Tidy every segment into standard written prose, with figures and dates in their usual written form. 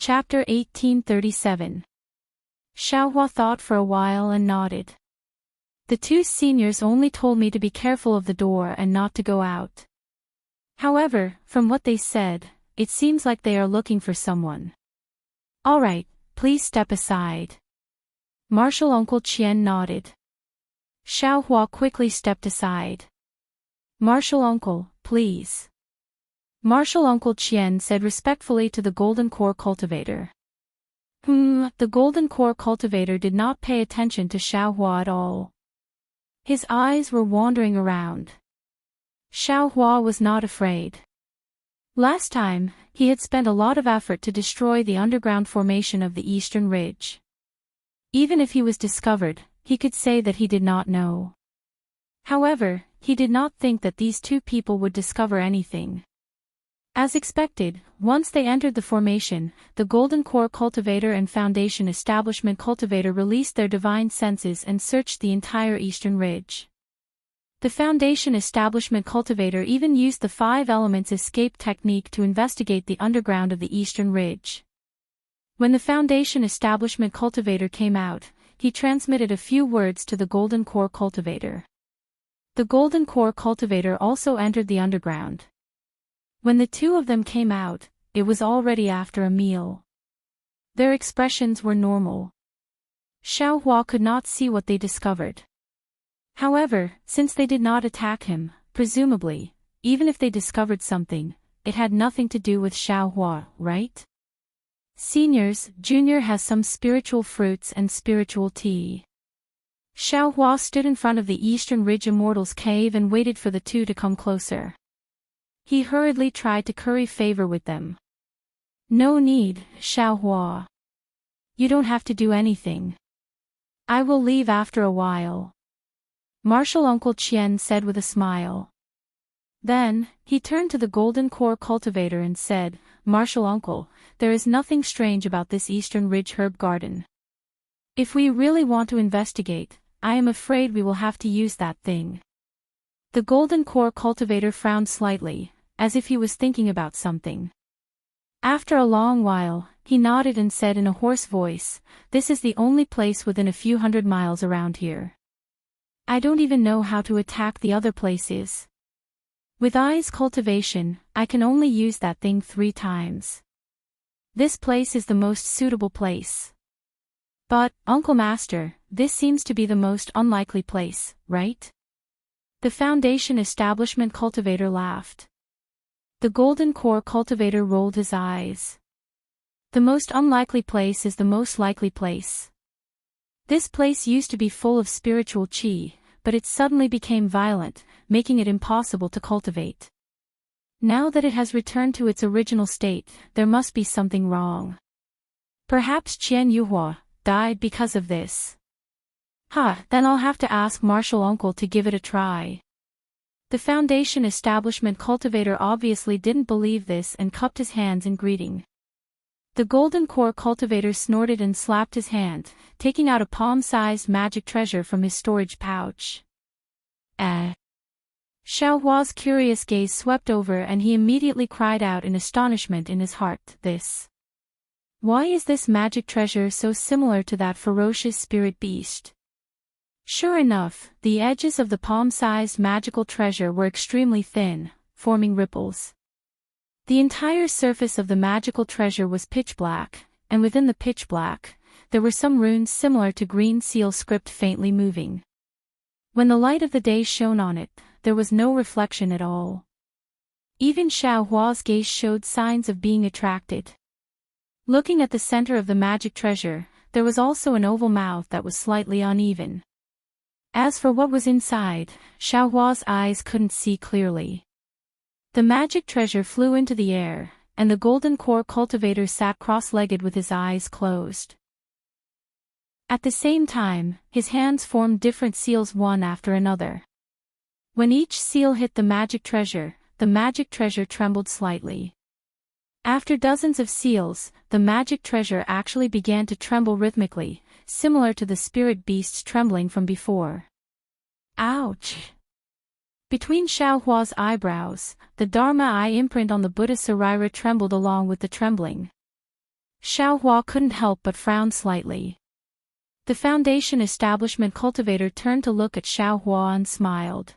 Chapter 1837. Xiaohua thought for a while and nodded. The two seniors only told me to be careful of the door and not to go out. However, from what they said, it seems like they are looking for someone. All right, please step aside. Martial Uncle Qian nodded. Xiaohua quickly stepped aside. Martial Uncle, please. Martial Uncle Qian said respectfully to the Golden Core Cultivator. The Golden Core Cultivator did not pay attention to Xiaohua at all. His eyes were wandering around. Xiaohua was not afraid. Last time, he had spent a lot of effort to destroy the underground formation of the Eastern Ridge. Even if he was discovered, he could say that he did not know. However, he did not think that these two people would discover anything. As expected, once they entered the formation, the Golden Core Cultivator and Foundation Establishment Cultivator released their divine senses and searched the entire Eastern Ridge. The Foundation Establishment Cultivator even used the 5 elements escape technique to investigate the underground of the Eastern Ridge. When the Foundation Establishment Cultivator came out, he transmitted a few words to the Golden Core Cultivator. The Golden Core Cultivator also entered the underground. When the two of them came out, it was already after a meal. Their expressions were normal. Xiaohua could not see what they discovered. However, since they did not attack him, presumably, even if they discovered something, it had nothing to do with Xiaohua, right? Seniors, Junior has some spiritual fruits and spiritual tea. Xiaohua stood in front of the Eastern Ridge Immortals Cave and waited for the two to come closer. He hurriedly tried to curry favor with them. No need, Xiaohua. You don't have to do anything. I will leave after a while. Martial Uncle Qian said with a smile. Then, he turned to the Golden Core Cultivator and said, Martial Uncle, there is nothing strange about this Eastern Ridge Herb Garden. If we really want to investigate, I am afraid we will have to use that thing. The Golden Core Cultivator frowned slightly, as if he was thinking about something. After a long while, he nodded and said in a hoarse voice, This is the only place within a few 100 miles around here. I don't even know how to attack the other places. With I's cultivation, I can only use that thing 3 times. This place is the most suitable place. But, Uncle Master, this seems to be the most unlikely place, right? The Foundation Establishment Cultivator laughed. The Golden Core Cultivator rolled his eyes. The most unlikely place is the most likely place. This place used to be full of spiritual qi, but it suddenly became violent, making it impossible to cultivate. Now that it has returned to its original state, there must be something wrong. Perhaps Qian Yuhua died because of this. Then I'll have to ask Martial Uncle to give it a try. The Foundation Establishment Cultivator obviously didn't believe this and cupped his hands in greeting. The Golden Core Cultivator snorted and slapped his hand, taking out a palm-sized magic treasure from his storage pouch. Xiaohua's curious gaze swept over and he immediately cried out in astonishment in his heart, This! Why is this magic treasure so similar to that ferocious spirit beast? Sure enough, the edges of the palm-sized magical treasure were extremely thin, forming ripples. The entire surface of the magical treasure was pitch black, and within the pitch black, there were some runes similar to green seal script faintly moving. When the light of the day shone on it, there was no reflection at all. Even Xiaohua's gaze showed signs of being attracted. Looking at the center of the magic treasure, there was also an oval mouth that was slightly uneven. As for what was inside, Xiaohua's eyes couldn't see clearly. The magic treasure flew into the air, and the Golden Core Cultivator sat cross-legged with his eyes closed. At the same time, his hands formed different seals one after another. When each seal hit the magic treasure trembled slightly. After dozens of seals, the magic treasure actually began to tremble rhythmically, similar to the spirit beast's trembling from before. Ouch! Between Xiaohua's eyebrows, the Dharma eye imprint on the Buddha Sarira trembled along with the trembling. Xiao Hua couldn't help but frown slightly. The Foundation Establishment cultivator turned to look at Xiao Hua and smiled.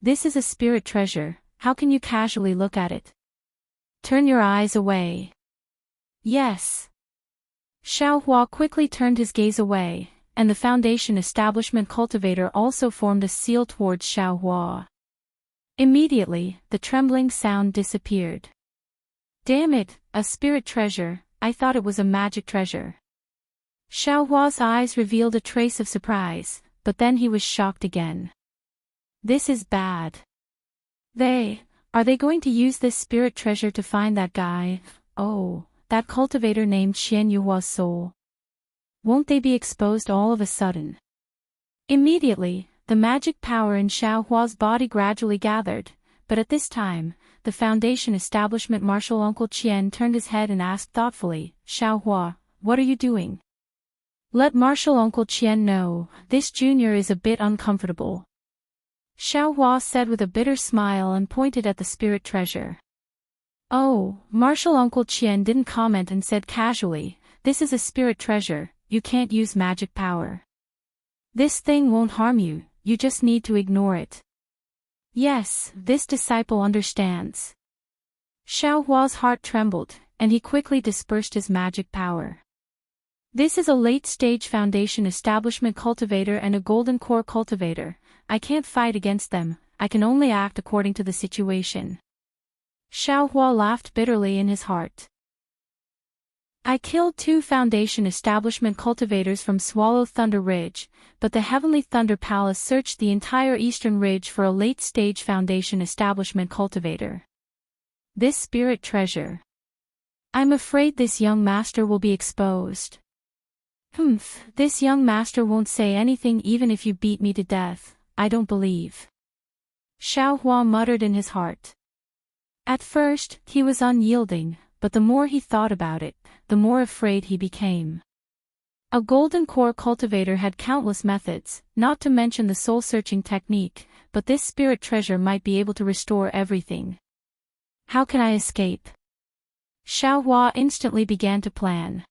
This is a spirit treasure, how can you casually look at it? Turn your eyes away. Yes. Xiao Hua quickly turned his gaze away, and the Foundation Establishment cultivator also formed a seal towards Xiao Hua. Immediately, the trembling sound disappeared. Damn it, a spirit treasure, I thought it was a magic treasure. Xiao Hua's eyes revealed a trace of surprise, but then he was shocked again. This is bad. Are they going to use this spirit treasure to find that guy? Oh, that cultivator named Xian Yuhua's soul. Won't they be exposed all of a sudden? Immediately, the magic power in Xiao Hua's body gradually gathered, but at this time, the Foundation Establishment Marshal Uncle Qian turned his head and asked thoughtfully, Xiao Hua, what are you doing? Let Marshal Uncle Qian know, this junior is a bit uncomfortable. Xiao Hua said with a bitter smile and pointed at the spirit treasure. Oh, Marshal Uncle Qian didn't comment and said casually, this is a spirit treasure, you can't use magic power. This thing won't harm you, you just need to ignore it. Yes, this disciple understands. Xiao Hua's heart trembled, and he quickly dispersed his magic power. This is a late-stage Foundation Establishment cultivator and a golden core cultivator. I can't fight against them, I can only act according to the situation. Xiao Hua laughed bitterly in his heart. I killed 2 Foundation Establishment cultivators from Swallow Thunder Ridge, but the Heavenly Thunder Palace searched the entire Eastern Ridge for a late-stage Foundation Establishment cultivator. This spirit treasure. I'm afraid this young master will be exposed. This young master won't say anything even if you beat me to death, I don't believe. Xiao Hua muttered in his heart. At first, he was unyielding, but the more he thought about it, the more afraid he became. A golden core cultivator had countless methods, not to mention the soul-searching technique, but this spirit treasure might be able to restore everything. How can I escape? Xiao Hua instantly began to plan.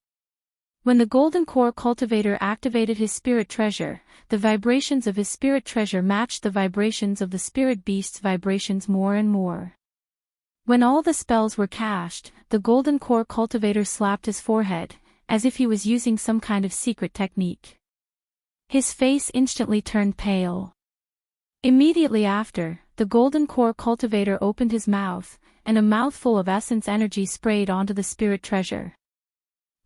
When the golden core cultivator activated his spirit treasure, the vibrations of his spirit treasure matched the vibrations of the spirit beast's vibrations more and more. When all the spells were cast, the golden core cultivator slapped his forehead, as if he was using some kind of secret technique. His face instantly turned pale. Immediately after, the golden core cultivator opened his mouth, and a mouthful of essence energy sprayed onto the spirit treasure.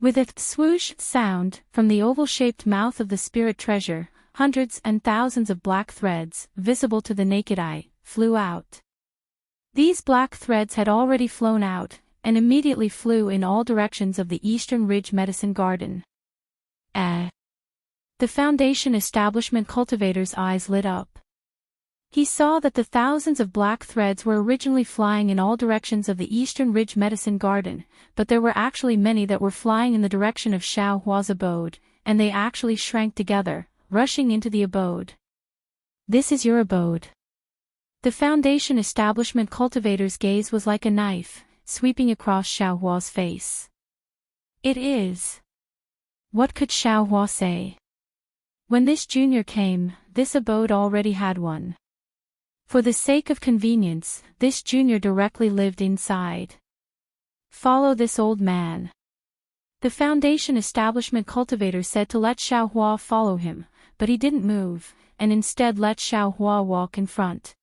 With a swoosh sound, from the oval-shaped mouth of the spirit treasure, hundreds and thousands of black threads, visible to the naked eye, flew out. These black threads had already flown out, and immediately flew in all directions of the Eastern Ridge Medicine Garden. The Foundation Establishment cultivator's eyes lit up. He saw that the thousands of black threads were originally flying in all directions of the Eastern Ridge Medicine Garden, but there were actually many that were flying in the direction of Xiao Hua's abode, and they actually shrank together, rushing into the abode. This is your abode. The Foundation Establishment cultivator's gaze was like a knife, sweeping across Xiao Hua's face. It is. What could Xiao Hua say? When this junior came, this abode already had one. For the sake of convenience, this junior directly lived inside. Follow this old man. The Foundation Establishment cultivator said to let Xiao Hua follow him, but he didn't move, and instead let Xiao Hua walk in front.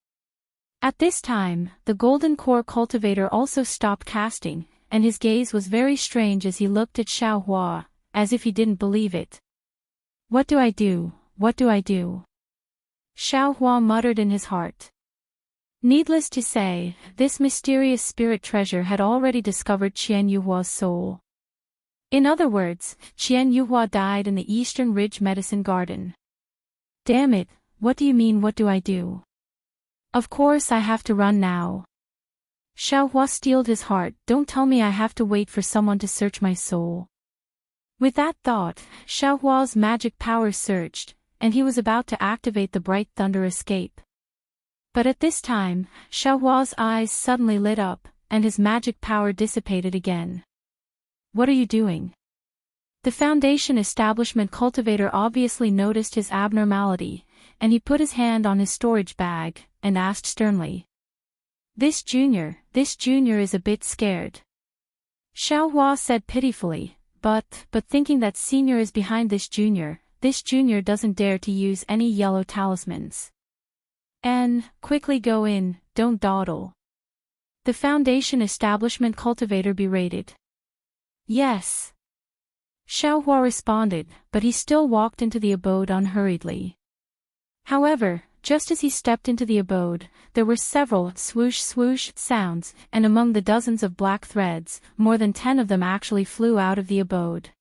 At this time, the golden core cultivator also stopped casting, and his gaze was very strange as he looked at Xiao Hua, as if he didn't believe it. What do I do? What do I do? Xiao Hua muttered in his heart. Needless to say, this mysterious spirit treasure had already discovered Qian Yuhua's soul. In other words, Qian Yuhua died in the Eastern Ridge Medicine Garden. Damn it, what do you mean what do I do? Of course I have to run now. Xiao Hua steeled his heart, don't tell me I have to wait for someone to search my soul. With that thought, Xiao Hua's magic power surged, and he was about to activate the bright thunder escape. But at this time, Xiao Hua's eyes suddenly lit up, and his magic power dissipated again. What are you doing? The foundation establishment cultivator obviously noticed his abnormality, and he put his hand on his storage bag, and asked sternly. This junior is a bit scared. Xiaohua said pitifully, but thinking that senior is behind this junior doesn't dare to use any yellow talismans. And, quickly go in, don't dawdle. The foundation establishment cultivator berated. Yes. Xiaohua responded, but he still walked into the abode unhurriedly. However, just as he stepped into the abode, there were several swoosh swoosh sounds, and among the dozens of black threads, more than 10 of them actually flew out of the abode.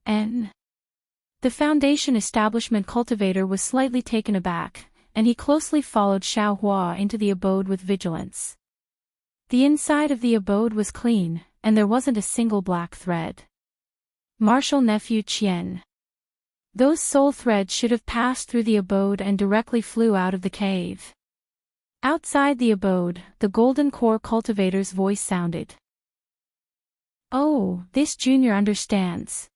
The foundation establishment cultivator was slightly taken aback, and he closely followed Xiaohua into the abode with vigilance. The inside of the abode was clean, and there wasn't a single black thread. Martial nephew Qian. Those soul threads should have passed through the abode and directly flew out of the cave. Outside the abode, the golden core cultivator's voice sounded. Oh, this junior understands.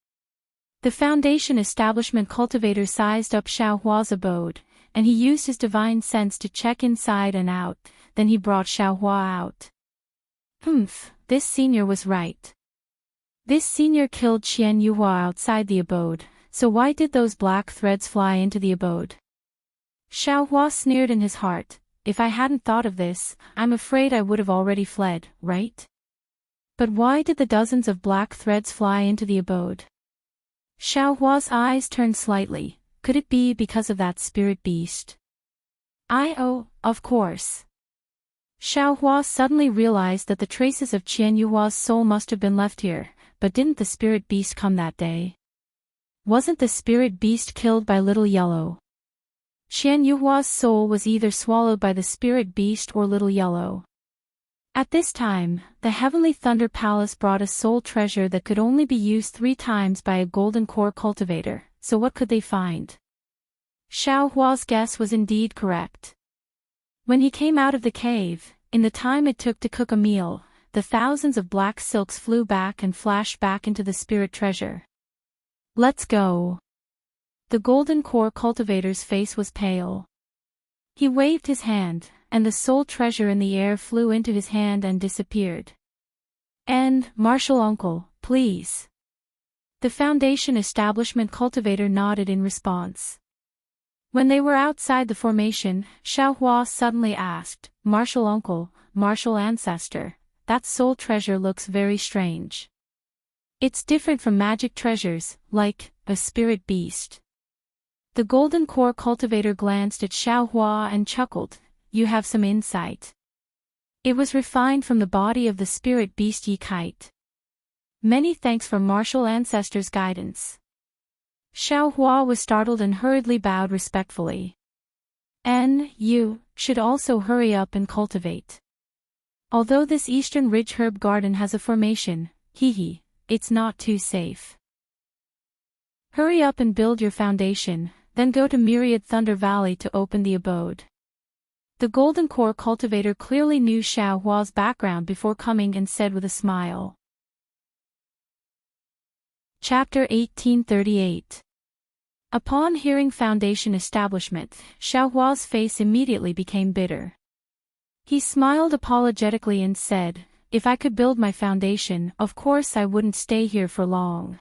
The foundation establishment cultivator sized up Xiaohua's abode, and he used his divine sense to check inside and out, then he brought Xiaohua out. This senior was right. This senior killed Qian Yuhua outside the abode, so why did those black threads fly into the abode? Xiaohua sneered in his heart, if I hadn't thought of this, I'm afraid I would have already fled, right? But why did the dozens of black threads fly into the abode? Xiaohua's eyes turned slightly, could it be because of that spirit beast? Of course. Xiaohua suddenly realized that the traces of Qian Yuhua's soul must have been left here, but didn't the spirit beast come that day? Wasn't the spirit beast killed by Little Yellow? Qian Yuhua's soul was either swallowed by the spirit beast or Little Yellow. At this time, the Heavenly Thunder Palace brought a soul treasure that could only be used 3 times by a golden core cultivator, so what could they find? Xiaohua's guess was indeed correct. When he came out of the cave, in the time it took to cook a meal, the thousands of black silks flew back and flashed back into the spirit treasure. Let's go. The golden core cultivator's face was pale. He waved his hand, and the soul treasure in the air flew into his hand and disappeared. And, Martial Uncle, please. The foundation establishment cultivator nodded in response. When they were outside the formation, Xiaohua suddenly asked, Martial Uncle, Martial Ancestor, that soul treasure looks very strange. It's different from magic treasures, like a spirit beast. The golden core cultivator glanced at Xiaohua and chuckled, you have some insight. It was refined from the body of the spirit beast Yi Kite. Many thanks for Martial Ancestor's guidance. Xiaohua was startled and hurriedly bowed respectfully. And you should also hurry up and cultivate. Although this eastern ridge herb garden has a formation, it's not too safe. Hurry up and build your foundation, then go to Myriad Thunder Valley to open the abode. The golden core cultivator clearly knew Xiaohua's background before coming and said with a smile. Chapter 1838. Upon hearing foundation establishment, Xiaohua's face immediately became bitter. He smiled apologetically and said, if I could build my foundation, of course I wouldn't stay here for long.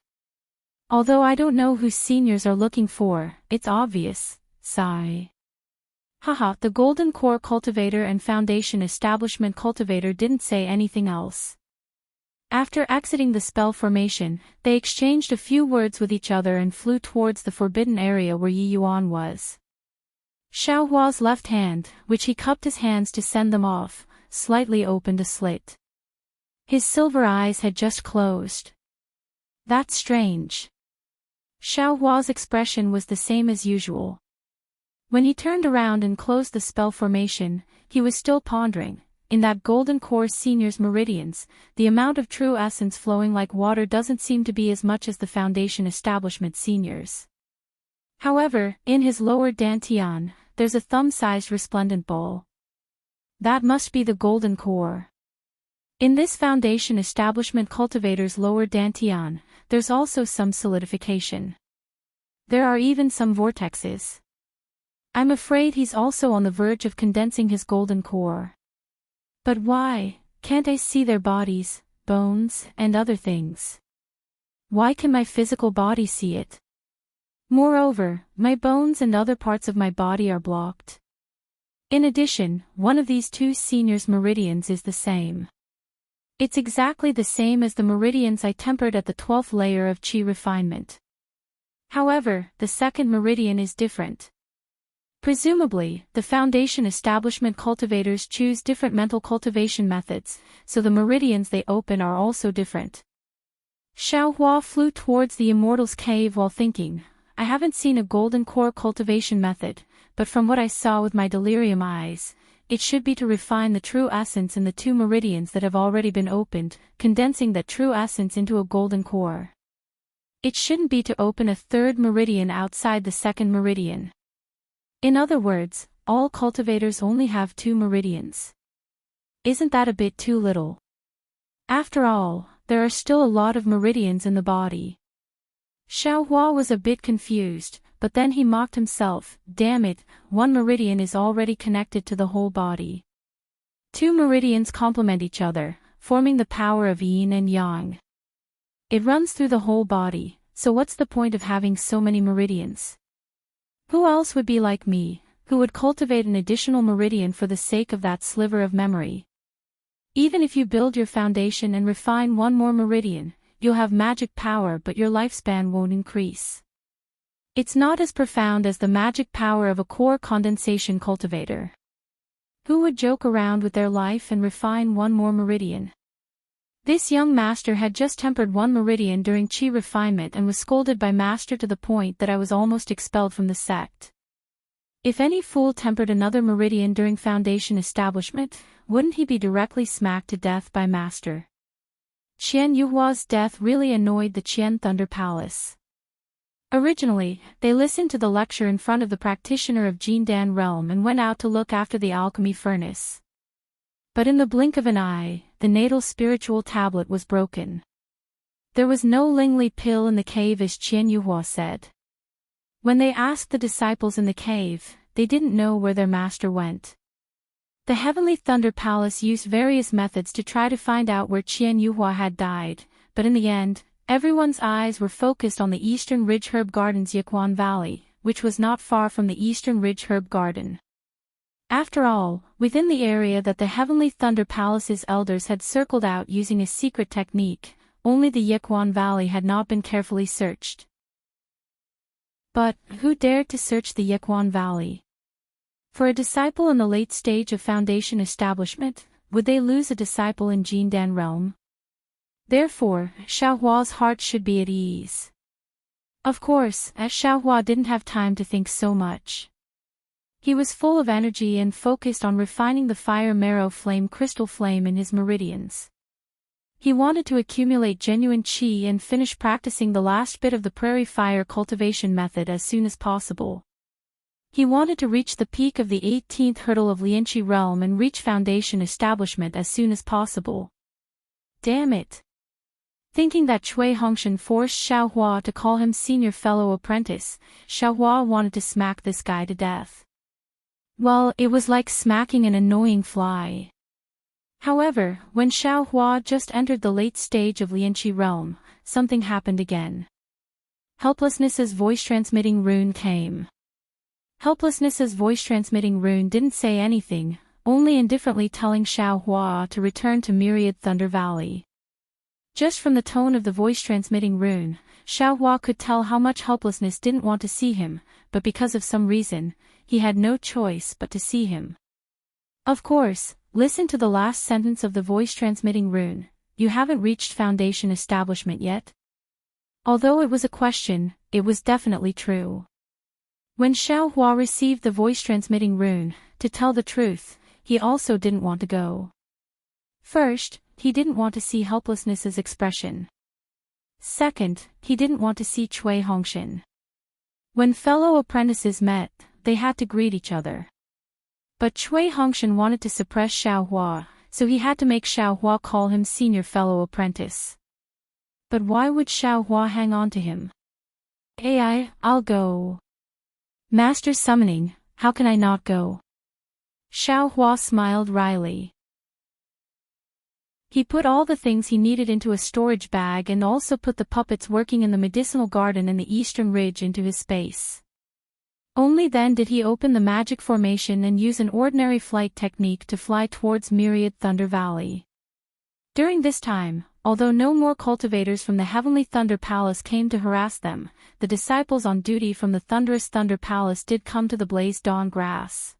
Although I don't know who seniors are looking for, it's obvious, sigh. The golden core cultivator and foundation establishment cultivator didn't say anything else. After exiting the spell formation, they exchanged a few words with each other and flew towards the forbidden area where Yi Yuan was. Xiaohua's left hand, which he cupped his hands to send them off, slightly opened a slit. His silver eyes had just closed. That's strange. Xiaohua's expression was the same as usual. When he turned around and closed the spell formation, he was still pondering. In that golden core senior's meridians, the amount of true essence flowing like water doesn't seem to be as much as the foundation establishment seniors. However, in his lower dantian, there's a thumb-sized resplendent ball. That must be the golden core. In this foundation establishment cultivator's lower dantian, there's also some solidification. There are even some vortexes. I'm afraid he's also on the verge of condensing his golden core. But why can't I see their bodies, bones, and other things? Why can my physical body see it? Moreover, my bones and other parts of my body are blocked. In addition, one of these two seniors' meridians is the same. It's exactly the same as the meridians I tempered at the 12th layer of chi refinement. However, the second meridian is different. Presumably, the foundation establishment cultivators choose different mental cultivation methods, so the meridians they open are also different. Xiaohua flew towards the immortal's cave while thinking, I haven't seen a golden core cultivation method, but from what I saw with my delirium eyes, it should be to refine the true essence in the two meridians that have already been opened, condensing that true essence into a golden core. It shouldn't be to open a third meridian outside the second meridian. In other words, all cultivators only have two meridians. Isn't that a bit too little? After all, there are still a lot of meridians in the body. Xiaohua was a bit confused, but then he mocked himself, damn it, one meridian is already connected to the whole body. Two meridians complement each other, forming the power of yin and yang. It runs through the whole body, so what's the point of having so many meridians? Who else would be like me, who would cultivate an additional meridian for the sake of that sliver of memory? Even if you build your foundation and refine one more meridian, you'll have magic power but your lifespan won't increase. It's not as profound as the magic power of a core condensation cultivator. Who would joke around with their life and refine one more meridian? This young master had just tempered one meridian during chi refinement and was scolded by master to the point that I was almost expelled from the sect. If any fool tempered another meridian during foundation establishment, wouldn't he be directly smacked to death by master? Qian Yuhua's death really annoyed the Qian Thunder Palace. Originally, they listened to the lecture in front of the practitioner of Jindan realm and went out to look after the alchemy furnace. But in the blink of an eye, the natal spiritual tablet was broken. There was no Lingli pill in the cave as Qian Yuhua said. When they asked the disciples in the cave, they didn't know where their master went. The Heavenly Thunder Palace used various methods to try to find out where Qian Yuhua had died, but in the end, everyone's eyes were focused on the Eastern Ridge Herb Garden's Yiquan Valley, which was not far from the Eastern Ridge Herb Garden. After all, within the area that the Heavenly Thunder Palace's elders had circled out using a secret technique, only the Yiquan Valley had not been carefully searched. But, who dared to search the Yiquan Valley? For a disciple in the late stage of foundation establishment, would they lose a disciple in Jindan realm? Therefore, Xiaohua's heart should be at ease. Of course, as Xiaohua didn't have time to think so much. He was full of energy and focused on refining the fire marrow flame crystal flame in his meridians. He wanted to accumulate genuine qi and finish practicing the last bit of the prairie fire cultivation method as soon as possible. He wanted to reach the peak of the 18th hurdle of Lianqi realm and reach foundation establishment as soon as possible. Damn it! Thinking that Cui Hongshan forced Xiaohua to call him senior fellow apprentice, Xiaohua wanted to smack this guy to death. Well, it was like smacking an annoying fly. However, when Xiaohua just entered the late stage of Lianqi realm, something happened again. Helplessness's voice-transmitting rune came. Helplessness's voice-transmitting rune didn't say anything, only indifferently telling Xiaohua to return to Myriad Thunder Valley. Just from the tone of the voice-transmitting rune, Xiaohua could tell how much helplessness didn't want to see him, but because of some reason, he had no choice but to see him. Of course, listen to the last sentence of the voice-transmitting rune, you haven't reached foundation establishment yet? Although it was a question, it was definitely true. When Xiaohua received the voice-transmitting rune, to tell the truth, he also didn't want to go. First, he didn't want to see helplessness's expression. Second, he didn't want to see Cui Hongshan. When fellow apprentices met, they had to greet each other. But Cui Hongshan wanted to suppress Xiaohua, so he had to make Xiao Hua call him senior fellow apprentice. But why would Xiao Hua hang on to him? I'll go. Master summoning, how can I not go? Xiao Hua smiled wryly. He put all the things he needed into a storage bag and also put the puppets working in the medicinal garden in the eastern ridge into his space. Only then did he open the magic formation and use an ordinary flight technique to fly towards Myriad Thunder Valley. During this time, although no more cultivators from the Heavenly Thunder Palace came to harass them, the disciples on duty from the Thunderous Thunder Palace did come to the Blazed Dawn Grass.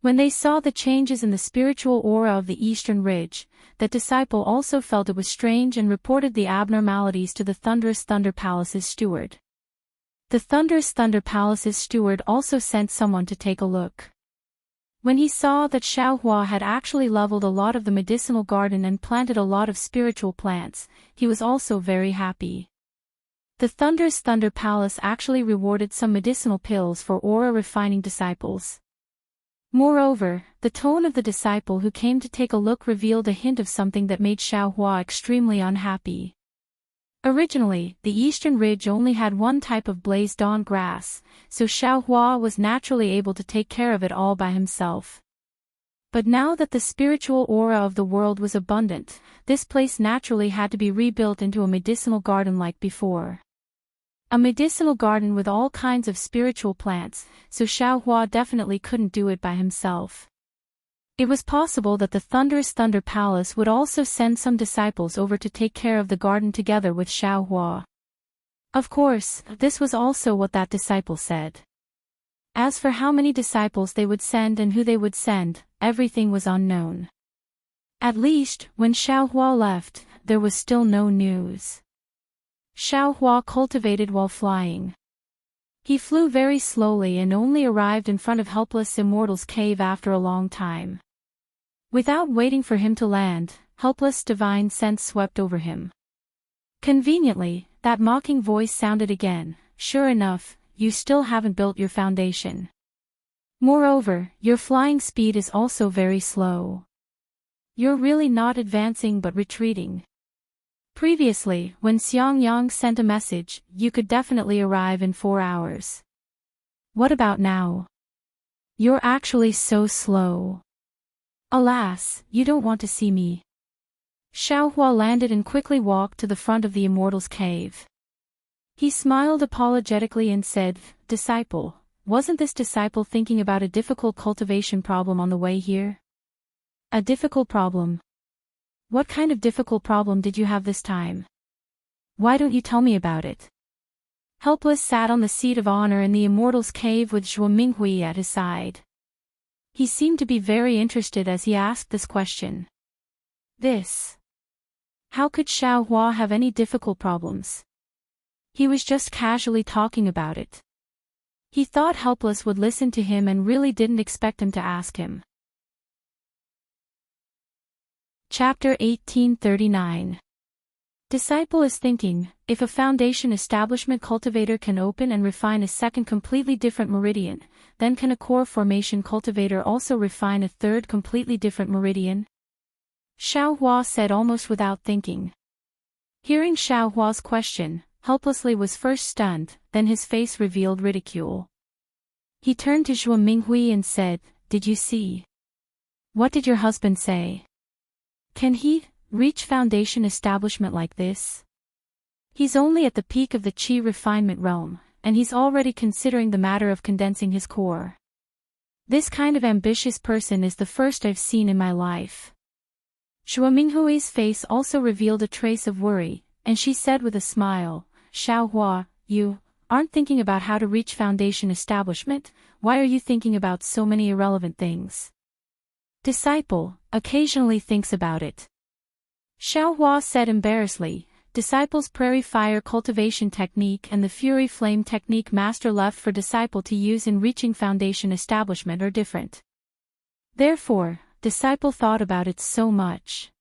When they saw the changes in the spiritual aura of the eastern ridge, that disciple also felt it was strange and reported the abnormalities to the Thunderous Thunder Palace's steward. The Thunderous Thunder Palace's steward also sent someone to take a look. When he saw that Xiao Hua had actually leveled a lot of the medicinal garden and planted a lot of spiritual plants, he was also very happy. The Thunderous Thunder Palace actually rewarded some medicinal pills for aura-refining disciples. Moreover, the tone of the disciple who came to take a look revealed a hint of something that made Xiao Hua extremely unhappy. Originally, the eastern ridge only had one type of blazed dawn grass, so Xiao Hua was naturally able to take care of it all by himself. But now that the spiritual aura of the world was abundant, this place naturally had to be rebuilt into a medicinal garden like before. A medicinal garden with all kinds of spiritual plants, so Xiao Hua definitely couldn't do it by himself. It was possible that the Thunderous Thunder Palace would also send some disciples over to take care of the garden together with Xiao Hua. Of course, this was also what that disciple said. As for how many disciples they would send and who they would send, everything was unknown. At least, when Xiao Hua left, there was still no news. Xiao Hua cultivated while flying. He flew very slowly and only arrived in front of Helpless Immortal's cave after a long time. Without waiting for him to land, Helpless divine sense swept over him. Conveniently, that mocking voice sounded again. Sure enough, you still haven't built your foundation. Moreover, your flying speed is also very slow. You're really not advancing but retreating. Previously, when Xiangyang sent a message, you could definitely arrive in 4 hours. What about now? You're actually so slow. Alas, you don't want to see me. Xiao Hua landed and quickly walked to the front of the Immortal's cave. He smiled apologetically and said, "Disciple, wasn't this disciple thinking about a difficult cultivation problem on the way here?" A difficult problem? What kind of difficult problem did you have this time? Why don't you tell me about it? Helpless sat on the seat of honor in the Immortal's cave with Zhuo Minghui at his side. He seemed to be very interested as he asked this question. How could Xiao Hua have any difficult problems? He was just casually talking about it. He thought Helpless would listen to him and really didn't expect him to ask him. Chapter 1839. Disciple is thinking, if a foundation establishment cultivator can open and refine a second completely different meridian, then can a core formation cultivator also refine a third completely different meridian? Xiao Hua said almost without thinking. Hearing Xiao Hua's question, Helplessly was first stunned, then his face revealed ridicule. He turned to Zhuo Minghui and said, "Did you see? What did your husband say? Can he reach foundation establishment like this? He's only at the peak of the Qi refinement realm, and he's already considering the matter of condensing his core. This kind of ambitious person is the first I've seen in my life." Zhuo Minghui's face also revealed a trace of worry, and she said with a smile, "Xiao Hua, you aren't thinking about how to reach foundation establishment? Why are you thinking about so many irrelevant things?" Disciple occasionally thinks about it. Xiao Hua said embarrassedly. Disciple's prairie fire cultivation technique and the fury flame technique master left for disciple to use in reaching foundation establishment are different. Therefore, disciple thought about it so much.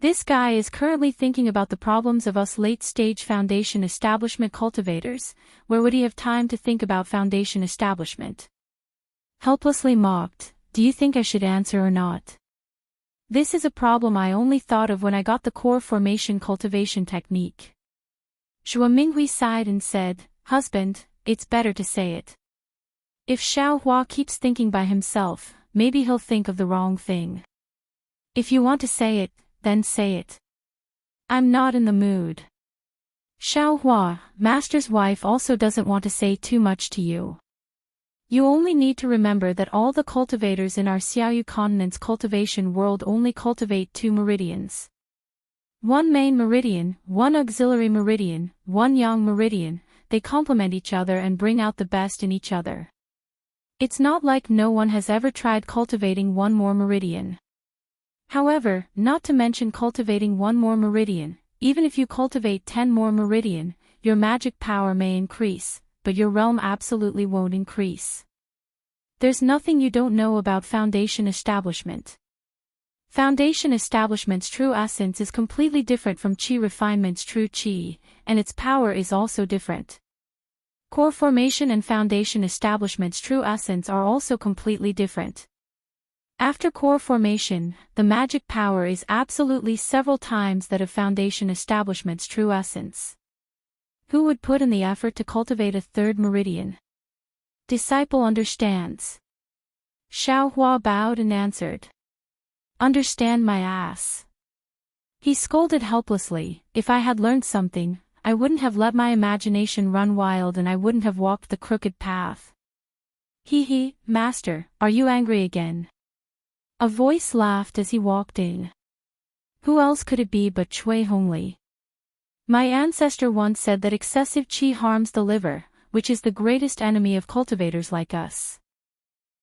This guy is currently thinking about the problems of us late-stage foundation establishment cultivators. Where would he have time to think about foundation establishment? Helplessly mocked, "Do you think I should answer or not?" This is a problem I only thought of when I got the core formation cultivation technique. Zhuo Minghui sighed and said, Husband, it's better to say it. If Xiao Hua keeps thinking by himself, maybe he'll think of the wrong thing. If you want to say it, then say it. I'm not in the mood. Xiao Hua, Master's wife, also doesn't want to say too much to you. You only need to remember that all the cultivators in our Xiaoyu continent's cultivation world only cultivate 2 meridians. One main meridian, one auxiliary meridian, one yang meridian. They complement each other and bring out the best in each other. It's not like no one has ever tried cultivating one more meridian. However, not to mention cultivating one more meridian, even if you cultivate 10 more meridian, your magic power may increase, but your realm absolutely won't increase. There's nothing you don't know about Foundation Establishment. Foundation Establishment's true essence is completely different from Qi Refinement's true Qi, and its power is also different. Core Formation and Foundation Establishment's true essence are also completely different. After Core Formation, the magic power is absolutely several times that of Foundation Establishment's true essence. Who would put in the effort to cultivate a 3rd meridian? Disciple understands. Xiao Hua bowed and answered. Understand my ass. He scolded helplessly, if I had learned something, I wouldn't have let my imagination run wild and I wouldn't have walked the crooked path. He, Master, are you angry again? A voice laughed as he walked in. Who else could it be but Cui Hongli? My ancestor once said that excessive qi harms the liver, which is the greatest enemy of cultivators like us.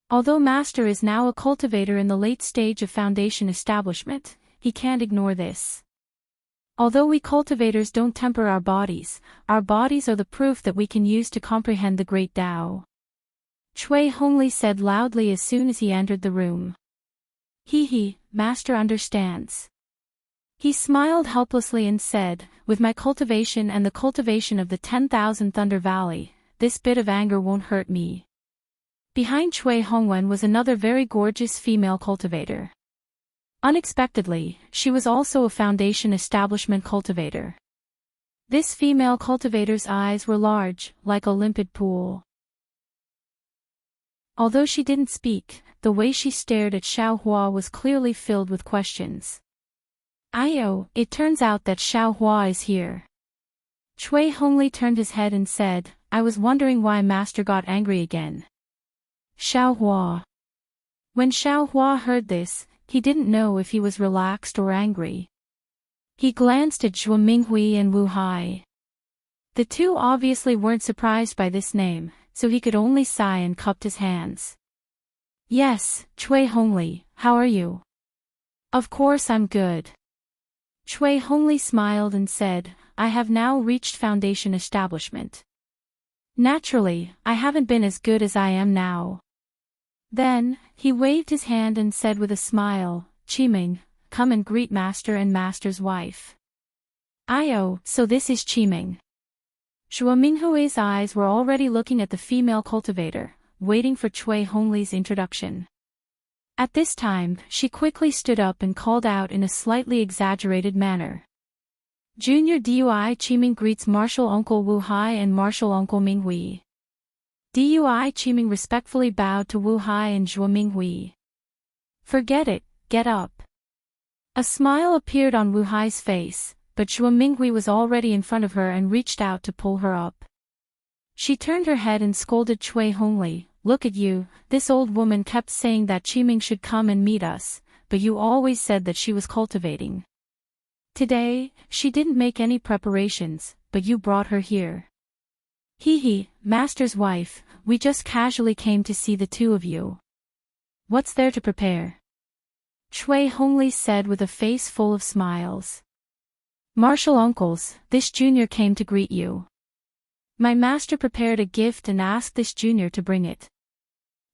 Although Master is now a cultivator in the late stage of Foundation Establishment, he can't ignore this. Although we cultivators don't temper our bodies are the proof that we can use to comprehend the great Tao. Cui Hongli said loudly as soon as he entered the room. Master understands. He smiled helplessly and said, with my cultivation and the cultivation of the 10,000 Thunder Valley, this bit of anger won't hurt me. Behind Cui Hongwen was another very gorgeous female cultivator. Unexpectedly, she was also a Foundation Establishment cultivator. This female cultivator's eyes were large, like a limpid pool. Although she didn't speak, the way she stared at Xiao Hua was clearly filled with questions. It turns out that Xiao Hua is here. Cui Hongli turned his head and said, I was wondering why Master got angry again. Xiao Hua. When Xiao Hua heard this, he didn't know if he was relaxed or angry. He glanced at Zhuo Minghui and Wu Hai. The two obviously weren't surprised by this name, so he could only sigh and cupped his hands. Yes, Cui Hongli, how are you? Of course I'm good. Cui Hongli smiled and said, I have now reached Foundation Establishment. Naturally, I haven't been as good as I am now. Then, he waved his hand and said with a smile, Qiming, come and greet Master and Master's wife. So this is Qiming. Zhuo Minghui's eyes were already looking at the female cultivator, waiting for Cui Hongli's introduction. At this time, she quickly stood up and called out in a slightly exaggerated manner. Junior Dui Qiming greets Martial Uncle Wu Hai and Martial Uncle Minghui. Dui Qiming respectfully bowed to Wu Hai and Zhuo Minghui. Forget it, get up. A smile appeared on Wu Hai's face, but Zhuo Minghui was already in front of her and reached out to pull her up. She turned her head and scolded Cui Hongli, look at you, this old woman kept saying that Qiming should come and meet us, but you always said that she was cultivating. Today, she didn't make any preparations, but you brought her here. Master's wife, we just casually came to see the two of you. What's there to prepare? Cui Hongli said with a face full of smiles. Martial uncles, this junior came to greet you. My master prepared a gift and asked this junior to bring it.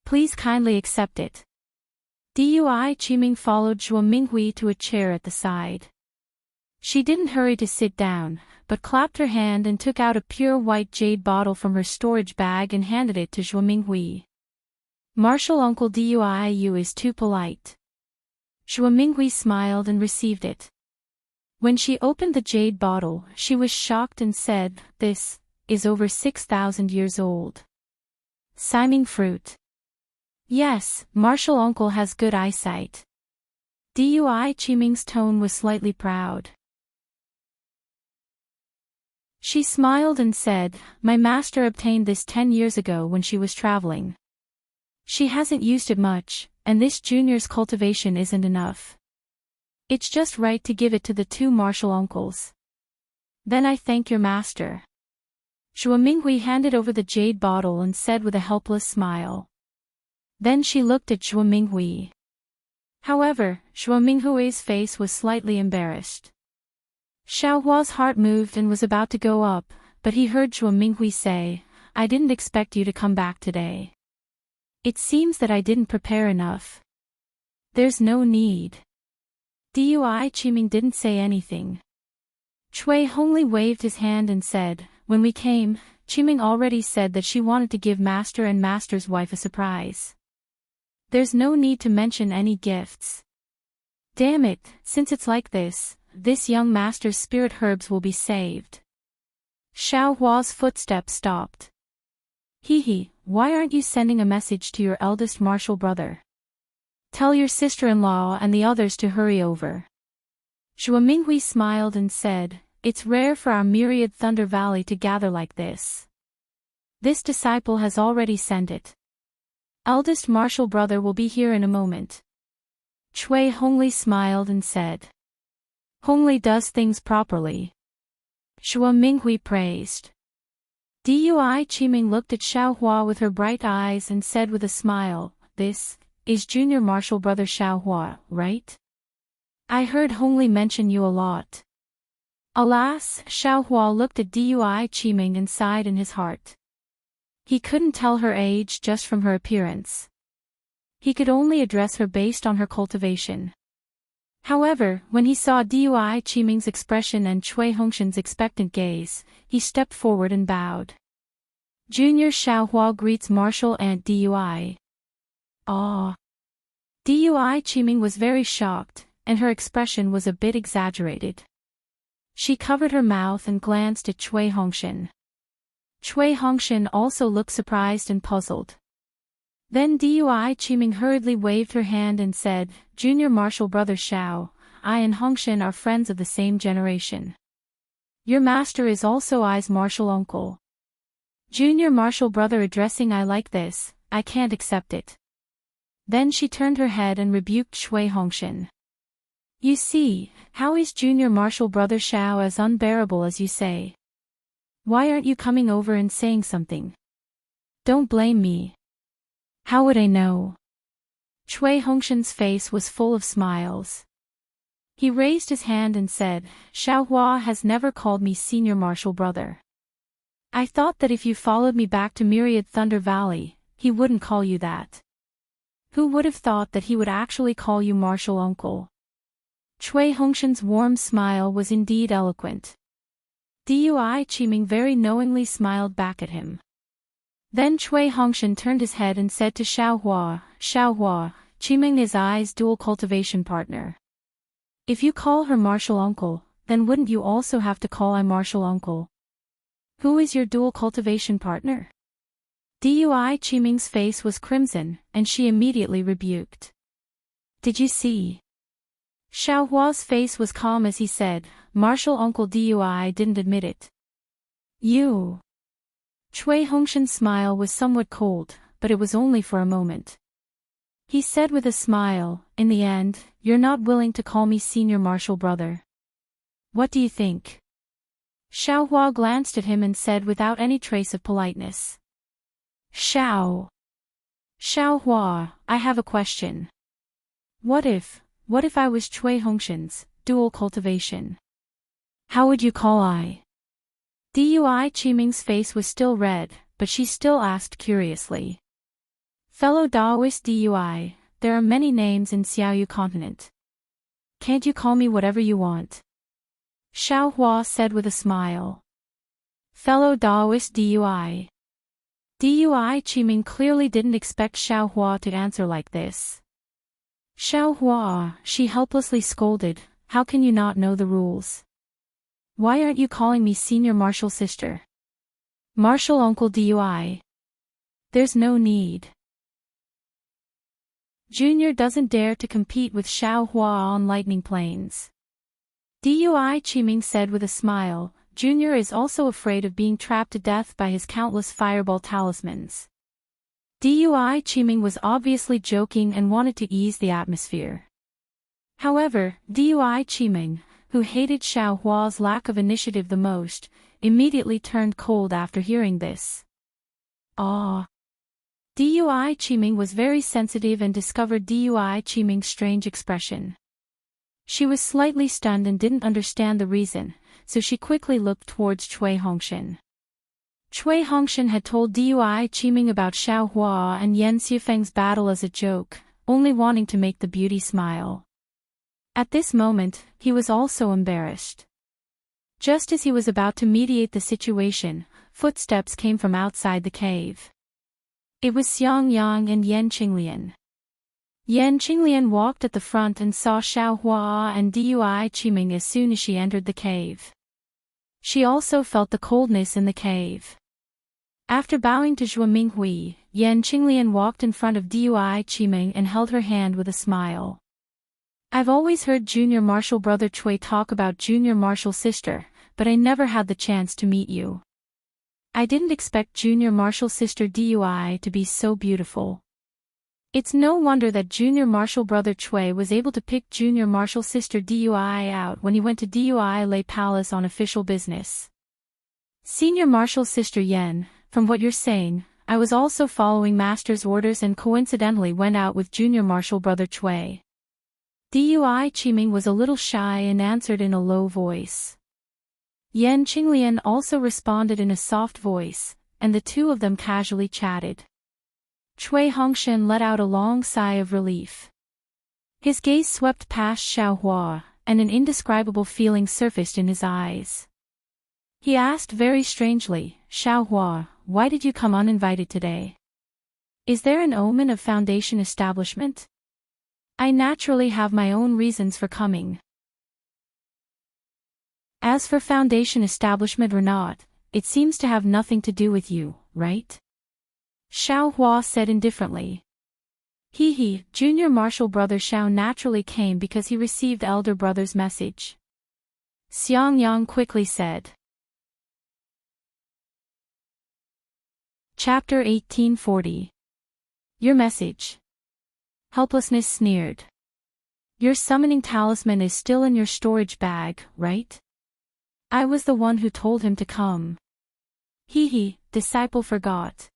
Please kindly accept it. Dui Qiming followed Zhuo Minghui to a chair at the side. She didn't hurry to sit down, but clapped her hand and took out a pure white jade bottle from her storage bag and handed it to Zhuo Minghui. Martial Uncle Dui, you is too polite. Xue Minghui smiled and received it. When she opened the jade bottle, she was shocked and said, "This is over 6,000 years old. Siming fruit." "Yes, martial uncle has good eyesight." Dui Qiming's tone was slightly proud. She smiled and said, "My master obtained this 10 years ago when she was traveling. She hasn't used it much, and this junior's cultivation isn't enough. It's just right to give it to the two martial uncles. Then I thank your master." Xue Minghui handed over the jade bottle and said with a helpless smile. Then she looked at Xue Minghui. However, Xue Minghui's face was slightly embarrassed. Xiaohua's heart moved and was about to go up, but he heard Xue Minghui say, "I didn't expect you to come back today. It seems that I didn't prepare enough." "There's no need." Dui Qiming didn't say anything. Cui Hongli waved his hand and said, "When we came, Qiming already said that she wanted to give master and master's wife a surprise. There's no need to mention any gifts. Damn it, since it's like this young master's spirit herbs will be saved." Xiao Hua's footsteps stopped. "Hee, why aren't you sending a message to your eldest martial brother? Tell your sister-in-law and the others to hurry over." Xue Minghui smiled and said, "It's rare for our myriad Thunder Valley to gather like this. This disciple has already sent it. Eldest martial brother will be here in a moment." Cui Hongli smiled and said, "Hongli does things properly." Xue Minghui praised. Dui Qiming looked at Xiaohua with her bright eyes and said with a smile, "This is junior martial brother Xiaohua, right? I heard Hongli mention you a lot." Alas, Xiaohua looked at Dui Qiming and sighed in his heart. He couldn't tell her age just from her appearance. He could only address her based on her cultivation. However, when he saw Dui Qiming's expression and Cui Hongshan's expectant gaze, he stepped forward and bowed. "Junior Xiaohua greets martial aunt Dui." "Ah." Dui Qiming was very shocked, and her expression was a bit exaggerated. She covered her mouth and glanced at Cui Hongshan. Cui Hongshan also looked surprised and puzzled. Then Dui Qiming hurriedly waved her hand and said, "Junior martial brother Xiao, I and Hongshan are friends of the same generation. Your master is also I's martial uncle. Junior martial brother addressing I like this, I can't accept it." Then she turned her head and rebuked Cui Hongshan. "You see, how is junior martial brother Xiao as unbearable as you say? Why aren't you coming over and saying something? Don't blame me. How would I know?" Cui Hongshan's face was full of smiles. He raised his hand and said, "Xiaohua has never called me senior martial brother. I thought that if you followed me back to Myriad Thunder Valley, he wouldn't call you that. Who would have thought that he would actually call you martial uncle?" Cui Hongshan's warm smile was indeed eloquent. Dui Qiming very knowingly smiled back at him. Then Cui Hongshan turned his head and said to Xiaohua, "Xiaohua, Qiming is I's dual cultivation partner. If you call her martial uncle, then wouldn't you also have to call I martial uncle? Who is your dual cultivation partner?" Dui Qiming's face was crimson, and she immediately rebuked. "Did you see?" Xiaohua's face was calm as he said, "Martial uncle Dui didn't admit it." "You." Cui Hongshan's smile was somewhat cold, but it was only for a moment. He said with a smile, "In the end, you're not willing to call me senior martial brother. What do you think?" Xiaohua glanced at him and said without any trace of politeness, "Xiaohua, I have a question. What if I was Cui Hongshan's dual cultivation? How would you call I?" Dui Qiming's face was still red, but she still asked curiously. "Fellow Daoist Dui, there are many names in Xiaoyu continent. Can't you call me whatever you want?" Xiaohua said with a smile. "Fellow Daoist Dui." Dui Qiming clearly didn't expect Xiaohua to answer like this. Xiao Hua, she helplessly scolded, how can you not know the rules? Why aren't you calling me senior martial sister? Martial uncle DUI. There's no need. Junior doesn't dare to compete with Xiao Hua on lightning planes. Dui Qiming said with a smile. Junior is also afraid of being trapped to death by his countless fireball talismans. Dui Qiming was obviously joking and wanted to ease the atmosphere. However, Dui Qiming, who hated Xiao Hua's lack of initiative the most, immediately turned cold after hearing this. Ah! Dui Qiming was very sensitive and discovered Dui Qiming's strange expression. She was slightly stunned and didn't understand the reason, so she quickly looked towards Cui Hongshan. Cui Hongshan had told Dui Qiming about Xiao Hua and Yan Xifeng's battle as a joke, only wanting to make the beauty smile. At this moment, he was also embarrassed. Just as he was about to mediate the situation, footsteps came from outside the cave. It was Xiang Yang and Yan Qinglian. Yan Qinglian walked at the front and saw Xiao Hua and Dui Qiming as soon as she entered the cave. She also felt the coldness in the cave. After bowing to Zhua Minghui, Yan Qinglian walked in front of Dui Qiming and held her hand with a smile. I've always heard junior martial brother Cui talk about junior martial sister, but I never had the chance to meet you. I didn't expect junior martial sister Dui to be so beautiful. It's no wonder that junior martial brother Cui was able to pick junior martial sister Dui out when he went to Dui Lei Palace on official business. Senior martial sister Yan, from what you're saying, I was also following master's orders and coincidentally went out with junior martial brother Cui. Dui Qiming was a little shy and answered in a low voice. Yan Qinglian also responded in a soft voice, and the two of them casually chatted. Cui Hongshan let out a long sigh of relief. His gaze swept past Xiao Hua, and an indescribable feeling surfaced in his eyes. He asked very strangely, Xiao Hua, why did you come uninvited today? Is there an omen of foundation establishment? I naturally have my own reasons for coming. As for foundation establishment or not, it seems to have nothing to do with you, right? Xiao Hua said indifferently. Junior martial brother Xiao naturally came because he received elder brother's message. Xiang Yang quickly said. Chapter 1840. Your message. Helplessness sneered. Your summoning talisman is still in your storage bag, right? I was the one who told him to come. Disciple forgot.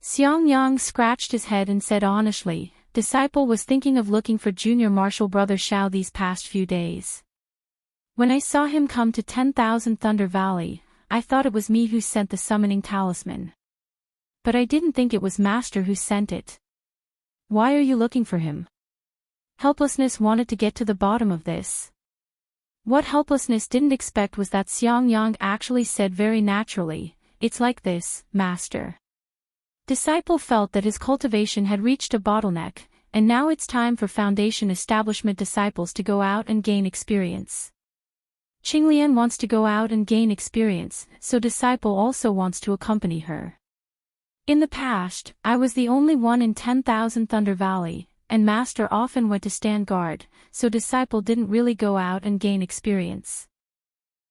Xiang Yang scratched his head and said honestly, Disciple was thinking of looking for junior martial brother Xiao these past few days. When I saw him come to 10,000 Thunder Valley, I thought it was me who sent the summoning talisman. But I didn't think it was Master who sent it. Why are you looking for him? Helplessness wanted to get to the bottom of this. What Helplessness didn't expect was that Xiang Yang actually said very naturally, it's like this, Master. Disciple felt that his cultivation had reached a bottleneck, and now it's time for foundation establishment disciples to go out and gain experience. Qinglian wants to go out and gain experience, so Disciple also wants to accompany her. In the past, I was the only one in 10,000 Thunder Valley, and Master often went to stand guard, so Disciple didn't really go out and gain experience.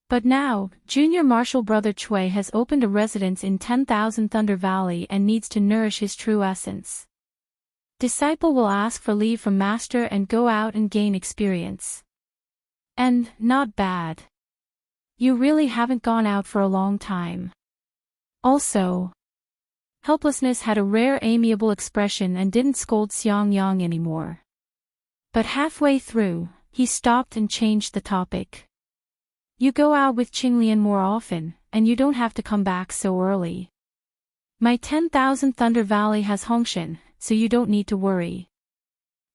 But now, junior martial brother Cui has opened a residence in 10,000 Thunder Valley and needs to nourish his true essence. Disciple will ask for leave from Master and go out and gain experience. And, not bad. You really haven't gone out for a long time. Also, Helplessness had a rare amiable expression and didn't scold Xiang Yang anymore. But halfway through, he stopped and changed the topic. You go out with Qinglian more often, and you don't have to come back so early. My 10,000 Thunder Valley has Hongshan, so you don't need to worry.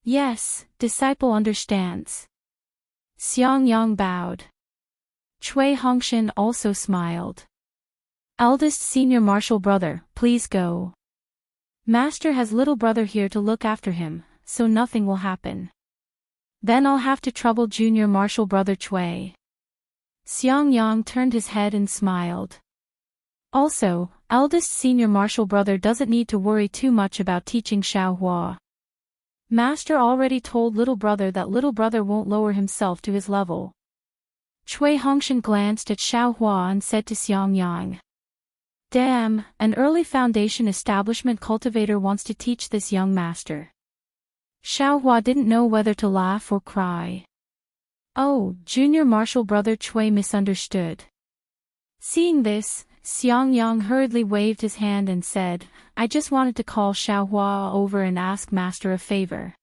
Yes, Disciple understands. Xiang Yang bowed. Cui Hongshan also smiled. Eldest senior martial brother, please go. Master has little brother here to look after him, so nothing will happen. Then I'll have to trouble junior martial brother Chui. Xiangyang turned his head and smiled. Also, eldest senior martial brother doesn't need to worry too much about teaching Xiaohua. Master already told little brother that little brother won't lower himself to his level. Chui Hongshan glanced at Xiaohua and said to Xiangyang. Damn, an early foundation establishment cultivator wants to teach this young master. Xiaohua didn't know whether to laugh or cry. Oh, junior martial brother Chui misunderstood. Seeing this, Xiangyang hurriedly waved his hand and said, I just wanted to call Xiaohua over and ask master a favor.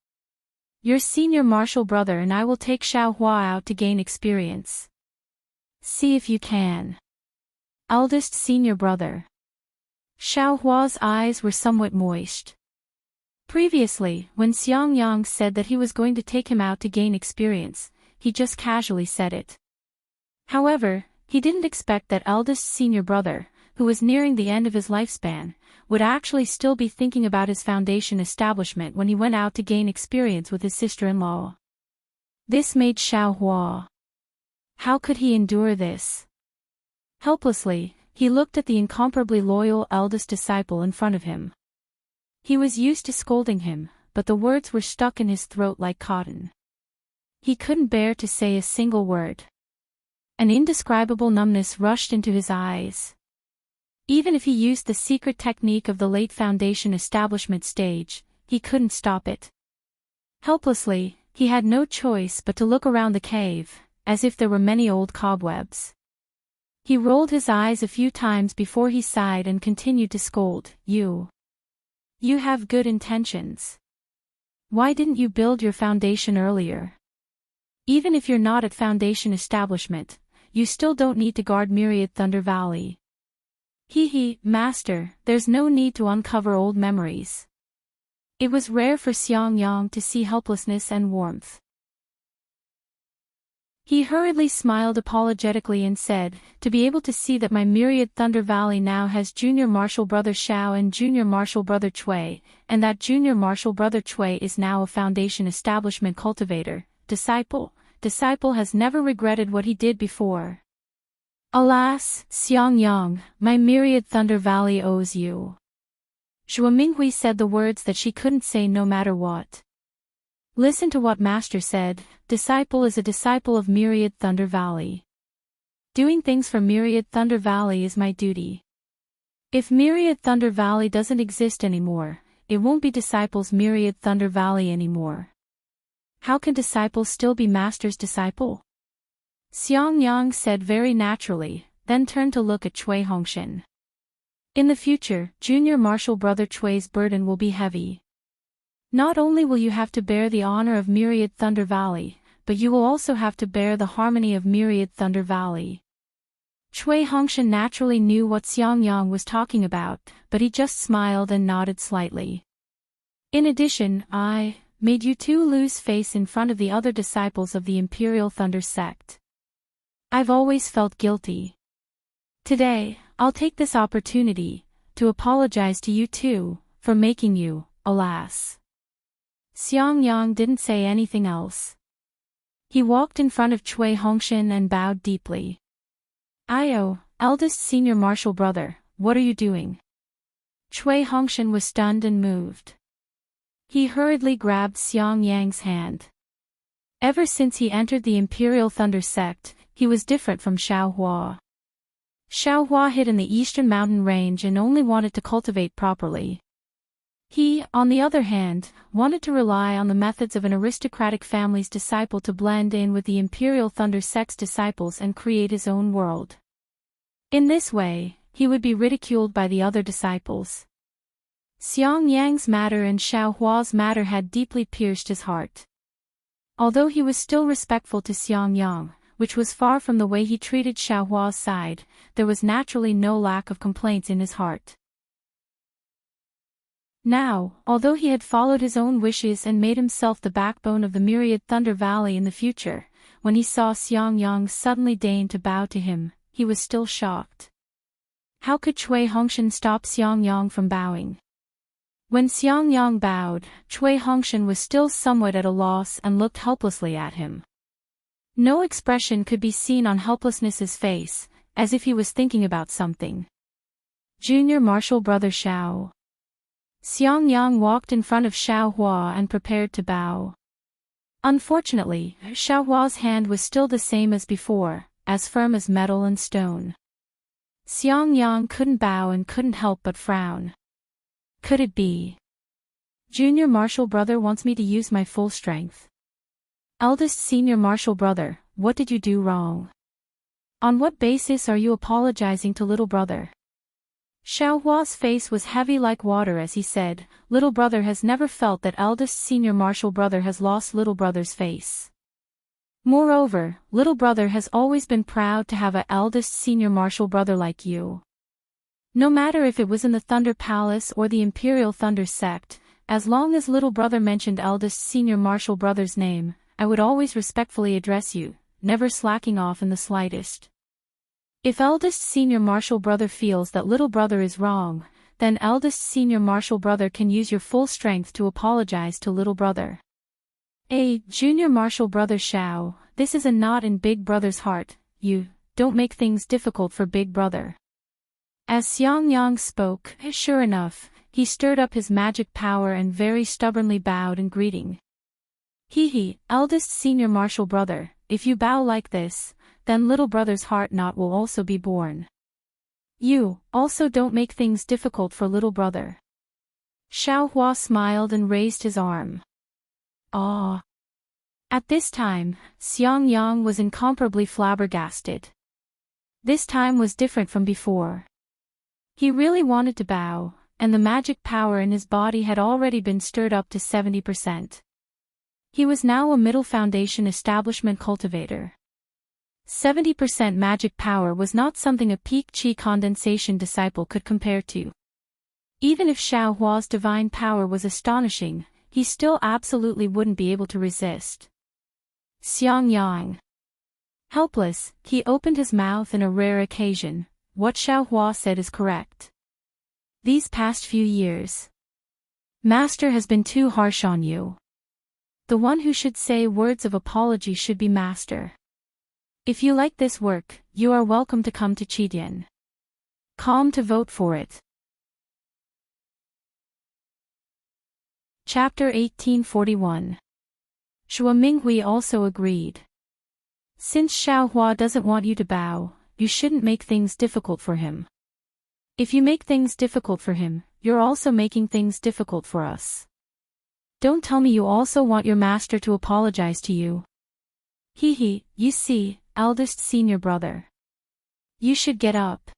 Your senior martial brother and I will take Xiaohua out to gain experience. See if you can. Eldest senior brother. Xiaohua's eyes were somewhat moist. Previously, when Xiangyang said that he was going to take him out to gain experience, he just casually said it. However, he didn't expect that eldest senior brother, who was nearing the end of his lifespan, would actually still be thinking about his foundation establishment when he went out to gain experience with his sister-in-law. This made Xiaohua. How could he endure this? Helplessly, he looked at the incomparably loyal eldest disciple in front of him. He was used to scolding him, but the words were stuck in his throat like cotton. He couldn't bear to say a single word. An indescribable numbness rushed into his eyes. Even if he used the secret technique of the late foundation establishment stage, he couldn't stop it. Helplessly, he had no choice but to look around the cave, as if there were many old cobwebs. He rolled his eyes a few times before he sighed and continued to scold, You have good intentions. Why didn't you build your foundation earlier? Even if you're not at foundation establishment, you still don't need to guard Myriad Thunder Valley. Master, there's no need to uncover old memories. It was rare for Xiangyang to see helplessness and warmth. He hurriedly smiled apologetically and said, To be able to see that my Myriad Thunder Valley now has Junior Martial Brother Xiao and Junior Martial Brother Chui, and that Junior Martial Brother Chui is now a foundation establishment cultivator, disciple has never regretted what he did before. Alas, Xiangyang, my Myriad Thunder Valley owes you. Zhuo Minghui said the words that she couldn't say no matter what. Listen to what Master said, disciple is a disciple of Myriad Thunder Valley. Doing things for Myriad Thunder Valley is my duty. If Myriad Thunder Valley doesn't exist anymore, it won't be disciples Myriad Thunder Valley anymore. How can disciples still be Master's disciple? Xiangyang said very naturally, then turned to look at Chui Hongshan. In the future, Junior Martial Brother Chui's burden will be heavy. Not only will you have to bear the honor of Myriad Thunder Valley, but you will also have to bear the harmony of Myriad Thunder Valley. Chui Hongshan naturally knew what Xiangyang was talking about, but he just smiled and nodded slightly. In addition, I made you two lose face in front of the other disciples of the Imperial Thunder sect. I've always felt guilty. Today, I'll take this opportunity to apologize to you two for making you, alas. Xiangyang didn't say anything else. He walked in front of Chui Hongshan and bowed deeply. Io, eldest senior martial brother, what are you doing? Chui Hongshan was stunned and moved. He hurriedly grabbed Xiangyang's hand. Ever since he entered the Imperial Thunder sect, he was different from Xiaohua. Xiaohua hid in the eastern mountain range and only wanted to cultivate properly. He, on the other hand, wanted to rely on the methods of an aristocratic family's disciple to blend in with the Imperial Thunder sect's disciples and create his own world. In this way, he would be ridiculed by the other disciples. Xiangyang's matter and Xiaohua's matter had deeply pierced his heart. Although he was still respectful to Xiangyang, which was far from the way he treated Xiaohua's side, there was naturally no lack of complaints in his heart. Now, although he had followed his own wishes and made himself the backbone of the Myriad Thunder Valley in the future, when he saw Xiangyang suddenly deign to bow to him, he was still shocked. How could Chui Hongshan stop Xiangyang from bowing? When Xiangyang bowed, Cui Hongshan was still somewhat at a loss and looked helplessly at him. No expression could be seen on helplessness's face, as if he was thinking about something. Junior Marshal Brother Xiao. Xiangyang walked in front of Xiao Hua and prepared to bow. Unfortunately, Xiao Hua's hand was still the same as before, as firm as metal and stone. Xiangyang couldn't bow and couldn't help but frown. Could it be? Junior Marshal Brother wants me to use my full strength. Eldest Senior Marshal Brother, what did you do wrong? On what basis are you apologizing to little brother? Xiao Hua's face was heavy like water as he said, little brother has never felt that eldest Senior Marshal Brother has lost little brother's face. Moreover, little brother has always been proud to have a eldest Senior Marshal Brother like you. No matter if it was in the Thunder Palace or the Imperial Thunder Sect, as long as little brother mentioned eldest Senior Marshal Brother's name, I would always respectfully address you, never slacking off in the slightest. If eldest Senior Marshal Brother feels that little brother is wrong, then eldest Senior Marshal Brother can use your full strength to apologize to little brother. Junior Marshal Brother Xiao, this is a knot in big brother's heart, you, don't make things difficult for big brother. As Xiangyang spoke, sure enough, he stirred up his magic power and very stubbornly bowed in greeting. Eldest Senior Marshal Brother, if you bow like this, then little brother's heart knot will also be born. You, also don't make things difficult for little brother. Xiao Hua smiled and raised his arm. Ah! At this time, Xiangyang was incomparably flabbergasted. This time was different from before. He really wanted to bow, and the magic power in his body had already been stirred up to 70%. He was now a middle foundation establishment cultivator. 70% magic power was not something a peak chi condensation disciple could compare to. Even if Xiao Hua's divine power was astonishing, he still absolutely wouldn't be able to resist. Xiangyang. Helpless, he opened his mouth in a rare occasion. What Xiao Hua said is correct. These past few years, Master has been too harsh on you. The one who should say words of apology should be Master. If you like this work, you are welcome to come to Qidian. Calm to vote for it. Chapter 1841. Shua Minghui also agreed. Since Xiao Hua doesn't want you to bow, you shouldn't make things difficult for him. If you make things difficult for him, you're also making things difficult for us. Don't tell me you also want your master to apologize to you. You see, eldest senior brother. You should get up.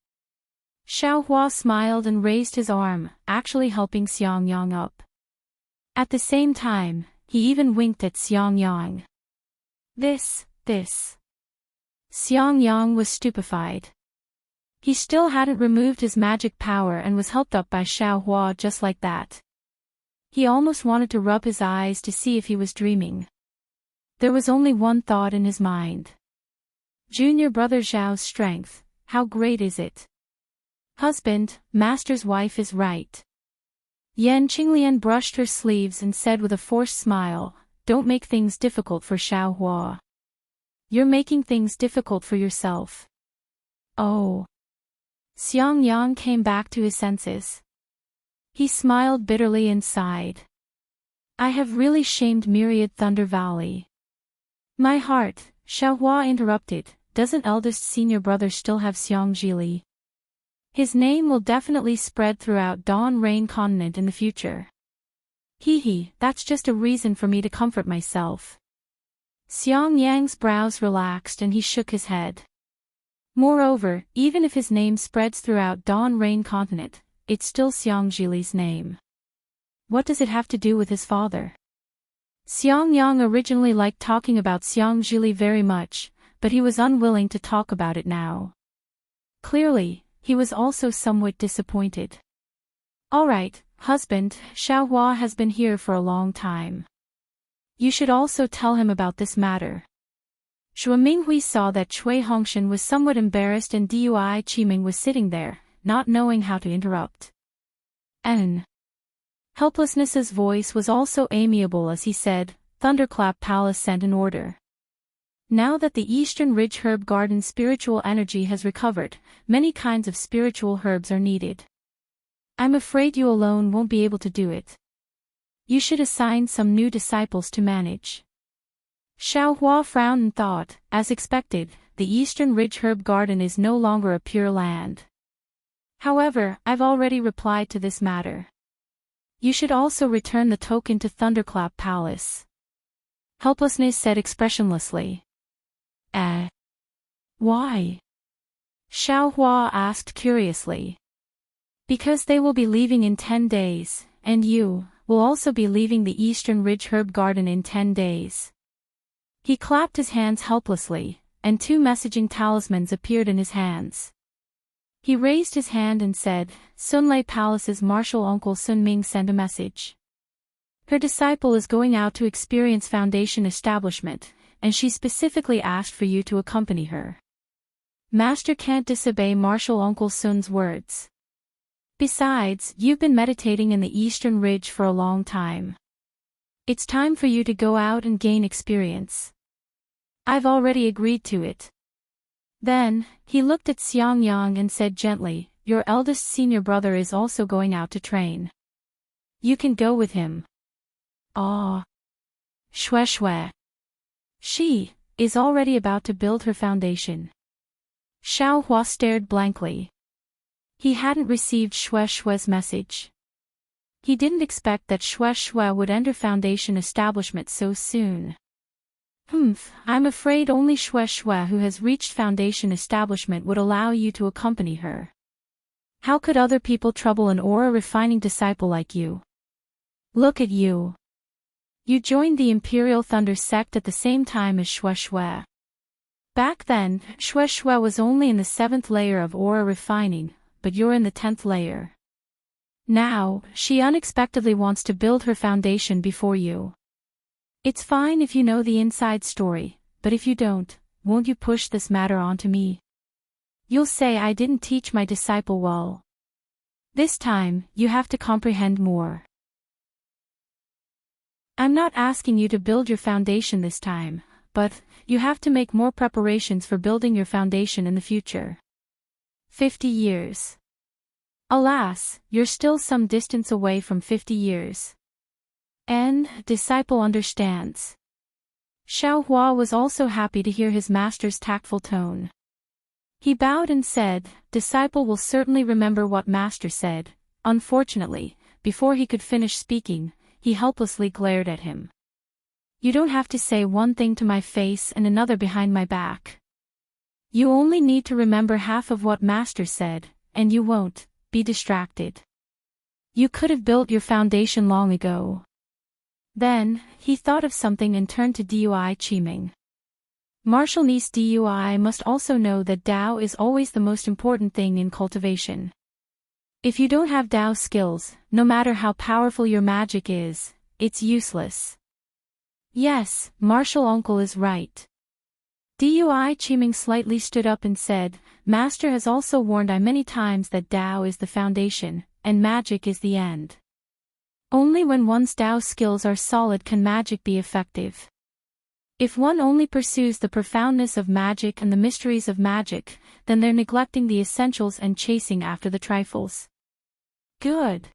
Xiao Hua smiled and raised his arm, actually helping Xiangyang up. At the same time, he even winked at Xiangyang. This. Xiangyang was stupefied. He still hadn't removed his magic power and was helped up by Xiao Hua just like that. He almost wanted to rub his eyes to see if he was dreaming. There was only one thought in his mind. Junior brother Zhao's strength, how great is it? Husband, master's wife is right. Yan Qinglian brushed her sleeves and said with a forced smile, don't make things difficult for Xiao Hua. You're making things difficult for yourself. Oh. Xiangyang came back to his senses. He smiled bitterly and sighed. I have really shamed Myriad Thunder Valley. My heart, Xiao Hua interrupted, doesn't eldest senior brother still have Xiang Zhili? His name will definitely spread throughout Dawn Rain Continent in the future. That's just a reason for me to comfort myself. Xiangyang's brows relaxed and he shook his head. Moreover, even if his name spreads throughout Dawn Rain Continent, it's still Xiang Zhili's name. What does it have to do with his father? Xiangyang originally liked talking about Xiang Zhili very much, but he was unwilling to talk about it now. Clearly, he was also somewhat disappointed. All right, husband, Xiao Hua has been here for a long time. You should also tell him about this matter. Shua Minghui saw that Cui Hongshan was somewhat embarrassed and Dui Qiming was sitting there, not knowing how to interrupt. Helplessness's voice was also amiable as he said, Thunderclap Palace sent an order. Now that the Eastern Ridge Herb Garden spiritual energy has recovered, many kinds of spiritual herbs are needed. I'm afraid you alone won't be able to do it. You should assign some new disciples to manage. Xiaohua frowned and thought, as expected, the Eastern Ridge Herb Garden is no longer a pure land. However, I've already replied to this matter. You should also return the token to Thunderclap Palace. Helplessness said expressionlessly. Why? Xiaohua asked curiously. Because they will be leaving in 10 days, and you will also be leaving the Eastern Ridge Herb Garden in 10 days. He clapped his hands helplessly, and 2 messaging talismans appeared in his hands. He raised his hand and said, Sunlei Palace's martial uncle Sun Ming sent a message. Her disciple is going out to experience Foundation establishment, and she specifically asked for you to accompany her. Master can't disobey martial uncle Sun's words. Besides, you've been meditating in the Eastern Ridge for a long time. It's time for you to go out and gain experience. I've already agreed to it. Then, he looked at Xiangyang and said gently, Your eldest senior brother is also going out to train. You can go with him. Ah. Shue. She is already about to build her foundation. Xiaohua stared blankly. He hadn't received Shue's message. He didn't expect that Shue would enter Foundation establishment so soon. I'm afraid only Shue who has reached Foundation establishment would allow you to accompany her. How could other people trouble an aura-refining disciple like you? Look at you. You joined the Imperial Thunder sect at the same time as Shue. Back then, Shue was only in the 7th layer of aura refining, but you're in the 10th layer. Now, she unexpectedly wants to build her foundation before you. It's fine if you know the inside story, but if you don't, won't you push this matter onto me? You'll say I didn't teach my disciple well. This time, you have to comprehend more. I'm not asking you to build your foundation this time, but you have to make more preparations for building your foundation in the future. 50 years. Alas, you're still some distance away from 50 years. Disciple understands. Xiaohua was also happy to hear his master's tactful tone. He bowed and said, Disciple will certainly remember what master said. Unfortunately, before he could finish speaking, he helplessly glared at him. You don't have to say one thing to my face and another behind my back. You only need to remember half of what master said, and you won't be distracted. You could have built your foundation long ago. Then, he thought of something and turned to Dui Qiming. Martial niece Dui must also know that Dao is always the most important thing in cultivation. If you don't have Dao skills, no matter how powerful your magic is, it's useless. Yes, martial uncle is right. Dui Qiming slightly stood up and said, Master has also warned I many times that Dao is the foundation, and magic is the end. Only when one's Dao skills are solid can magic be effective. If one only pursues the profoundness of magic and the mysteries of magic, then they're neglecting the essentials and chasing after the trifles. Good.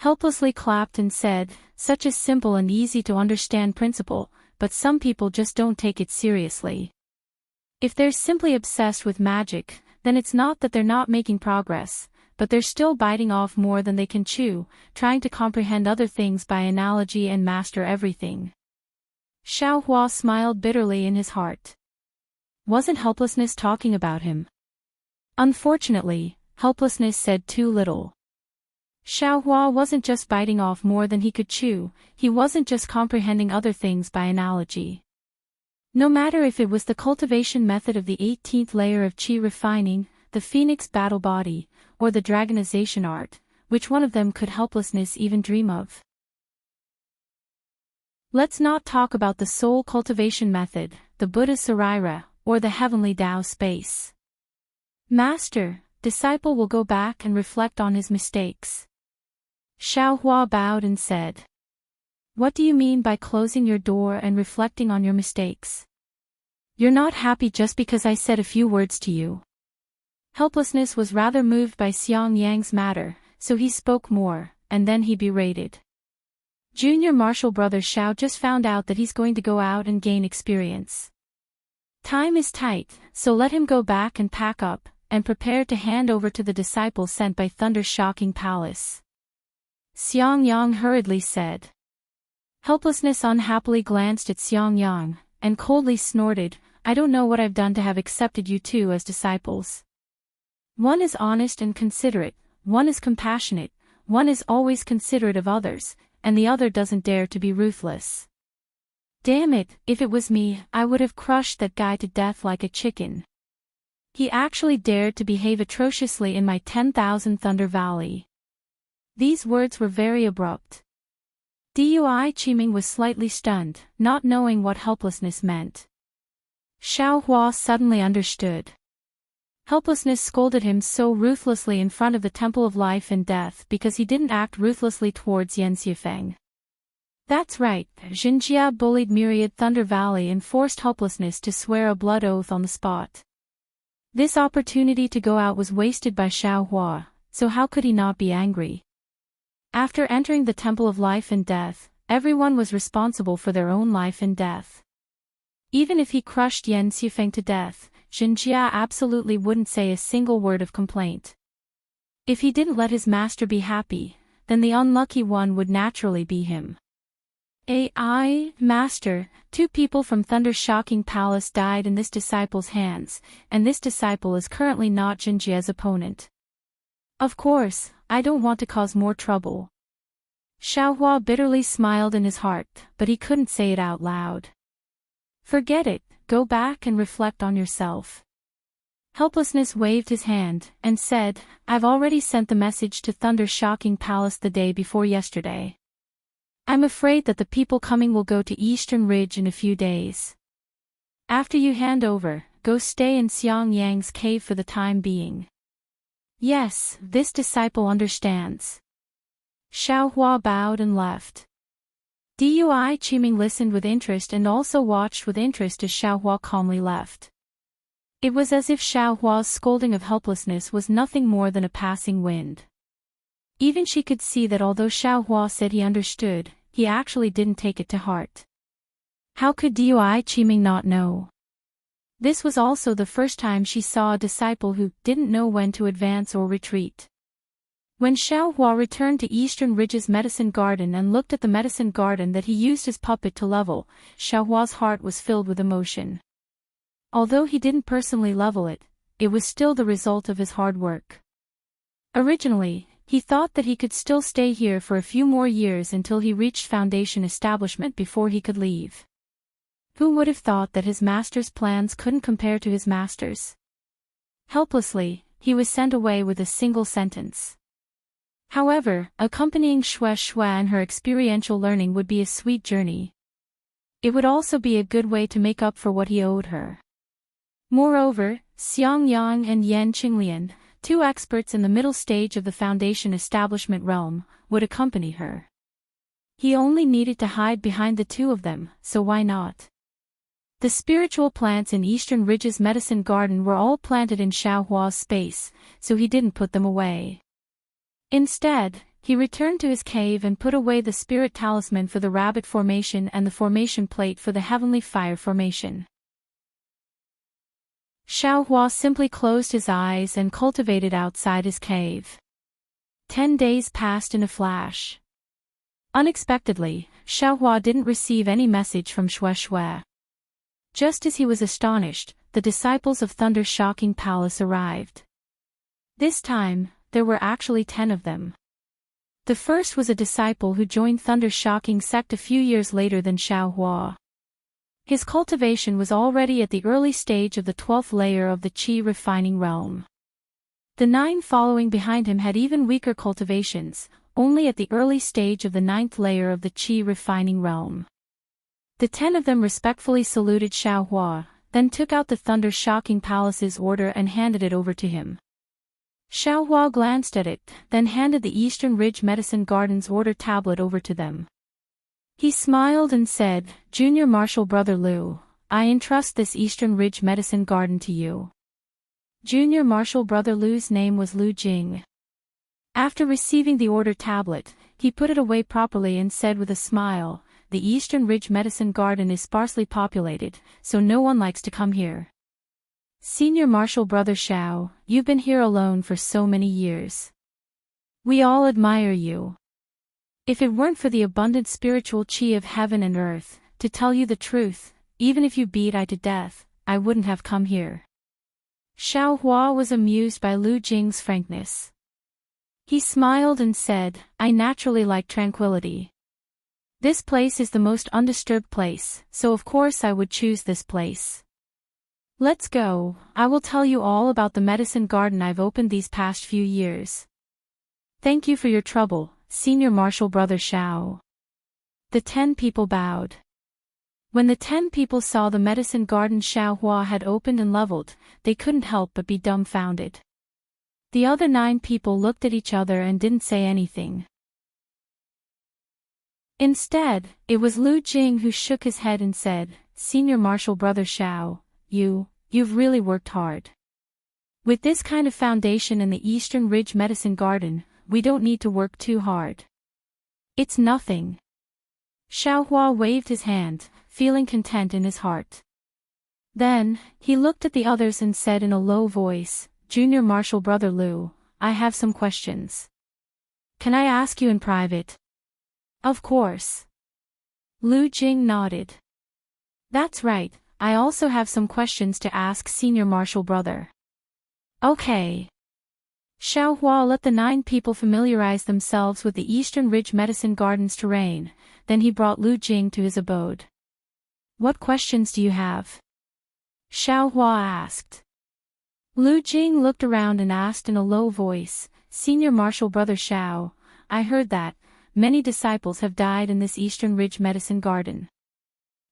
Helplessly clapped and said, Such a simple and easy to understand principle, but some people just don't take it seriously. If they're simply obsessed with magic, then it's not that they're not making progress, but they're still biting off more than they can chew, trying to comprehend other things by analogy and master everything. Xiaohua smiled bitterly in his heart. Wasn't helplessness talking about him? Unfortunately, helplessness said too little. Xiaohua wasn't just biting off more than he could chew, he wasn't just comprehending other things by analogy. No matter if it was the cultivation method of the 18th layer of qi refining, the phoenix battle body, or the dragonization art, which one of them could helplessness even dream of? Let's not talk about the soul cultivation method, the Buddha Sarira, or the heavenly Tao space. Master, disciple will go back and reflect on his mistakes. Xiaohua bowed and said, "What do you mean by closing your door and reflecting on your mistakes? You're not happy just because I said a few words to you." Helplessness was rather moved by Xiang Yang's matter, so he spoke more, and then he berated. Junior Marshal Brother Xiao just found out that he's going to go out and gain experience. Time is tight, so let him go back and pack up, and prepare to hand over to the disciple sent by Thunder's shocking palace. Xiang Yang hurriedly said. Helplessness unhappily glanced at Xiang Yang, and coldly snorted, "I don't know what I've done to have accepted you two as disciples. One is honest and considerate, one is compassionate, one is always considerate of others, and the other doesn't dare to be ruthless. Damn it, if it was me, I would have crushed that guy to death like a chicken. He actually dared to behave atrociously in my 10,000 Thunder Valley." These words were very abrupt. Dui Qiming was slightly stunned, not knowing what helplessness meant. Xiaohua suddenly understood. Helplessness scolded him so ruthlessly in front of the Temple of Life and Death because he didn't act ruthlessly towards Yan Xiufeng. That's right, Xinjia bullied Myriad Thunder Valley and forced Helplessness to swear a blood oath on the spot. This opportunity to go out was wasted by Xiaohua, so how could he not be angry? After entering the Temple of Life and Death, everyone was responsible for their own life and death. Even if he crushed Yan Xiufeng to death, Xinjia absolutely wouldn't say a single word of complaint. If he didn't let his master be happy, then the unlucky one would naturally be him. Master, 2 people from Thunder's shocking palace died in this disciple's hands, and this disciple is currently not Xinjia's opponent. Of course, I don't want to cause more trouble. Xiaohua bitterly smiled in his heart, but he couldn't say it out loud. Forget it, go back and reflect on yourself. Helplessness waved his hand, and said, I've already sent the message to Thunder's shocking palace the day before yesterday. I'm afraid that the people coming will go to Eastern Ridge in a few days. After you hand over, go stay in Xiang Yang's cave for the time being. Yes, this disciple understands. Xiaohua bowed and left. Dui Qiming listened with interest and also watched with interest as Xiaohua calmly left. It was as if Xiaohua's scolding of helplessness was nothing more than a passing wind. Even she could see that although Xiaohua said he understood, he actually didn't take it to heart. How could Dui Qiming not know? This was also the first time she saw a disciple who didn't know when to advance or retreat. When Xiaohua returned to Eastern Ridge's medicine garden and looked at the medicine garden that he used his puppet to level, Xiaohua's heart was filled with emotion. Although he didn't personally level it, it was still the result of his hard work. Originally, he thought that he could still stay here for a few more years until he reached foundation establishment before he could leave. Who would have thought that his master's plans couldn't compare to his master's? Helplessly, he was sent away with a single sentence. However, accompanying Xue in her experiential learning would be a sweet journey. It would also be a good way to make up for what he owed her. Moreover, Xiang Yang and Yan Qinglian, 2 experts in the middle stage of the foundation establishment realm, would accompany her. He only needed to hide behind the 2 of them, so why not? The spiritual plants in Eastern Ridge's medicine garden were all planted in Xiaohua's space, so he didn't put them away. Instead, he returned to his cave and put away the spirit talisman for the rabbit formation and the formation plate for the heavenly fire formation. Xiaohua simply closed his eyes and cultivated outside his cave. 10 days passed in a flash. Unexpectedly, Xiaohua didn't receive any message from Xue. Just as he was astonished, the disciples of Thunder's shocking palace arrived. This time, there were actually 10 of them. The first was a disciple who joined Thunder's shocking sect a few years later than Xiaohua. His cultivation was already at the early stage of the 12th layer of the Qi refining realm. The 9 following behind him had even weaker cultivations, only at the early stage of the 9th layer of the Qi refining realm. The 10 of them respectfully saluted Xiaohua, then took out the Thunder shocking palace's order and handed it over to him. Xiaohua glanced at it, then handed the Eastern Ridge Medicine Garden's order tablet over to them. He smiled and said, "Junior Marshal Brother Liu, I entrust this Eastern Ridge Medicine Garden to you." Junior Marshal Brother Liu's name was Lu Jing. After receiving the order tablet, he put it away properly and said with a smile, "The Eastern Ridge Medicine Garden is sparsely populated, so no one likes to come here. Senior Marshal Brother Xiao, you've been here alone for so many years. We all admire you. If it weren't for the abundant spiritual qi of heaven and earth, to tell you the truth, even if you beat I to death, I wouldn't have come here." Xiaohua was amused by Lu Jing's frankness. He smiled and said, "I naturally like tranquility. This place is the most undisturbed place, so of course I would choose this place. Let's go, I will tell you all about the medicine garden I've opened these past few years." "Thank you for your trouble, Senior Marshal Brother Xiao." The 10 people bowed. When the 10 people saw the medicine garden Xiaohua had opened and leveled, they couldn't help but be dumbfounded. The other 9 people looked at each other and didn't say anything. Instead, it was Lu Jing who shook his head and said, "Senior Marshal Brother Xiao, you've really worked hard. With this kind of foundation in the Eastern Ridge Medicine Garden, we don't need to work too hard. It's nothing." Xiaohua waved his hand, feeling content in his heart. Then, he looked at the others and said in a low voice, "Junior Marshal Brother Liu, I have some questions. Can I ask you in private?" "Of course." Lu Jing nodded. "That's right, I also have some questions to ask Senior Marshal Brother." "Okay." Xiaohua let the 9 people familiarize themselves with the Eastern Ridge Medicine Garden's terrain, then he brought Lu Jing to his abode. "What questions do you have?" Xiaohua asked. Lu Jing looked around and asked in a low voice, "Senior Marshal Brother Xiao, I heard that many disciples have died in this Eastern Ridge Medicine Garden.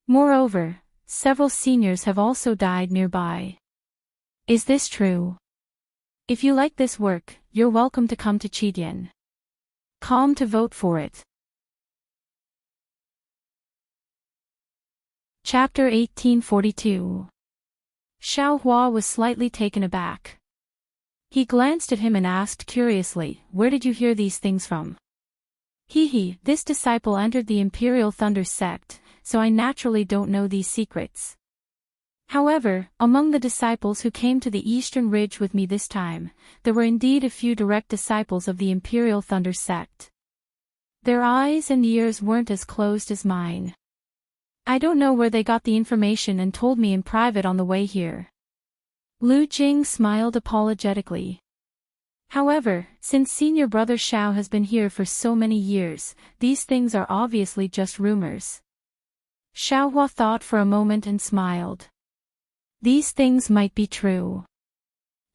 Moreover, several seniors have also died nearby. Is this true? If you like this work, you're welcome to come to Qitian. Come to vote for it." Chapter 1842. Xiaohua was slightly taken aback. He glanced at him and asked curiously, "Where did you hear these things from?" This disciple entered the Imperial Thunder sect, so I naturally don't know these secrets. However, among the disciples who came to the Eastern Ridge with me this time, there were indeed a few direct disciples of the Imperial Thunder sect. Their eyes and ears weren't as closed as mine. I don't know where they got the information and told me in private on the way here." Lu Jing smiled apologetically. "However, since Senior Brother Xiao has been here for so many years, these things are obviously just rumors." Xiaohua thought for a moment and smiled. "These things might be true.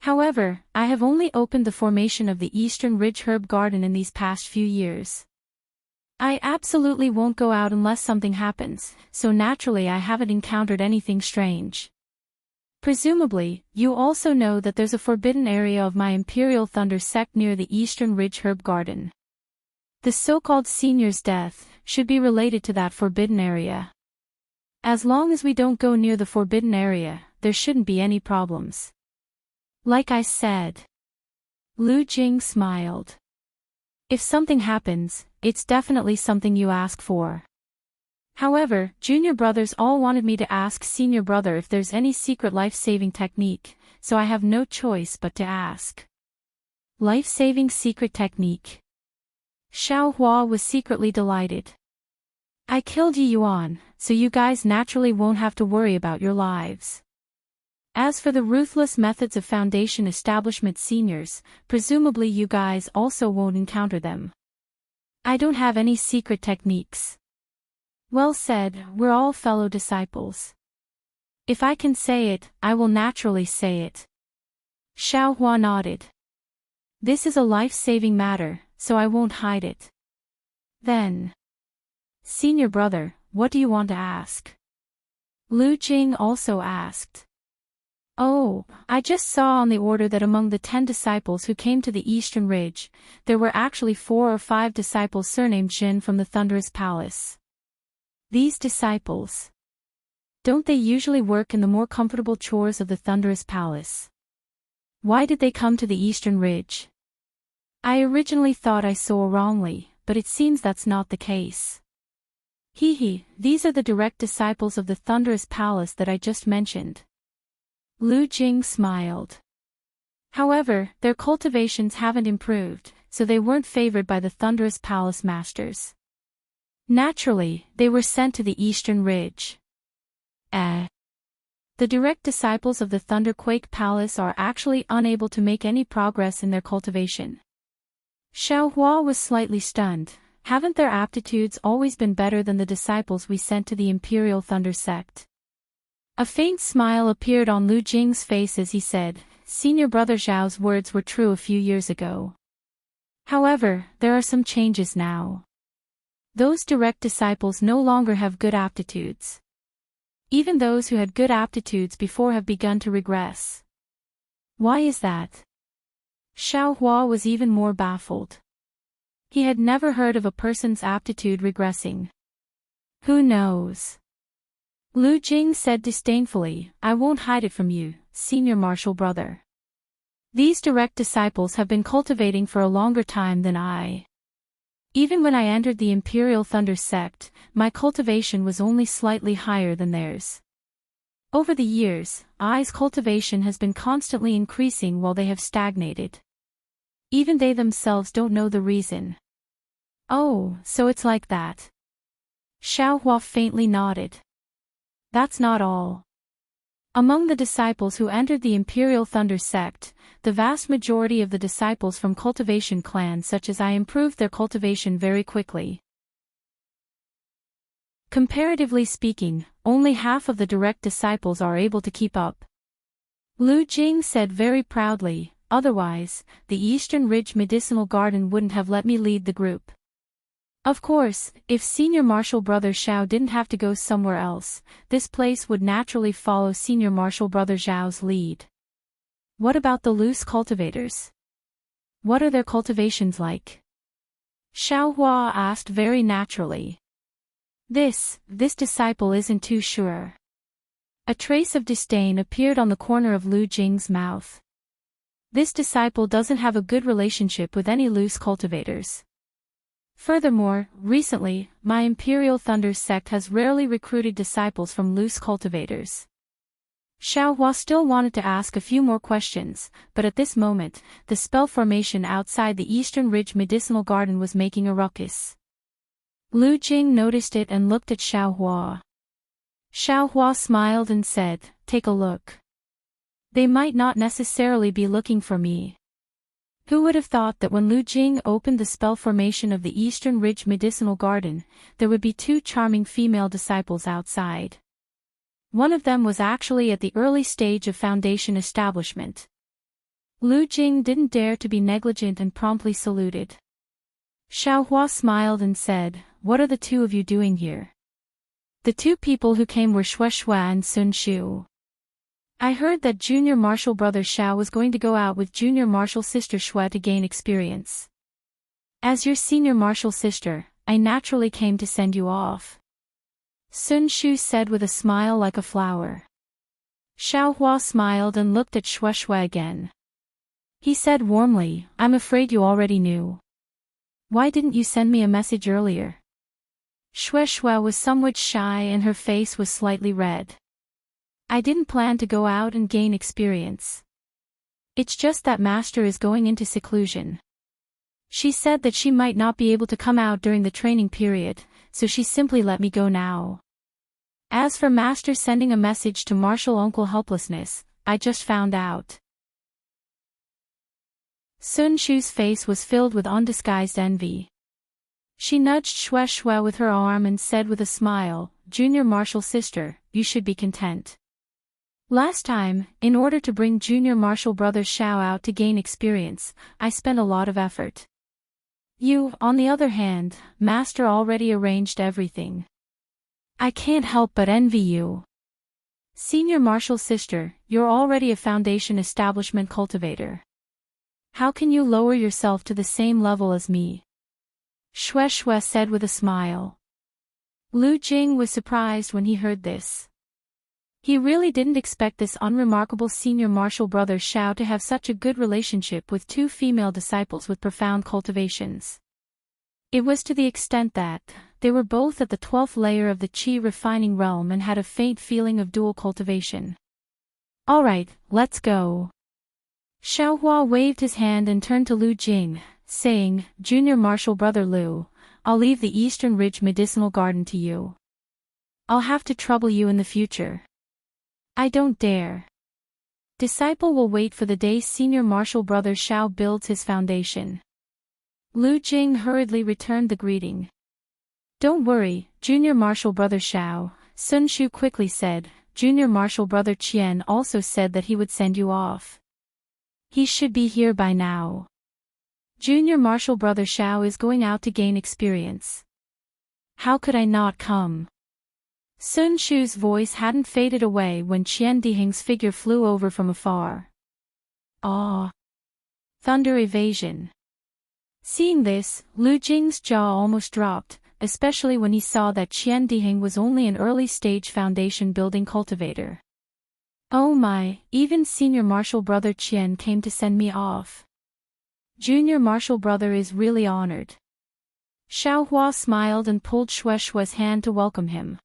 However, I have only opened the formation of the Eastern Ridge Herb Garden in these past few years. I absolutely won't go out unless something happens, so naturally I haven't encountered anything strange. Presumably, you also know that there's a forbidden area of my Imperial Thunder sect near the Eastern Ridge Herb Garden. The so-called senior's death should be related to that forbidden area. As long as we don't go near the forbidden area, there shouldn't be any problems." "Like I said." Lu Jing smiled. "If something happens, it's definitely something you ask for. However, junior brothers all wanted me to ask senior brother if there's any secret life-saving technique, so I have no choice but to ask." Life-saving secret technique. Xiaohua was secretly delighted. "I killed Yi Yuan, so you guys naturally won't have to worry about your lives. As for the ruthless methods of Foundation establishment seniors, presumably you guys also won't encounter them. I don't have any secret techniques." "Well said, we're all fellow disciples. If I can say it, I will naturally say it." Xiaohua nodded. "This is a life-saving matter, so I won't hide it." Then, "Senior brother, what do you want to ask?" Lu Jing also asked. Oh, I just saw on the order that among the 10 disciples who came to the Eastern Ridge, there were actually 4 or 5 disciples surnamed Jin from the Thunderous Palace. These disciples. Don't they usually work in the more comfortable chores of the Thunderous Palace? Why did they come to the Eastern Ridge? I originally thought I saw wrongly, but it seems that's not the case. These are the direct disciples of the Thunderous Palace that I just mentioned. Lu Jing smiled. However, their cultivations haven't improved, so they weren't favored by the Thunderous Palace masters. Naturally, they were sent to the Eastern Ridge. The direct disciples of the Thunderquake Palace are actually unable to make any progress in their cultivation. Xiaohua was slightly stunned. Haven't their aptitudes always been better than the disciples we sent to the Imperial Thunder Sect? A faint smile appeared on Lu Jing's face as he said, Senior Brother Zhao's words were true a few years ago. However, there are some changes now. Those direct disciples no longer have good aptitudes. Even those who had good aptitudes before have begun to regress. Why is that? Xiaohua was even more baffled. He had never heard of a person's aptitude regressing. Who knows? Lu Jing said disdainfully, I won't hide it from you, Senior Martial Brother. These direct disciples have been cultivating for a longer time than I. Even when I entered the Imperial Thunder Sect, my cultivation was only slightly higher than theirs. Over the years, I's cultivation has been constantly increasing while they have stagnated. Even they themselves don't know the reason. Oh, so it's like that. Xiaohua faintly nodded. That's not all. Among the disciples who entered the Imperial Thunder Sect, the vast majority of the disciples from cultivation clans such as I improved their cultivation very quickly. Comparatively speaking, only half of the direct disciples are able to keep up. Lu Jing said very proudly, otherwise, the Eastern Ridge Medicinal Garden wouldn't have let me lead the group. Of course, if Senior Martial Brother Xiao didn't have to go somewhere else, this place would naturally follow Senior Martial Brother Zhao's lead. What about the loose cultivators? What are their cultivations like? Xiaohua asked very naturally. This disciple isn't too sure. A trace of disdain appeared on the corner of Lu Jing's mouth. This disciple doesn't have a good relationship with any loose cultivators. Furthermore, recently, my Imperial Thunder Sect has rarely recruited disciples from loose cultivators. Xiaohua still wanted to ask a few more questions, but at this moment, the spell formation outside the Eastern Ridge Medicinal Garden was making a ruckus. Lu Jing noticed it and looked at Xiaohua. Xiaohua smiled and said, Take a look. They might not necessarily be looking for me. Who would have thought that when Lu Jing opened the spell formation of the Eastern Ridge Medicinal Garden, there would be 2 charming female disciples outside. One of them was actually at the early stage of foundation establishment. Lu Jing didn't dare to be negligent and promptly saluted. Xiaohua smiled and said, What are the 2 of you doing here? The 2 people who came were Shueshua and Sun Shu. I heard that Junior Martial Brother Xiao was going to go out with Junior Martial Sister Shui to gain experience. As your Senior Martial Sister, I naturally came to send you off. Sun Shu said with a smile like a flower. Xiaohua smiled and looked at Shueshua again. He said warmly, I'm afraid you already knew. Why didn't you send me a message earlier? Shueshua was somewhat shy and her face was slightly red. I didn't plan to go out and gain experience. It's just that Master is going into seclusion. She said that she might not be able to come out during the training period, so she simply let me go now. As for Master sending a message to Martial Uncle Helplessness, I just found out. Sun Shu's face was filled with undisguised envy. She nudged Shueshua with her arm and said with a smile, Junior Martial Sister, you should be content. Last time, in order to bring Junior Martial Brother Xiao out to gain experience, I spent a lot of effort. You, on the other hand, Master already arranged everything. I can't help but envy you. Senior Marshal sister, you're already a foundation establishment cultivator. How can you lower yourself to the same level as me? Shue Shue said with a smile. Lu Jing was surprised when he heard this. He really didn't expect this unremarkable senior marshal brother Xiao to have such a good relationship with two female disciples with profound cultivations. It was to the extent that they were both at the 12th layer of the qi refining realm and had a faint feeling of dual cultivation. Alright, let's go. Xiao Hua waved his hand and turned to Lu Jing, saying, Junior Marshal Brother Lu, I'll leave the Eastern Ridge Medicinal Garden to you. I'll have to trouble you in the future. I don't dare. Disciple will wait for the day Senior Marshal Brother Xiao builds his foundation. Lu Jing hurriedly returned the greeting. Don't worry, Junior Marshal Brother Xiao, Sun Shu quickly said. Junior Marshal Brother Qian also said that he would send you off. He should be here by now. Junior Marshal Brother Xiao is going out to gain experience. How could I not come? Sun Shu's voice hadn't faded away when Qian Dihing's figure flew over from afar. Ah! Thunder evasion. Seeing this, Lu Jing's jaw almost dropped, especially when he saw that Qian Dihing was only an early-stage foundation-building cultivator. Oh my, even Senior Marshal Brother Qian came to send me off. Junior Marshal Brother is really honored. Xiao Hua smiled and pulled Shue Shue's hand to welcome him.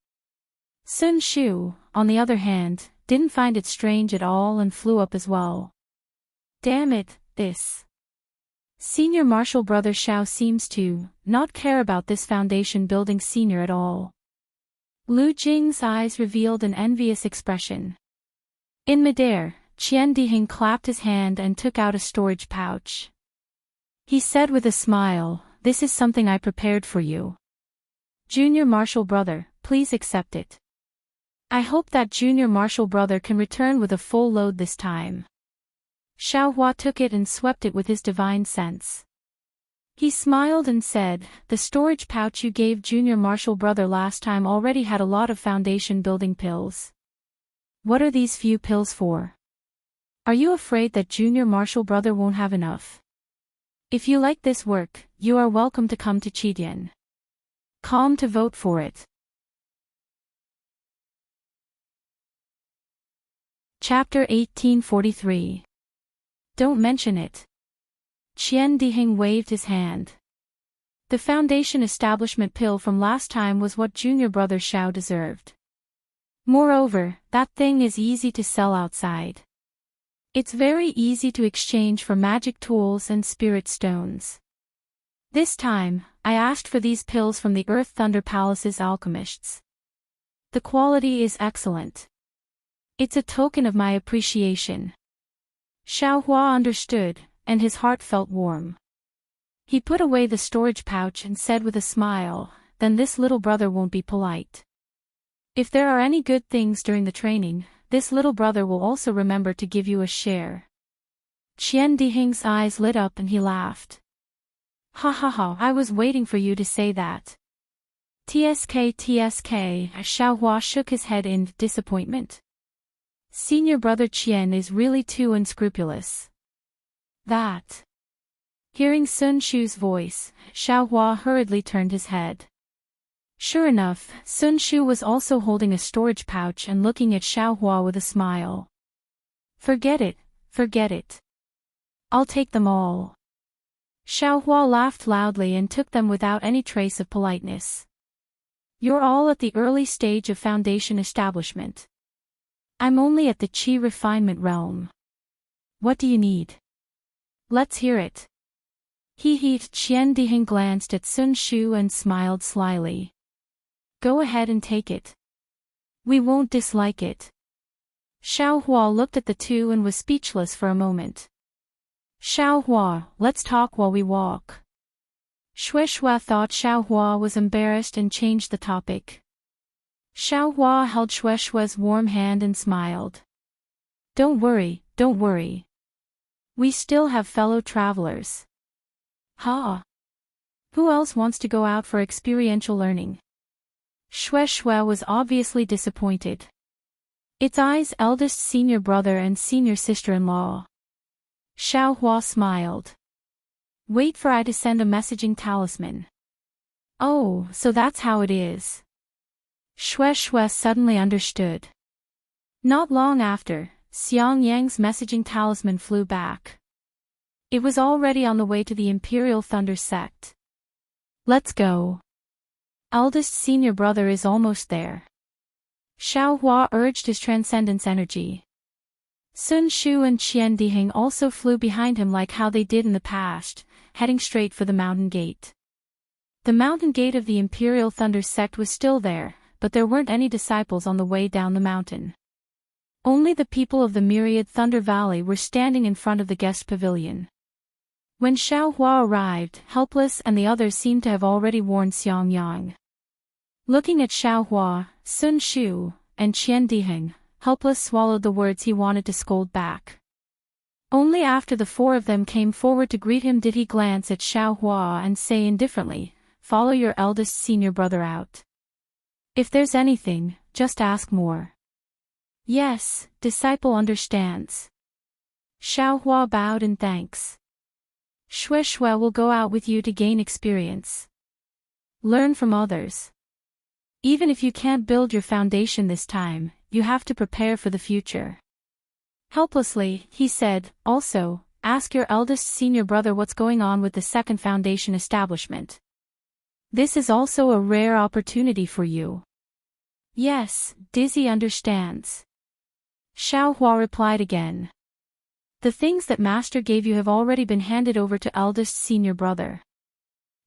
Sun Shu, on the other hand, didn't find it strange at all and flew up as well. Damn it, this. Senior Marshal Brother Xiao seems to not care about this foundation-building senior at all. Lu Jing's eyes revealed an envious expression. In midair, Qian Dihing clapped his hand and took out a storage pouch. He said with a smile, This is something I prepared for you. Junior Marshal Brother, please accept it. I hope that Junior Marshal Brother can return with a full load this time. Xiao Hua took it and swept it with his divine sense. He smiled and said, The storage pouch you gave Junior Marshal Brother last time already had a lot of foundation-building pills. What are these few pills for? Are you afraid that Junior Marshal Brother won't have enough? If you like this work, you are welcome to come to Qidian. Calm to vote for it. Chapter 1843. Don't mention it. Qian Dihing waved his hand. The foundation establishment pill from last time was what Junior Brother Xiao deserved. Moreover, that thing is easy to sell outside. It's very easy to exchange for magic tools and spirit stones. This time, I asked for these pills from the Earth Thunder Palace's alchemists. The quality is excellent. It's a token of my appreciation. Xiao Hua understood, and his heart felt warm. He put away the storage pouch and said with a smile, Then this little brother won't be polite. If there are any good things during the training, this little brother will also remember to give you a share. Qian Dihing's eyes lit up and he laughed. Ha ha ha, I was waiting for you to say that. TSK. Xiao Hua shook his head in disappointment. Senior Brother Qian is really too unscrupulous. That. Hearing Sun Shu's voice, Xiao Hua hurriedly turned his head. Sure enough, Sun Shu was also holding a storage pouch and looking at Xiao Hua with a smile. Forget it, forget it. I'll take them all. Xiao Hua laughed loudly and took them without any trace of politeness. You're all at the early stage of foundation establishment. I'm only at the qi refinement realm. What do you need? Let's hear it. Qian Dihing glanced at Sun Shu and smiled slyly. Go ahead and take it. We won't dislike it. Xiao Hua looked at the two and was speechless for a moment. Xiao Hua, let's talk while we walk. Shue Shue thought Xiao Hua was embarrassed and changed the topic. Xiao Hua held Shue Shue's warm hand and smiled. Don't worry, don't worry. We still have fellow travelers. Ha! Who else wants to go out for experiential learning? Shue Shue was obviously disappointed. It's I's eldest senior brother and senior sister-in-law. Xiao Hua smiled. Wait for I to send a messaging talisman. Oh, so that's how it is. Shui Shui suddenly understood. Not long after, Xiang Yang's messaging talisman flew back. It was already on the way to the Imperial Thunder sect. Let's go. Eldest senior brother is almost there. Xiao Hua urged his transcendence energy. Sun Shu and Qian Diheng also flew behind him like how they did in the past, heading straight for the mountain gate. The mountain gate of the Imperial Thunder sect was still there, but there weren't any disciples on the way down the mountain. Only the people of the myriad Thunder Valley were standing in front of the guest pavilion. When Xiao Hua arrived, Helpless and the others seemed to have already warned Xiang Yang. Looking at Xiao Hua, Sun Shu, and Qian Diheng, Helpless swallowed the words he wanted to scold back. Only after the four of them came forward to greet him did he glance at Xiao Hua and say indifferently, "Follow your eldest senior brother out. If there's anything, just ask more." Yes, disciple understands. Xiao Hua bowed in thanks. Shui Shui will go out with you to gain experience. Learn from others. Even if you can't build your foundation this time, you have to prepare for the future. Helplessly, he said, also, ask your eldest senior brother what's going on with the second foundation establishment. This is also a rare opportunity for you. Yes, Dizzy understands. Xiao Hua replied again. The things that Master gave you have already been handed over to eldest senior brother.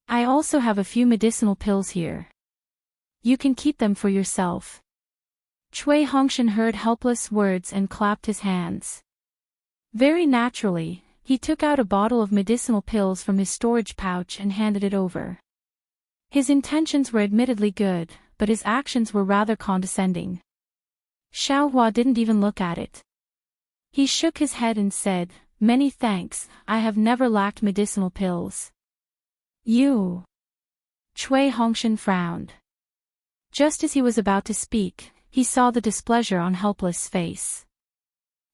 I also have a few medicinal pills here. You can keep them for yourself. Cui Hongshan heard Helpless words and clapped his hands. Very naturally, he took out a bottle of medicinal pills from his storage pouch and handed it over. His intentions were admittedly good, but his actions were rather condescending. Xiao Hua didn't even look at it. He shook his head and said, "Many thanks, I have never lacked medicinal pills." You. Cui Hongshan frowned. Just as he was about to speak, he saw the displeasure on Helpless' face.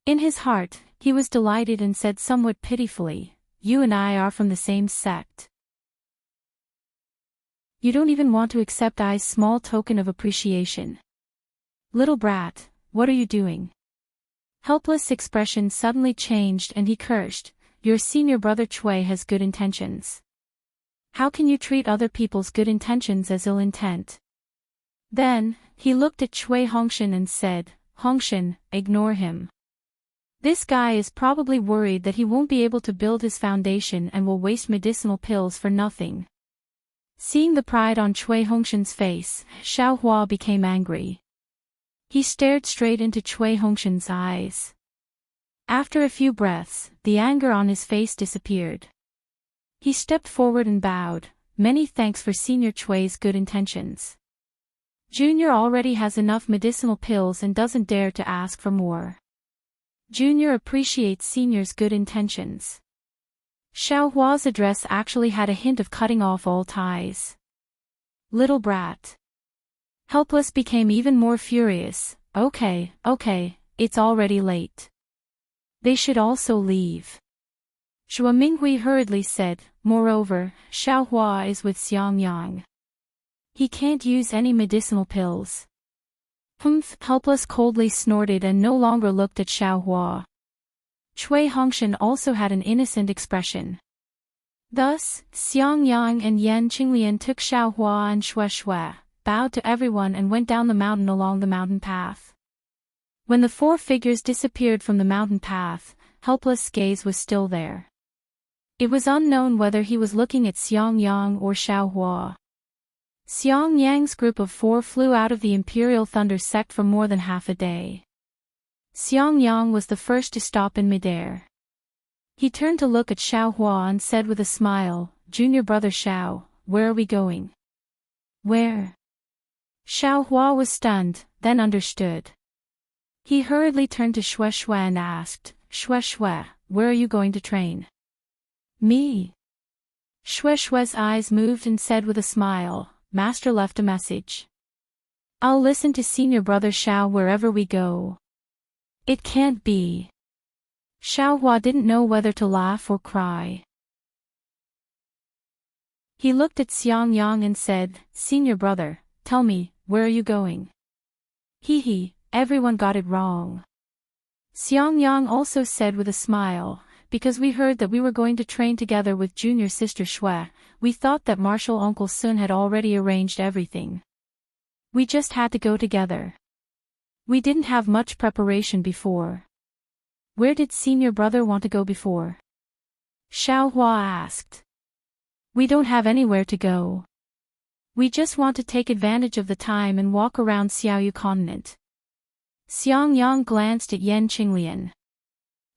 In his heart, he was delighted and said somewhat pitifully, "You and I are from the same sect. You don't even want to accept I's small token of appreciation. Little brat, what are you doing?" Helpless' expression suddenly changed and he cursed, "Your senior brother Cui has good intentions. How can you treat other people's good intentions as ill intent?" Then, he looked at Cui Hongshan and said, "Hongshan, ignore him. This guy is probably worried that he won't be able to build his foundation and will waste medicinal pills for nothing." Seeing the pride on Cui Hongshan's face, Xiao Hua became angry. He stared straight into Cui Hongshan's eyes. After a few breaths, the anger on his face disappeared. He stepped forward and bowed, "Many thanks for Senior Cui's good intentions. Junior already has enough medicinal pills and doesn't dare to ask for more. Junior appreciates Senior's good intentions." Xiao Hua's address actually had a hint of cutting off all ties. Little brat. Helpless became even more furious. Okay, it's already late. They should also leave. Zhua Minghui hurriedly said, "Moreover, Xiao Hua is with Xiang Yang. He can't use any medicinal pills." Humph! Helpless coldly snorted and no longer looked at Xiao Hua. Cui Hongshan also had an innocent expression. Thus, Xiang Yang and Yan Qinglian took Xiao Hua and Shui Shui, bowed to everyone and went down the mountain along the mountain path. When the four figures disappeared from the mountain path, Helpless' gaze was still there. It was unknown whether he was looking at Xiang Yang or Xiao Hua. Xiang Yang's group of four flew out of the Imperial Thunder sect for more than half a day. Xiang Yang was the first to stop in midair. He turned to look at Xiao Hua and said with a smile, "Junior brother Xiao, where are we going?" "Where?" Xiao Hua was stunned, then understood. He hurriedly turned to Shui Shui and asked, "Shui Shui, where are you going to train?" "Me?" Shui Shui's eyes moved and said with a smile, "Master left a message. I'll listen to Senior brother Xiao wherever we go." It can't be. Xiaohua didn't know whether to laugh or cry. He looked at Xiangyang and said, "Senior brother, tell me, where are you going?" Hee, everyone got it wrong. Xiangyang also said with a smile, "Because we heard that we were going to train together with junior sister Shui, we thought that Marshal Uncle Sun had already arranged everything. We just had to go together. We didn't have much preparation before." "Where did senior brother want to go before?" Xiaohua asked. "We don't have anywhere to go. We just want to take advantage of the time and walk around Xiaoyu continent." Xiangyang glanced at Yan Qinglian.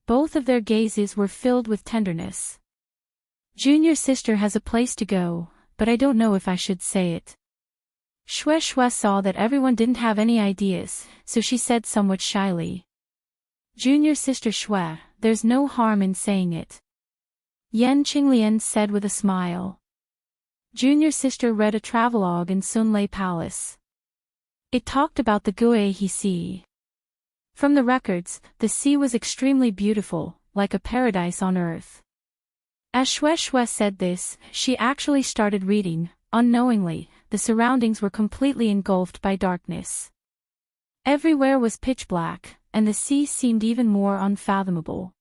Both of their gazes were filled with tenderness. "Junior sister has a place to go, but I don't know if I should say it." Shui saw that everyone didn't have any ideas, so she said somewhat shyly, "Junior sister Shui, there's no harm in saying it." Yan Qinglian said with a smile. Junior sister read a travelogue in Sunlei Palace. It talked about the Guihe Sea. From the records, the sea was extremely beautiful, like a paradise on earth. As Shui said this, she actually started reading. Unknowingly, the surroundings were completely engulfed by darkness. Everywhere was pitch black, and the sea seemed even more unfathomable.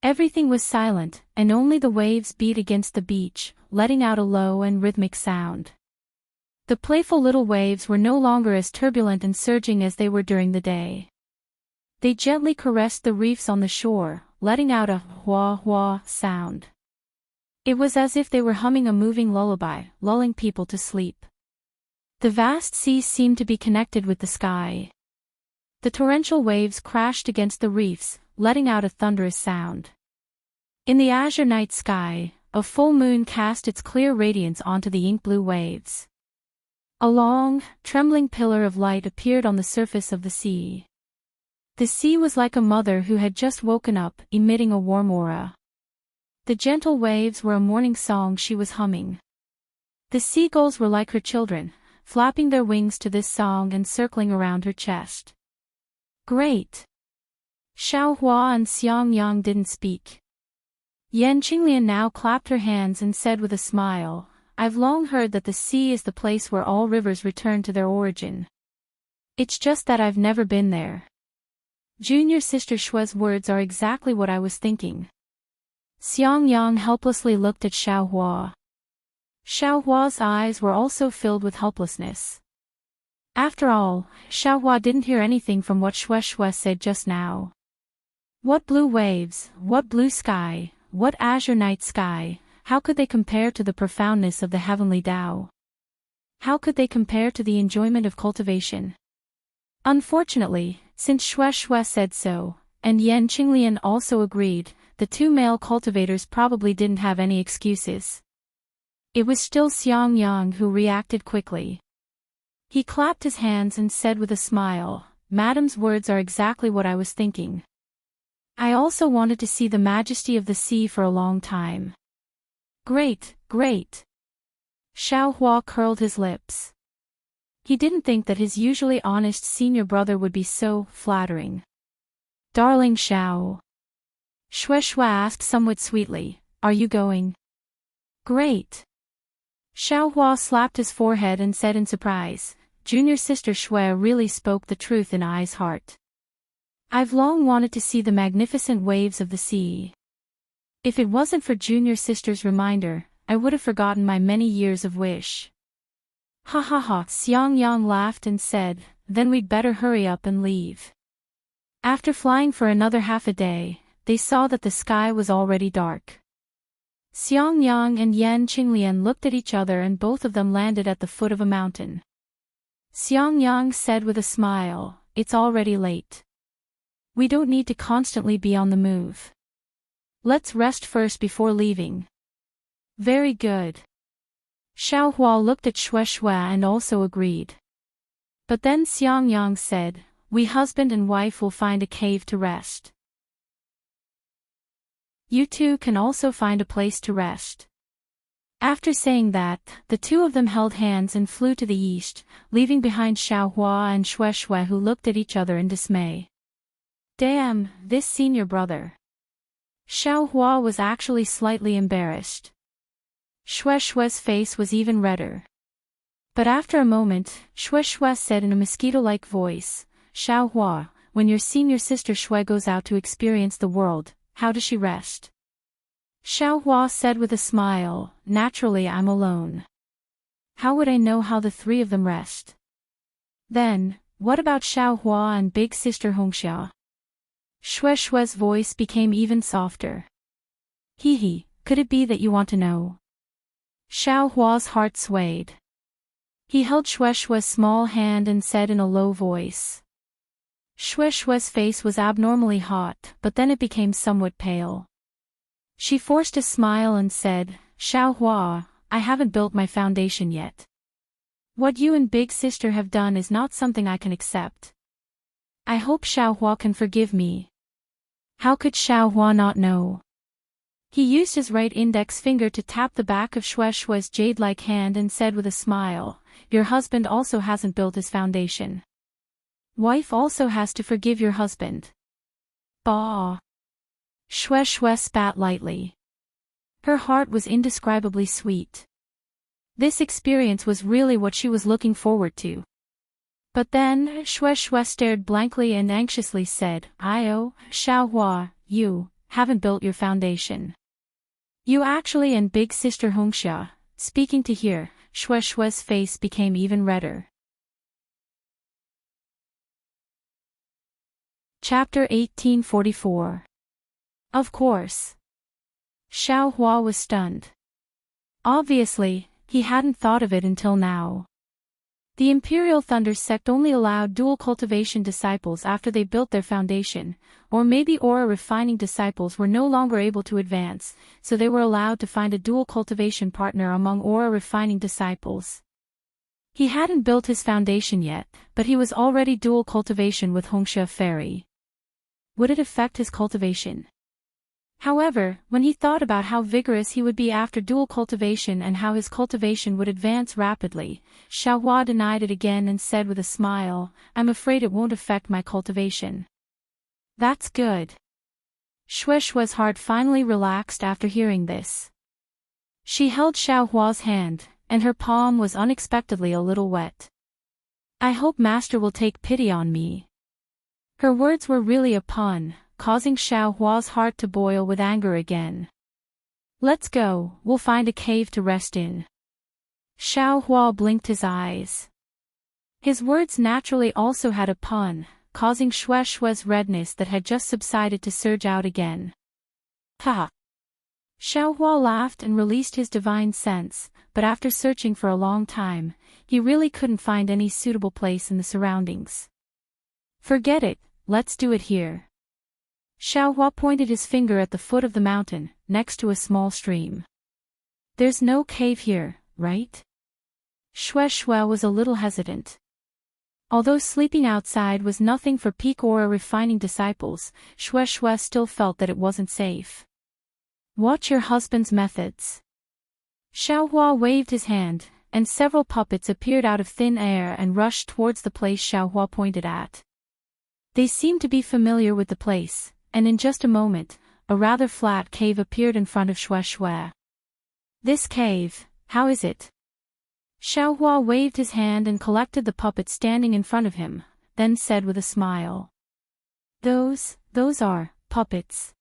Everything was silent, and only the waves beat against the beach, letting out a low and rhythmic sound. The playful little waves were no longer as turbulent and surging as they were during the day. They gently caressed the reefs on the shore, letting out a hua-hua sound. It was as if they were humming a moving lullaby, lulling people to sleep. The vast sea seemed to be connected with the sky. The torrential waves crashed against the reefs, letting out a thunderous sound. In the azure night sky, a full moon cast its clear radiance onto the ink-blue waves. A long, trembling pillar of light appeared on the surface of the sea. The sea was like a mother who had just woken up, emitting a warm aura. The gentle waves were a morning song she was humming. The seagulls were like her children, flapping their wings to this song and circling around her chest. "Great!" Xiaohua and Xiangyang didn't speak. Yan Qinglian now clapped her hands and said with a smile, "I've long heard that the sea is the place where all rivers return to their origin. It's just that I've never been there." Junior sister Shui's words are exactly what I was thinking. Xiangyang helplessly looked at Xiaohua. Xiaohua's eyes were also filled with helplessness. After all, Xiaohua didn't hear anything from what Shui said just now. What blue waves, what blue sky, what azure night sky, how could they compare to the profoundness of the heavenly Tao? How could they compare to the enjoyment of cultivation? Unfortunately, since Shui said so, and Yan Qinglian also agreed, the two male cultivators probably didn't have any excuses. It was still Xiangyang who reacted quickly. He clapped his hands and said with a smile, "Madam's words are exactly what I was thinking. I also wanted to see the majesty of the sea for a long time." "Great, great!" Xiaohua curled his lips. He didn't think that his usually honest senior brother would be so flattering. "Darling Xiao," Shui asked somewhat sweetly, "are you going?" "Great!" Xiaohua slapped his forehead and said in surprise, "Junior sister Shui really spoke the truth in Ai's heart. I've long wanted to see the magnificent waves of the sea. If it wasn't for junior sister's reminder, I would have forgotten my many years of wish." "Ha ha ha!" Xiangyang laughed and said, "Then we'd better hurry up and leave." After flying for another half a day, they saw that the sky was already dark. Xiangyang and Yan Qinglian looked at each other and both of them landed at the foot of a mountain. Xiangyang said with a smile, "It's already late. We don't need to constantly be on the move. Let's rest first before leaving." "Very good." Xiaohua looked at Shui and also agreed. But then Xiangyang said, "We husband and wife will find a cave to rest. You two can also find a place to rest." After saying that, the two of them held hands and flew to the east, leaving behind Xiaohua and Shui who looked at each other in dismay. Damn, this senior brother. Xiao Hua was actually slightly embarrassed. Xue Xue's face was even redder. But after a moment, Xue Xue said in a mosquito-like voice, Xiao Hua, when your senior sister Xue goes out to experience the world, how does she rest? Xiao Hua said with a smile, naturally I'm alone. How would I know how the three of them rest? Then, what about Xiao Hua and big sister Hongxia? Xue Xue's voice became even softer. Hee, could it be that you want to know? Xiao Hua's heart swayed. He held Xue Xue's small hand and said in a low voice. Xue Xue's face was abnormally hot, but then it became somewhat pale. She forced a smile and said, Xiao Hua, I haven't built my foundation yet. What you and big sister have done is not something I can accept. I hope Xiao Hua can forgive me. How could Xiao Hua not know? He used his right index finger to tap the back of Xue Xue's jade-like hand and said with a smile, your husband also hasn't built his foundation. Wife also has to forgive your husband. Bah. Xue Xue spat lightly. Her heart was indescribably sweet. This experience was really what she was looking forward to. But then, Xue Xue stared blankly and anxiously said, Xiao Hua, you haven't built your foundation. You actually and big sister Hongxia, speaking to here, Xue Xue's face became even redder. Chapter 1844. Of course. Xiao Hua was stunned. Obviously, he hadn't thought of it until now. The Imperial Thunder sect only allowed dual cultivation disciples after they built their foundation, or maybe aura refining disciples were no longer able to advance, so they were allowed to find a dual cultivation partner among aura refining disciples. He hadn't built his foundation yet, but he was already dual cultivation with Hongxia Fairy. Would it affect his cultivation? However, when he thought about how vigorous he would be after dual cultivation and how his cultivation would advance rapidly, Xiao Hua denied it again and said with a smile, I'm afraid it won't affect my cultivation. That's good. Xue Xue's heart finally relaxed after hearing this. She held Xiao Hua's hand, and her palm was unexpectedly a little wet. I hope Master will take pity on me. Her words were really a pun, causing Xiao Hua's heart to boil with anger again. Let's go, we'll find a cave to rest in. Xiao Hua blinked his eyes. His words naturally also had a pun, causing Xue Xue's redness that had just subsided to surge out again. Ha! Xiao Hua laughed and released his divine sense, but after searching for a long time, he really couldn't find any suitable place in the surroundings. Forget it, let's do it here. Xiao Hua pointed his finger at the foot of the mountain, next to a small stream. There's no cave here, right? Xue Xue was a little hesitant. Although sleeping outside was nothing for peak aura refining disciples, Xue Xue still felt that it wasn't safe. Watch your husband's methods. Xiao Hua waved his hand, and several puppets appeared out of thin air and rushed towards the place Xiao Hua pointed at. They seemed to be familiar with the place, and in just a moment, a rather flat cave appeared in front of Xue Xue. This cave, how is it? Xiao Hua waved his hand and collected the puppets standing in front of him, then said with a smile. Those are puppets.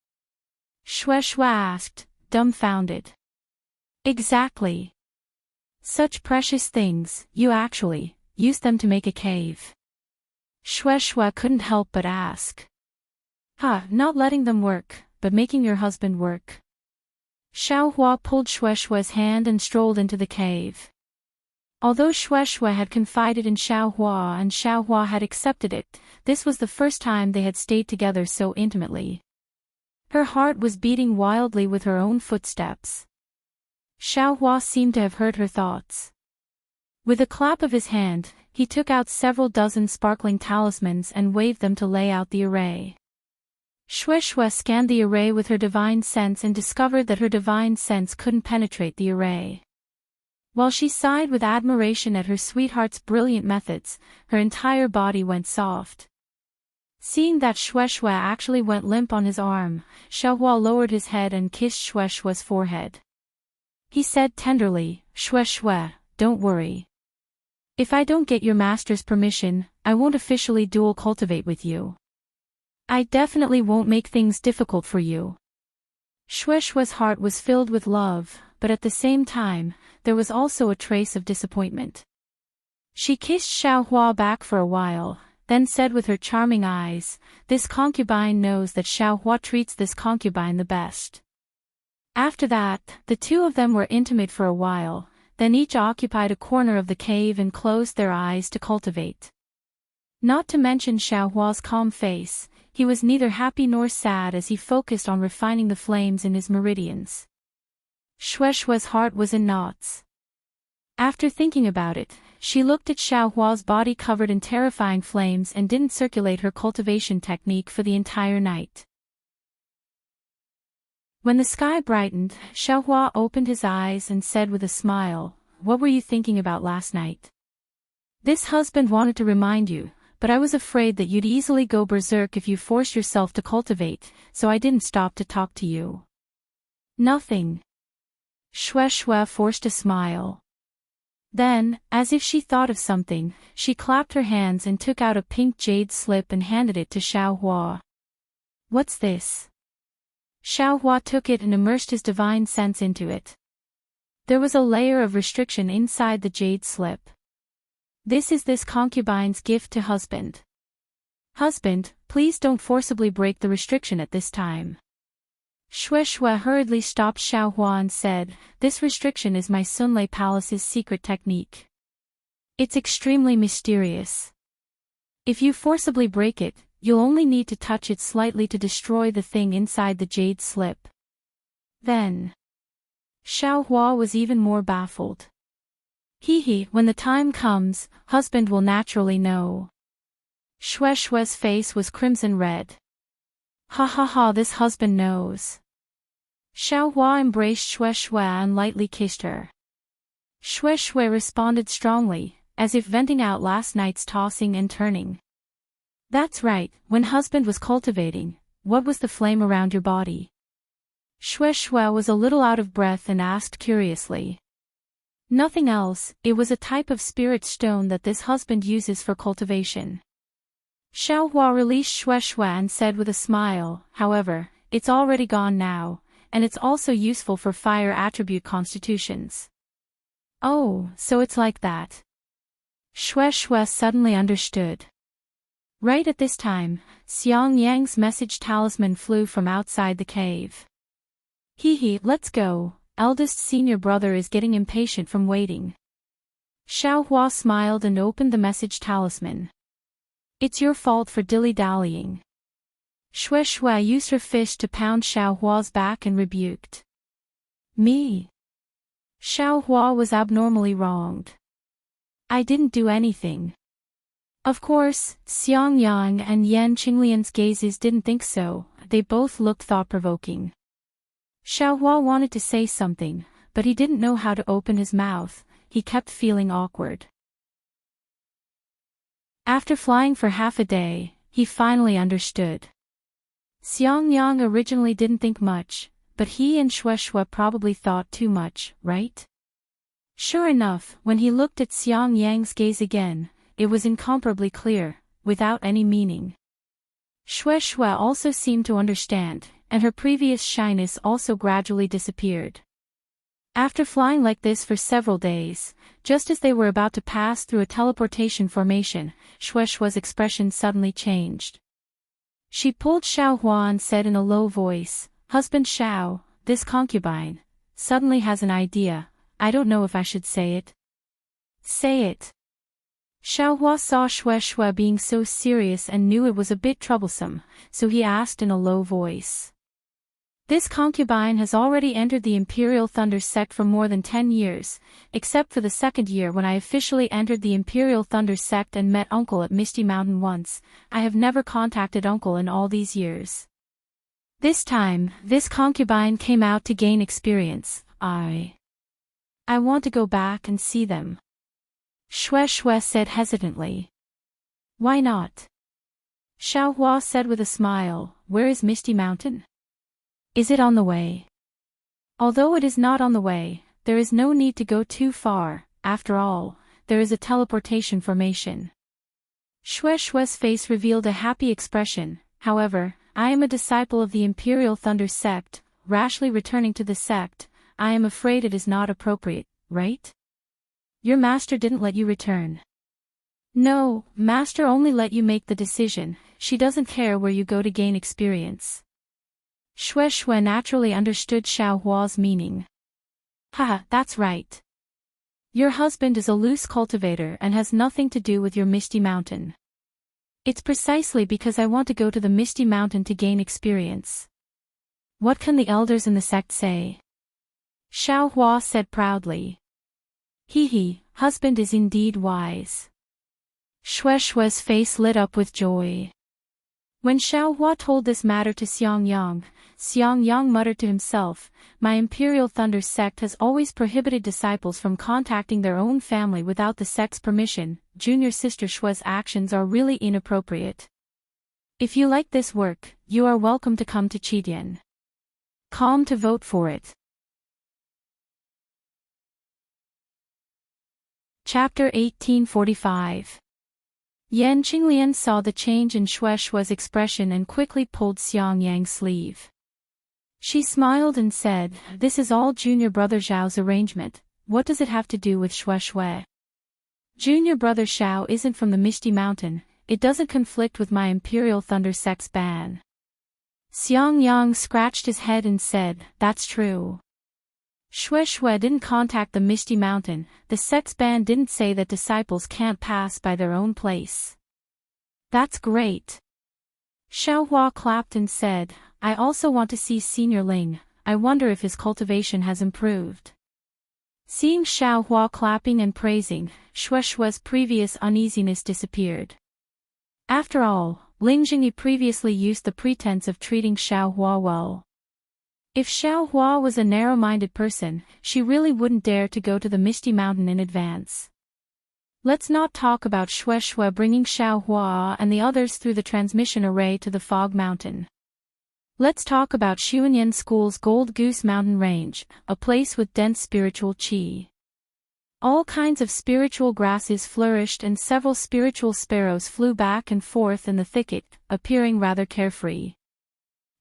Xue Xue asked, dumbfounded. Exactly. Such precious things, you actually used them to make a cave. Xue Xue couldn't help but ask. Not letting them work, but making your husband work. Xiao Hua pulled Xue Xue's hand and strolled into the cave. Although Xue Xue had confided in Xiao Hua and Xiao Hua had accepted it, this was the first time they had stayed together so intimately. Her heart was beating wildly with her own footsteps. Xiao Hua seemed to have heard her thoughts. With a clap of his hand, he took out several dozen sparkling talismans and waved them to lay out the array. Xue Xue scanned the array with her divine sense and discovered that her divine sense couldn't penetrate the array. While she sighed with admiration at her sweetheart's brilliant methods, her entire body went soft. Seeing that Shueshue actually went limp on his arm, Xiaohua lowered his head and kissed Shueshue's forehead. He said tenderly, "Shueshue, don't worry. If I don't get your master's permission, I won't officially dual cultivate with you. I definitely won't make things difficult for you." Shueshue's heart was filled with love, but at the same time, there was also a trace of disappointment. She kissed Xiaohua back for a while, then said with her charming eyes, "This concubine knows that Xiaohua treats this concubine the best." After that, the two of them were intimate for a while, then each occupied a corner of the cave and closed their eyes to cultivate. Not to mention Xiaohua's calm face, he was neither happy nor sad as he focused on refining the flames in his meridians. Shueshue's heart was in knots. After thinking about it, she looked at Xiaohua's body covered in terrifying flames and didn't circulate her cultivation technique for the entire night. When the sky brightened, Xiaohua opened his eyes and said with a smile, "What were you thinking about last night?" "This husband wanted to remind you, but I was afraid that you'd easily go berserk if you forced yourself to cultivate, so I didn't stop to talk to you." "Nothing." Shueshue forced a smile. Then, as if she thought of something, she clapped her hands and took out a pink jade slip and handed it to Xiaohua. "What's this?" Xiaohua took it and immersed his divine sense into it. There was a layer of restriction inside the jade slip. "This is this concubine's gift to husband. Husband, please don't forcibly break the restriction at this time." Shueshue hurriedly stopped Xiaohua and said, "This restriction is my Sunlei Palace's secret technique. It's extremely mysterious. If you forcibly break it, you'll only need to touch it slightly to destroy the thing inside the jade slip." Then, Xiaohua was even more baffled. When the time comes, husband will naturally know." Shueshue's face was crimson red. "Ha ha ha, this husband knows." Xiaohua embraced Shueshue and lightly kissed her. Shueshue responded strongly, as if venting out last night's tossing and turning. "That's right, when husband was cultivating, what was the flame around your body?" Shueshue was a little out of breath and asked curiously. "Nothing else, it was a type of spirit stone that this husband uses for cultivation." Xiaohua released Shueshue and said with a smile, "However, it's already gone now, and it's also useful for fire attribute constitutions." "Oh, so it's like that." Shueshue suddenly understood. Right at this time, Xiang Yang's message talisman flew from outside the cave. Let's go, eldest senior brother is getting impatient from waiting." Xiaohua smiled and opened the message talisman. "It's your fault for dilly-dallying." Shueshue used her fist to pound Xiaohua's back and rebuked. "Me?" Xiaohua was abnormally wronged. "I didn't do anything." Of course, Xiang Yang and Yan Qinglian's gazes didn't think so, they both looked thought-provoking. Xiaohua wanted to say something, but he didn't know how to open his mouth, he kept feeling awkward. After flying for half a day, he finally understood. Xiang Yang originally didn't think much, but he and Shueshue probably thought too much, right? Sure enough, when he looked at Xiang Yang's gaze again, it was incomparably clear, without any meaning. Shueshue also seemed to understand, and her previous shyness also gradually disappeared. After flying like this for several days, just as they were about to pass through a teleportation formation, Shueshue's expression suddenly changed. She pulled Xiaohua and said in a low voice, "Husband Xiao, this concubine, suddenly has an idea, I don't know if I should say it." "Say it." Xiaohua saw Shueshue being so serious and knew it was a bit troublesome, so he asked in a low voice. "This concubine has already entered the Imperial Thunder sect for more than 10 years, except for the second year when I officially entered the Imperial Thunder sect and met Uncle at Misty Mountain once. I have never contacted Uncle in all these years. This time, this concubine came out to gain experience. I want to go back and see them." Shueshue said hesitantly. "Why not?" Xiao Hua said with a smile, where is Misty Mountain? Is it on the way? Although it is not on the way, there is no need to go too far, after all, there is a teleportation formation. Xue Xue's face revealed a happy expression. However, I am a disciple of the Imperial Thunder sect, rashly returning to the sect, I am afraid it is not appropriate, right? Your master didn't let you return. No, master only let you make the decision, she doesn't care where you go to gain experience. Xue Xue naturally understood Xiao Hua's meaning. Haha, that's right. Your husband is a loose cultivator and has nothing to do with your Misty Mountain. It's precisely because I want to go to the Misty Mountain to gain experience. What can the elders in the sect say? Xiao Hua said proudly. He, husband is indeed wise. Xue Xue's face lit up with joy. When Xiao Hua told this matter to Xiang Yang muttered to himself, my Imperial Thunder sect has always prohibited disciples from contacting their own family without the sect's permission. Junior sister Xue's actions are really inappropriate. If you like this work, you are welcome to come to Qitian. Come to vote for it. Chapter 1845. Yan Qinglian saw the change in Xue Xue's expression and quickly pulled Xiang Yang's sleeve. She smiled and said, this is all Junior Brother Zhao's arrangement, what does it have to do with Xue Xue? Junior Brother Xiao isn't from the Misty Mountain, it doesn't conflict with my Imperial Thunder sect's ban. Xiang Yang scratched his head and said, that's true. Xue Xue didn't contact the Misty Mountain, the sect's ban didn't say that disciples can't pass by their own place. That's great. Xiao Hua clapped and said, I also want to see Senior Ling, I wonder if his cultivation has improved. Seeing Xiao Hua clapping and praising, Xue Xue's previous uneasiness disappeared. After all, Ling Jingyi previously used the pretense of treating Xiao Hua well. If Xiao Hua was a narrow-minded person, she really wouldn't dare to go to the Misty Mountain in advance. Let's not talk about Xue Xue bringing Xiao Hua and the others through the transmission array to the Fog Mountain. Let's talk about Xuanyan School's Gold Goose Mountain Range, a place with dense spiritual qi. All kinds of spiritual grasses flourished and several spiritual sparrows flew back and forth in the thicket, appearing rather carefree.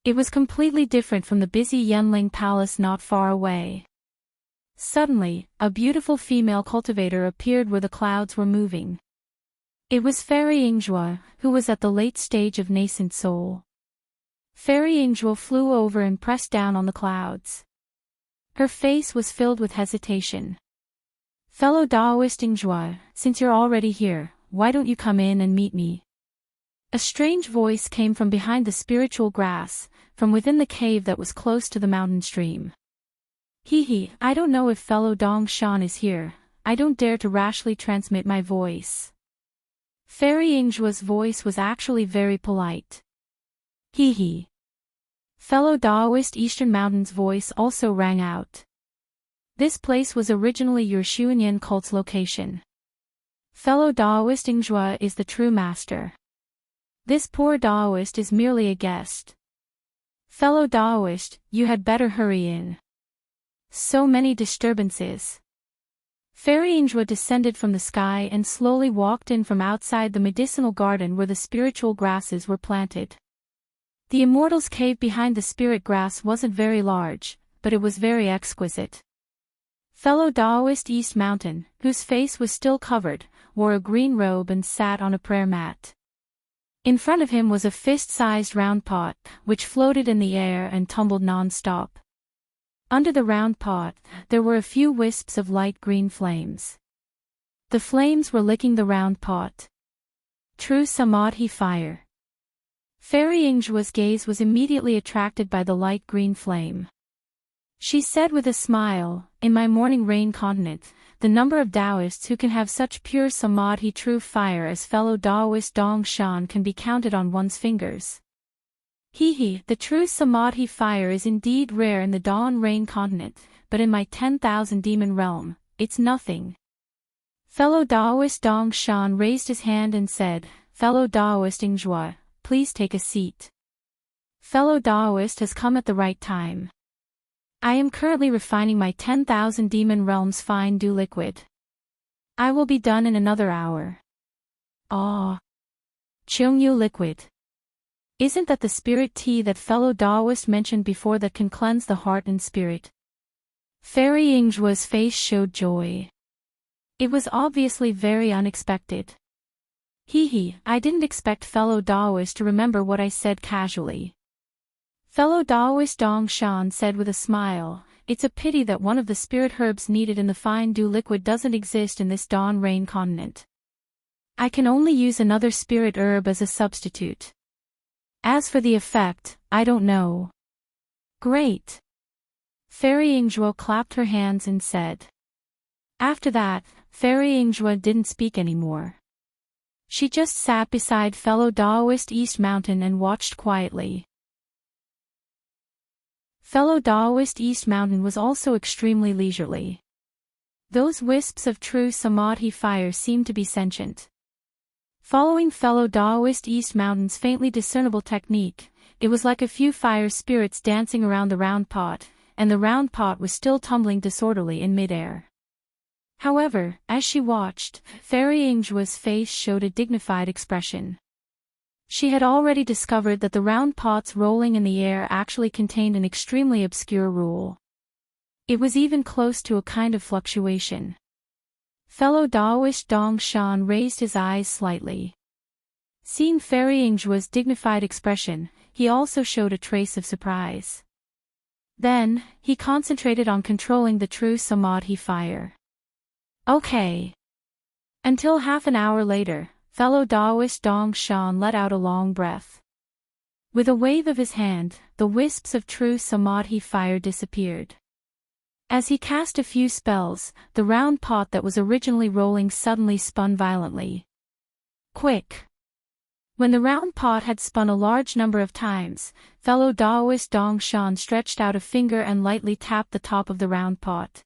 It was completely different from the busy Yanling Palace not far away. Suddenly, a beautiful female cultivator appeared where the clouds were moving. It was Fairy Yingzhua, who was at the late stage of nascent soul. Fairy Yingzhua flew over and pressed down on the clouds. Her face was filled with hesitation. Fellow Daoist Yingzhua, since you're already here, why don't you come in and meet me? A strange voice came from behind the spiritual grass, from within the cave that was close to the mountain stream. I don't know if fellow Dong Shan is here, I don't dare to rashly transmit my voice. Fairy Yingzhua's voice was actually very polite. Fellow Daoist Eastern Mountain's voice also rang out. This place was originally your Xuanyan cult's location. Fellow Daoist Yingzhua is the true master. This poor Daoist is merely a guest. Fellow Daoist, you had better hurry in. So many disturbances. Fairy Yingzhua descended from the sky and slowly walked in from outside the medicinal garden where the spiritual grasses were planted. The Immortal's cave behind the spirit grass wasn't very large, but it was very exquisite. Fellow Daoist East Mountain, whose face was still covered, wore a green robe and sat on a prayer mat. In front of him was a fist-sized round pot, which floated in the air and tumbled non-stop. Under the round pot, there were a few wisps of light green flames. The flames were licking the round pot. True Samadhi fire. Fairy Yingzhua's gaze was immediately attracted by the light green flame. She said with a smile, in my morning rain continent, the number of Taoists who can have such pure Samadhi true fire as fellow Taoist Dong Shan can be counted on one's fingers. The true Samadhi fire is indeed rare in the Dawn Rain continent, but in my 10,000 demon realm, it's nothing. Fellow Taoist Dong Shan raised his hand and said, Fellow Taoist Yingzhua, please take a seat. Fellow Daoist has come at the right time. I am currently refining my 10,000 Demon Realms Fine Dew liquid. I will be done in another hour. Ah. Cheongyu liquid. Isn't that the spirit tea that fellow Daoist mentioned before that can cleanse the heart and spirit? Fairy Yingzhua's face showed joy. It was obviously very unexpected. I didn't expect fellow Daoist to remember what I said casually. Fellow Daoist Dong Shan said with a smile, it's a pity that one of the spirit herbs needed in the fine dew liquid doesn't exist in this Dawn Rain continent. I can only use another spirit herb as a substitute. As for the effect, I don't know. Great. Fairy Yingzhuo clapped her hands and said. After that, Fairy Yingzhuo didn't speak anymore. She just sat beside fellow Daoist East Mountain and watched quietly. Fellow Daoist East Mountain was also extremely leisurely. Those wisps of true samadhi fire seemed to be sentient. Following fellow Daoist East Mountain's faintly discernible technique, it was like a few fire spirits dancing around the round pot, and the round pot was still tumbling disorderly in midair. However, as she watched, Fairy Yingzhua's face showed a dignified expression. She had already discovered that the round pots rolling in the air actually contained an extremely obscure rule. It was even close to a kind of fluctuation. Fellow Daoist Dong Shan raised his eyes slightly. Seeing Fairy Yingzhua's dignified expression, he also showed a trace of surprise. Then, he concentrated on controlling the true samadhi fire. Okay. Until half an hour later, fellow Daoist Dong Shan let out a long breath. With a wave of his hand, the wisps of true samadhi fire disappeared. As he cast a few spells, the round pot that was originally rolling suddenly spun violently. Quick! When the round pot had spun a large number of times, fellow Daoist Dong Shan stretched out a finger and lightly tapped the top of the round pot.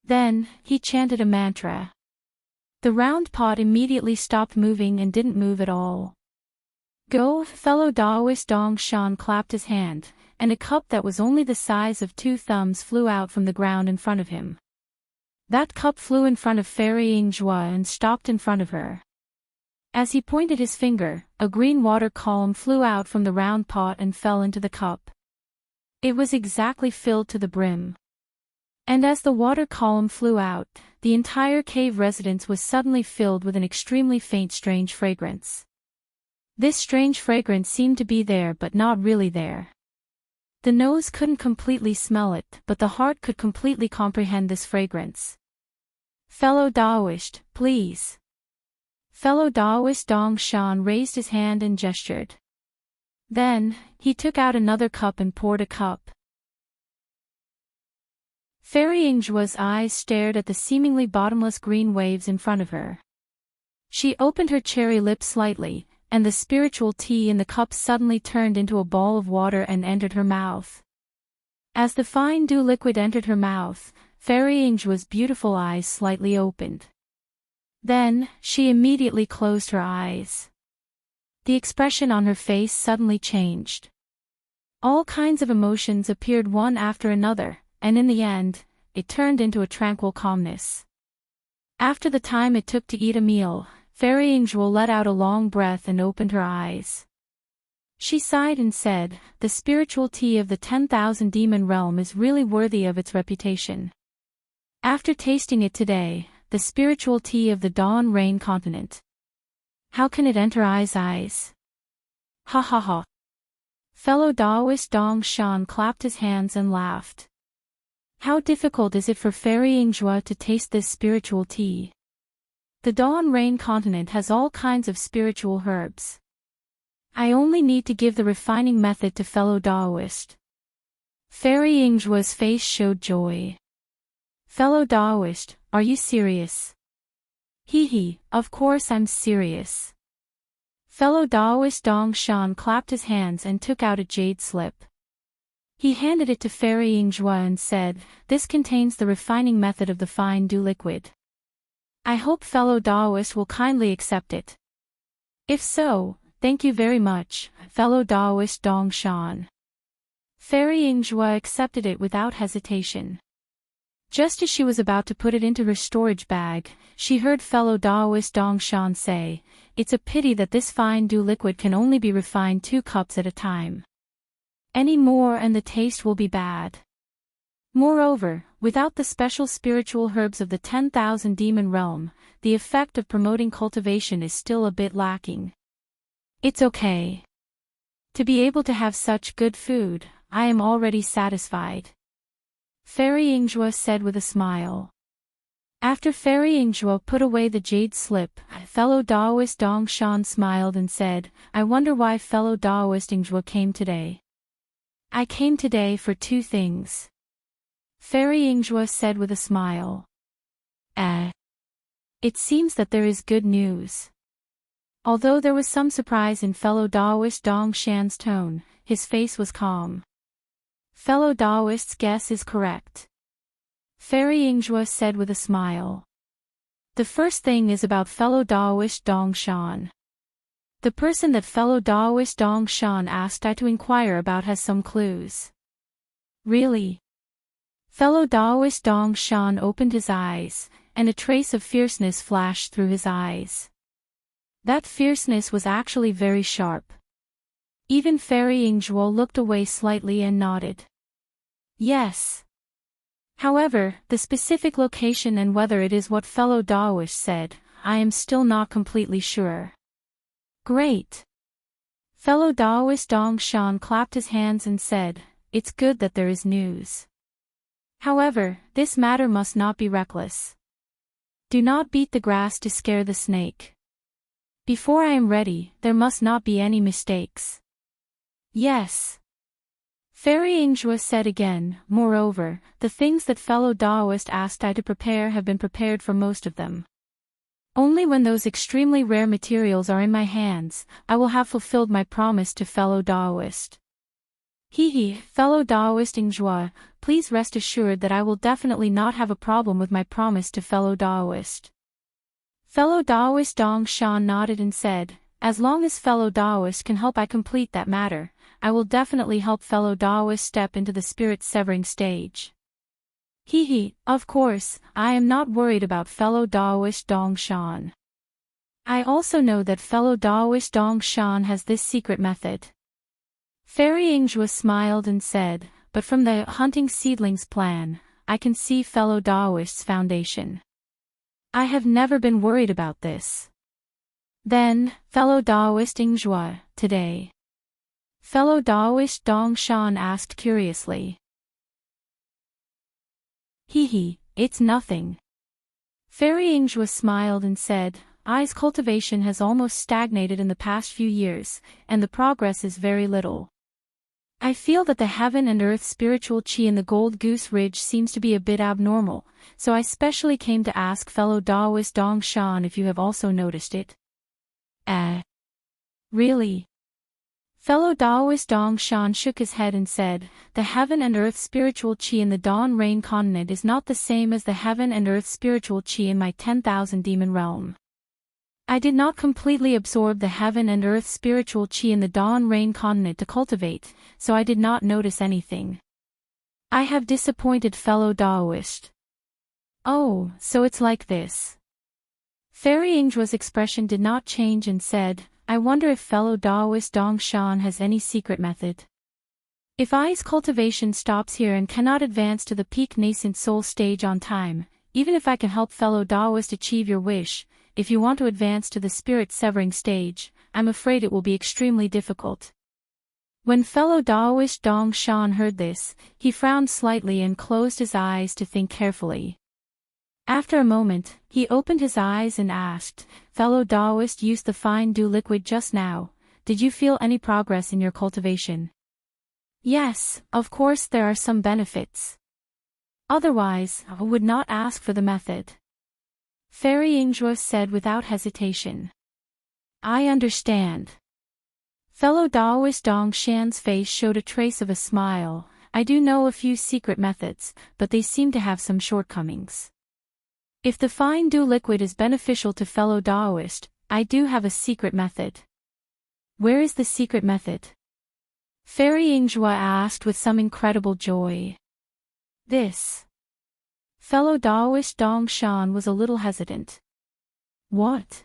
Then, he chanted a mantra. The round pot immediately stopped moving and didn't move at all. Go! Fellow Daoist Dong Shan clapped his hand, and a cup that was only the size of 2 thumbs flew out from the ground in front of him. That cup flew in front of Fairy Yingzhua and stopped in front of her. As he pointed his finger, a green water column flew out from the round pot and fell into the cup. It was exactly filled to the brim. And as the water column flew out, the entire cave residence was suddenly filled with an extremely faint strange fragrance. This strange fragrance seemed to be there but not really there. The nose couldn't completely smell it, but the heart could completely comprehend this fragrance. Fellow Daoist, please. Fellow Daoist Dong Shan raised his hand and gestured. Then, he took out another cup and poured a cup. Fairy Yingzhua's eyes stared at the seemingly bottomless green waves in front of her. She opened her cherry lips slightly, and the spiritual tea in the cup suddenly turned into a ball of water and entered her mouth. As the fine dew liquid entered her mouth, Fairy Yingzhua's beautiful eyes slightly opened. Then, she immediately closed her eyes. The expression on her face suddenly changed. All kinds of emotions appeared one after another, and in the end, it turned into a tranquil calmness. After the time it took to eat a meal, Fairy Yingzhuo let out a long breath and opened her eyes. She sighed and said, the spiritual tea of the 10,000 demon realm is really worthy of its reputation. After tasting it today, the spiritual tea of the Dawn Rain continent. How can it enter eyes? Ha ha ha. Fellow Daoist Dong Shan clapped his hands and laughed. How difficult is it for Fairy Yingzhuo to taste this spiritual tea? The Dawn Rain continent has all kinds of spiritual herbs. I only need to give the refining method to fellow Daoist. Fairy Yingzhua's face showed joy. Fellow Daoist, are you serious? Of course I'm serious. Fellow Daoist Dong Shan clapped his hands and took out a jade slip. He handed it to Fairy Yingzhuo and said, this contains the refining method of the fine dew liquid. I hope fellow Daoist will kindly accept it. If so, Thank you very much, fellow Taoist Dong Shan. Fairy Yingjue accepted it without hesitation. Just as she was about to put it into her storage bag, she heard fellow Taoist Dong Shan say, "It's a pity that this fine dew liquid can only be refined 2 cups at a time. Any more and the taste will be bad. Moreover, without the special spiritual herbs of the 10,000 demon realm, the effect of promoting cultivation is still a bit lacking. It's okay. To be able to have such good food, I am already satisfied," Fairy Yingjue said with a smile. After Fairy Yingjue put away the jade slip, fellow Taoist Dong Shan smiled and said, "I wonder why fellow Taoist Yingjue came today." "I came today for 2 things," Fairy Yingjue said with a smile. It seems that there is good news." Although there was some surprise in fellow Taoist Dong Shan's tone, his face was calm. "Fellow Taoist's guess is correct," Fairy Yingjue said with a smile. "The first thing is about fellow Taoist Dong Shan. The person that fellow Taoist Dong Shan asked I to inquire about has some clues." "Really?" Fellow Taoist Dong Shan opened his eyes, and a trace of fierceness flashed through his eyes. That fierceness was actually very sharp. Even Fairy Yingjue looked away slightly and nodded. "Yes." However, the specific location and whether it is what fellow Taoist said, I am still not completely sure. "Great." Fellow Taoist Dong Shan clapped his hands and said, "It's good that there is news. However, this matter must not be reckless. Do not beat the grass to scare the snake. Before I am ready, there must not be any mistakes." "Yes." Fairy Yingjue said again, "Moreover, the things that fellow Taoist asked I to prepare have been prepared for most of them. Only when those extremely rare materials are in my hands, I will have fulfilled my promise to fellow Taoist." Fellow Taoist Yingjue, please rest assured that I will definitely not have a problem with my promise to fellow Taoist. Fellow Taoist Dong Shan nodded and said, "As long as fellow Taoist can help I complete that matter, I will definitely help fellow Taoist step into the spirit severing stage." Of course, I am not worried about fellow Taoist Dong Shan. I also know that fellow Taoist Dong Shan has this secret method. Fairy Yingjue smiled and said, "But from the hunting seedlings plan, I can see fellow Taoist's foundation. I have never been worried about this." "Then, fellow Taoist Yingjue, today?" Fellow Taoist Dong Shan asked curiously. It's nothing." Fairy Yingjue smiled and said, "I's cultivation has almost stagnated in the past few years, and the progress is very little. I feel that the heaven and earth spiritual chi in the Gold Goose Ridge seems to be a bit abnormal, so I specially came to ask fellow Taoist Dong Shan if you have also noticed it." Really?" Fellow Taoist Dong Shan shook his head and said, "The heaven and earth spiritual chi in the Dawn Rain continent is not the same as the heaven and earth spiritual chi in my 10,000 demon realm. I did not completely absorb the heaven and earth spiritual chi in the Dawn Rain continent to cultivate, so I did not notice anything. I have disappointed fellow Taoist." "Oh, so it's like this." Fairy Yingjue's expression did not change and said, "I wonder if fellow Taoist Dong Shan has any secret method. If I's cultivation stops here and cannot advance to the peak nascent soul stage on time, even if I can help fellow Taoist achieve your wish, if you want to advance to the spirit severing stage, I'm afraid it will be extremely difficult." When fellow Taoist Dong Shan heard this, he frowned slightly and closed his eyes to think carefully. After a moment, he opened his eyes and asked, "Fellow Taoist used the fine dew liquid just now, did you feel any progress in your cultivation?" "Yes, of course there are some benefits. Otherwise, I would not ask for the method," Fairy Yingjue said without hesitation. "I understand." Fellow Taoist Dong Shan's face showed a trace of a smile. "I do know a few secret methods, but they seem to have some shortcomings. If the fine dew liquid is beneficial to fellow Taoist, I do have a secret method." Where is the secret method? Fairy Yingjua asked with some incredible joy. This. Fellow Daoist Dong Shan was a little hesitant. What?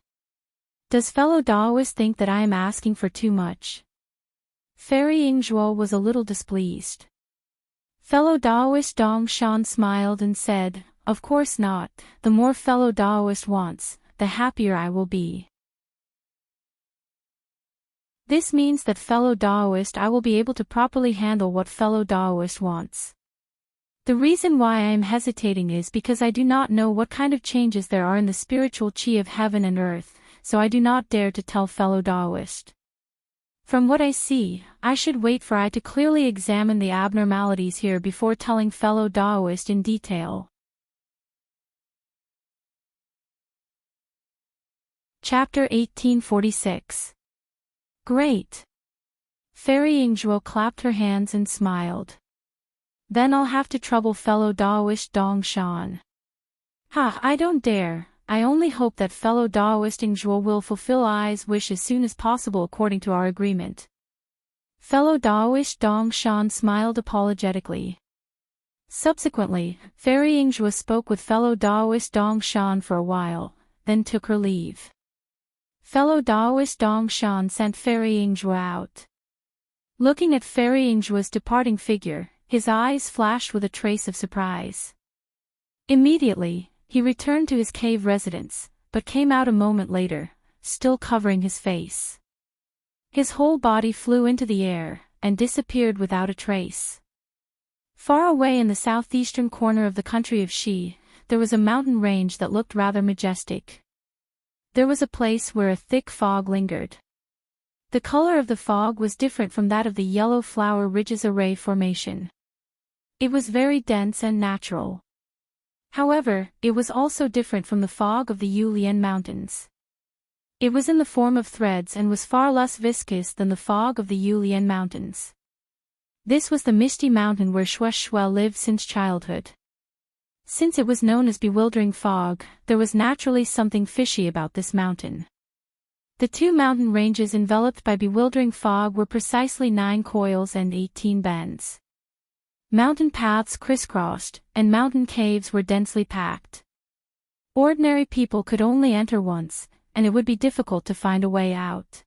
Does fellow Daoist think that I am asking for too much? Fairy Yingjua was a little displeased. Fellow Daoist Dong Shan smiled and said, of course not. The more fellow Daoist wants, the happier I will be. This means that fellow Daoist I will be able to properly handle what fellow Daoist wants. The reason why I am hesitating is because I do not know what kind of changes there are in the spiritual chi of heaven and earth, so I do not dare to tell fellow Daoist. From what I see, I should wait for I to clearly examine the abnormalities here before telling fellow Daoist in detail. Chapter 1846. Great. Fairy Yingjua clapped her hands and smiled. Then I'll have to trouble fellow Daoist Dong Shan. Ha, I don't dare. I only hope that fellow Daoist Yingjua will fulfill I's wish as soon as possible according to our agreement. Fellow Daoist Dong Shan smiled apologetically. Subsequently, Fairy Yingjua spoke with fellow Daoist Dong Shan for a while, then took her leave. Fellow Daoist Dong Shan sent Fairy Yingjua out. Looking at Fairy Yingjua's departing figure, his eyes flashed with a trace of surprise. Immediately, he returned to his cave residence, but came out a moment later, still covering his face. His whole body flew into the air, and disappeared without a trace. Far away in the southeastern corner of the country of Shi, there was a mountain range that looked rather majestic. There was a place where a thick fog lingered. The color of the fog was different from that of the yellow flower ridges array formation. It was very dense and natural. However, it was also different from the fog of the Yulian Mountains. It was in the form of threads and was far less viscous than the fog of the Yulian Mountains. This was the misty mountain where Xue Xue lived since childhood. Since it was known as bewildering fog, there was naturally something fishy about this mountain. The two mountain ranges enveloped by bewildering fog were precisely 9 coils and 18 bends. Mountain paths crisscrossed, and mountain caves were densely packed. Ordinary people could only enter once, and it would be difficult to find a way out.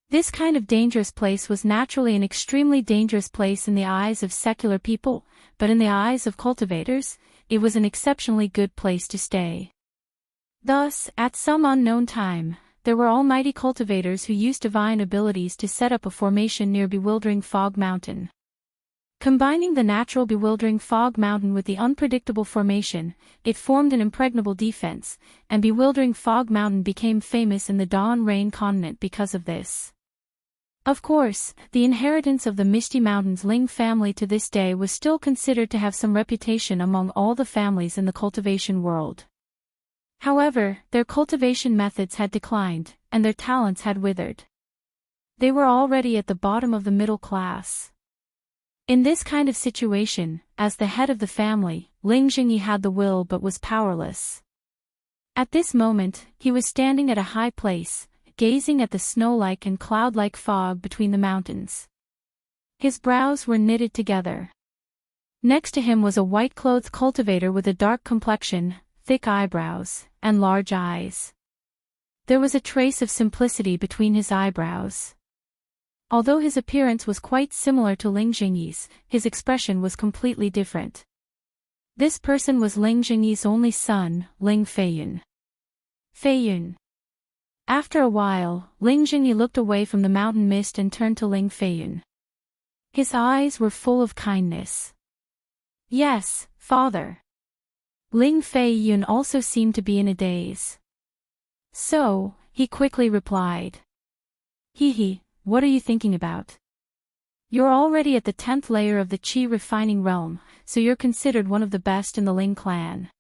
This kind of dangerous place was naturally an extremely dangerous place in the eyes of secular people, but in the eyes of cultivators, it was an exceptionally good place to stay. Thus, at some unknown time, there were almighty cultivators who used divine abilities to set up a formation near Bewildering Fog Mountain. Combining the natural Bewildering Fog Mountain with the unpredictable formation, it formed an impregnable defense, and Bewildering Fog Mountain became famous in the Dawn Rain continent because of this. Of course, the inheritance of the Misty Mountains Ling family to this day was still considered to have some reputation among all the families in the cultivation world. However, their cultivation methods had declined, and their talents had withered. They were already at the bottom of the middle class. In this kind of situation, as the head of the family, Ling Jingyi had the will but was powerless. At this moment, he was standing at a high place, gazing at the snow-like and cloud-like fog between the mountains. His brows were knitted together. Next to him was a white-clothed cultivator with a dark complexion, thick eyebrows, and large eyes. There was a trace of simplicity between his eyebrows. Although his appearance was quite similar to Ling Jingyi's, his expression was completely different. This person was Ling Jingyi's only son, Ling Feiyun. Feiyun. After a while, Ling Jingyi looked away from the mountain mist and turned to Ling Feiyun. His eyes were full of kindness. Yes, father. Ling Feiyun also seemed to be in a daze. So, he quickly replied. Hee, what are you thinking about? You're already at the 10th layer of the Qi refining realm, so you're considered one of the best in the Ling clan.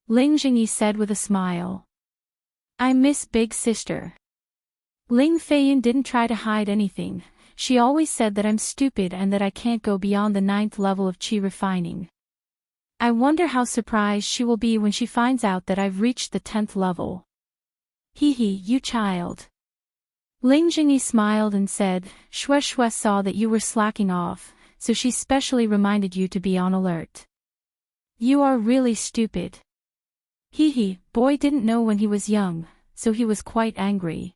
Ling Jingyi said with a smile. I miss big sister. Ling Feiyun didn't try to hide anything. She always said that I'm stupid and that I can't go beyond the 9th level of Qi refining. I wonder how surprised she will be when she finds out that I've reached the 10th level. Hee, you child. Ling Jingyi smiled and said, Shue Shue saw that you were slacking off, so she specially reminded you to be on alert. You are really stupid. Boy didn't know when he was young, so he was quite angry.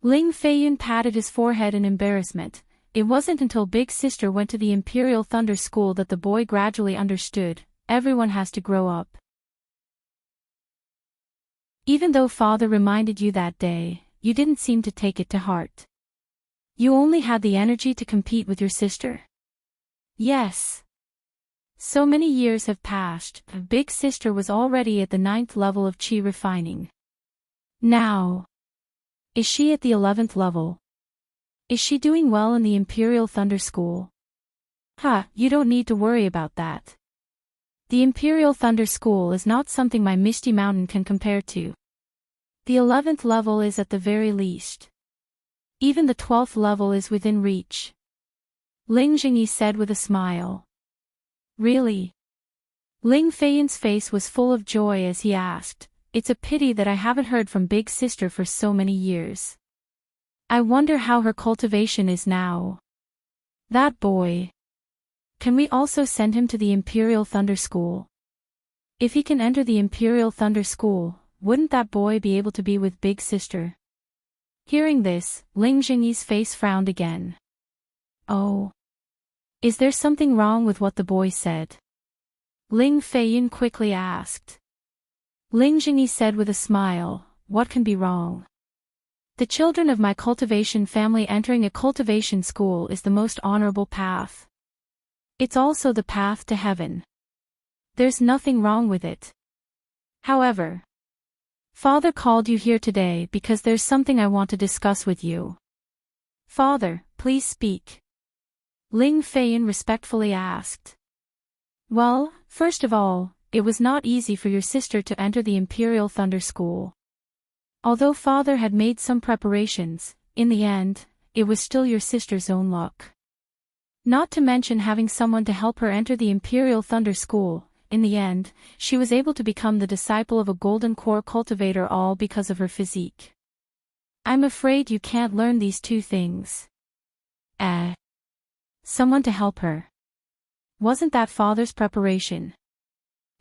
Ling Feiyun patted his forehead in embarrassment. It wasn't until Big Sister went to the Imperial Thunder School that the boy gradually understood, everyone has to grow up. Even though father reminded you that day, you didn't seem to take it to heart. You only had the energy to compete with your sister? Yes. So many years have passed, Big Sister was already at the 9th level of Qi refining. Now, is she at the 11th level? Is she doing well in the Imperial Thunder School? You don't need to worry about that. The Imperial Thunder School is not something my Misty Mountain can compare to. The 11th level is at the very least. Even the 12th level is within reach. Ling Jingyi said with a smile. Really? Ling Feiyun's face was full of joy as he asked, It's a pity that I haven't heard from Big Sister for so many years. I wonder how her cultivation is now. That boy. Can we also send him to the Imperial Thunder School? If he can enter the Imperial Thunder School, wouldn't that boy be able to be with Big Sister? Hearing this, Ling Jingyi's face frowned again. Oh. Is there something wrong with what the boy said? Ling Feiyun quickly asked. Ling Jingyi said with a smile, What can be wrong? The children of my cultivation family entering a cultivation school is the most honorable path. It's also the path to heaven. There's nothing wrong with it. However, Father called you here today because there's something I want to discuss with you. Father, please speak. Ling Feiyun respectfully asked. Well, first of all, it was not easy for your sister to enter the Imperial Thunder School. Although Father had made some preparations, in the end, it was still your sister's own luck. Not to mention having someone to help her enter the Imperial Thunder School, in the end, she was able to become the disciple of a golden core cultivator all because of her physique. I'm afraid you can't learn these two things. Someone to help her. Wasn't that Father's preparation?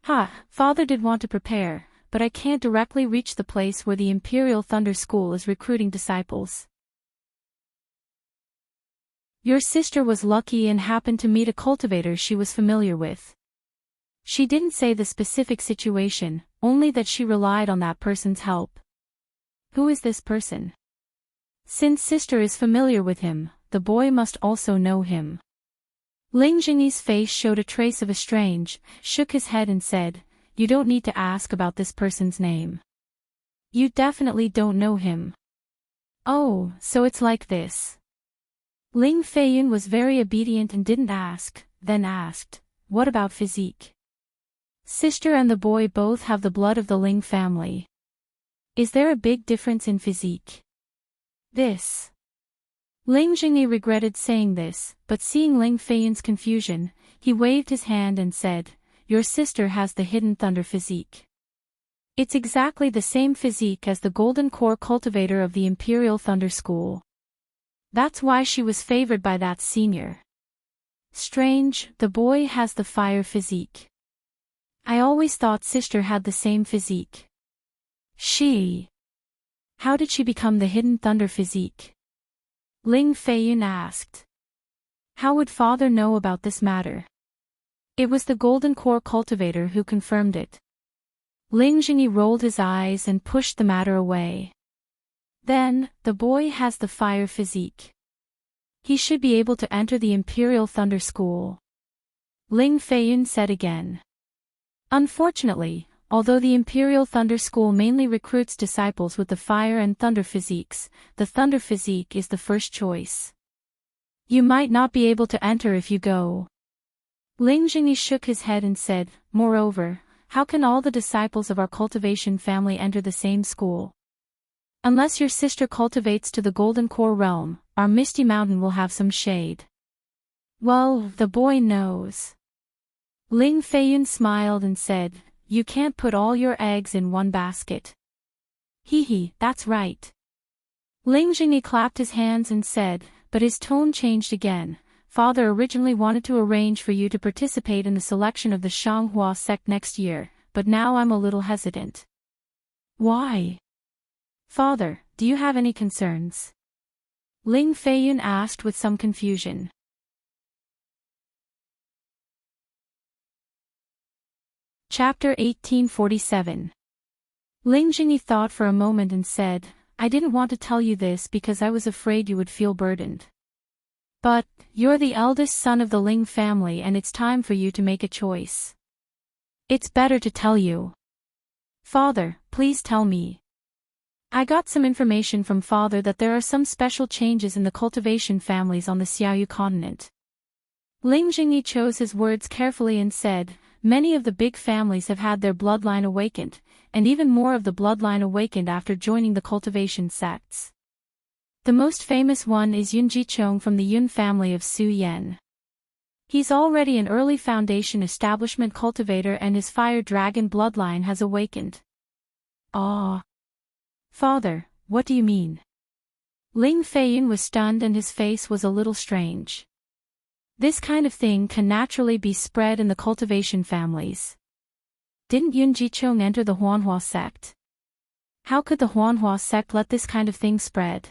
Father did want to prepare, but I can't directly reach the place where the Imperial Thunder School is recruiting disciples. Your sister was lucky and happened to meet a cultivator she was familiar with. She didn't say the specific situation, only that she relied on that person's help. Who is this person? Since sister is familiar with him, the boy must also know him. Ling Jingyi's face showed a trace of shook his head and said, You don't need to ask about this person's name. You definitely don't know him. Oh, so it's like this. Ling Feiyun was very obedient and didn't ask, then asked, What about physique? Sister and the boy both have the blood of the Ling family. Is there a big difference in physique? Ling Jingyi regretted saying this, but seeing Ling Feiyun's confusion, he waved his hand and said, Your sister has the hidden thunder physique. It's exactly the same physique as the golden core cultivator of the Imperial Thunder School. That's why she was favored by that senior. Strange, the boy has the fire physique. I always thought sister had the same physique. How did she become the hidden thunder physique? Ling Feiyun asked. How would father know about this matter? It was the golden core cultivator who confirmed it. Ling Jingyi rolled his eyes and pushed the matter away. Then, the boy has the fire physique. He should be able to enter the Imperial Thunder School. Ling Feiyun said again. Unfortunately, although the Imperial Thunder School mainly recruits disciples with the fire and thunder physiques, the thunder physique is the first choice. You might not be able to enter if you go. Ling Jingyi shook his head and said, Moreover, how can all the disciples of our cultivation family enter the same school? Unless your sister cultivates to the Golden Core realm, our Misty Mountain will have some shade. Well, the boy knows. Ling Feiyun smiled and said, You can't put all your eggs in one basket. That's right. Ling Jingyi clapped his hands and said, but his tone changed again. Father originally wanted to arrange for you to participate in the selection of the Shanghua sect next year, but now I'm a little hesitant. Why? Father, do you have any concerns? Ling Feiyun asked with some confusion. Chapter 1847. Ling Jingyi thought for a moment and said, I didn't want to tell you this because I was afraid you would feel burdened. But, you're the eldest son of the Ling family and it's time for you to make a choice. It's better to tell you. Father, please tell me. I got some information from Father that there are some special changes in the cultivation families on the Xiaoyu continent. Ling Jingyi chose his words carefully and said, many of the big families have had their bloodline awakened, and even more of the bloodline awakened after joining the cultivation sects. The most famous one is Yun Jichong from the Yun family of Su Yan. He's already an early foundation establishment cultivator and his fire dragon bloodline has awakened. Ah. Father, what do you mean? Ling Feiyun was stunned and his face was a little strange. This kind of thing can naturally be spread in the cultivation families. Didn't Yun Jichong enter the Huanhua sect? How could the Huanhua sect let this kind of thing spread?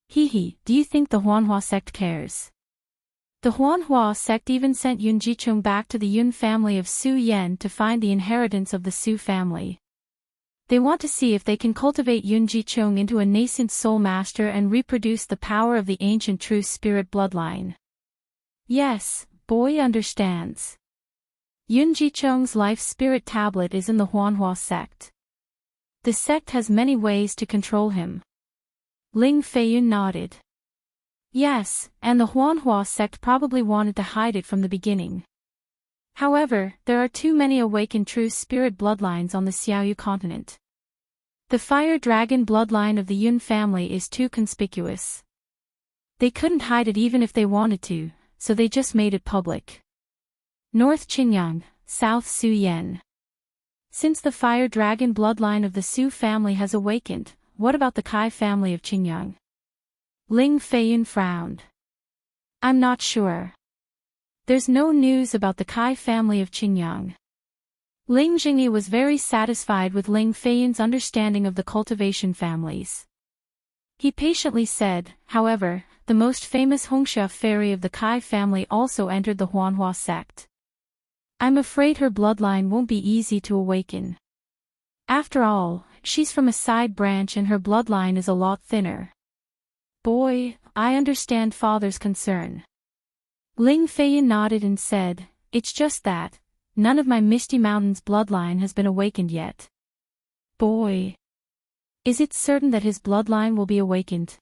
Hehe, do you think the Huanhua sect cares? The Huanhua sect even sent Yun Jichong back to the Yun family of Su Yan to find the inheritance of the Su family. They want to see if they can cultivate Yun Jichong into a nascent soul master and reproduce the power of the ancient true spirit bloodline. Yes, boy understands. Yun Jichong's life spirit tablet is in the Huanhua sect. The sect has many ways to control him. Ling Feiyun nodded. Yes, and the Huanhua sect probably wanted to hide it from the beginning. However, there are too many awakened true spirit bloodlines on the Xiaoyu continent. The fire dragon bloodline of the Yun family is too conspicuous. They couldn't hide it even if they wanted to, so they just made it public. North Qinyang, South Su Yan. Since the fire dragon bloodline of the Su family has awakened, what about the Kai family of Qinyang? Ling Feiyun frowned. I'm not sure. There's no news about the Kai family of Qinyang. Ling Jingyi was very satisfied with Ling Feiyun's understanding of the cultivation families. He patiently said, however, the most famous Hongxia fairy of the Kai family also entered the Huanhua sect. I'm afraid her bloodline won't be easy to awaken. After all, she's from a side branch and her bloodline is a lot thinner. Boy, I understand Father's concern. Ling Feiyun nodded and said, it's just that, none of my Misty Mountain's bloodline has been awakened yet. Boy. Is it certain that his bloodline will be awakened?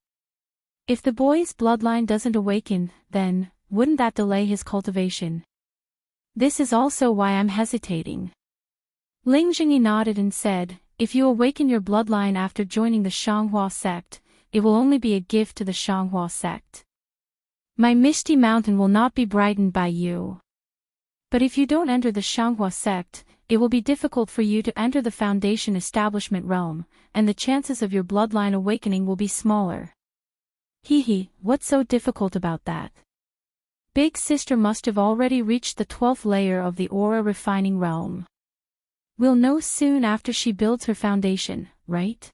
If the boy's bloodline doesn't awaken, then, wouldn't that delay his cultivation? This is also why I'm hesitating. Ling Jingyi nodded and said, if you awaken your bloodline after joining the Shanghua sect, it will only be a gift to the Shanghua sect. My Misty Mountain will not be brightened by you. But if you don't enter the Shanghua sect, it will be difficult for you to enter the foundation establishment realm, and the chances of your bloodline awakening will be smaller. Hehe, what's so difficult about that? Big Sister must have already reached the 12th layer of the aura refining realm. We'll know soon after she builds her foundation, right?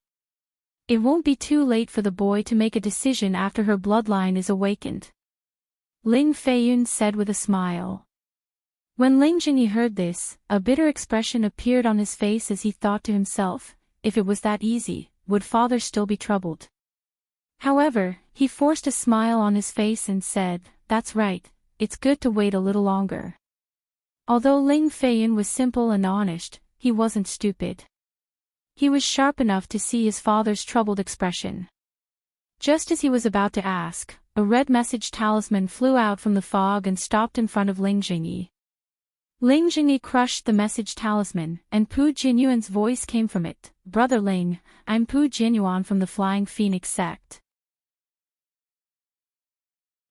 It won't be too late for the boy to make a decision after her bloodline is awakened. Ling Feiyun said with a smile. When Ling Jingyi heard this, a bitter expression appeared on his face as he thought to himself, if it was that easy, would Father still be troubled? However, he forced a smile on his face and said, that's right, it's good to wait a little longer. Although Ling Feiyun was simple and honest, he wasn't stupid. He was sharp enough to see his father's troubled expression. Just as he was about to ask, a red message talisman flew out from the fog and stopped in front of Ling Jingyi. Ling Jingyi crushed the message talisman, and Pu Jinyuan's voice came from it. Brother Ling, I'm Pu Jinyuan from the Flying Phoenix sect.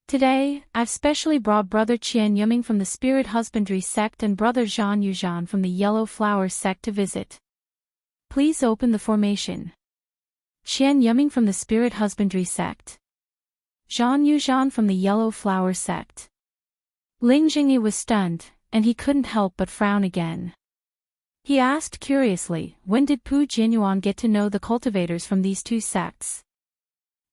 Today, I've specially brought Brother Qian Yuming from the Spirit Husbandry sect and Brother Zhan Yuzhan from the Yellow Flower sect to visit. Please open the formation. Qian Yuming from the Spirit Husbandry sect. Zhan Yuzhan from the Yellow Flower sect. Ling Jingyi was stunned, and he couldn't help but frown again. He asked curiously, when did Pu Jinyuan get to know the cultivators from these two sects?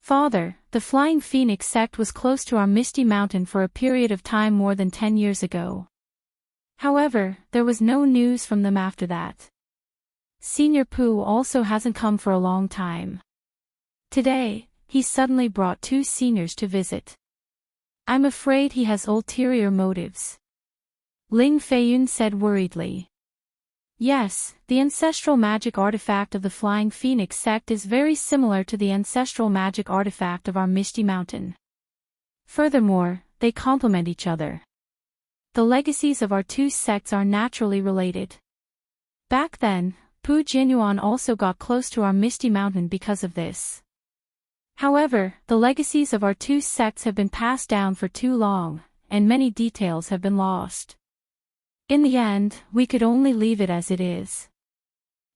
Father, the Flying Phoenix sect was close to our Misty Mountain for a period of time more than 10 years ago. However, there was no news from them after that. Senior Pu also hasn't come for a long time. Today, he suddenly brought two seniors to visit. I'm afraid he has ulterior motives. Ling Feiyun said worriedly. Yes, the ancestral magic artifact of the Flying Phoenix sect is very similar to the ancestral magic artifact of our Misty Mountain. Furthermore, they complement each other. The legacies of our two sects are naturally related. Back then, Pu Jinyuan also got close to our Misty Mountain because of this. However, the legacies of our two sects have been passed down for too long, and many details have been lost. In the end, we could only leave it as it is.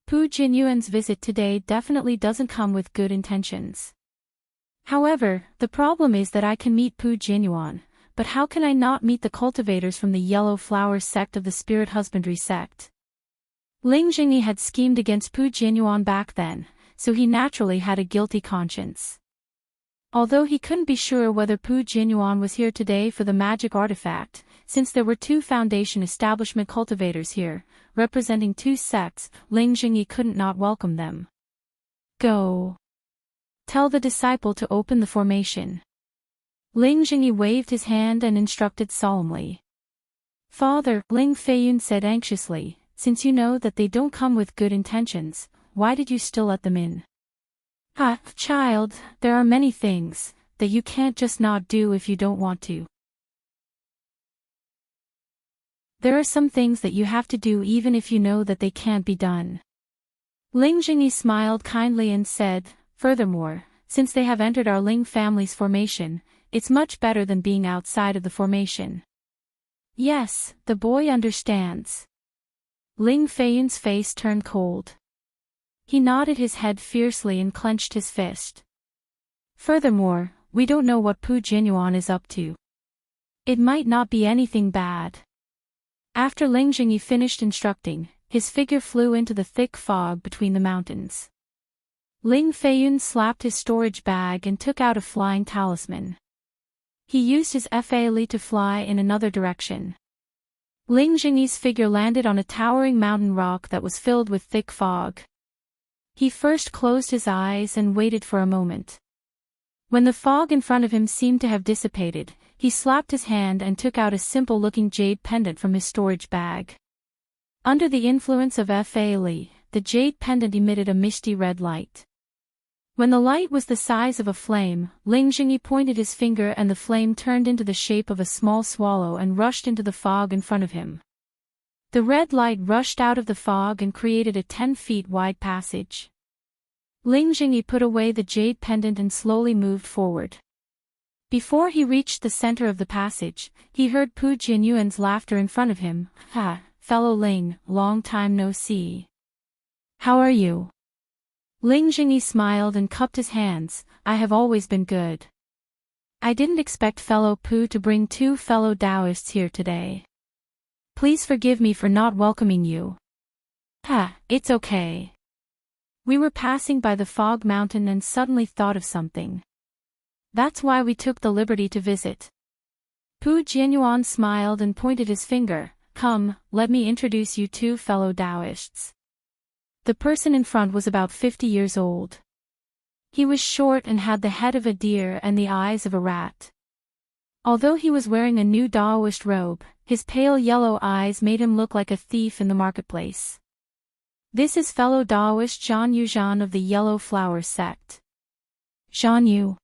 Pu Jinyuan's visit today definitely doesn't come with good intentions. However, the problem is that I can meet Pu Jinyuan, but how can I not meet the cultivators from the Yellow Flower sect of the Spirit Husbandry sect? Ling Jingyi had schemed against Pu Jinyuan back then, so he naturally had a guilty conscience. Although he couldn't be sure whether Pu Jinyuan was here today for the magic artifact, since there were two Foundation establishment cultivators here, representing two sects, Ling Jingyi couldn't not welcome them. Go. Tell the disciple to open the formation. Ling Jingyi waved his hand and instructed solemnly. Father, Ling Feiyun said anxiously, since you know that they don't come with good intentions, why did you still let them in? Ah, child, there are many things that you can't just not do if you don't want to. There are some things that you have to do even if you know that they can't be done. Ling Jingyi smiled kindly and said, furthermore, since they have entered our Ling family's formation, it's much better than being outside of the formation. Yes, the boy understands. Ling Feiyun's face turned cold. He nodded his head fiercely and clenched his fist. Furthermore, we don't know what Pu Jinyuan is up to. It might not be anything bad. After Ling Jingyi finished instructing, his figure flew into the thick fog between the mountains. Ling Feiyun slapped his storage bag and took out a flying talisman. He used his Fa Li to fly in another direction. Ling Jingyi's figure landed on a towering mountain rock that was filled with thick fog. He first closed his eyes and waited for a moment. When the fog in front of him seemed to have dissipated, he slapped his hand and took out a simple-looking jade pendant from his storage bag. Under the influence of Fa Li, the jade pendant emitted a misty red light. When the light was the size of a flame, Ling Jingyi pointed his finger and the flame turned into the shape of a small swallow and rushed into the fog in front of him. The red light rushed out of the fog and created a 10 feet wide passage. Ling Jingyi put away the jade pendant and slowly moved forward. Before he reached the center of the passage, he heard Pu Jinyuan's laughter in front of him. Ha, fellow Ling, long time no see. How are you? Ling Jingyi smiled and cupped his hands. I have always been good. I didn't expect fellow Pu to bring two fellow Taoists here today. Please forgive me for not welcoming you. Ha, it's okay. We were passing by the fog mountain and suddenly thought of something. That's why we took the liberty to visit. Pu Jinyuan smiled and pointed his finger. Come, let me introduce you two fellow Taoists. The person in front was about 50 years old. He was short and had the head of a deer and the eyes of a rat. Although he was wearing a new Taoist robe, his pale yellow eyes made him look like a thief in the marketplace. This is fellow Taoist Zhan Yuzhan of the Yellow Flower sect. Zhan Yu.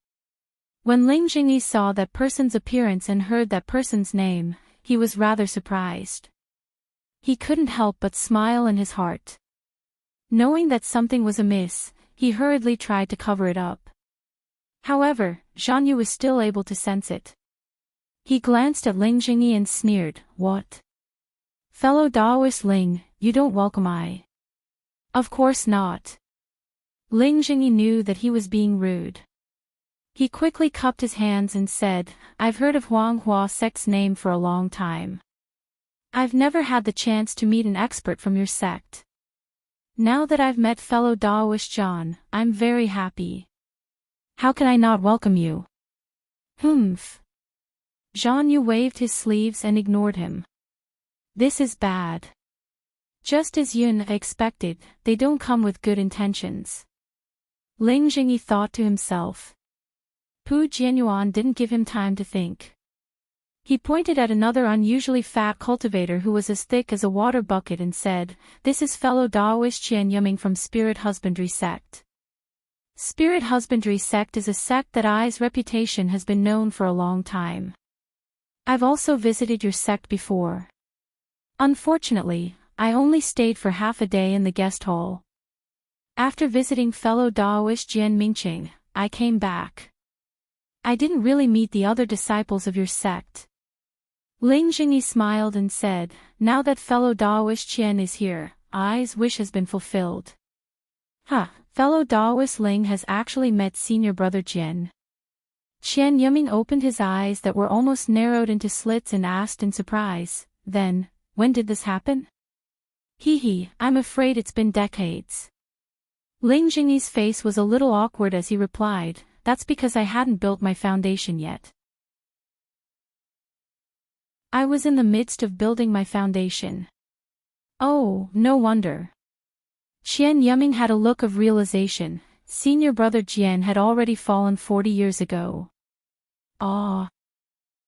When Ling Jingyi saw that person's appearance and heard that person's name, he was rather surprised. He couldn't help but smile in his heart. Knowing that something was amiss, he hurriedly tried to cover it up. However, Zhan Yu was still able to sense it. He glanced at Ling Jingyi and sneered, What? Fellow Taoist Ling, you don't welcome I. Of course not. Ling Jingyi knew that he was being rude. He quickly cupped his hands and said, I've heard of Huanghua sect's name for a long time. I've never had the chance to meet an expert from your sect. Now that I've met fellow Daoist John, I'm very happy. How can I not welcome you? Humph. Zhan Yu waved his sleeves and ignored him. This is bad. Just as Yun expected, they don't come with good intentions. Ling Jingyi thought to himself. Pu Jianyuan didn't give him time to think. He pointed at another unusually fat cultivator who was as thick as a water bucket and said, This is fellow Daoist Qian Yuming from Spirit Husbandry Sect. Spirit Husbandry Sect is a sect that I's reputation has been known for a long time. I've also visited your sect before. Unfortunately, I only stayed for half a day in the guest hall. After visiting fellow Daoist Jian Mingqing, I came back. I didn't really meet the other disciples of your sect. Ling Jingyi smiled and said, Now that fellow Daoist Qian is here, I's wish has been fulfilled. Fellow Daoist Ling has actually met senior brother Jian. Qian Yuming opened his eyes that were almost narrowed into slits and asked in surprise, Then, when did this happen? I'm afraid it's been decades. Ling Jingyi's face was a little awkward as he replied, That's because I hadn't built my foundation yet. I was in the midst of building my foundation. Oh, no wonder. Qian Yuming had a look of realization. Senior brother Jian had already fallen 40 years ago.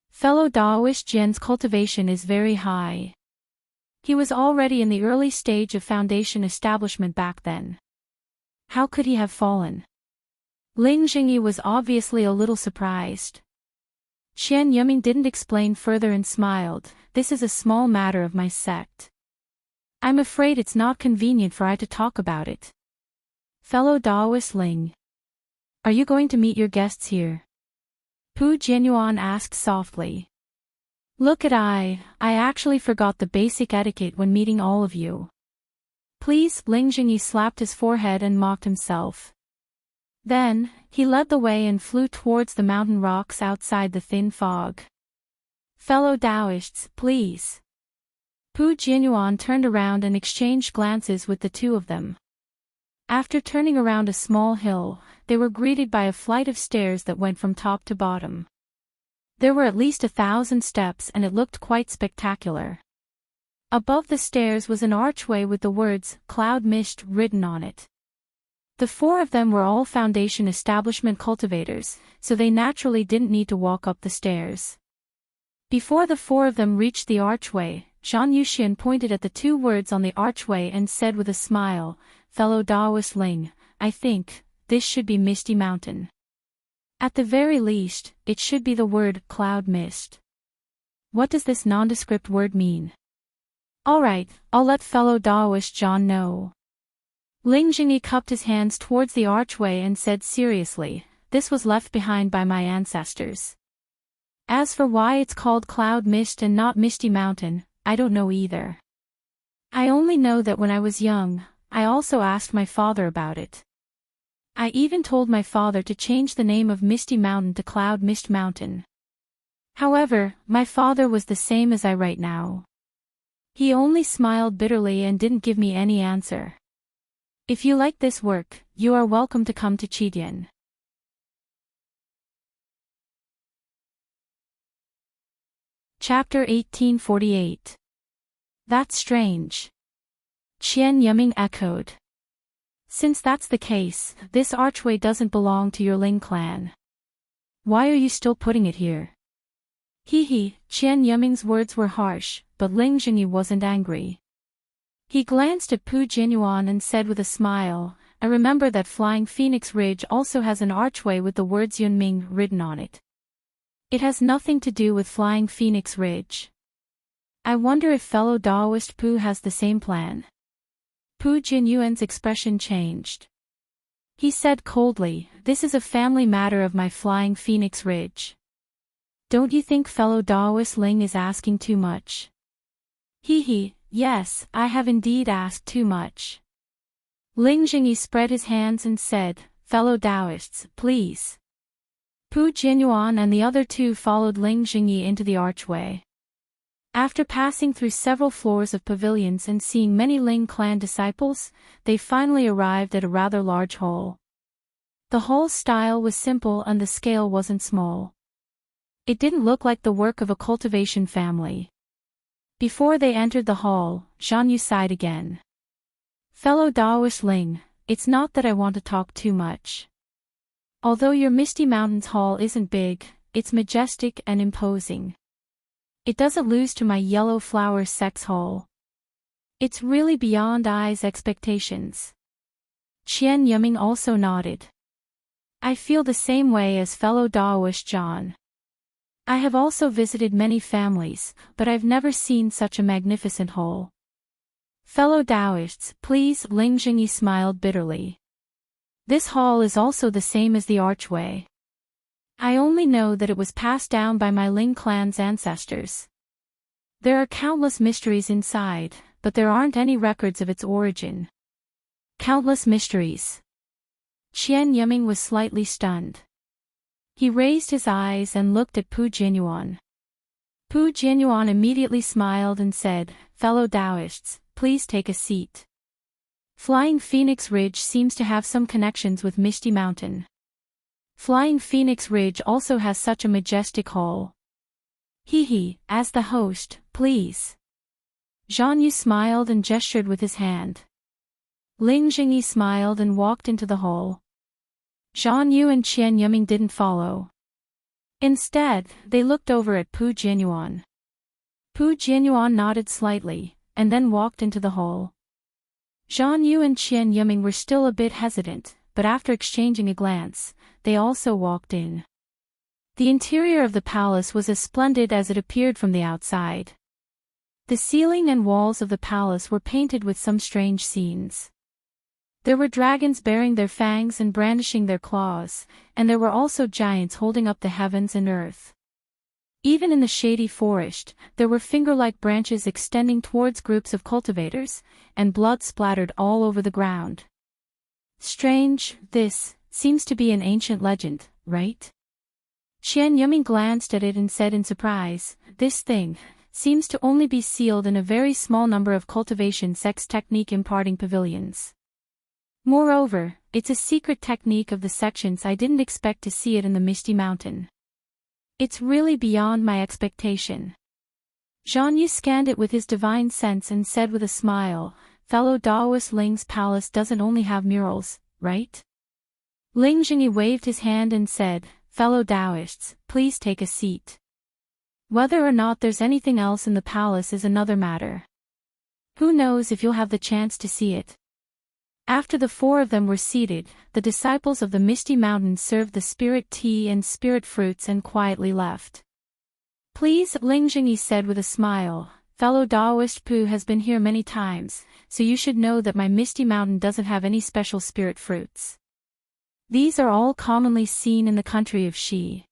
Fellow Daoist Jian's cultivation is very high. He was already in the early stage of foundation establishment back then. How could he have fallen? Ling Jingyi was obviously a little surprised. Qian Yuming didn't explain further and smiled, This is a small matter of my sect. I'm afraid it's not convenient for I to talk about it. Fellow Daoist Ling. Are you going to meet your guests here? Pu Jianyuan asked softly. Look at I actually forgot the basic etiquette when meeting all of you. Please, Ling Jingyi slapped his forehead and mocked himself. Then, he led the way and flew towards the mountain rocks outside the thin fog. Fellow Daoists, please. Pu Jianyuan turned around and exchanged glances with the two of them. After turning around a small hill, they were greeted by a flight of stairs that went from top to bottom. There were at least 1,000 steps and it looked quite spectacular. Above the stairs was an archway with the words, Cloud Mist, written on it. The four of them were all foundation establishment cultivators, so they naturally didn't need to walk up the stairs. Before the four of them reached the archway, Zhan Yuxian pointed at the two words on the archway and said with a smile, Fellow Daoist Ling, I think, this should be Misty Mountain. At the very least, it should be the word Cloud Mist. What does this nondescript word mean? Alright, I'll let fellow Daoist John know. Ling Jingyi cupped his hands towards the archway and said seriously, This was left behind by my ancestors. As for why it's called Cloud Mist and not Misty Mountain, I don't know either. I only know that when I was young, I also asked my father about it. I even told my father to change the name of Misty Mountain to Cloud Mist Mountain. However, my father was the same as I right now. He only smiled bitterly and didn't give me any answer. If you like this work, you are welcome to come to Chidian. Chapter 1848. That's strange. Qian Yuming echoed. Since that's the case, this archway doesn't belong to your Ling clan. Why are you still putting it here? Qian Yuming's words were harsh, but Ling Jingyi wasn't angry. He glanced at Pu Jianyuan and said with a smile, I remember that Flying Phoenix Ridge also has an archway with the words Yunming written on it. It has nothing to do with Flying Phoenix Ridge. I wonder if fellow Daoist Pu has the same plan. Pu Jianyuan's expression changed. He said coldly, This is a family matter of my Flying Phoenix Ridge. Don't you think fellow Daoist Ling is asking too much? Yes, I have indeed asked too much. Ling Jingyi spread his hands and said, "Fellow Taoists, please." Pu Jianyuan and the other two followed Ling Jingyi into the archway. After passing through several floors of pavilions and seeing many Ling clan disciples, they finally arrived at a rather large hall. The hall's style was simple and the scale wasn't small. It didn't look like the work of a cultivation family. Before they entered the hall, Zhan Yu sighed again. "Fellow Daoist Ling, it's not that I want to talk too much. Although your Misty Mountains hall isn't big, it's majestic and imposing. It doesn't lose to my Yellow Flower Sex hall. It's really beyond eyes' expectations." Qian Yiming also nodded. "I feel the same way as fellow Daoist John. I have also visited many families, but I've never seen such a magnificent hall." "Fellow Taoists, please," Ling Jingyi smiled bitterly. "This hall is also the same as the archway. I only know that it was passed down by my Ling clan's ancestors. There are countless mysteries inside, but there aren't any records of its origin." "Countless mysteries." Qian Yiming was slightly stunned. He raised his eyes and looked at Pu Jianyuan. Pu Jianyuan immediately smiled and said, "Fellow Taoists, please take a seat. Flying Phoenix Ridge seems to have some connections with Misty Mountain. Flying Phoenix Ridge also has such a majestic hall." "He, as the host, please." Zhan Yu smiled and gestured with his hand. Ling Jingyi smiled and walked into the hall. Zhan Yu and Qian Yiming didn't follow. Instead, they looked over at Pu Jianyuan. Pu Jianyuan nodded slightly, and then walked into the hall. Zhan Yu and Qian Yiming were still a bit hesitant, but after exchanging a glance, they also walked in. The interior of the palace was as splendid as it appeared from the outside. The ceiling and walls of the palace were painted with some strange scenes. There were dragons baring their fangs and brandishing their claws, and there were also giants holding up the heavens and earth. Even in the shady forest, there were finger-like branches extending towards groups of cultivators, and blood splattered all over the ground. "Strange, this seems to be an ancient legend, right?" Qian Yiming glanced at it and said in surprise, "This thing seems to only be sealed in a very small number of cultivation sex technique imparting pavilions. Moreover, it's a secret technique of the sections. I didn't expect to see it in the Misty Mountain. It's really beyond my expectation." Zhan Yu scanned it with his divine sense and said with a smile, "Fellow Daoist Ling's palace doesn't only have murals, right?" Ling Jingyi waved his hand and said, "Fellow Taoists, please take a seat. Whether or not there's anything else in the palace is another matter. Who knows if you'll have the chance to see it." After the four of them were seated, the disciples of the Misty Mountain served the spirit tea and spirit fruits and quietly left. "Please," Ling Jingyi said with a smile, "Fellow Daoist Pu has been here many times, so you should know that my Misty Mountain doesn't have any special spirit fruits. These are all commonly seen in the country of Xi.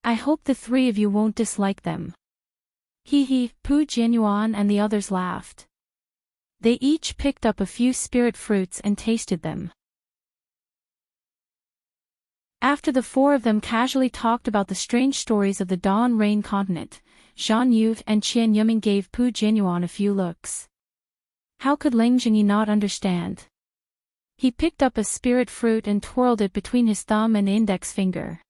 I hope the three of you won't dislike them." Pu Jianyuan and the others laughed. They each picked up a few spirit fruits and tasted them. After the four of them casually talked about the strange stories of the Dawn Rain continent, Zhan Yu and Qian Yiming gave Pu Jianyuan a few looks. How could Ling Jingyi not understand? He picked up a spirit fruit and twirled it between his thumb and index finger.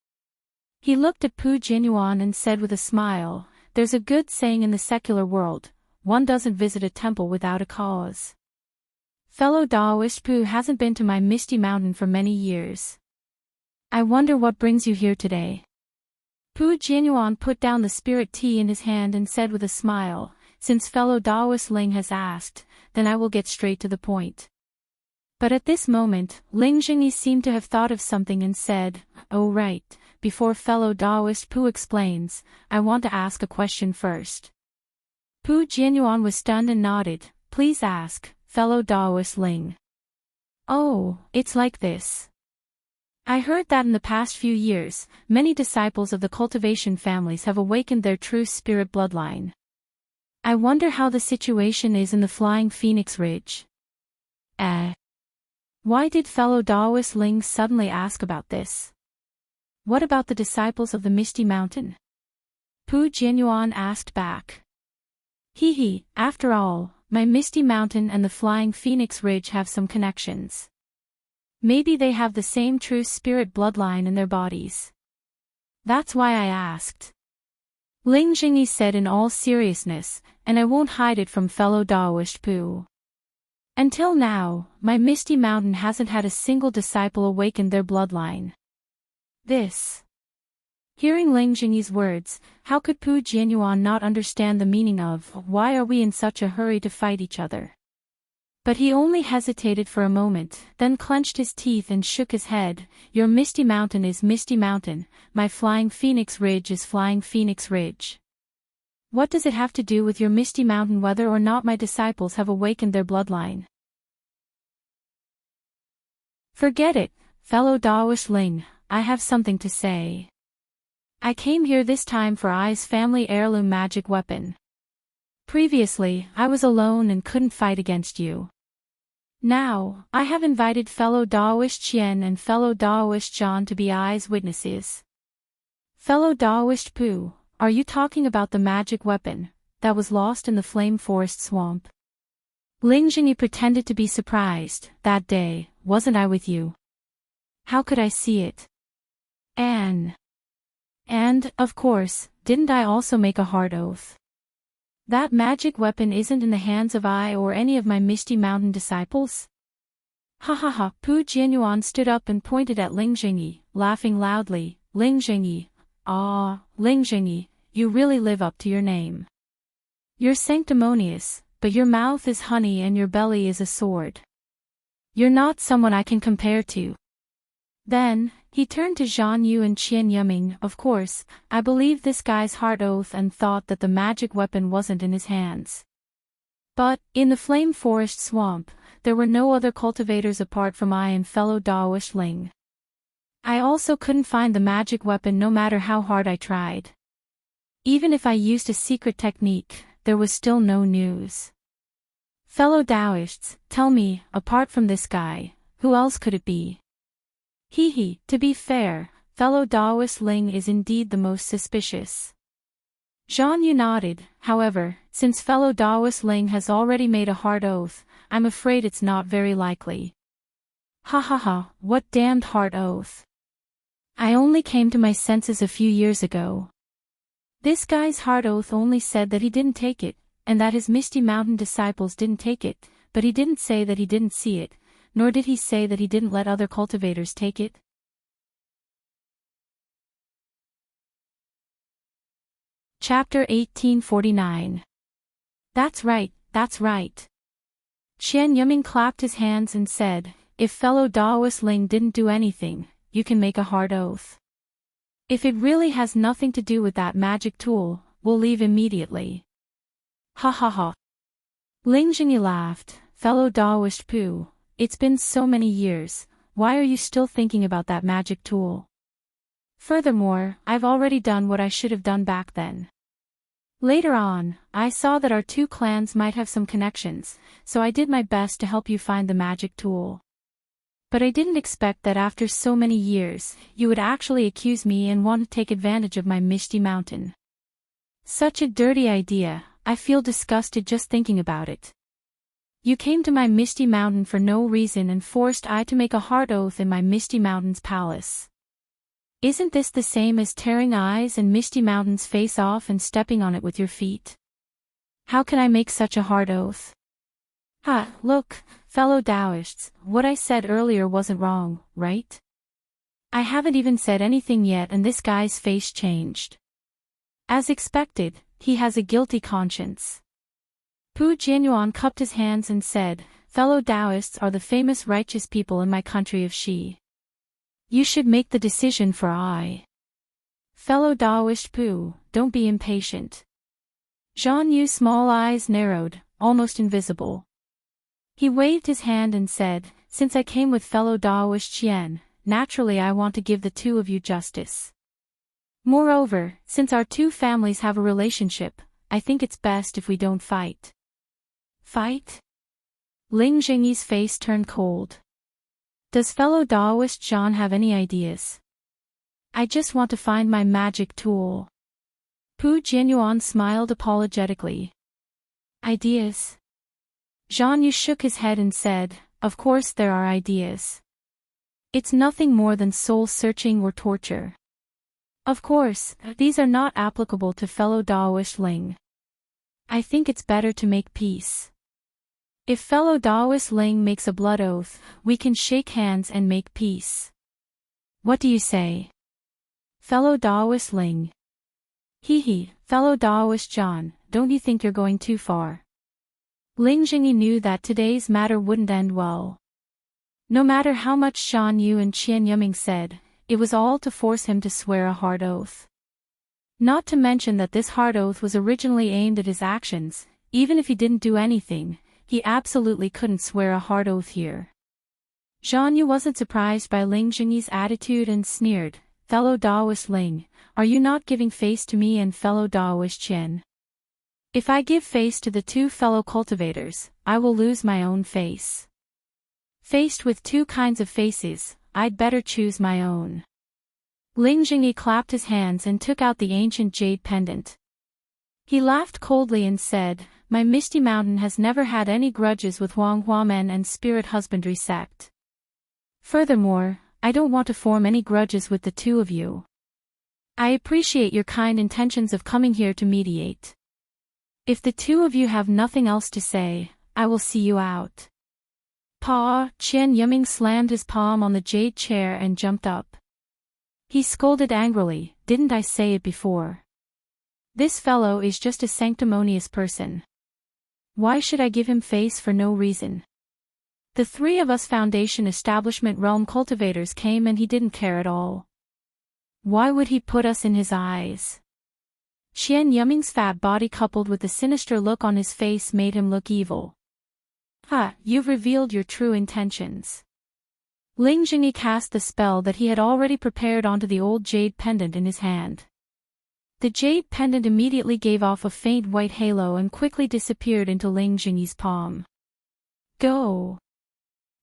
He looked at Pu Jianyuan and said with a smile, "There's a good saying in the secular world, one doesn't visit a temple without a cause. Fellow Daoist Pu hasn't been to my Misty Mountain for many years. I wonder what brings you here today." Pu Jianyuan put down the spirit tea in his hand and said with a smile, "Since fellow Daoist Ling has asked, then I will get straight to the point." But at this moment, Ling Jingyi seemed to have thought of something and said, "Oh right, before fellow Daoist Pu explains, I want to ask a question first." Pu Jianyuan was stunned and nodded, "Please ask, fellow Daoist Ling." "Oh, it's like this. I heard that in the past few years, many disciples of the cultivation families have awakened their true spirit bloodline. I wonder how the situation is in the Flying Phoenix Ridge." Why did fellow Taoist Ling suddenly ask about this? What about the disciples of the Misty Mountain? Pu Jianyuan asked back. After all, my Misty Mountain and the Flying Phoenix Ridge have some connections. Maybe they have the same true spirit bloodline in their bodies. That's why I asked. Ling Jingyi said in all seriousness, and I won't hide it from fellow Taoist Pu. Until now, my Misty Mountain hasn't had a single disciple awaken their bloodline. Hearing Ling Jingyi's words, how could Pu Jianyuan not understand the meaning of, why are we in such a hurry to fight each other? But he only hesitated for a moment, then clenched his teeth and shook his head. Your Misty Mountain is Misty Mountain, my Flying Phoenix Ridge is Flying Phoenix Ridge. What does it have to do with your Misty Mountain whether or not my disciples have awakened their bloodline? Forget it, fellow Taoist Ling, I have something to say. I came here this time for Ai's family heirloom magic weapon. Previously, I was alone and couldn't fight against you. Now, I have invited fellow Taoist Qian and fellow Taoist Zhan to be Ai's witnesses. Fellow Taoist Pu, are you talking about the magic weapon that was lost in the Flame Forest swamp? Ling Jingyi pretended to be surprised. That day, wasn't I with you? How could I see it? And, of course, didn't I also make a hard oath? That magic weapon isn't in the hands of I or any of my Misty Mountain disciples? Pu Jianyuan stood up and pointed at Ling Jingyi, laughing loudly. Ling Jingyi, Ling Jingyi, you really live up to your name. You're sanctimonious, but your mouth is honey and your belly is a sword. You're not someone I can compare to. Then, he turned to Zhan Yu and Qian Yiming. Of course, I believed this guy's hard oath and thought that the magic weapon wasn't in his hands. But, in the Flame Forest swamp, there were no other cultivators apart from I and fellow Taoist Ling. I also couldn't find the magic weapon no matter how hard I tried. Even if I used a secret technique, there was still no news. Fellow Taoists, tell me, apart from this guy, who else could it be? To be fair, fellow Taoist Ling is indeed the most suspicious. Zhan Yu nodded. However, since fellow Taoist Ling has already made a hard oath, I'm afraid it's not very likely. What damned hard oath. I only came to my senses a few years ago. This guy's hard oath only said that he didn't take it, and that his Misty Mountain disciples didn't take it, but he didn't say that he didn't see it, nor did he say that he didn't let other cultivators take it. Chapter 1849. That's right. Qian Yiming clapped his hands and said, if fellow Taoist Ling didn't do anything, you can make a hard oath. If it really has nothing to do with that magic tool, we'll leave immediately. Ling Jingyi laughed. Fellow Taoist Pu, it's been so many years, why are you still thinking about that magic tool? Furthermore, I've already done what I should have done back then. Later on, I saw that our two clans might have some connections, so I did my best to help you find the magic tool. But I didn't expect that after so many years, you would actually accuse me and want to take advantage of my Misty Mountain. Such a dirty idea, I feel disgusted just thinking about it. You came to my Misty Mountain for no reason and forced I to make a hard oath in my Misty Mountain's palace. Isn't this the same as tearing Ai's and Misty Mountain's face off and stepping on it with your feet? How can I make such a hard oath? Look, fellow Taoists, what I said earlier wasn't wrong, right? I haven't even said anything yet and this guy's face changed. As expected, he has a guilty conscience. Pu Jianyuan cupped his hands and said, fellow Taoists are the famous righteous people in my country of Xi. You should make the decision for I. Fellow Taoist Pu, don't be impatient. Zhan Yu's small eyes narrowed, almost invisible. He waved his hand and said, since I came with fellow Taoist Qian, naturally I want to give the two of you justice. Moreover, since our two families have a relationship, I think it's best if we don't fight. Fight? Ling Jingyi's face turned cold. Does fellow Daoist John have any ideas? I just want to find my magic tool. Pu Jianyuan smiled apologetically. Ideas? Zhan Yu shook his head and said, of course there are ideas. It's nothing more than soul-searching or torture. Of course, these are not applicable to fellow Daoist Ling. I think it's better to make peace. If fellow Daoist Ling makes a blood oath, we can shake hands and make peace. What do you say? Fellow Daoist Ling. Hee, fellow Daoist John, don't you think you're going too far? Ling Jingyi knew that today's matter wouldn't end well. No matter how much Shan Yu and Qian Yiming said, it was all to force him to swear a hard oath. Not to mention that this hard oath was originally aimed at his actions. Even if he didn't do anything, he absolutely couldn't swear a hard oath here. Zhan Yu wasn't surprised by Ling Jingyi's attitude and sneered, fellow Daoist Ling, are you not giving face to me and fellow Daoist Qian? If I give face to the two fellow cultivators, I will lose my own face. Faced with two kinds of faces, I'd better choose my own. Ling Jingyi clapped his hands and took out the ancient jade pendant. He laughed coldly and said, my Misty Mountain has never had any grudges with Huanghua men and Spirit Husbandry sect. Furthermore, I don't want to form any grudges with the two of you. I appreciate your kind intentions of coming here to mediate. If the two of you have nothing else to say, I will see you out. Qian Yiming slammed his palm on the jade chair and jumped up. He scolded angrily, didn't I say it before? This fellow is just a sanctimonious person. Why should I give him face for no reason? The three of us Foundation Establishment Realm cultivators came and he didn't care at all. Why would he put us in his eyes? Qian Yiming's fat body coupled with the sinister look on his face made him look evil. You've revealed your true intentions. Ling Jingyi cast the spell that he had already prepared onto the old jade pendant in his hand. The jade pendant immediately gave off a faint white halo and quickly disappeared into Ling Jingyi's palm. Go!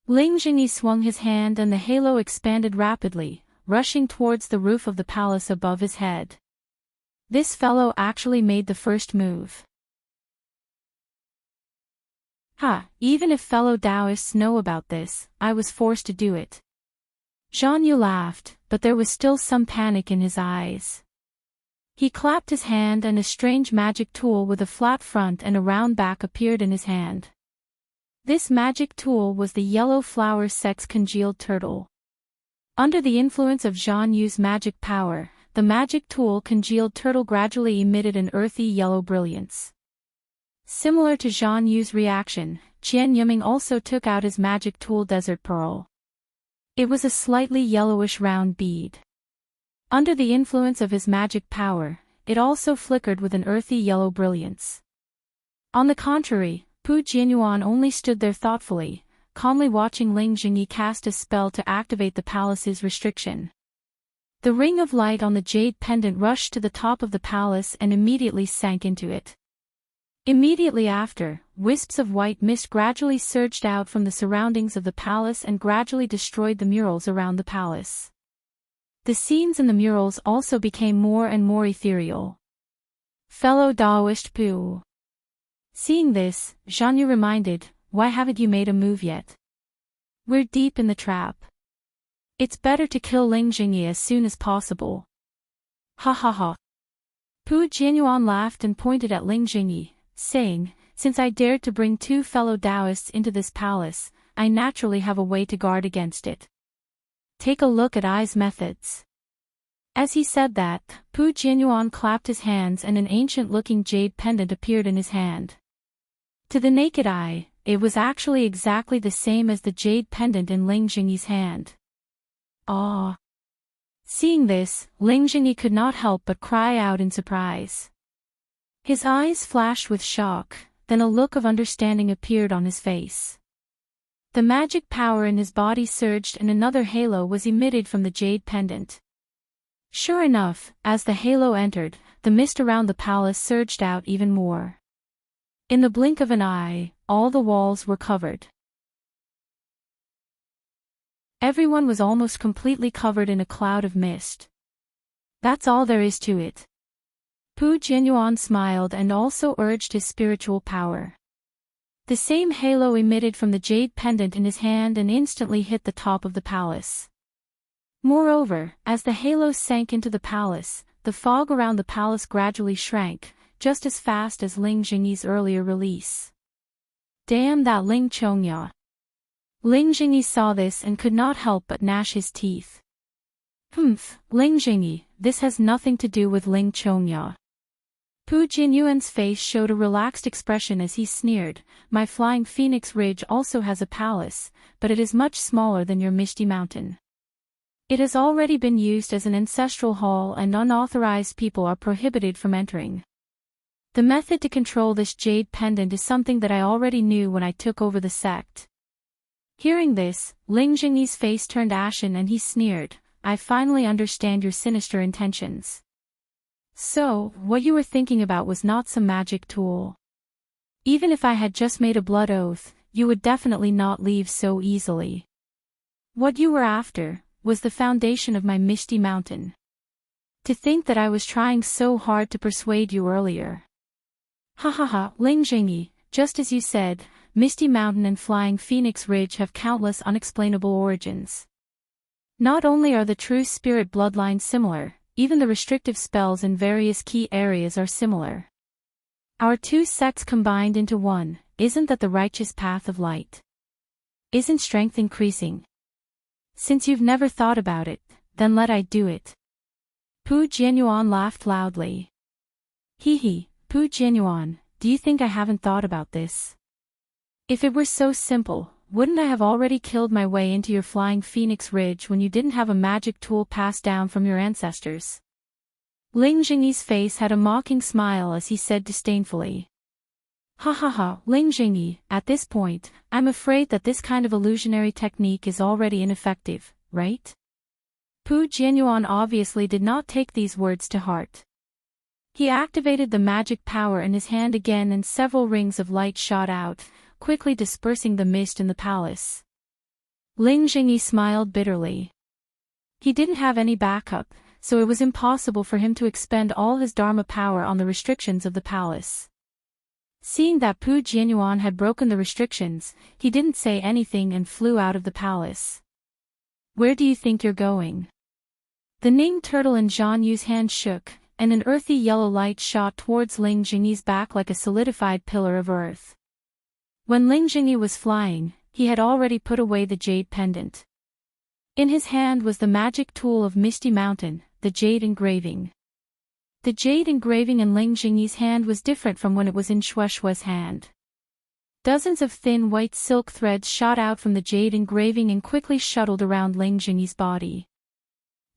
Ling Jingyi swung his hand and the halo expanded rapidly, rushing towards the roof of the palace above his head. This fellow actually made the first move. Even if fellow Taoists know about this, I was forced to do it. Zhan Yu laughed, but there was still some panic in his eyes. He clapped his hand and a strange magic tool with a flat front and a round back appeared in his hand. This magic tool was the yellow flower sex congealed turtle. Under the influence of Zhan Yu's magic power, the magic tool congealed turtle gradually emitted an earthy yellow brilliance. Similar to Zhan Yu's reaction, Qian Yiming also took out his magic tool Desert Pearl. It was a slightly yellowish round bead. Under the influence of his magic power, it also flickered with an earthy yellow brilliance. On the contrary, Pu Jianyuan only stood there thoughtfully, calmly watching Ling Jingyi cast a spell to activate the palace's restriction. The ring of light on the jade pendant rushed to the top of the palace and immediately sank into it. Immediately after, wisps of white mist gradually surged out from the surroundings of the palace and gradually destroyed the murals around the palace. The scenes in the murals also became more and more ethereal. Fellow Daoist Pu. Seeing this, Zhan Yu reminded, why haven't you made a move yet? We're deep in the trap. It's better to kill Ling Jingyi as soon as possible. Ha. Pu Jianyuan laughed and pointed at Ling Jingyi, saying, since I dared to bring two fellow Taoists into this palace, I naturally have a way to guard against it. Take a look at Ai's methods. As he said that, Pu Jianyuan clapped his hands and an ancient-looking jade pendant appeared in his hand. To the naked eye, it was actually exactly the same as the jade pendant in Ling Jingyi's hand. Ah! Seeing this, Ling Jingyi could not help but cry out in surprise. His eyes flashed with shock, then a look of understanding appeared on his face. The magic power in his body surged and another halo was emitted from the jade pendant. Sure enough, as the halo entered, the mist around the palace surged out even more. In the blink of an eye, all the walls were covered. Everyone was almost completely covered in a cloud of mist. That's all there is to it. Pu Jianyuan smiled and also urged his spiritual power. The same halo emitted from the jade pendant in his hand and instantly hit the top of the palace. Moreover, as the halo sank into the palace, the fog around the palace gradually shrank, just as fast as Ling Jingyi's earlier release. Damn that Ling Chongya! Ling Jingyi saw this and could not help but gnash his teeth. Humph, Ling Jingyi, this has nothing to do with Ling Chongya. Pu Jianyuan's face showed a relaxed expression as he sneered, my flying phoenix ridge also has a palace, but it is much smaller than your Misty Mountain. It has already been used as an ancestral hall and unauthorized people are prohibited from entering. The method to control this jade pendant is something that I already knew when I took over the sect. Hearing this, Ling Jingyi's face turned ashen and he sneered, I finally understand your sinister intentions. So, what you were thinking about was not some magic tool. Even if I had just made a blood oath, you would definitely not leave so easily. What you were after was the foundation of my Misty Mountain. To think that I was trying so hard to persuade you earlier. Ha ha ha, Ling Jingyi, just as you said, Misty Mountain and Flying Phoenix Ridge have countless unexplainable origins. Not only are the true spirit bloodlines similar, even the restrictive spells in various key areas are similar. Our two sects combined into one, isn't that the righteous path of light? Isn't strength increasing? Since you've never thought about it, then let I do it. Pu Jianyuan laughed loudly. Hee, Pu Jianyuan, do you think I haven't thought about this? If it were so simple, wouldn't I have already killed my way into your Flying Phoenix Ridge when you didn't have a magic tool passed down from your ancestors? Ling Jingyi's face had a mocking smile as he said disdainfully. Ha ha ha, Ling Jingyi, at this point, I'm afraid that this kind of illusionary technique is already ineffective, right? Pu Jianyuan obviously did not take these words to heart. He activated the magic power in his hand again and several rings of light shot out, quickly dispersing the mist in the palace. Ling Jingyi smiled bitterly. He didn't have any backup, so it was impossible for him to expend all his Dharma power on the restrictions of the palace. Seeing that Pu Jianyuan had broken the restrictions, he didn't say anything and flew out of the palace. Where do you think you're going? The named turtle in Zhan Yu's hand shook, and an earthy yellow light shot towards Ling Jingyi's back like a solidified pillar of earth. When Ling Jingyi was flying, he had already put away the jade pendant. In his hand was the magic tool of Misty Mountain, the jade engraving. The jade engraving in Ling Jingyi's hand was different from when it was in Shueshue's hand. Dozens of thin white silk threads shot out from the jade engraving and quickly shuttled around Ling Jingyi's body.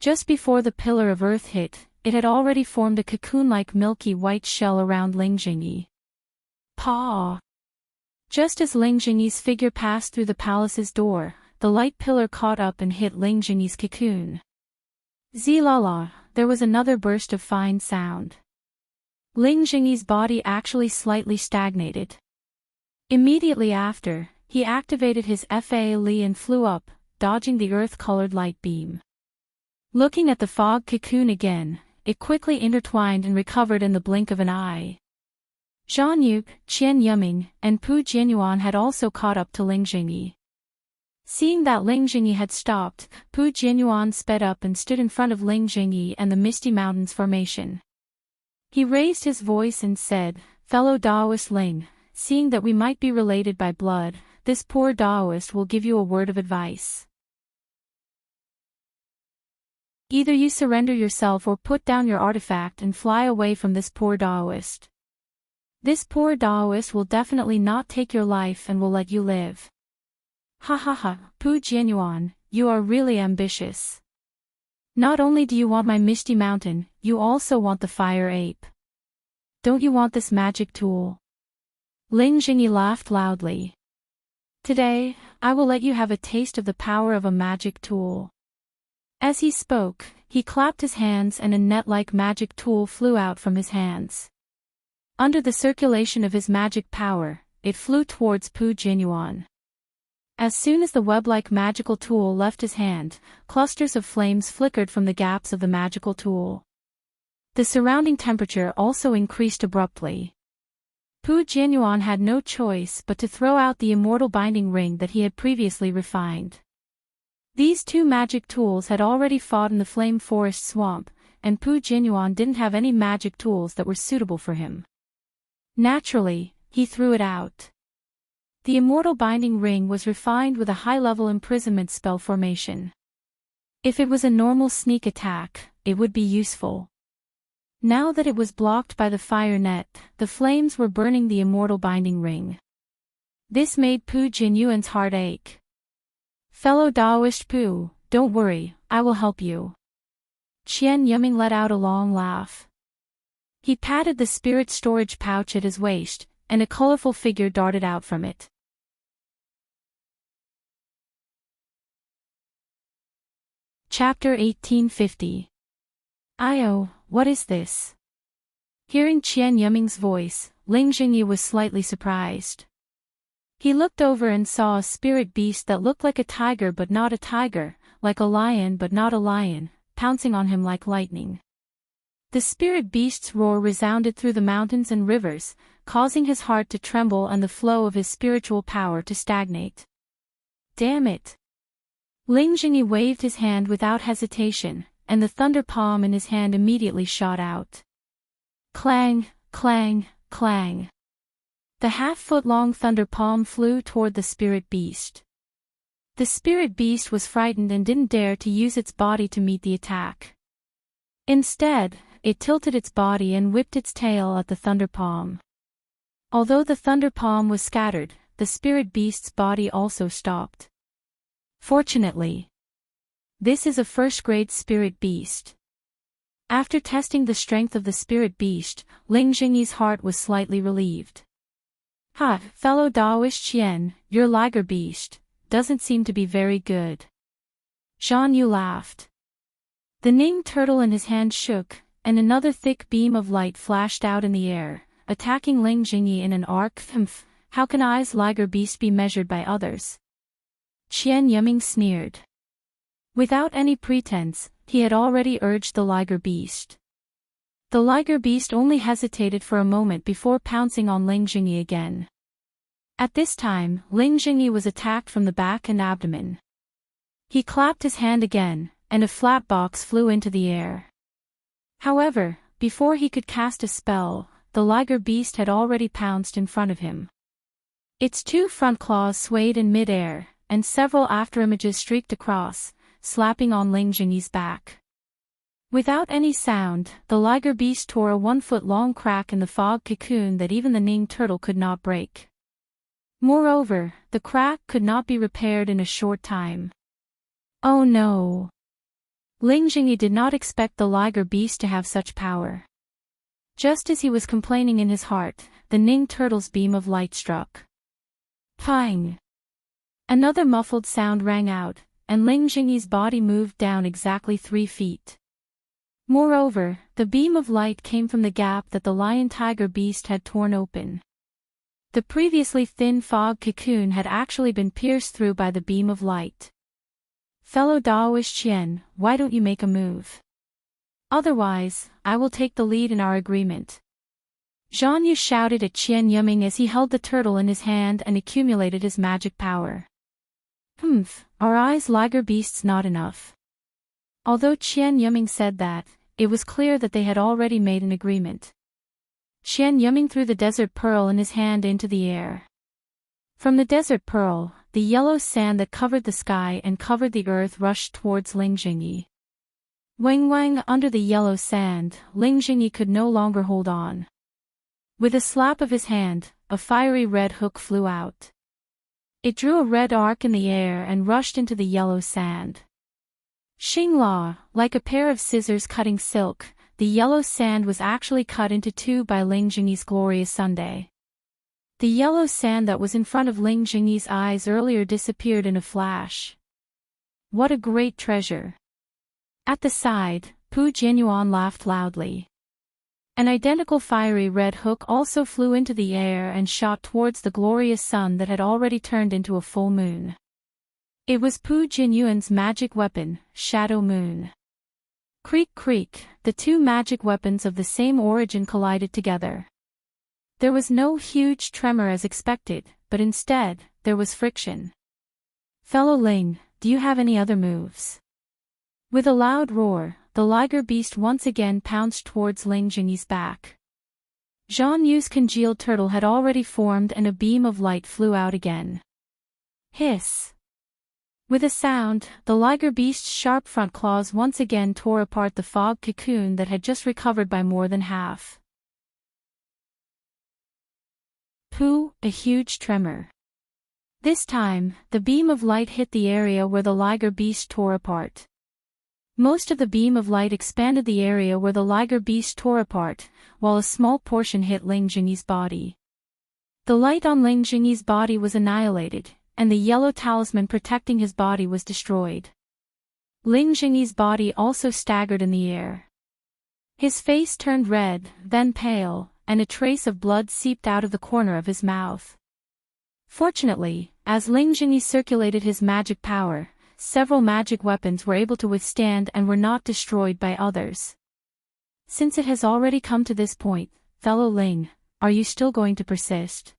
Just before the pillar of earth hit, it had already formed a cocoon-like milky white shell around Ling Jingyi. Paw! Just as Ling Jingyi's figure passed through the palace's door, the light pillar caught up and hit Ling Jingyi's cocoon. Zilala, there was another burst of fine sound. Ling Jingyi's body actually slightly stagnated. Immediately after, he activated his Fa Li and flew up, dodging the earth-colored light beam. Looking at the fog cocoon again, it quickly intertwined and recovered in the blink of an eye. Zhan Yu, Qian Yuming, and Pu Jianyuan had also caught up to Ling Jingyi. Seeing that Ling Jingyi had stopped, Pu Jianyuan sped up and stood in front of Ling Jingyi and the Misty Mountains formation. He raised his voice and said, Fellow Daoist Ling, seeing that we might be related by blood, this poor Daoist will give you a word of advice. Either you surrender yourself or put down your artifact and fly away from this poor Daoist. This poor Daoist will definitely not take your life and will let you live. Ha ha ha, Pu Jianyuan, you are really ambitious. Not only do you want my Misty Mountain, you also want the fire ape. Don't you want this magic tool? Ling Jingyi laughed loudly. Today, I will let you have a taste of the power of a magic tool. As he spoke, he clapped his hands and a net-like magic tool flew out from his hands. Under the circulation of his magic power, it flew towards Pu Jianyuan. As soon as the web-like magical tool left his hand, clusters of flames flickered from the gaps of the magical tool. The surrounding temperature also increased abruptly. Pu Jianyuan had no choice but to throw out the immortal binding ring that he had previously refined. These two magic tools had already fought in the flame forest swamp, and Pu Jianyuan didn't have any magic tools that were suitable for him. Naturally, he threw it out. The immortal binding ring was refined with a high-level imprisonment spell formation. If it was a normal sneak attack, it would be useful. Now that it was blocked by the fire net, the flames were burning the immortal binding ring. This made Pu Jianyuan's heart ache. "Fellow Daoist Pu, don't worry, I will help you." Qian Yiming let out a long laugh. He patted the spirit storage pouch at his waist, and a colorful figure darted out from it. Chapter 1850. "Io, what is this?" Hearing Qian Yiming's voice, Ling Jingyi was slightly surprised. He looked over and saw a spirit beast that looked like a tiger but not a tiger, like a lion but not a lion, pouncing on him like lightning. The spirit beast's roar resounded through the mountains and rivers, causing his heart to tremble and the flow of his spiritual power to stagnate. "Damn it!" Ling Jingyi waved his hand without hesitation, and the thunder palm in his hand immediately shot out. Clang, clang, clang. The half-foot-long thunder palm flew toward the spirit beast. The spirit beast was frightened and didn't dare to use its body to meet the attack. Instead, it tilted its body and whipped its tail at the thunder palm. Although the thunder palm was scattered, the spirit beast's body also stopped. Fortunately, this is a first-grade spirit beast. After testing the strength of the spirit beast, Ling Jingyi's heart was slightly relieved. "Ha, fellow Daoist Qian, your liger beast doesn't seem to be very good." Zhan Yu laughed. The Ning turtle in his hand shook, and another thick beam of light flashed out in the air, attacking Ling Jingyi in an arc. How can I's liger beast be measured by others?" Qian Yiming sneered. Without any pretense, he had already urged the liger beast. The liger beast only hesitated for a moment before pouncing on Ling Jingyi again. At this time, Ling Jingyi was attacked from the back and abdomen. He clapped his hand again, and a flat box flew into the air. However, before he could cast a spell, the liger beast had already pounced in front of him. Its two front claws swayed in mid-air, and several afterimages streaked across, slapping on Ling Jingyi's back. Without any sound, the liger beast tore a 1-foot-long crack in the fog cocoon that even the Ning turtle could not break. Moreover, the crack could not be repaired in a short time. Oh no! Ling Jingyi did not expect the liger beast to have such power. Just as he was complaining in his heart, the Ning turtle's beam of light struck. Pang! Another muffled sound rang out, and Ling Jingyi's body moved down exactly 3 feet. Moreover, the beam of light came from the gap that the lion-tiger beast had torn open. The previously thin fog cocoon had actually been pierced through by the beam of light. "Fellow Daoist Qian, why don't you make a move? Otherwise, I will take the lead in our agreement." Zhan Yu shouted at Qian Yiming as he held the turtle in his hand and accumulated his magic power. Are I's liger beasts not enough?" Although Qian Yiming said that, it was clear that they had already made an agreement. Qian Yiming threw the desert pearl in his hand into the air. From the desert pearl, the yellow sand that covered the sky and covered the earth rushed towards Ling Jingyi. Wang under the yellow sand, Ling Jingyi could no longer hold on. With a slap of his hand, a fiery red hook flew out. It drew a red arc in the air and rushed into the yellow sand. Xingla, like a pair of scissors cutting silk, the yellow sand was actually cut into 2 by Ling Jingyi's glorious Sunday. The yellow sand that was in front of Ling Jingyi's eyes earlier disappeared in a flash. What a great treasure! At the side, Pu Jianyuan laughed loudly. An identical fiery red hook also flew into the air and shot towards the glorious sun that had already turned into a full moon. It was Pu Jinyuan's magic weapon, Shadow Moon. Creak creak, the two magic weapons of the same origin collided together. There was no huge tremor as expected, but instead, there was friction. Fellow Ling, do you have any other moves? With a loud roar, the liger beast once again pounced towards Ling Jingyi's back. Zhan Yu's congealed turtle had already formed and a beam of light flew out again. Hiss! With a sound, the liger beast's sharp front claws once again tore apart the fog cocoon that had just recovered by more than half. Pooh, a huge tremor. This time, the beam of light hit the area where the liger beast tore apart. Most of the beam of light expanded the area where the liger beast tore apart, while a small portion hit Ling Jingyi's body. The light on Ling Jingyi's body was annihilated, and the yellow talisman protecting his body was destroyed. Ling Jingyi's body also staggered in the air. His face turned red, then pale, and a trace of blood seeped out of the corner of his mouth. Fortunately, as Ling Jingyi circulated his magic power, several magic weapons were able to withstand and were not destroyed by others. Since it has already come to this point, fellow Ling, are you still going to persist?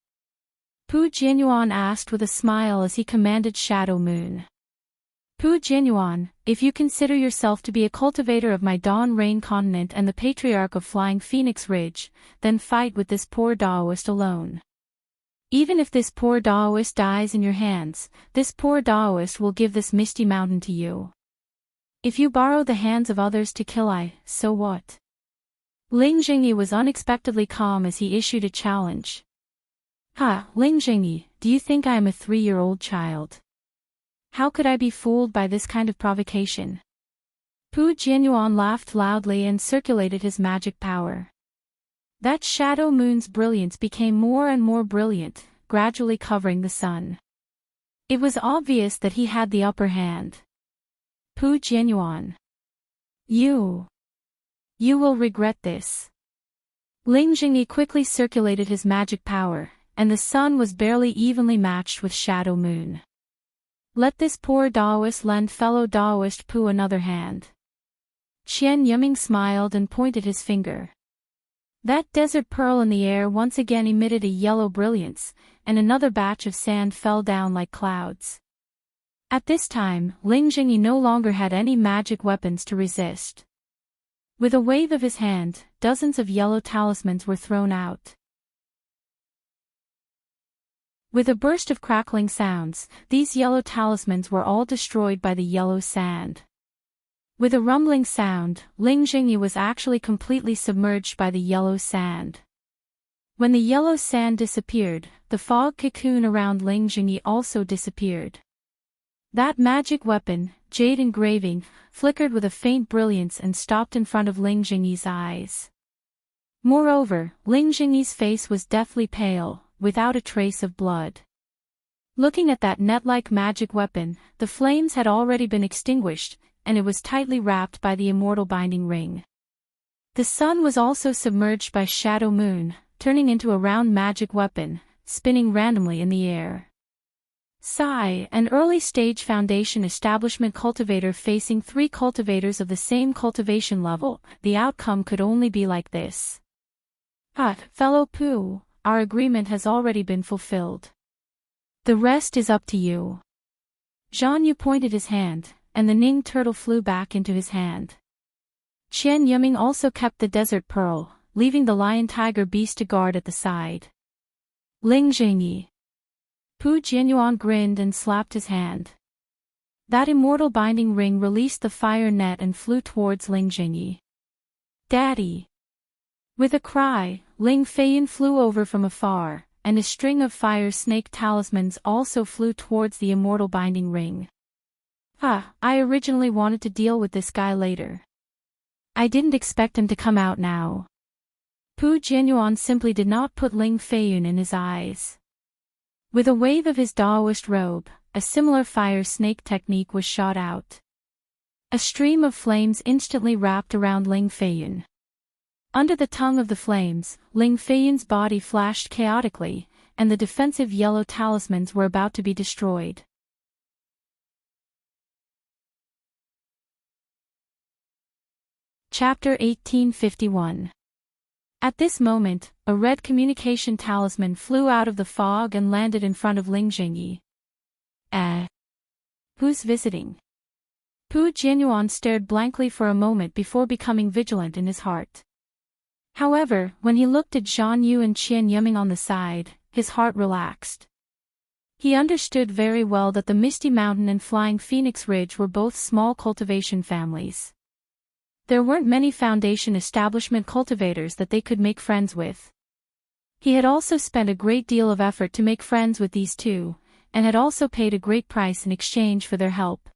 Pu Jianyuan asked with a smile as he commanded Shadow Moon. Pu Jianyuan, if you consider yourself to be a cultivator of my Dawn Rain continent and the patriarch of Flying Phoenix Ridge, then fight with this poor Daoist alone. Even if this poor Daoist dies in your hands, this poor Daoist will give this misty mountain to you. If you borrow the hands of others to kill so what? Ling Jingyi was unexpectedly calm as he issued a challenge. Ling Jingyi, do you think I am a 3-year-old child? How could I be fooled by this kind of provocation? Pu Jianyuan laughed loudly and circulated his magic power. That Shadow Moon's brilliance became more and more brilliant, gradually covering the sun. It was obvious that he had the upper hand. Pu Jianyuan. You will regret this. Ling Jingyi quickly circulated his magic power, and the sun was barely evenly matched with Shadow Moon. Let this poor Daoist lend fellow Daoist Pu another hand. Qian Yiming smiled and pointed his finger. That desert pearl in the air once again emitted a yellow brilliance, and another batch of sand fell down like clouds. At this time, Ling Jingyi no longer had any magic weapons to resist. With a wave of his hand, dozens of yellow talismans were thrown out. With a burst of crackling sounds, these yellow talismans were all destroyed by the yellow sand. With a rumbling sound, Ling Jingyi was actually completely submerged by the yellow sand. When the yellow sand disappeared, the fog cocoon around Ling Jingyi also disappeared. That magic weapon, jade engraving, flickered with a faint brilliance and stopped in front of Ling Jingyi's eyes. Moreover, Ling Jingyi's face was deathly pale, without a trace of blood. Looking at that net-like magic weapon, the flames had already been extinguished, and it was tightly wrapped by the immortal binding ring. The sun was also submerged by Shadow Moon, turning into a round magic weapon, spinning randomly in the air. Sigh, an early-stage foundation establishment cultivator facing 3 cultivators of the same cultivation level, the outcome could only be like this. Fellow Pu, our agreement has already been fulfilled. The rest is up to you. Zhan Yu pointed his hand, and the Ning turtle flew back into his hand. Qian Yiming also kept the desert pearl, leaving the lion-tiger beast to guard at the side. Ling Jingyi. Pu Jianyuan grinned and slapped his hand. That immortal binding ring released the fire net and flew towards Ling Jingyi. Daddy! With a cry, Ling Feiyin flew over from afar, and a string of fire snake talismans also flew towards the immortal binding ring. I originally wanted to deal with this guy later. I didn't expect him to come out now. Pu Jianyuan simply did not put Ling Feiyin in his eyes. With a wave of his Daoist robe, a similar fire snake technique was shot out. A stream of flames instantly wrapped around Ling Feiyin. Under the tongue of the flames, Ling Feiyin's body flashed chaotically, and the defensive yellow talismans were about to be destroyed. Chapter 1851. At this moment, a red communication talisman flew out of the fog and landed in front of Ling Jingyi. Who's visiting? Pu Jianyuan stared blankly for a moment before becoming vigilant in his heart. However, when he looked at Zhan Yu and Qian Yiming on the side, his heart relaxed. He understood very well that the Misty Mountain and Flying Phoenix Ridge were both small cultivation families. There weren't many foundation establishment cultivators that they could make friends with. He had also spent a great deal of effort to make friends with these two, and had also paid a great price in exchange for their help.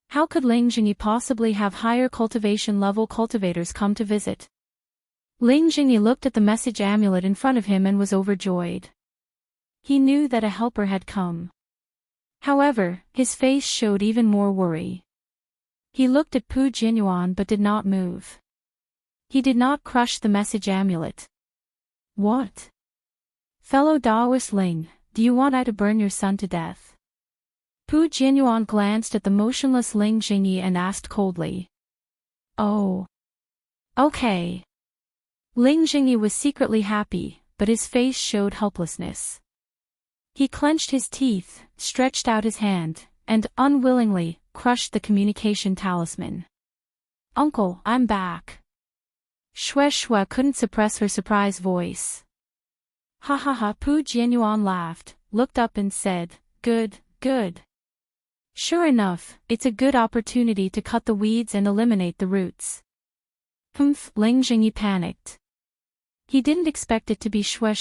How could Ling Jingyi possibly have higher cultivation level cultivators come to visit? Ling Jingyi looked at the message amulet in front of him and was overjoyed. He knew that a helper had come. However, his face showed even more worry. He looked at Pu Jianyuan but did not move. He did not crush the message amulet. What? Fellow Daoist Ling, do you want I to burn your son to death? Pu Jianyuan glanced at the motionless Ling Jingyi and asked coldly. Oh. Okay. Ling Jingyi was secretly happy, but his face showed helplessness. He clenched his teeth, stretched out his hand, and, unwillingly, crushed the communication talisman. Uncle, I'm back. Shue couldn't suppress her surprised voice. Ha ha ha. Pu Jianyuan laughed, looked up and said, Good, good. Sure enough, it's a good opportunity to cut the weeds and eliminate the roots. Humph, Ling Jingyi panicked. He didn't expect it to be Shue,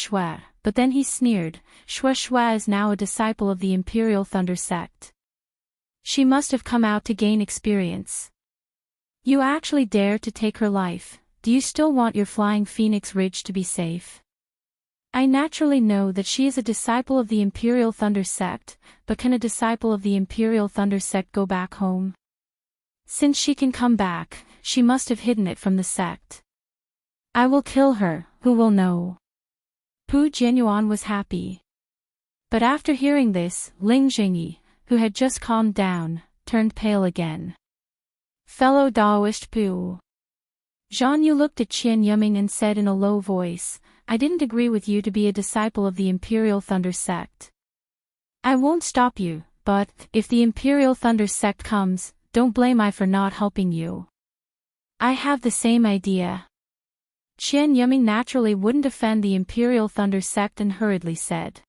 but then he sneered, Shue is now a disciple of the Imperial Thunder sect. She must have come out to gain experience. You actually dare to take her life. Do you still want your Flying Phoenix Ridge to be safe? I naturally know that she is a disciple of the Imperial Thunder sect, but can a disciple of the Imperial Thunder sect go back home? Since she can come back, she must have hidden it from the sect. I will kill her, who will know? Pu Jianyuan was happy. But after hearing this, Ling Jingyi, who had just calmed down, turned pale again. Fellow Daoist Pu. Zhan Yu looked at Qian Yiming and said in a low voice, I didn't agree with you to be a disciple of the Imperial Thunder sect. I won't stop you, but, if the Imperial Thunder sect comes, don't blame I for not helping you. I have the same idea. Qian Yiming naturally wouldn't offend the Imperial Thunder sect and hurriedly said.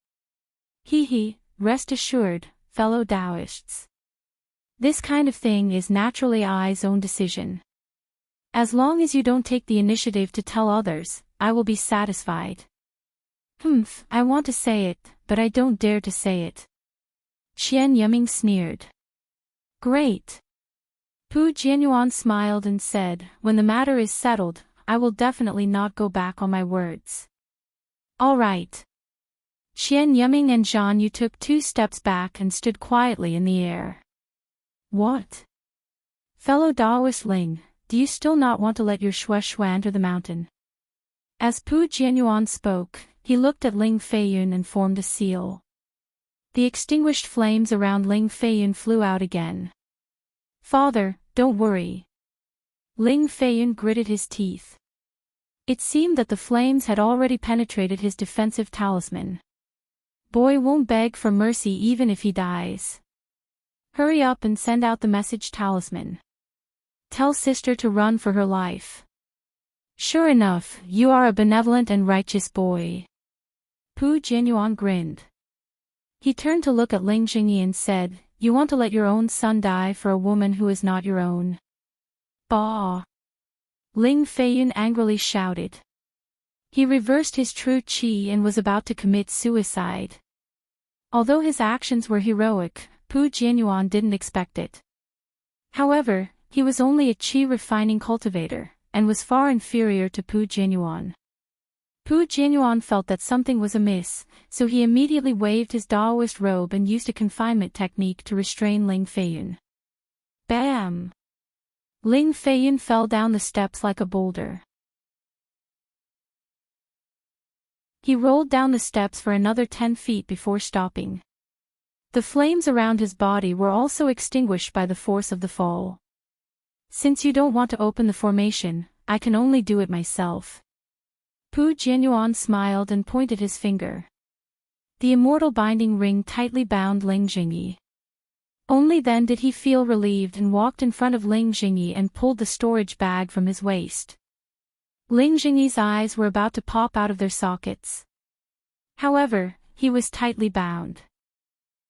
Rest assured, fellow Daoists. This kind of thing is naturally I's own decision. As long as you don't take the initiative to tell others, I will be satisfied. I want to say it, but I don't dare to say it. Qian Yiming sneered. Great. Pu Jianyuan smiled and said, when the matter is settled, I will definitely not go back on my words. All right. Qian Yiming and Zhan Yu took 2 steps back and stood quietly in the air. What? Fellow Daoist Ling, do you still not want to let your Shue enter the mountain? As Pu Jianyuan spoke, he looked at Ling Feiyun and formed a seal. The extinguished flames around Ling Feiyun flew out again. Father, don't worry. Ling Feiyun gritted his teeth. It seemed that the flames had already penetrated his defensive talisman. Boy won't beg for mercy even if he dies. Hurry up and send out the message talisman. Tell sister to run for her life. Sure enough, you are a benevolent and righteous boy. Pu Jianyuan grinned. He turned to look at Ling Jingyi and said, You want to let your own son die for a woman who is not your own? Bah! Ling Feiyun angrily shouted. He reversed his true qi and was about to commit suicide. Although his actions were heroic, Pu Jianyuan didn't expect it. However, he was only a qi refining cultivator, and was far inferior to Pu Jianyuan. Pu Jianyuan felt that something was amiss, so he immediately waved his Daoist robe and used a confinement technique to restrain Ling Feiyun. Bam! Ling Feiyun fell down the steps like a boulder. He rolled down the steps for another 10 feet before stopping. The flames around his body were also extinguished by the force of the fall. Since you don't want to open the formation, I can only do it myself. Pu Jianyuan smiled and pointed his finger. The immortal binding ring tightly bound Ling Jingyi. Only then did he feel relieved and walked in front of Ling Jingyi and pulled the storage bag from his waist. Ling Jingyi's eyes were about to pop out of their sockets. However, he was tightly bound.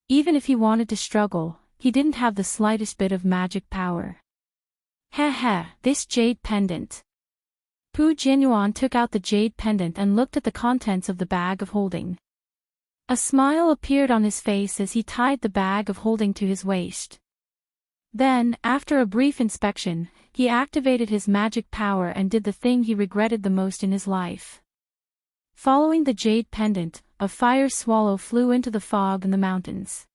Even if he wanted to struggle, he didn't have the slightest bit of magic power. This jade pendant. Pu Jianyuan took out the jade pendant and looked at the contents of the bag of holding. A smile appeared on his face as he tied the bag of holding to his waist. Then, after a brief inspection, he activated his magic power and did the thing he regretted the most in his life. Following the jade pendant, a fire swallow flew into the fog in the mountains.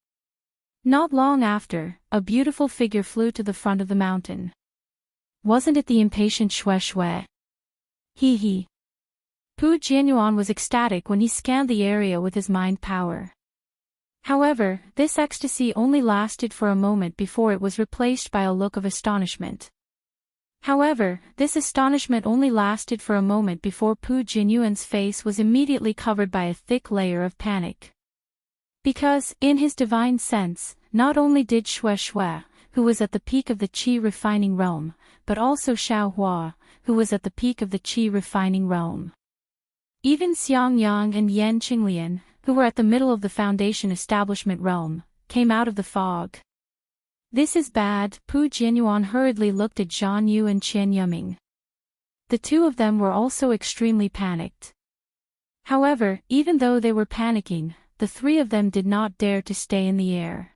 Not long after, a beautiful figure flew to the front of the mountain. Wasn't it the impatient Xue Xue? He. Pu Jianyuan was ecstatic when he scanned the area with his mind power. However, this ecstasy only lasted for a moment before it was replaced by a look of astonishment. However, this astonishment only lasted for a moment before Pu Jianyuan's face was immediately covered by a thick layer of panic. Because, in his divine sense, not only did Xue Xue, who was at the peak of the qi refining realm, but also Xiao Hua, who was at the peak of the qi refining realm. Even Xiang Yang and Yan Qinglian, who were at the middle of the foundation establishment realm, came out of the fog. This is bad. Pu Jianyuan hurriedly looked at Zhan Yu and Qian Yuming. The two of them were also extremely panicked. However, even though they were panicking, the three of them did not dare to stay in the air.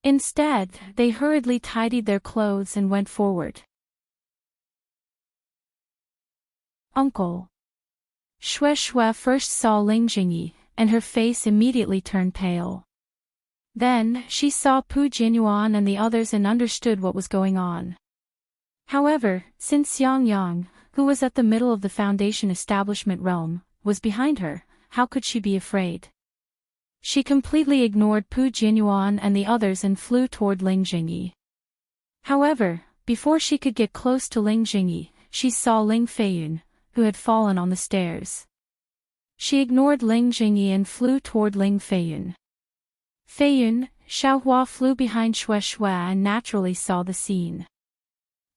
Instead, they hurriedly tidied their clothes and went forward. Uncle. Xue Xue first saw Ling Jingyi, and her face immediately turned pale. Then, she saw Pu Jianyuan and the others and understood what was going on. However, since Xiang Yang, who was at the middle of the foundation establishment realm, was behind her, how could she be afraid? She completely ignored Pu Jianyuan and the others and flew toward Ling Jingyi. However, before she could get close to Ling Jingyi, she saw Ling Feiyun, who had fallen on the stairs. She ignored Ling Jingyi and flew toward Ling Feiyun. Feiyun, Xiaohua flew behind Xue Xue and naturally saw the scene.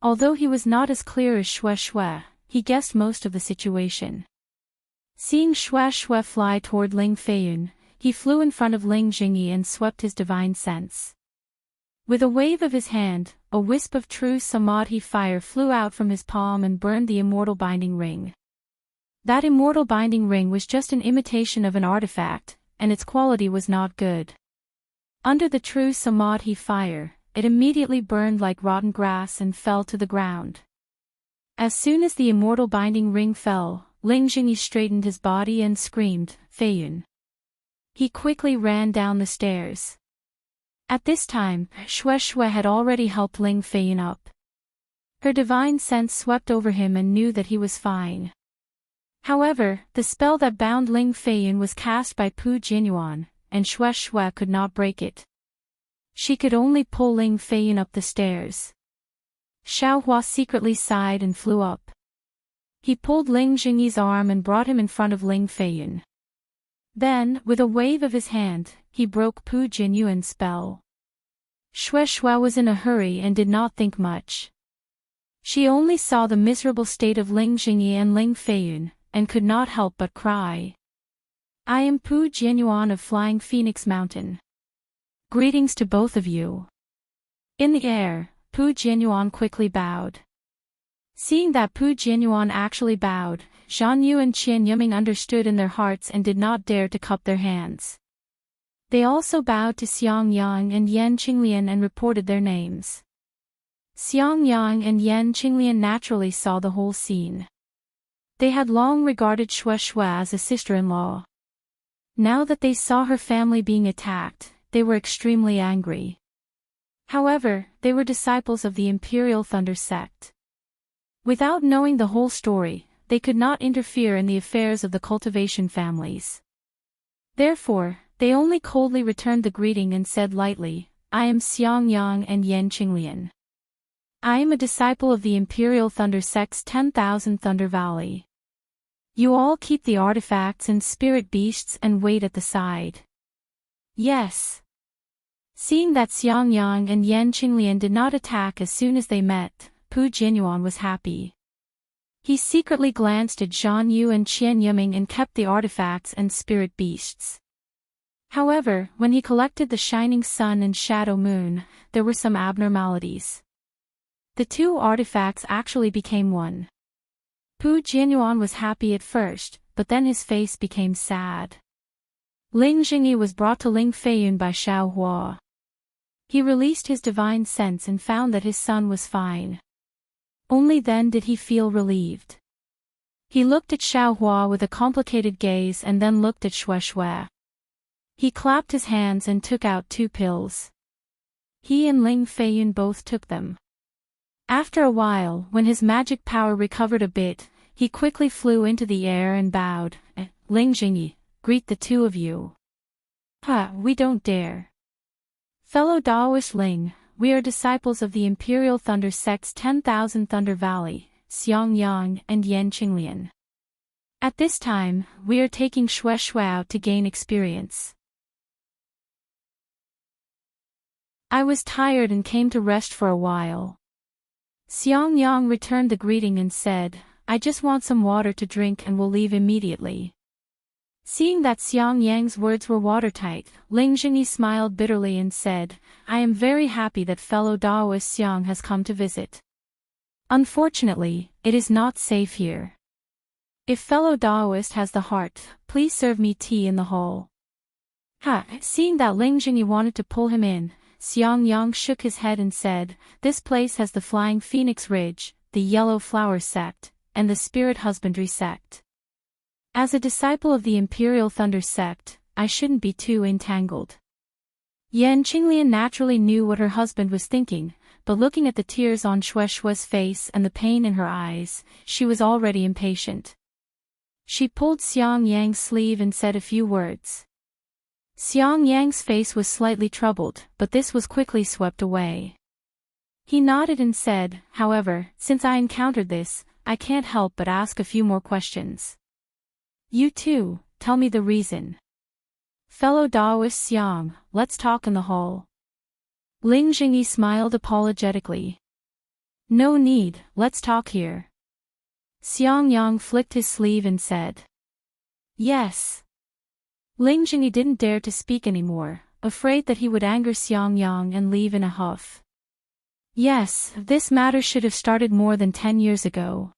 Although he was not as clear as Xue Xue, he guessed most of the situation. Seeing Xue Xue fly toward Ling Feiyun, he flew in front of Ling Jingyi and swept his divine sense. With a wave of his hand, a wisp of true samadhi fire flew out from his palm and burned the immortal binding ring. That immortal binding ring was just an imitation of an artifact, and its quality was not good. Under the true samadhi fire, it immediately burned like rotten grass and fell to the ground. As soon as the immortal binding ring fell, Ling Jingyi straightened his body and screamed, "Feiyun." He quickly ran down the stairs. At this time, Xue Xue had already helped Ling Feiyun up. Her divine sense swept over him and knew that he was fine. However, the spell that bound Ling Feiyun was cast by Pu Jianyuan, and Xue Xue could not break it. She could only pull Ling Feiyun up the stairs. Xiao Hua secretly sighed and flew up. He pulled Ling Jingyi's arm and brought him in front of Ling Feiyun. Then, with a wave of his hand, he broke Pu Jianyuan's spell. Xue Xue was in a hurry and did not think much. She only saw the miserable state of Ling Jingyi and Ling Feiyun, and could not help but cry. "I am Pu Jianyuan of Flying Phoenix Mountain. Greetings to both of you." In the air, Pu Jianyuan quickly bowed. Seeing that Pu Jianyuan actually bowed, Zhan Yu and Qian Yuming understood in their hearts and did not dare to cup their hands. They also bowed to Xiang Yang and Yan Qinglian and reported their names. Xiang Yang and Yan Qinglian naturally saw the whole scene. They had long regarded Xue Xue as a sister-in-law. Now that they saw her family being attacked, they were extremely angry. However, they were disciples of the Imperial Thunder sect. Without knowing the whole story, they could not interfere in the affairs of the cultivation families. Therefore, they only coldly returned the greeting and said lightly, "I am Xiang Yang and Yan Qinglian." I am a disciple of the Imperial Thunder Sect's 10,000 Thunder Valley. You all keep the artifacts and spirit beasts and wait at the side. Yes. Seeing that Xiangyang and Yan Qinglian did not attack as soon as they met, Pu Jianyuan was happy. He secretly glanced at Zhan Yu and Qian Yiming and kept the artifacts and spirit beasts. However, when he collected the Shining Sun and Shadow Moon, there were some abnormalities. The two artifacts actually became one. Pu Jianyuan was happy at first, but then his face became sad. Ling Jingyi was brought to Ling Feiyun by Xiao Hua. He released his divine sense and found that his son was fine. Only then did he feel relieved. He looked at Xiao Hua with a complicated gaze and then looked at Xue Xue. He clapped his hands and took out 2 pills. He and Ling Feiyun both took them. After a while, when his magic power recovered a bit, he quickly flew into the air and bowed. Ling Jingyi, greet the two of you. We don't dare. Fellow Daoist Ling, we are disciples of the Imperial Thunder Sect's 10,000 Thunder Valley, Xiangyang and Yan Qinglian. At this time, we are taking Xue Xue out to gain experience. I was tired and came to rest for a while. Xiangyang returned the greeting and said, I just want some water to drink and will leave immediately. Seeing that Xiangyang's words were watertight, Ling Jingyi smiled bitterly and said, I am very happy that fellow Daoist Xiang has come to visit. Unfortunately, it is not safe here. If fellow Daoist has the heart, please serve me tea in the hall. Seeing that Ling Jingyi wanted to pull him in, Xiangyang shook his head and said, this place has the Flying Phoenix Ridge, the Yellow Flower Sect, and the Spirit Husbandry Sect. As a disciple of the Imperial Thunder Sect, I shouldn't be too entangled. Yan Qinglian naturally knew what her husband was thinking, but looking at the tears on Xue Xue's face and the pain in her eyes, she was already impatient. She pulled Xiangyang's sleeve and said a few words. Xiangyang's face was slightly troubled, but this was quickly swept away. He nodded and said, however, since I encountered this, I can't help but ask a few more questions. You too, tell me the reason. Fellow Daoist Xiang, let's talk in the hall. Ling Jingyi smiled apologetically. No need, let's talk here. Xiangyang flicked his sleeve and said. Yes. Ling Jingyi didn't dare to speak anymore, afraid that he would anger Xiangyang and leave in a huff. Yes, this matter should have started more than 10 years ago.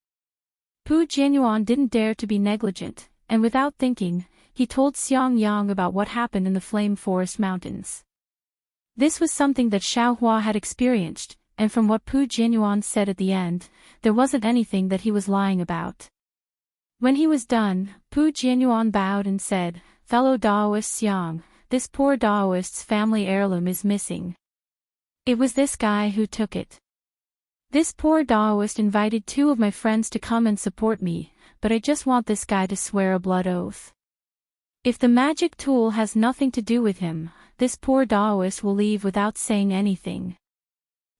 Pu Jianyuan didn't dare to be negligent, and without thinking, he told Xiangyang about what happened in the Flame Forest Mountains. This was something that Xiao Hua had experienced, and from what Pu Jianyuan said at the end, there wasn't anything that he was lying about. When he was done, Pu Jianyuan bowed and said, Fellow Daoist Xiang, this poor Daoist's family heirloom is missing. It was this guy who took it. This poor Daoist invited 2 of my friends to come and support me, but I just want this guy to swear a blood oath. If the magic tool has nothing to do with him, this poor Daoist will leave without saying anything.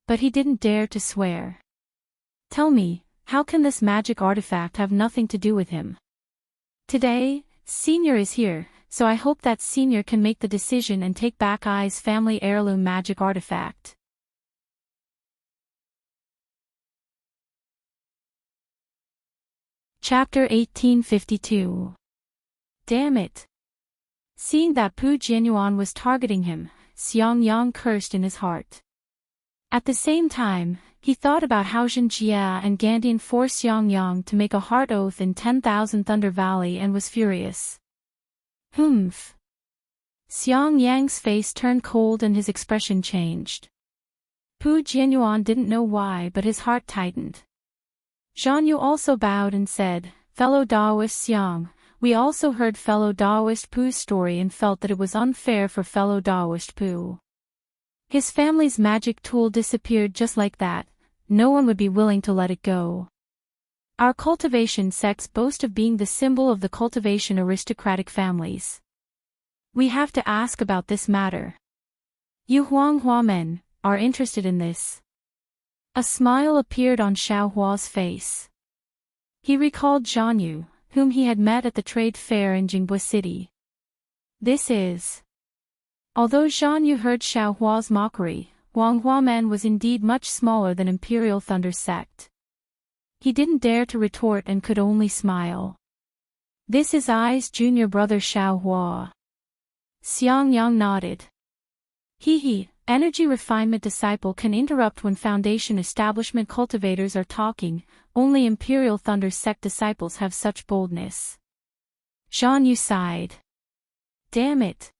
But he didn't dare to swear. Tell me, how can this magic artifact have nothing to do with him? Today, Senior is here, so I hope that Senior can make the decision and take back Ai's family heirloom magic artifact. Chapter 1852. Damn it. Seeing that Pu Jianyuan was targeting him, Xiangyang cursed in his heart. At the same time, he thought about how Zhen Jia and Gandian forced Xiangyang to make a heart oath in 10,000 Thunder Valley and was furious. Humph. Xiangyang's face turned cold and his expression changed. Pu Jianyuan didn't know why, but his heart tightened. Zhan Yu also bowed and said, Fellow Daoist Xiang, we also heard fellow Daoist Pu's story and felt that it was unfair for fellow Daoist Pu. His family's magic tool disappeared just like that, no one would be willing to let it go. Our cultivation sects boast of being the symbol of the cultivation aristocratic families. We have to ask about this matter. You Huanghua men are interested in this. A smile appeared on Xiao Hua's face. He recalled Zhang Yu, whom he had met at the trade fair in Jingbo City. This is... Although Zhang Yu heard Xiao Hua's mockery, Wang Huaman was indeed much smaller than Imperial Thunder Sect. He didn't dare to retort and could only smile. This is I's junior brother Xiao Hua. Xiang Yang nodded. He, energy refinement disciple can interrupt when Foundation establishment cultivators are talking, only Imperial Thunder Sect disciples have such boldness. Zhang Yu sighed. Damn it.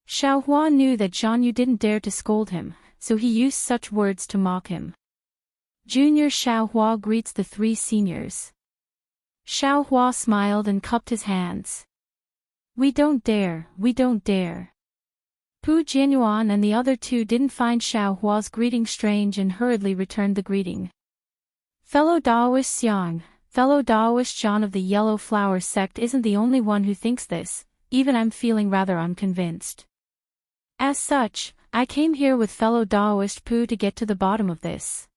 Xiao Hua knew that Zhang Yu didn't dare to scold him, so he used such words to mock him. Junior Xiao Hua greets the three seniors. Xiao Hua smiled and cupped his hands. We don't dare, we don't dare. Pu Jianyuan and the other two didn't find Xiao Hua's greeting strange and hurriedly returned the greeting. Fellow Daoist Xiang, fellow Daoist Zhan of the Yellow Flower Sect isn't the only one who thinks this, even I'm feeling rather unconvinced. As such, I came here with fellow Daoist Pu to get to the bottom of this.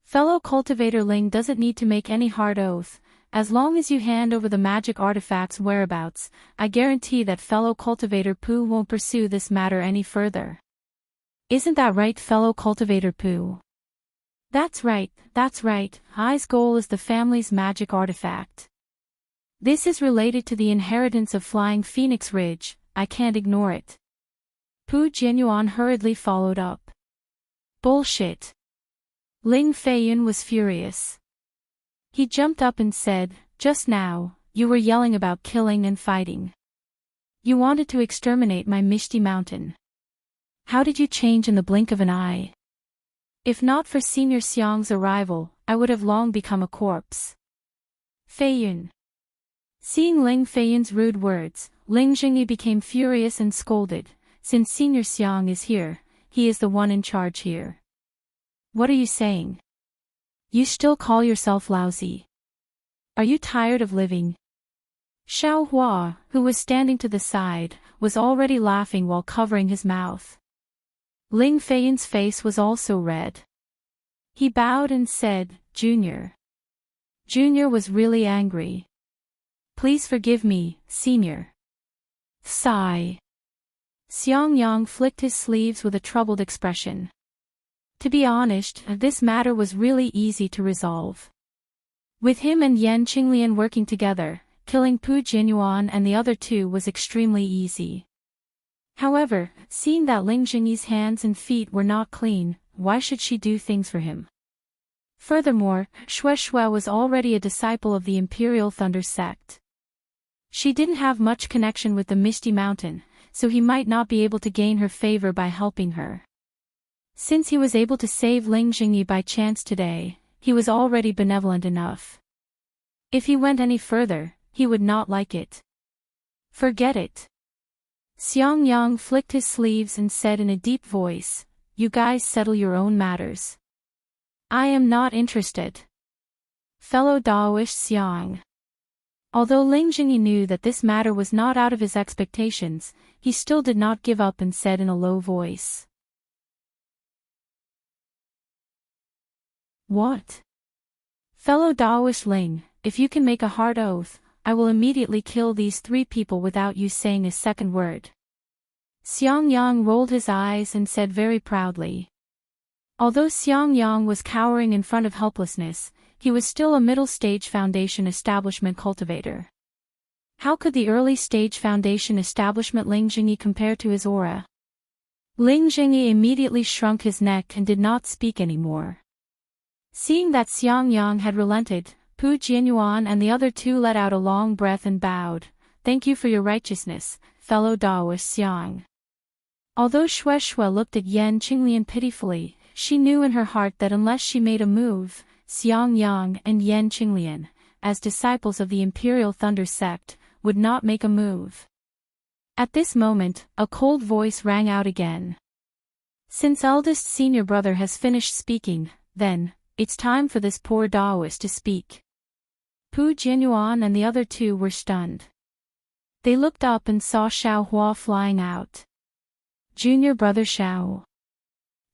Fellow cultivator Ling doesn't need to make any hard oath. As long as you hand over the magic artifact's whereabouts, I guarantee that fellow cultivator Pu won't pursue this matter any further. Isn't that right, fellow cultivator Pu? That's right, that's right. I's goal is the family's magic artifact. This is related to the inheritance of Flying Phoenix Ridge, I can't ignore it. Pu Jianyuan hurriedly followed up. Bullshit. Ling Feiyun was furious. He jumped up and said, just now, you were yelling about killing and fighting. You wanted to exterminate my Mishti Mountain. How did you change in the blink of an eye? If not for Senior Xiang's arrival, I would have long become a corpse. Feiyun. Seeing Ling Feiyun's rude words, Ling Jingyi became furious and scolded. Since Senior Xiang is here, he is the one in charge here. What are you saying? You still call yourself lousy? Are you tired of living? Xiao Hua, who was standing to the side, was already laughing while covering his mouth. Ling Feiyun's face was also red. He bowed and said, Junior. Junior was really angry. Please forgive me, Senior. Sigh. Xiang Yang flicked his sleeves with a troubled expression. To be honest, this matter was really easy to resolve. With him and Yan Qinglian working together, killing Pu Jianyuan and the other two was extremely easy. However, seeing that Ling Jingyi's hands and feet were not clean, why should she do things for him? Furthermore, Xue was already a disciple of the Imperial Thunder Sect. She didn't have much connection with the Misty Mountain, so he might not be able to gain her favor by helping her. Since he was able to save Ling Jingyi by chance today, he was already benevolent enough. If he went any further, he would not like it. Forget it. Xiang Yang flicked his sleeves and said in a deep voice, You guys settle your own matters. I am not interested. Fellow Daoist Xiang. Although Ling Jingyi knew that this matter was not out of his expectations, he still did not give up and said in a low voice. What? Fellow Daoist Ling, if you can make a hard oath, I will immediately kill these three people without you saying a second word. Xiang Yang rolled his eyes and said very proudly. Although Xiang Yang was cowering in front of helplessness, he was still a middle-stage Foundation establishment cultivator. How could the early-stage Foundation establishment Ling Jingyi compare to his aura? Ling Jingyi immediately shrunk his neck and did not speak anymore. Seeing that Xiang Yang had relented, Pu Jianyuan and the other two let out a long breath and bowed. Thank you for your righteousness, fellow Daoist Xiang. Although Xue looked at Yan Qinglian pitifully, she knew in her heart that unless she made a move, Xiang Yang and Yan Qinglian, as disciples of the Imperial Thunder Sect, would not make a move. At this moment, a cold voice rang out again. Since eldest senior brother has finished speaking, then, it's time for this poor Daoist to speak. Pu Jianyuan and the other two were stunned. They looked up and saw Xiao Hua flying out. Junior brother Xiao.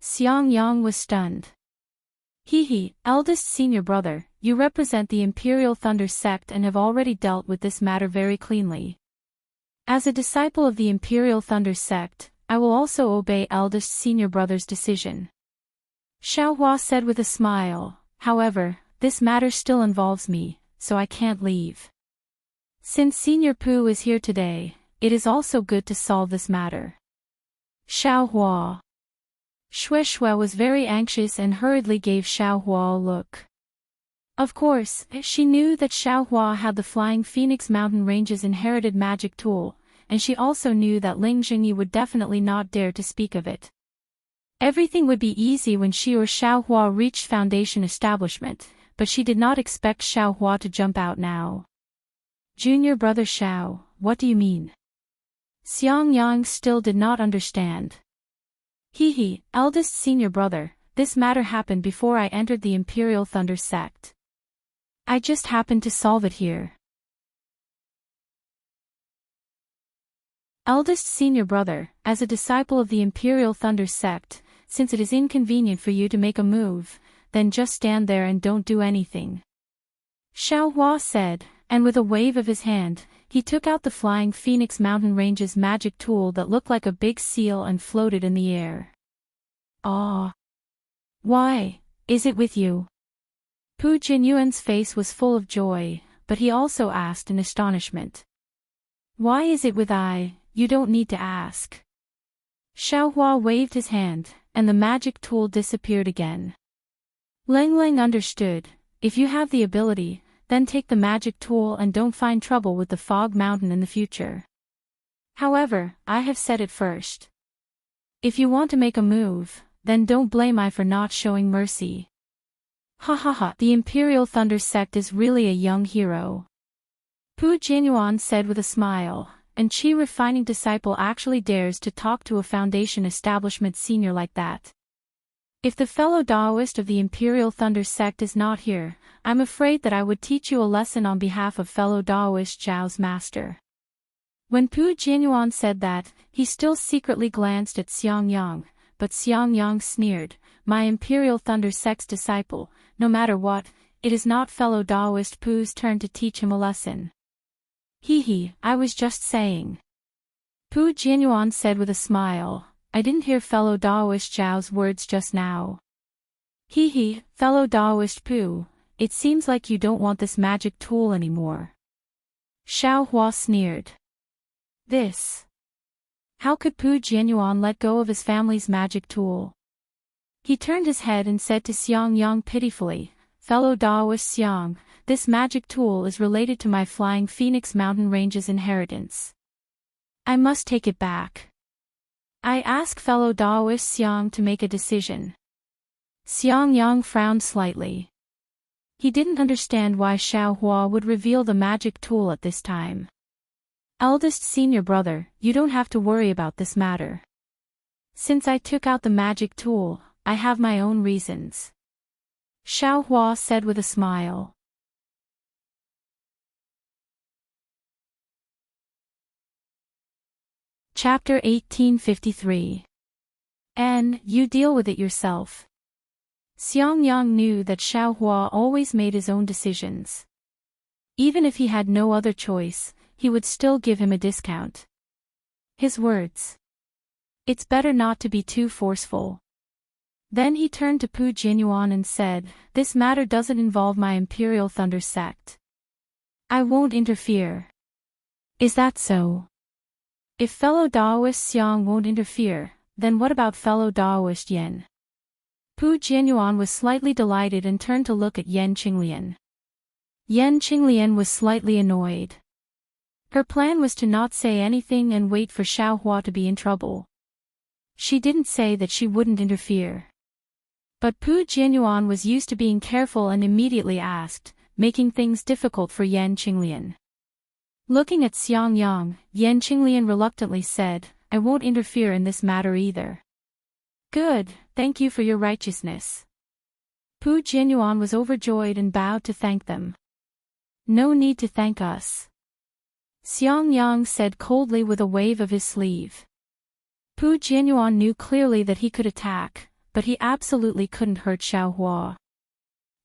Xiang Yang was stunned. Eldest senior brother, you represent the Imperial Thunder sect and have already dealt with this matter very cleanly. As a disciple of the Imperial Thunder sect, I will also obey eldest senior brother's decision. Xiaohua said with a smile, however, this matter still involves me, so I can't leave. Since Senior Pu is here today, it is also good to solve this matter. Xiaohua. Shui was very anxious and hurriedly gave Xiaohua a look. Of course, she knew that Xiaohua had the Flying Phoenix Mountain Range's inherited magic tool, and she also knew that Ling Jingyi would definitely not dare to speak of it. Everything would be easy when she or Xiaohua reached Foundation establishment, but she did not expect Xiaohua to jump out now. Junior brother Xiao, what do you mean? Xiang Yang still did not understand. Eldest senior brother, this matter happened before I entered the Imperial Thunder sect. I just happened to solve it here. Eldest senior brother, as a disciple of the Imperial Thunder sect, since it is inconvenient for you to make a move, then just stand there and don't do anything. Xiaohua said, and with a wave of his hand, he took out the Flying Phoenix Mountain Range's magic tool that looked like a big seal and floated in the air. Ah! Why, is it with you? Pu Jinyuan's face was full of joy, but he also asked in astonishment. Why is it with I? You don't need to ask. Xiaohua waved his hand, and the magic tool disappeared again. Lang understood, if you have the ability, then take the magic tool and don't find trouble with the Fog Mountain in the future. However, I have said it first. If you want to make a move, then don't blame I for not showing mercy. The Imperial Thunder sect is really a young hero. Pu Jinyuan said with a smile, and Qi refining disciple actually dares to talk to a Foundation establishment senior like that. If the fellow Daoist of the Imperial Thunder sect is not here, I'm afraid that I would teach you a lesson on behalf of fellow Daoist Zhao's master. When Pu Jinyuan said that, he still secretly glanced at Xiang Yang, but Xiang Yang sneered, my Imperial Thunder sect's disciple, no matter what, it is not fellow Daoist Pu's turn to teach him a lesson. I was just saying. Pu Jinyuan said with a smile, I didn't hear fellow Daoist Zhao's words just now. Fellow Daoist Pu, it seems like you don't want this magic tool anymore. Xiaohua sneered. This. How could Pu Jianyuan let go of his family's magic tool? He turned his head and said to Xiang Yang pitifully, fellow Daoist Xiang, this magic tool is related to my Flying Phoenix Mountain Range's inheritance. I must take it back. I ask fellow Daoist Xiang to make a decision. Xiang Yang frowned slightly. He didn't understand why Xiaohua would reveal the magic tool at this time. Eldest senior brother, you don't have to worry about this matter. Since I took out the magic tool, I have my own reasons. Xiaohua said with a smile. Chapter 1853. You deal with it yourself. Xiang Yang knew that Xiaohua always made his own decisions. Even if he had no other choice, he would still give him a discount. His words. It's better not to be too forceful. Then he turned to Pu Jinyuan and said, this matter doesn't involve my Imperial Thunder sect. I won't interfere. Is that so? If fellow Daoist Xiang won't interfere, then what about fellow Daoist Yen? Pu Jianyuan was slightly delighted and turned to look at Yan Qinglian. Yan Qinglian was slightly annoyed. Her plan was to not say anything and wait for Xiaohua to be in trouble. She didn't say that she wouldn't interfere. But Pu Jianyuan was used to being careful and immediately asked, making things difficult for Yan Qinglian. Looking at Xiang Yang, Yan Qinglian reluctantly said, I won't interfere in this matter either. Good, thank you for your righteousness. Pu Jianyuan was overjoyed and bowed to thank them. No need to thank us. Xiang Yang said coldly with a wave of his sleeve. Pu Jianyuan knew clearly that he could attack, but he absolutely couldn't hurt Xiaohua.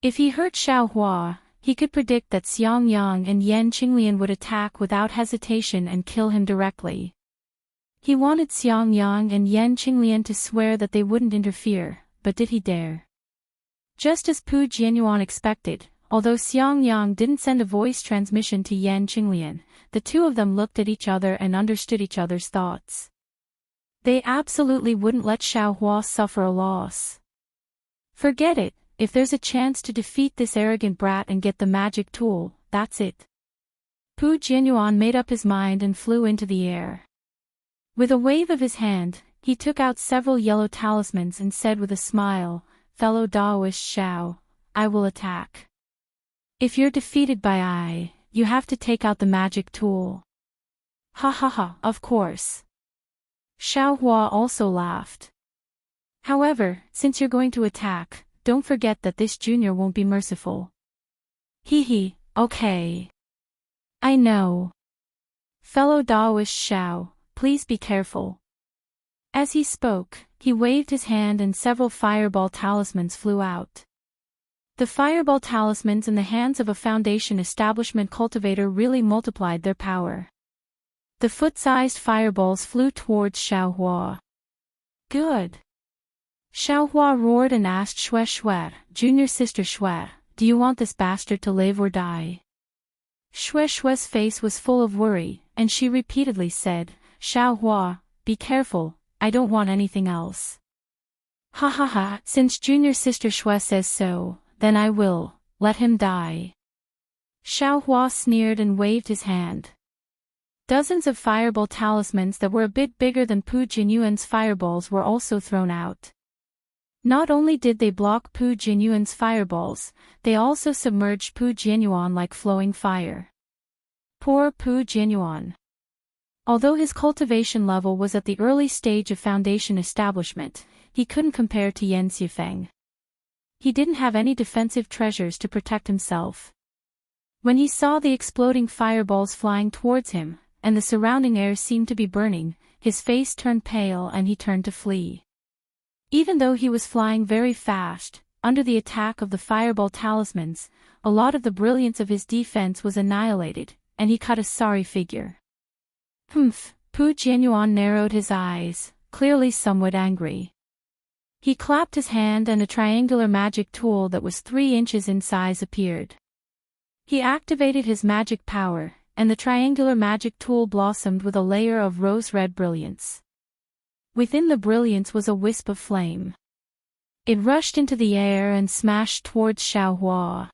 If he hurt Xiaohua, he could predict that Xiang Yang and Yan Qinglian would attack without hesitation and kill him directly. He wanted Xiang Yang and Yan Qinglian to swear that they wouldn't interfere, but did he dare? Just as Pu Jianyuan expected, although Xiang Yang didn't send a voice transmission to Yan Qinglian, the two of them looked at each other and understood each other's thoughts. They absolutely wouldn't let Xiaohua suffer a loss. Forget it, if there's a chance to defeat this arrogant brat and get the magic tool, that's it. Pu Jianyuan made up his mind and flew into the air. With a wave of his hand, he took out several yellow talismans and said with a smile, "Fellow Daoist Xiao, I will attack. If you're defeated by I, you have to take out the magic tool." Ha ha ha, of course. Xiaohua also laughed. However, since you're going to attack, don't forget that this junior won't be merciful. Hee hee, okay. I know. Fellow Daoist Xiao, please be careful. As he spoke, he waved his hand and several fireball talismans flew out. The fireball talismans in the hands of a foundation establishment cultivator really multiplied their power. The foot-sized fireballs flew towards Xiaohua. Good. Xiaohua roared and asked Xue Xue, "Junior sister Xue, do you want this bastard to live or die?" Xue Xue's face was full of worry, and she repeatedly said, "Xiaohua, be careful, I don't want anything else." Ha ha ha, since junior sister Xue says so, then I will, let him die. Xiaohua sneered and waved his hand. Dozens of fireball talismans that were a bit bigger than Pu Jianyuan's fireballs were also thrown out. Not only did they block Pu Jianyuan's fireballs, they also submerged Pu Jianyuan like flowing fire. Poor Pu Jianyuan. Although his cultivation level was at the early stage of foundation establishment, he couldn't compare to Yan Xifeng. He didn't have any defensive treasures to protect himself. When he saw the exploding fireballs flying towards him, and the surrounding air seemed to be burning, his face turned pale and he turned to flee. Even though he was flying very fast, under the attack of the fireball talismans, a lot of the brilliance of his defense was annihilated, and he cut a sorry figure. Humph, Pu Jianyuan narrowed his eyes, clearly somewhat angry. He clapped his hand and a triangular magic tool that was 3 inches in size appeared. He activated his magic power, and the triangular magic tool blossomed with a layer of rose-red brilliance. Within the brilliance was a wisp of flame. It rushed into the air and smashed towards Xiaohua.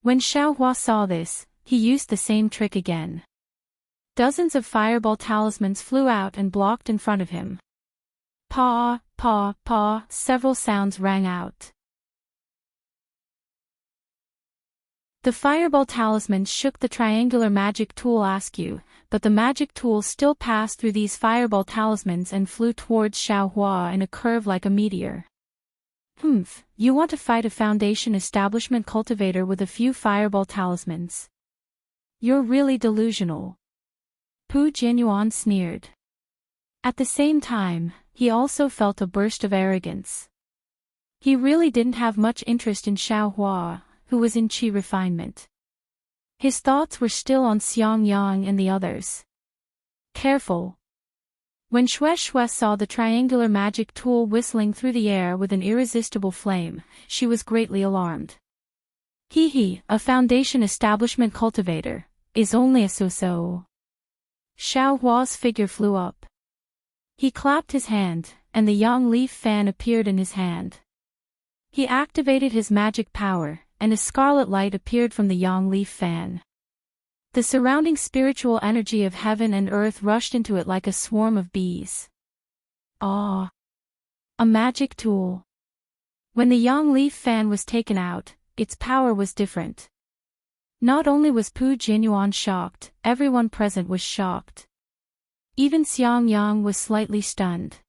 When Xiaohua saw this, he used the same trick again. Dozens of fireball talismans flew out and blocked in front of him. Paw, paw, paw, several sounds rang out. The fireball talismans shook the triangular magic tool askew, but the magic tool still passed through these fireball talismans and flew towards Xiaohua in a curve like a meteor. Humph, you want to fight a foundation establishment cultivator with a few fireball talismans? You're really delusional. Pu Jianyuan sneered. At the same time, he also felt a burst of arrogance. He really didn't have much interest in Xiaohua, who was in qi refinement. His thoughts were still on Xiang Yang and the others. Careful. When Xue Xue saw the triangular magic tool whistling through the air with an irresistible flame, she was greatly alarmed. Hee hee, a foundation establishment cultivator, is only a so-so. Xiaohua's figure flew up. He clapped his hand, and the yang leaf fan appeared in his hand. He activated his magic power, and a scarlet light appeared from the yang leaf fan. The surrounding spiritual energy of heaven and earth rushed into it like a swarm of bees. Ah! A magic tool. When the yang leaf fan was taken out, its power was different. Not only was Pu Jianyuan shocked, everyone present was shocked. Even Xiang Yang was slightly stunned.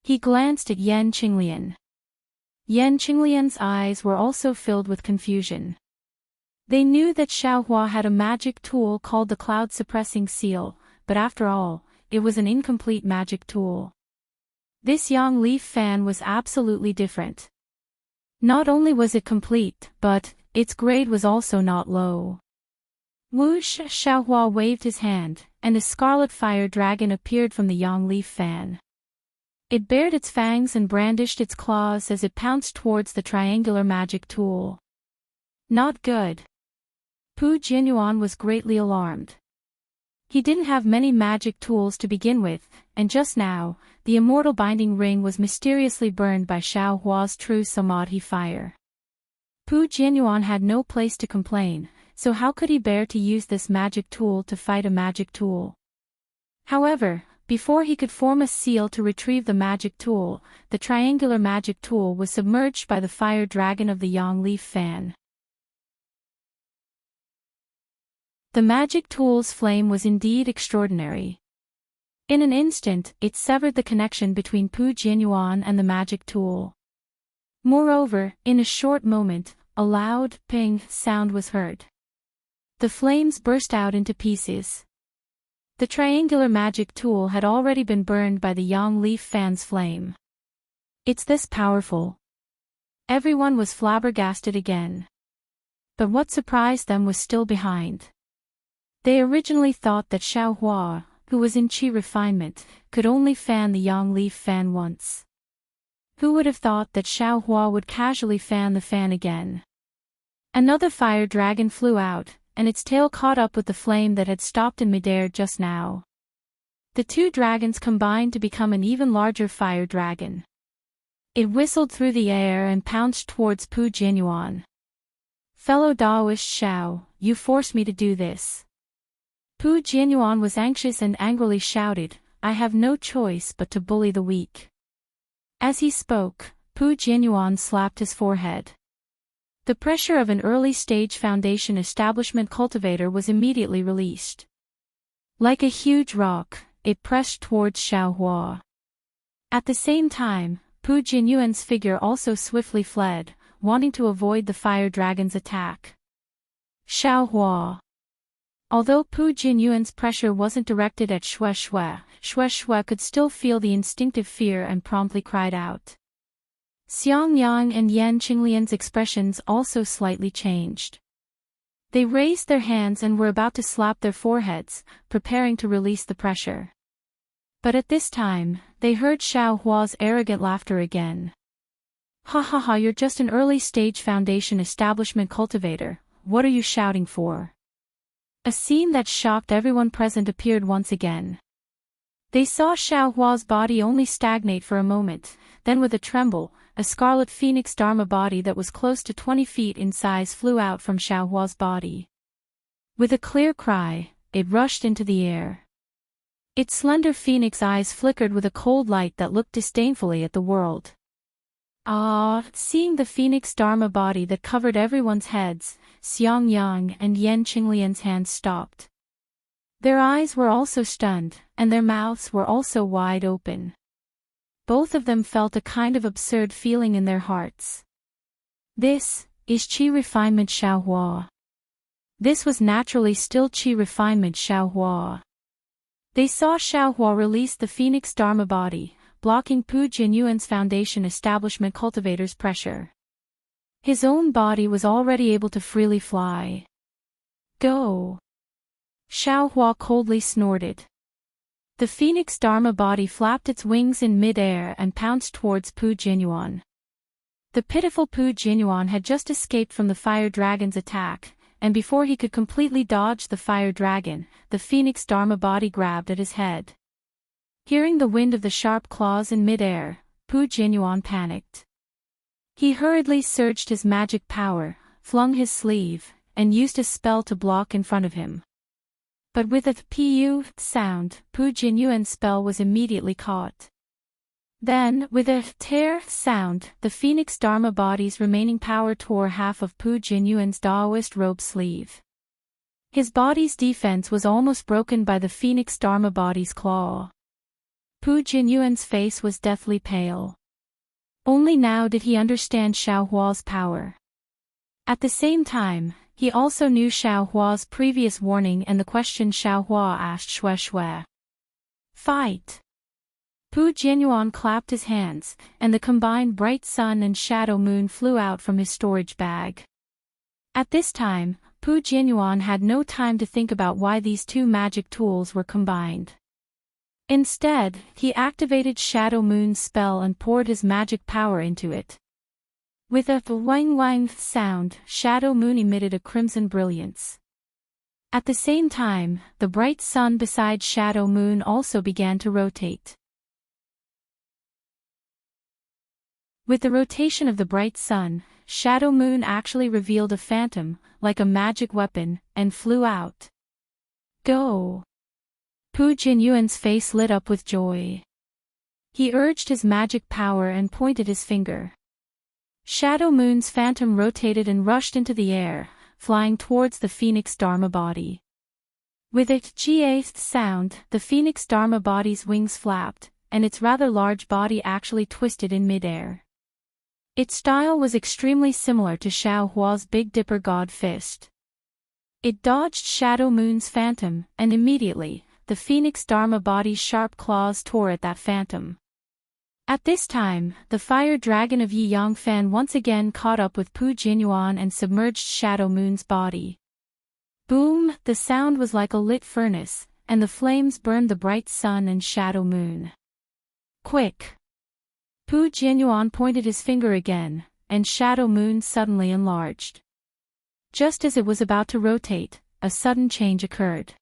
He glanced at Yan Qinglian. Yan Qinglian's eyes were also filled with confusion. They knew that Xiaohua had a magic tool called the Cloud-Suppressing Seal, but after all, it was an incomplete magic tool. This yang leaf fan was absolutely different. Not only was it complete, but its grade was also not low. Whoosh! Xiaohua waved his hand, and a scarlet fire dragon appeared from the yang leaf fan. It bared its fangs and brandished its claws as it pounced towards the triangular magic tool. Not good. Pu Jianyuan was greatly alarmed. He didn't have many magic tools to begin with, and just now, the immortal binding ring was mysteriously burned by Xiaohua's true samadhi fire. Pu Jianyuan had no place to complain, so how could he bear to use this magic tool to fight a magic tool? However, before he could form a seal to retrieve the magic tool, the triangular magic tool was submerged by the fire dragon of the yang leaf fan. The magic tool's flame was indeed extraordinary. In an instant, it severed the connection between Pu Jianyuan and the magic tool. Moreover, in a short moment, a loud ping sound was heard. The flames burst out into pieces. The triangular magic tool had already been burned by the yang leaf fan's flame. It's this powerful. Everyone was flabbergasted again. But what surprised them was still behind. They originally thought that Xiaohua, who was in qi refinement, could only fan the yang leaf fan once. Who would have thought that Xiaohua would casually fan the fan again? Another fire dragon flew out, and its tail caught up with the flame that had stopped in midair just now. The two dragons combined to become an even larger fire dragon. It whistled through the air and pounced towards Pu Jianyuan. Fellow Daoist Xiao, you forced me to do this. Pu Jianyuan was anxious and angrily shouted, I have no choice but to bully the weak. As he spoke, Pu Jianyuan slapped his forehead. The pressure of an early-stage foundation establishment cultivator was immediately released. Like a huge rock, it pressed towards Xiaohua. At the same time, Pu Jianyuan's figure also swiftly fled, wanting to avoid the fire dragon's attack. Xiaohua. Although Pu Jianyuan's pressure wasn't directed at Xue could still feel the instinctive fear and promptly cried out. Xiang Yang and Yan Qinglian's expressions also slightly changed. They raised their hands and were about to slap their foreheads, preparing to release the pressure. But at this time, they heard Xiaohua's arrogant laughter again. Ha ha ha, you're just an early-stage foundation establishment cultivator, what are you shouting for? A scene that shocked everyone present appeared once again. They saw Xiaohua's body only stagnate for a moment, then with a tremble, a scarlet phoenix dharma body that was close to 20 feet in size flew out from Xiaohua's body. With a clear cry, it rushed into the air. Its slender phoenix eyes flickered with a cold light that looked disdainfully at the world. Ah! Seeing the phoenix dharma body that covered everyone's heads, Xiang Yang and Yan Qinglian's hands stopped. Their eyes were also stunned, and their mouths were also wide open. Both of them felt a kind of absurd feeling in their hearts. This is qi refinement Xiaohua. This was naturally still qi refinement Xiaohua. They saw Xiaohua release the phoenix dharma body, blocking Pu Jianyuan's foundation establishment cultivator's pressure. His own body was already able to freely fly. Go! Xiaohua coldly snorted. The phoenix dharma body flapped its wings in mid-air and pounced towards Pu Jianyuan. The pitiful Pu Jianyuan had just escaped from the fire dragon's attack, and before he could completely dodge the fire dragon, the phoenix dharma body grabbed at his head. Hearing the wind of the sharp claws in mid-air, Pu Jianyuan panicked. He hurriedly surged his magic power, flung his sleeve, and used a spell to block in front of him. But with a pu sound, Pu Jianyuan's spell was immediately caught. Then, with a tear sound, the phoenix dharma body's remaining power tore half of Pu Jianyuan's Daoist robe sleeve. His body's defense was almost broken by the phoenix dharma body's claw. Pu Jianyuan's face was deathly pale. Only now did he understand Xiaohua's power. At the same time, he also knew Xiaohua's previous warning and the question Xiaohua asked Xue. Fight! Pu Jianyuan clapped his hands, and the combined bright sun and shadow moon flew out from his storage bag. At this time, Pu Jianyuan had no time to think about why these two magic tools were combined. Instead, he activated Shadow Moon's spell and poured his magic power into it. With a wang-wang sound, Shadow Moon emitted a crimson brilliance. At the same time, the bright sun beside Shadow Moon also began to rotate. With the rotation of the bright sun, Shadow Moon actually revealed a phantom, like a magic weapon, and flew out. Go! Pu Jianyuan's face lit up with joy. He urged his magic power and pointed his finger. Shadow Moon's phantom rotated and rushed into the air, flying towards the Phoenix Dharma body. With its ga sound, the Phoenix Dharma body's wings flapped, and its rather large body actually twisted in midair. Its style was extremely similar to Xiao Hua's Big Dipper God Fist. It dodged Shadow Moon's phantom, and immediately, the Phoenix Dharma body's sharp claws tore at that phantom. At this time, the fire dragon of Yi Yang Fan once again caught up with Pu Jianyuan and submerged Shadow Moon's body. Boom! The sound was like a lit furnace, and the flames burned the bright sun and Shadow Moon. Quick! Pu Jianyuan pointed his finger again, and Shadow Moon suddenly enlarged. Just as it was about to rotate, a sudden change occurred.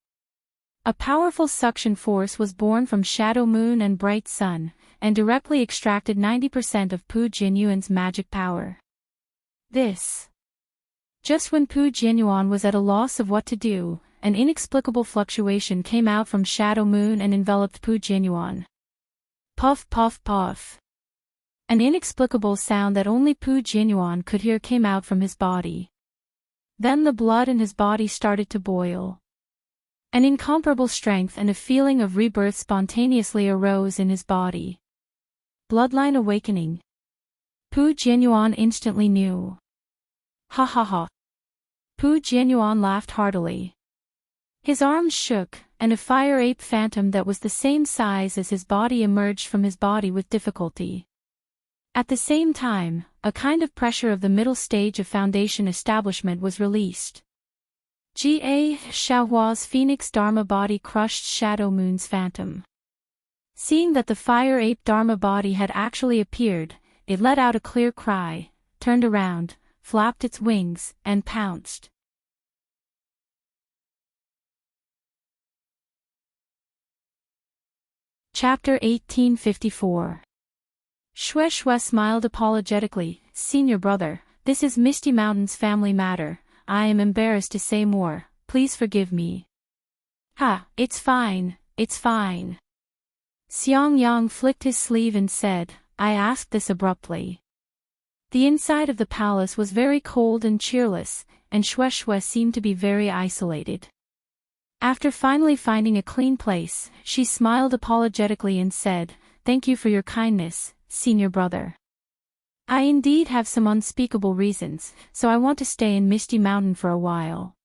A powerful suction force was born from Shadow Moon and Bright Sun, and directly extracted 90% of Pu Jianyuan's magic power. Just when Pu Jianyuan was at a loss of what to do, an inexplicable fluctuation came out from Shadow Moon and enveloped Pu Jianyuan. Puff puff puff. An inexplicable sound that only Pu Jianyuan could hear came out from his body. Then the blood in his body started to boil. An incomparable strength and a feeling of rebirth spontaneously arose in his body. Bloodline awakening. Pu Jianyuan instantly knew. Ha ha ha. Pu Jianyuan laughed heartily. His arms shook, and a fire ape phantom that was the same size as his body emerged from his body with difficulty. At the same time, a kind of pressure of the middle stage of foundation establishment was released. Xiaohua's Phoenix Dharma body crushed Shadow Moon's phantom. Seeing that the fire ape Dharma body had actually appeared, it let out a clear cry, turned around, flapped its wings, and pounced. Chapter 1854. Xue Xue smiled apologetically. Senior brother, this is Misty Mountain's family matter. I am embarrassed to say more, please forgive me. Ha, it's fine, it's fine. Xiang Yang flicked his sleeve and said, I asked this abruptly. The inside of the palace was very cold and cheerless, and Xue Xue seemed to be very isolated. After finally finding a clean place, she smiled apologetically and said, Thank you for your kindness, senior brother. I indeed have some unspeakable reasons, so I want to stay in Misty Mountain for a while.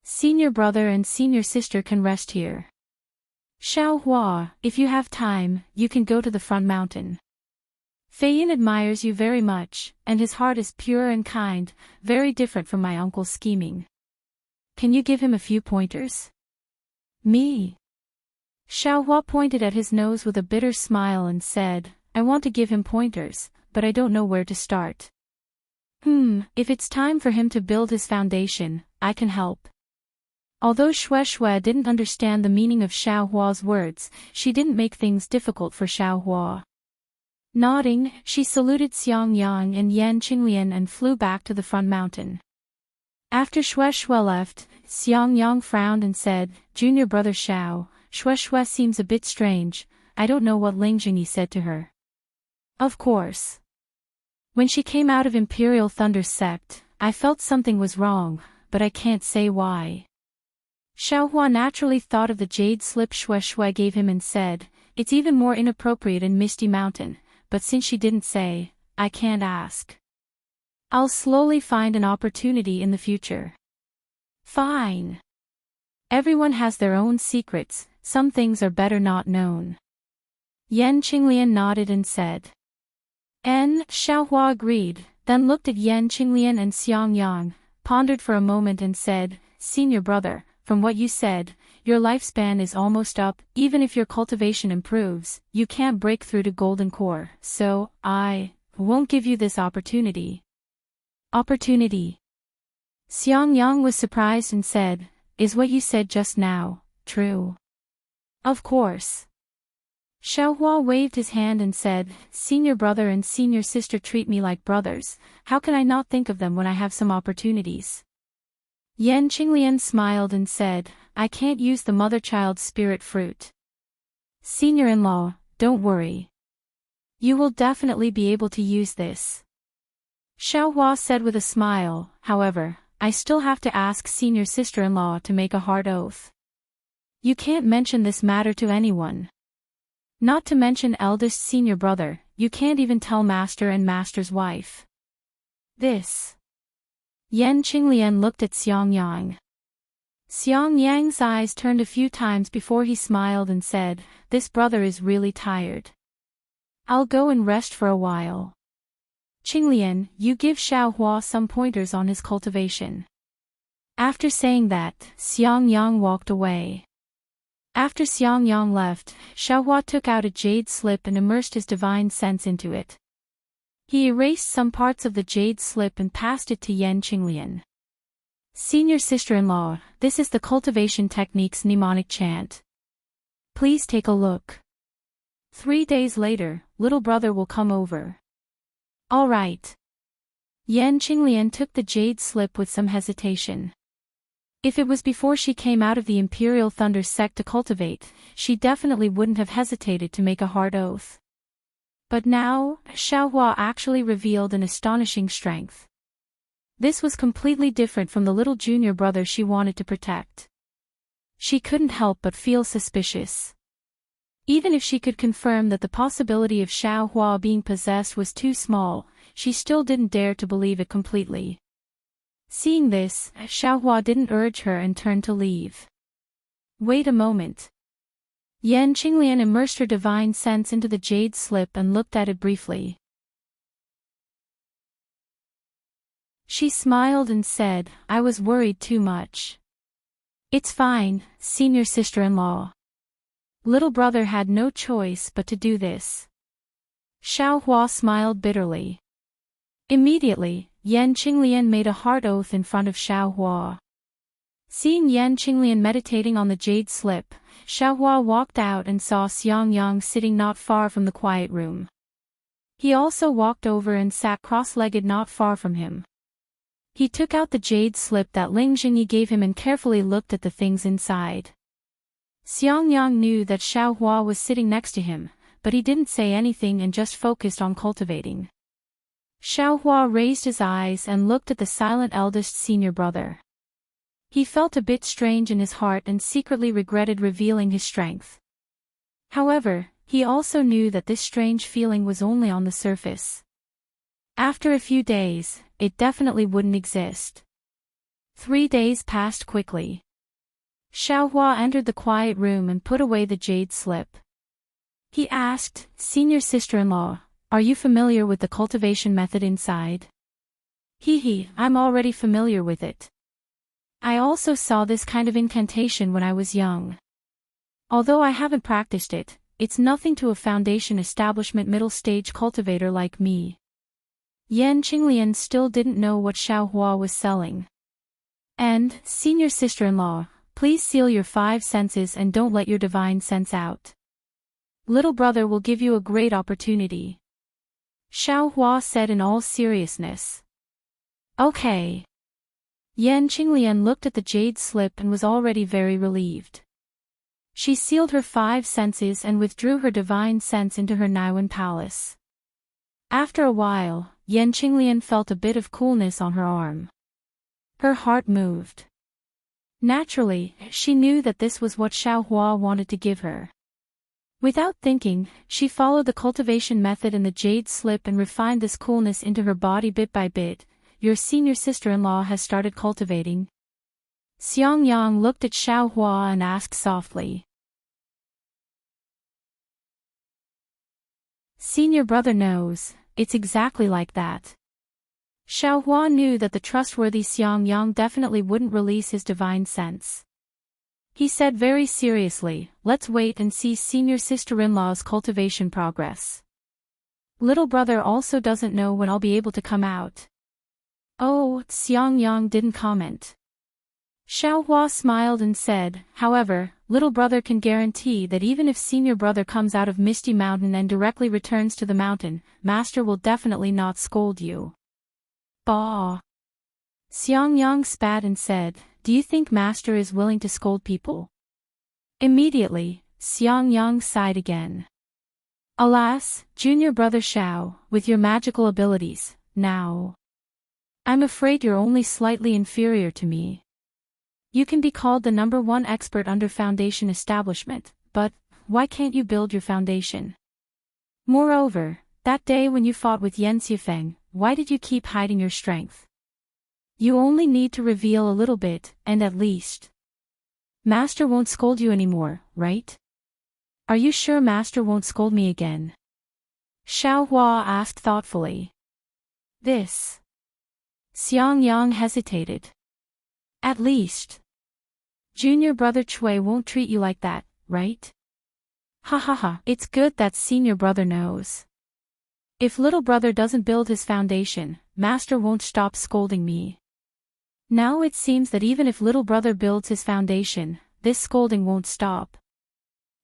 Senior brother and senior sister can rest here. Xiao Hua, if you have time, you can go to the front mountain. Fei Yin admires you very much, and his heart is pure and kind, very different from my uncle's scheming. Can you give him a few pointers? Me? Xiao Hua pointed at his nose with a bitter smile and said, I want to give him pointers, but I don't know where to start. If it's time for him to build his foundation, I can help. Although Xue Xue didn't understand the meaning of Xiao Hua's words, she didn't make things difficult for Xiao Hua. Nodding, she saluted Xiang Yang and Yan Qinglian and flew back to the front mountain. After Xue Xue left, Xiang Yang frowned and said, Junior brother Xiao, Xue Xue seems a bit strange, I don't know what Ling Jingyi said to her. Of course. When she came out of Imperial Thunder Sect, I felt something was wrong, but I can't say why. Xiao Hua naturally thought of the jade slip Xue Xue gave him and said, It's even more inappropriate in Misty Mountain, but since she didn't say, I can't ask. I'll slowly find an opportunity in the future. Fine. Everyone has their own secrets, some things are better not known. Yan Qinglian nodded and said. Xiaohua agreed, then looked at Yan Qinglian and Xiang Yang, pondered for a moment and said, Senior brother, from what you said, your lifespan is almost up. Even if your cultivation improves, you can't break through to golden core, so, I won't give you this opportunity. Opportunity? Xiang Yang was surprised and said, Is what you said just now true? Of course. Xiaohua waved his hand and said, Senior brother and senior sister treat me like brothers, how can I not think of them when I have some opportunities? Yan Qinglian smiled and said, I can't use the mother-child spirit fruit. Senior-in-law, don't worry. You will definitely be able to use this. Xiaohua said with a smile, however, I still have to ask senior sister-in-law to make a hard oath. You can't mention this matter to anyone. Not to mention eldest senior brother, you can't even tell master and master's wife. This. Yan Qinglian looked at Xiang Yang. Xiang Yang's eyes turned a few times before he smiled and said, This brother is really tired. I'll go and rest for a while. Qinglian, you give Xiaohua some pointers on his cultivation. After saying that, Xiang Yang walked away. After Xiang Yang left, Xiaohua took out a jade slip and immersed his divine sense into it. He erased some parts of the jade slip and passed it to Yan Qinglian. Senior sister-in-law, this is the cultivation technique's mnemonic chant. Please take a look. 3 days later, little brother will come over. All right. Yan Qinglian took the jade slip with some hesitation. If it was before she came out of the Imperial Thunder sect to cultivate, she definitely wouldn't have hesitated to make a hard oath. But now, Xiaohua actually revealed an astonishing strength. This was completely different from the little junior brother she wanted to protect. She couldn't help but feel suspicious. Even if she could confirm that the possibility of Xiaohua being possessed was too small, she still didn't dare to believe it completely. Seeing this, Xiaohua didn't urge her and turned to leave. Wait a moment. Yan Qinglian immersed her divine sense into the jade slip and looked at it briefly. She smiled and said, I was worried too much. It's fine, senior sister-in-law. Little brother had no choice but to do this. Xiaohua smiled bitterly. Immediately, Yan Qinglian made a hard oath in front of Xiaohua. Seeing Yan Qinglian meditating on the jade slip, Xiaohua walked out and saw Xiang Yang sitting not far from the quiet room. He also walked over and sat cross-legged not far from him. He took out the jade slip that Ling Jingyi gave him and carefully looked at the things inside. Xiang Yang knew that Xiaohua was sitting next to him, but he didn't say anything and just focused on cultivating. Xiaohua raised his eyes and looked at the silent eldest senior brother. He felt a bit strange in his heart and secretly regretted revealing his strength. However, he also knew that this strange feeling was only on the surface. After a few days, it definitely wouldn't exist. 3 days passed quickly. Xiaohua entered the quiet room and put away the jade slip. He asked, Senior sister-in-law, are you familiar with the cultivation method inside? I'm already familiar with it. I also saw this kind of incantation when I was young. Although I haven't practiced it, it's nothing to a foundation establishment middle-stage cultivator like me. Yan Qinglian still didn't know what Xiaohua was selling. And, senior sister-in-law, please seal your 5 senses and don't let your divine sense out. Little brother will give you a great opportunity. Xiaohua said in all seriousness. Okay. Yan Qinglian looked at the jade slip and was already very relieved. She sealed her 5 senses and withdrew her divine sense into her Naiwan palace. After a while, Yan Qinglian felt a bit of coolness on her arm. Her heart moved. Naturally, she knew that this was what Xiaohua wanted to give her. Without thinking, she followed the cultivation method in the jade slip and refined this coolness into her body bit by bit. Your senior sister-in-law has started cultivating. Xiang Yang looked at Xiaohua and asked softly. Senior brother knows, it's exactly like that. Xiaohua knew that the trustworthy Xiang Yang definitely wouldn't release his divine sense. He said very seriously, let's wait and see senior sister-in-law's cultivation progress. Little brother also doesn't know when I'll be able to come out. Oh, Xiang Yang didn't comment. Xiaohua smiled and said, however, little brother can guarantee that even if senior brother comes out of Misty Mountain and directly returns to the mountain, master will definitely not scold you. Bah! Xiang Yang spat and said, do you think master is willing to scold people? Immediately, Xiang Yang sighed again. Alas, junior brother Xiao, with your magical abilities, now. I'm afraid you're only slightly inferior to me. You can be called the #1 expert under foundation establishment, but why can't you build your foundation? Moreover, that day when you fought with Yan Xifeng, why did you keep hiding your strength? You only need to reveal a little bit, and at least. Master won't scold you anymore, right? Are you sure master won't scold me again? Xiaohua asked thoughtfully. This. Xiang Yang hesitated. At least. Junior brother Chui won't treat you like that, right? Ha ha ha, it's good that senior brother knows. If little brother doesn't build his foundation, master won't stop scolding me. Now it seems that even if little brother builds his foundation, this scolding won't stop.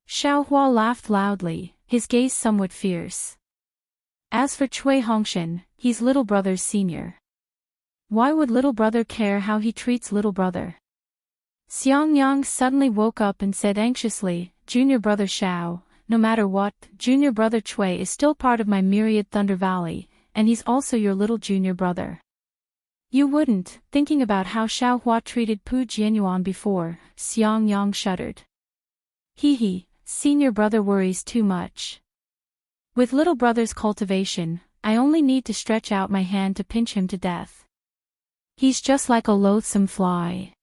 Xiaohua laughed loudly, his gaze somewhat fierce. As for Cui Hongshan, he's little brother's senior. Why would little brother care how he treats little brother? Xiang Yang suddenly woke up and said anxiously, Junior brother Xiao, no matter what, junior brother Cui is still part of my myriad Thunder Valley, and he's also your little junior brother. You wouldn't, thinking about how Xiaohua treated Pu Jianyuan before, Xiang Yang shuddered. Hee, senior brother worries too much. With little brother's cultivation, I only need to stretch out my hand to pinch him to death. He's just like a loathsome fly.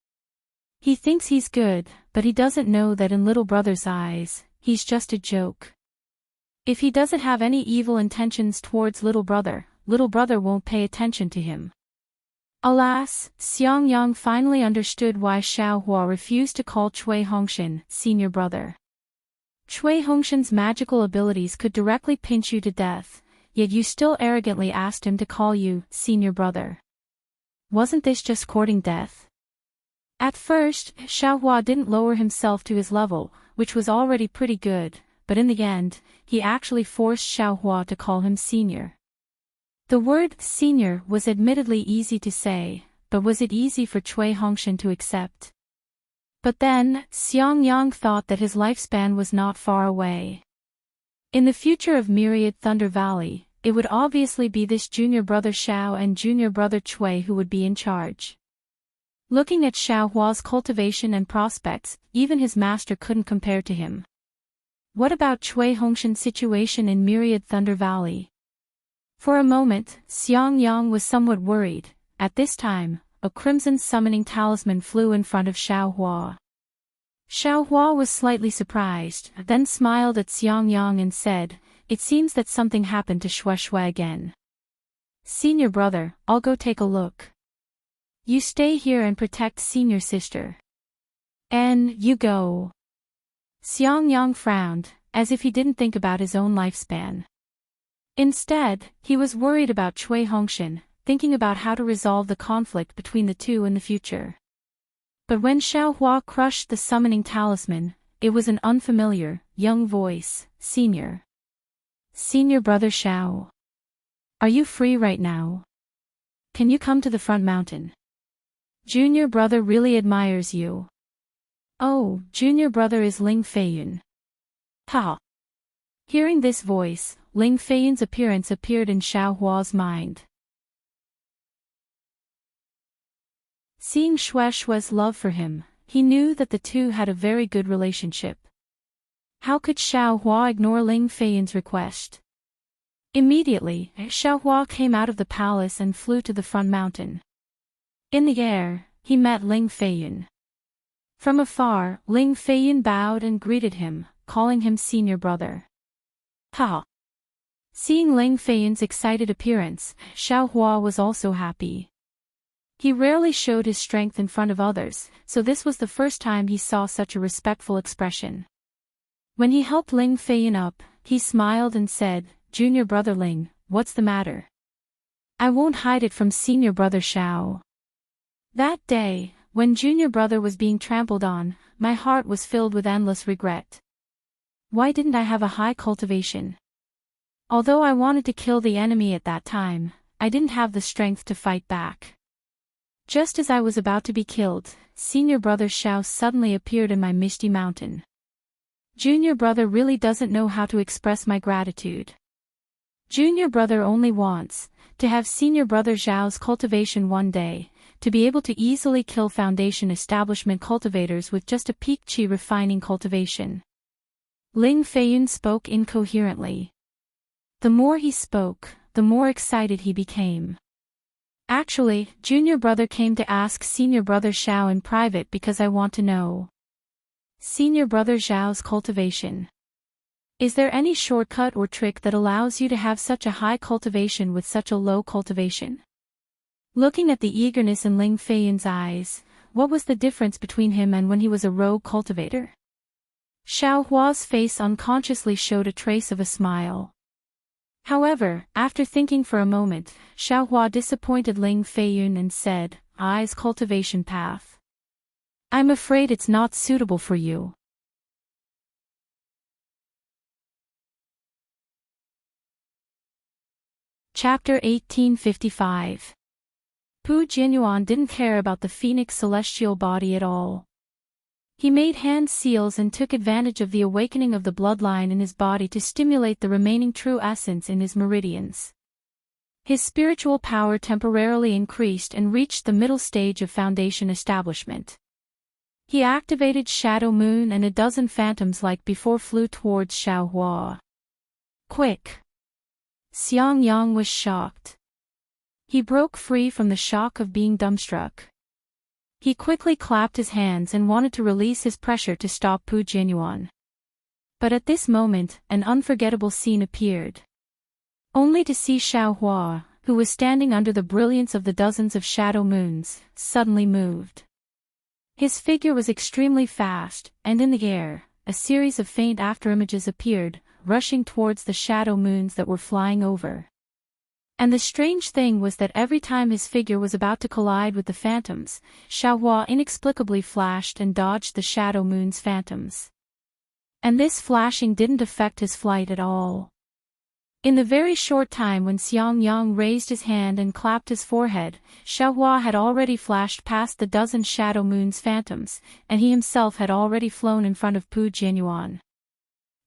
He thinks he's good, but he doesn't know that in little brother's eyes, he's just a joke. If he doesn't have any evil intentions towards little brother won't pay attention to him. Alas, Xiang Yang finally understood why Xiaohua refused to call Cui Hongshan senior brother. Cui Hongshan's magical abilities could directly pinch you to death, yet you still arrogantly asked him to call you senior brother. Wasn't this just courting death? At first, Xiaohua didn't lower himself to his level, which was already pretty good, but in the end, he actually forced Xiaohua to call him senior. The word senior was admittedly easy to say, but was it easy for Cui Hongshan to accept? But then, Xiang Yang thought that his lifespan was not far away. In the future of Myriad Thunder Valley, it would obviously be this junior brother Xiao and junior brother Cui who would be in charge. Looking at Xiaohua's cultivation and prospects, even his master couldn't compare to him. What about Cui Hongshan's situation in Myriad Thunder Valley? For a moment, Xiang Yang was somewhat worried. At this time, a crimson summoning talisman flew in front of Xiaohua. Xiaohua was slightly surprised, then smiled at Xiang Yang and said, it seems that something happened to Shui again. Senior brother, I'll go take a look. You stay here and protect senior sister. And you go. Xiang Yang frowned, as if he didn't think about his own lifespan. Instead, he was worried about Cui Hongshan, thinking about how to resolve the conflict between the two in the future. But when Xiaohua crushed the summoning talisman, it was an unfamiliar, young voice, Senior. Senior brother Xiao. Are you free right now? Can you come to the front mountain? Junior brother really admires you. Oh, junior brother is Ling Feiyun. Ha! Hearing this voice, Ling Feiyun's appearance appeared in Xiaohua's mind. Seeing Shui's love for him, he knew that the two had a very good relationship. How could Xiaohua ignore Ling Feiyun's request? Immediately, Xiaohua came out of the palace and flew to the front mountain. In the air, he met Ling Feiyun. From afar, Ling Feiyun bowed and greeted him, calling him senior brother. Ha! Seeing Ling Feiyun's excited appearance, Xiao Hua was also happy. He rarely showed his strength in front of others, so this was the first time he saw such a respectful expression. When he helped Ling Feiyun up, he smiled and said, "Junior brother Ling, what's the matter?" "I won't hide it from senior brother Xiao. That day, when junior brother was being trampled on, my heart was filled with endless regret. Why didn't I have a high cultivation? Although I wanted to kill the enemy at that time, I didn't have the strength to fight back. Just as I was about to be killed, senior brother Xiao suddenly appeared in my misty mountain. Junior brother really doesn't know how to express my gratitude. Junior brother only wants to have senior brother Xiao's cultivation one day, to be able to easily kill foundation establishment cultivators with just a peak qi refining cultivation." Ling Feiyun spoke incoherently. The more he spoke, the more excited he became. "Actually, junior brother came to ask senior brother Xiao in private because I want to know senior brother Xiao's cultivation. Is there any shortcut or trick that allows you to have such a high cultivation with such a low cultivation?" Looking at the eagerness in Ling Feiyun's eyes, what was the difference between him and when he was a rogue cultivator? Xiao Hua's face unconsciously showed a trace of a smile. However, after thinking for a moment, Xiao Hua disappointed Ling Feiyun and said, "Eyes cultivation path. I'm afraid it's not suitable for you." Chapter 1855. Pu Jinyuan didn't care about the phoenix celestial body at all. He made hand seals and took advantage of the awakening of the bloodline in his body to stimulate the remaining true essence in his meridians. His spiritual power temporarily increased and reached the middle stage of foundation establishment. He activated Shadow Moon and a dozen phantoms like before flew towards Xiao Hua. "Quick!" Xiang Yang was shocked. He broke free from the shock of being dumbstruck. He quickly clapped his hands and wanted to release his pressure to stop Pu Jinyuan. But at this moment, an unforgettable scene appeared. Only to see Xiao Hua, who was standing under the brilliance of the dozens of shadow moons, suddenly moved. His figure was extremely fast, and in the air, a series of faint afterimages appeared, rushing towards the shadow moons that were flying over. And the strange thing was that every time his figure was about to collide with the phantoms, Xiao Hua inexplicably flashed and dodged the shadow moon's phantoms. And this flashing didn't affect his flight at all. In the very short time when Xiang Yang raised his hand and clapped his forehead, Xiao Hua had already flashed past the dozen shadow moon's phantoms, and he himself had already flown in front of Pu Jinyuan.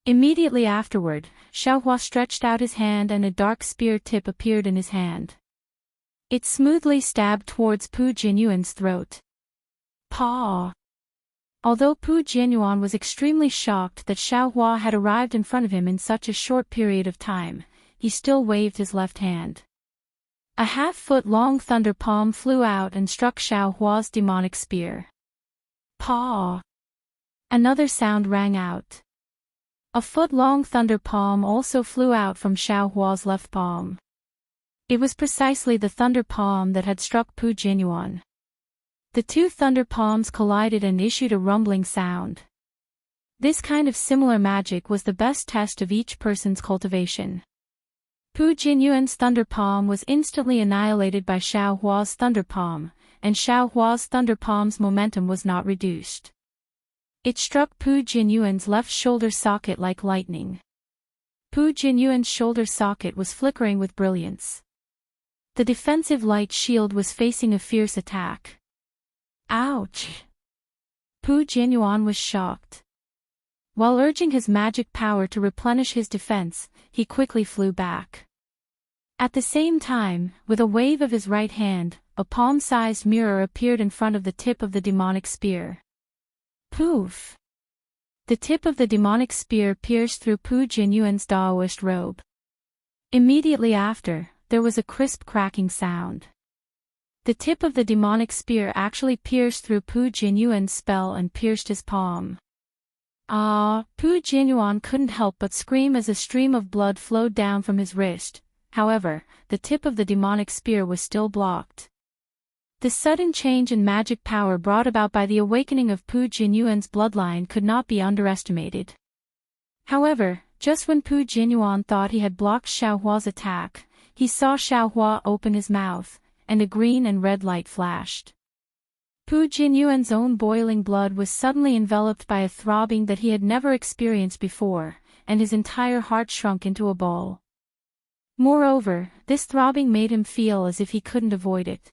Immediately afterward, Xiao Hua stretched out his hand and a dark spear tip appeared in his hand. It smoothly stabbed towards Pu Jinyuan's throat. Paw! Although Pu Jinyuan was extremely shocked that Xiao Hua had arrived in front of him in such a short period of time, he still waved his left hand. A half-foot-long thunder palm flew out and struck Xiao Hua's demonic spear. Paw! Another sound rang out. A foot-long thunder palm also flew out from Xiao Hua's left palm. It was precisely the thunder palm that had struck Pu Jinyuan. The two thunder palms collided and issued a rumbling sound. This kind of similar magic was the best test of each person's cultivation. Pu Jinyuan's thunder palm was instantly annihilated by Xiao Hua's thunder palm, and Xiao Hua's thunder palm's momentum was not reduced. It struck Pu Jinyuan's left shoulder socket like lightning. Pu Jinyuan's shoulder socket was flickering with brilliance. The defensive light shield was facing a fierce attack. Ouch! Pu Jinyuan was shocked. While urging his magic power to replenish his defense, he quickly flew back. At the same time, with a wave of his right hand, a palm-sized mirror appeared in front of the tip of the demonic spear. Poof! The tip of the demonic spear pierced through Pu Jinyuan's Daoist robe. Immediately after, there was a crisp cracking sound. The tip of the demonic spear actually pierced through Pu Jinyuan's spell and pierced his palm. Ah, Pu Jianyuan couldn't help but scream as a stream of blood flowed down from his wrist. However, the tip of the demonic spear was still blocked. The sudden change in magic power brought about by the awakening of Pu Jianyuan's bloodline could not be underestimated. However, just when Pu Jianyuan thought he had blocked Xiaohua's attack, he saw Xiaohua open his mouth, and a green and red light flashed. Pu Jianyuan's own boiling blood was suddenly enveloped by a throbbing that he had never experienced before, and his entire heart shrunk into a ball. Moreover, this throbbing made him feel as if he couldn't avoid it.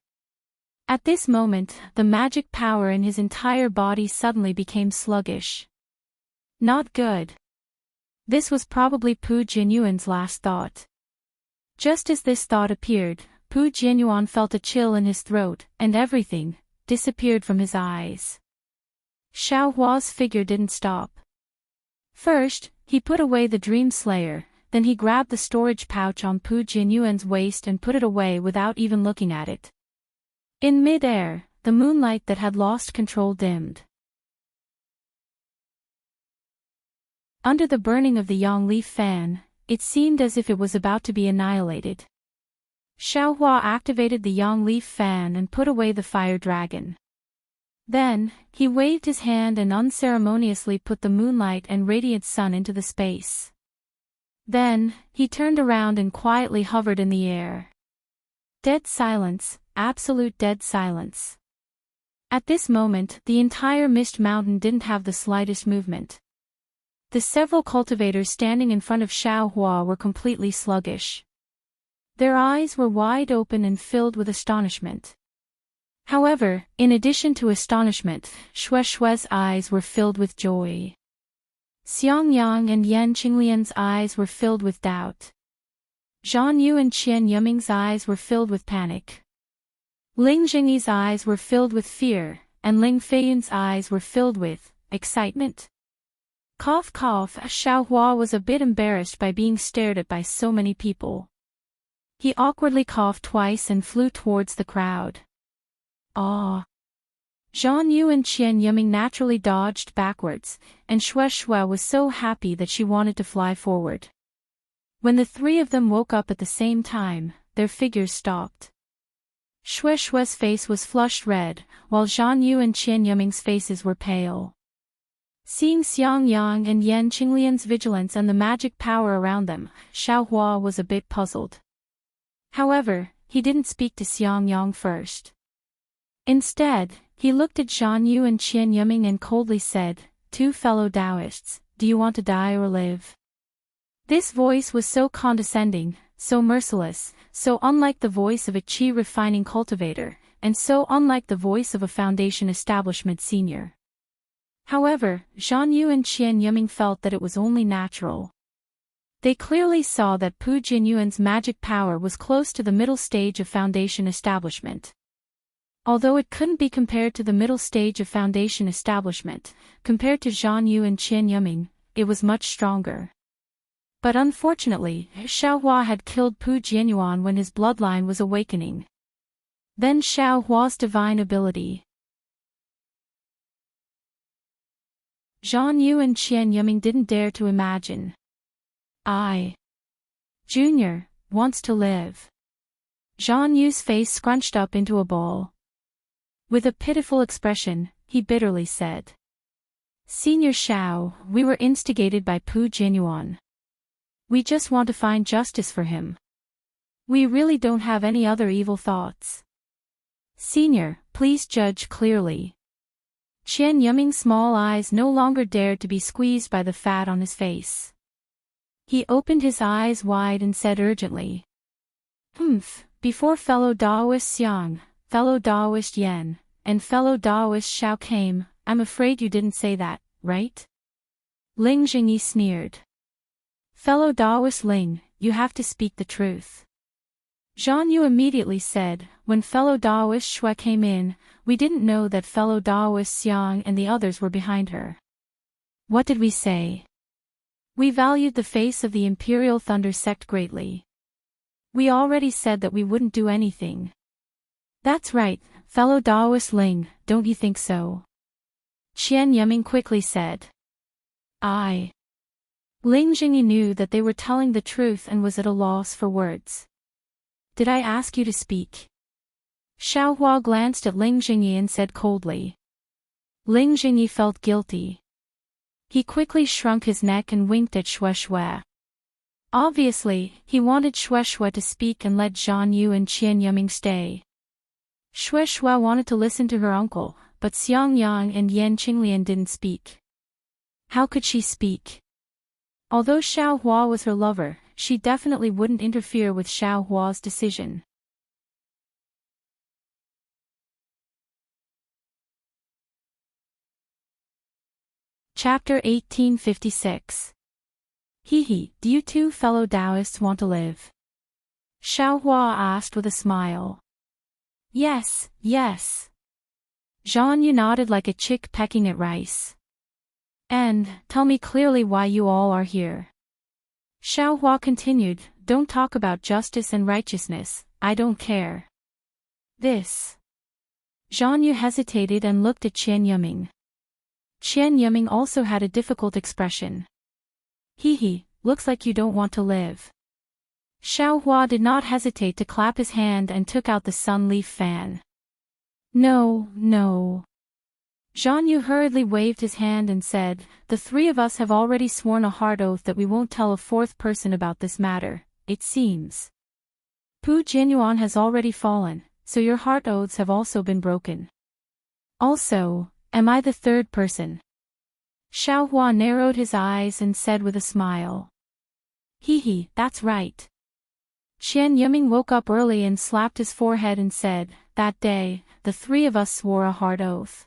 At this moment, the magic power in his entire body suddenly became sluggish. Not good. This was probably Pu Jianyuan's last thought. Just as this thought appeared, Pu Jianyuan felt a chill in his throat, and everything disappeared from his eyes. Xiaohua's figure didn't stop. First, he put away the Dream Slayer, then he grabbed the storage pouch on Pu Jianyuan's waist and put it away without even looking at it. In mid-air, the moonlight that had lost control dimmed. Under the burning of the yang leaf fan, it seemed as if it was about to be annihilated. Xiaohua activated the yang leaf fan and put away the fire dragon. Then, he waved his hand and unceremoniously put the moonlight and radiant sun into the space. Then, he turned around and quietly hovered in the air. Dead silence, absolute dead silence. At this moment, the entire Mist Mountain didn't have the slightest movement. The several cultivators standing in front of Xiaohua were completely sluggish. Their eyes were wide open and filled with astonishment. However, in addition to astonishment, Shue's eyes were filled with joy. Xiang Yang and Yan Qinglian's eyes were filled with doubt. Zhan Yu and Qian Yuming's eyes were filled with panic. Ling Jingyi's eyes were filled with fear, and Ling Feiyun's eyes were filled with excitement. Cough cough, Xiaohua was a bit embarrassed by being stared at by so many people. He awkwardly coughed twice and flew towards the crowd. Ah! Zhan Yu and Qian Yuming naturally dodged backwards, and Shui was so happy that she wanted to fly forward. When the three of them woke up at the same time, their figures stopped. Shui's face was flushed red, while Zhan Yu and Qian Yuming's faces were pale. Seeing Xiang Yang and Yan Qinglian's vigilance and the magic power around them, Xiaohua was a bit puzzled. However, he didn't speak to Xiang Yang first. Instead, he looked at Zhan Yu and Qian Yuming and coldly said, "Two fellow Taoists, do you want to die or live?" This voice was so condescending, so merciless, so unlike the voice of a qi refining cultivator, and so unlike the voice of a foundation establishment senior. However, Zhan Yu and Qian Yuming felt that it was only natural. They clearly saw that Pu Jianyuan's magic power was close to the middle stage of foundation establishment. Although it couldn't be compared to the middle stage of foundation establishment, compared to Zhan Yu and Qian Yuming, it was much stronger. But unfortunately, Xiaohua had killed Pu Jianyuan when his bloodline was awakening. Then Xiaohua's divine ability. Zhan Yu and Qian Yuming didn't dare to imagine. Junior wants to live. Zhan Yu's face scrunched up into a ball. With a pitiful expression, he bitterly said, "Senior Xiao, we were instigated by Pu Jianyuan. We just want to find justice for him. We really don't have any other evil thoughts. Senior, please judge clearly." Qian Yuming's small eyes no longer dared to be squeezed by the fat on his face. He opened his eyes wide and said urgently, Before fellow Daoist Xiang, fellow Daoist Yan, and fellow Daoist Xiao came, I'm afraid you didn't say that, right?" Ling Jingyi sneered. "Fellow Daoist Ling, you have to speak the truth." Zhan Yu immediately said, "When fellow Daoist Shui came in, we didn't know that fellow Daoist Xiang and the others were behind her." "What did we say?" "We valued the face of the Imperial Thunder sect greatly. We already said that we wouldn't do anything." "That's right, fellow Daoist Ling, don't you think so?" Qian Yuming quickly said. Ling Jingyi knew that they were telling the truth and was at a loss for words. Did I ask you to speak? Xiaohua glanced at Ling Jingyi and said coldly. Ling Jingyi felt guilty. He quickly shrunk his neck and winked at Shuai. Obviously, he wanted Shuai to speak and let Zhan Yu and Qian Yiming stay. Shuai wanted to listen to her uncle, but Xiang Yang and Yan Qinglian didn't speak. How could she speak? Although Xiaohua was her lover, she definitely wouldn't interfere with Xiaohua's decision. Chapter 1856. He, do you two fellow Taoists want to live? Xiaohua asked with a smile. Yes, yes. Zhan Yu nodded like a chick pecking at rice. And, tell me clearly why you all are here. Xiaohua continued, don't talk about justice and righteousness, I don't care. This. Zhan Yu hesitated and looked at Qian Yiming. Qian Yiming also had a difficult expression. Looks like you don't want to live. Xiaohua did not hesitate to clap his hand and took out the sun leaf fan. No. Zhan Yu hurriedly waved his hand and said, the three of us have already sworn a hard oath that we won't tell a fourth person about this matter, it seems. Pu Jianyuan has already fallen, so your heart oaths have also been broken. Also, am I the third person? Xiaohua narrowed his eyes and said with a smile. That's right. Qian Yiming woke up early and slapped his forehead and said, that day, the three of us swore a hard oath.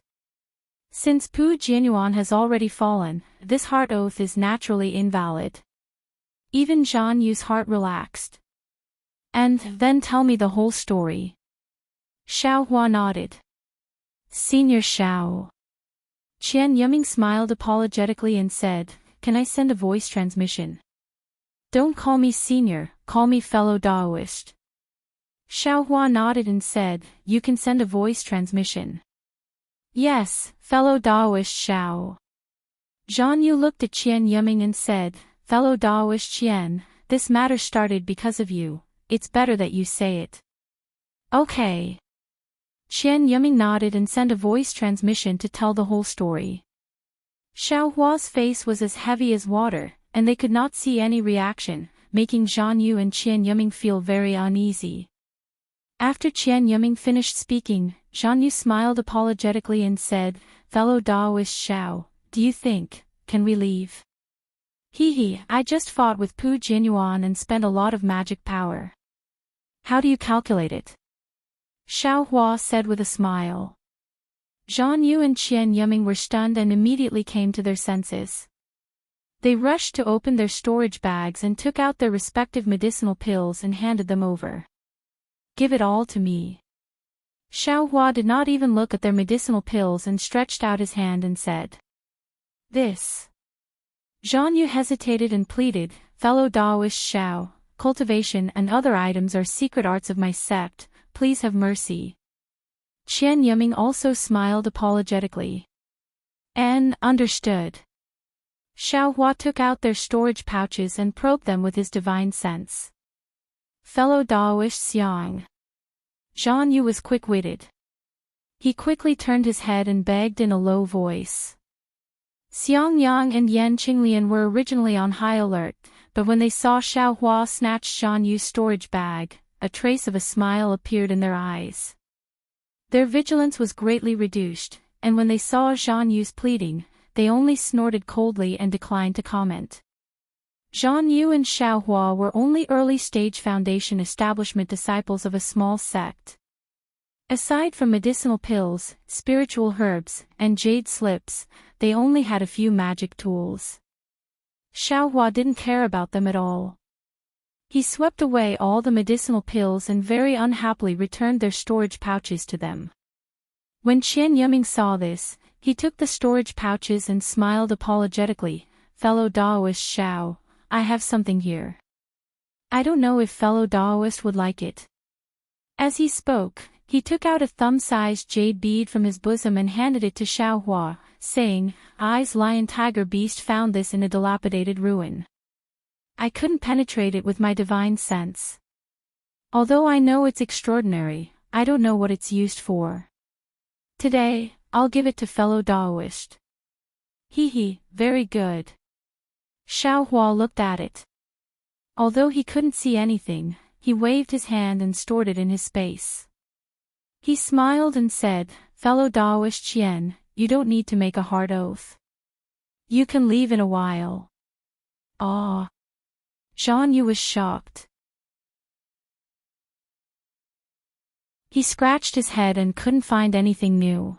Since Pu Jianyuan has already fallen, this heart oath is naturally invalid. Even Zhan Yu's heart relaxed. And then tell me the whole story. Xiaohua nodded. Senior Xiao. Qian Yiming smiled apologetically and said, can I send a voice transmission? Don't call me senior, call me fellow Daoist. Xiaohua nodded and said, you can send a voice transmission. Yes, fellow Daoist Xiao. Zhan Yu looked at Qian Yiming and said, fellow Daoist Qian, this matter started because of you, it's better that you say it. Okay. Qian Yiming nodded and sent a voice transmission to tell the whole story. Xiaohua's face was as heavy as water, and they could not see any reaction, making Zhan Yu and Qian Yiming feel very uneasy. After Qian Yiming finished speaking, Zhan Yu smiled apologetically and said, fellow Daoist Xiao, do you think, can we leave? I just fought with Pu Jianyuan and spent a lot of magic power. How do you calculate it? Xiaohua said with a smile. Zhan Yu and Qian Yiming were stunned and immediately came to their senses. They rushed to open their storage bags and took out their respective medicinal pills and handed them over. Give it all to me. Xiaohua did not even look at their medicinal pills and stretched out his hand and said. This. Zhan Yu hesitated and pleaded, fellow Daoist Xiao, cultivation and other items are secret arts of my sect, please have mercy. Qian Yiming also smiled apologetically. Understood. Xiaohua took out their storage pouches and probed them with his divine sense. Fellow Daoist Xiang. Zhan Yu was quick-witted. He quickly turned his head and begged in a low voice. Xiang Yang and Yan Qinglian were originally on high alert, but when they saw Xiaohua snatch Zhan Yu's storage bag, a trace of a smile appeared in their eyes. Their vigilance was greatly reduced, and when they saw Zhan Yu's pleading, they only snorted coldly and declined to comment. Zhan Yu and Xiaohua were only early-stage foundation establishment disciples of a small sect. Aside from medicinal pills, spiritual herbs, and jade slips, they only had a few magic tools. Xiaohua didn't care about them at all. He swept away all the medicinal pills and very unhappily returned their storage pouches to them. When Qian Yiming saw this, he took the storage pouches and smiled apologetically, fellow Daoist Xiao, I have something here. I don't know if fellow Daoist would like it. As he spoke, He took out a thumb-sized jade bead from his bosom and handed it to Xiaohua, saying, "Eyes lion tiger beast found this in a dilapidated ruin. I couldn't penetrate it with my divine sense. Although I know it's extraordinary, I don't know what it's used for. Today, I'll give it to fellow Daoist." He, very good. Xiaohua looked at it. Although he couldn't see anything, he waved his hand and stored it in his space. He smiled and said, "Fellow Daoist Qian, you don't need to make a hard oath. You can leave in a while." Ah! Zhang Yu was shocked. He scratched his head and couldn't find anything new.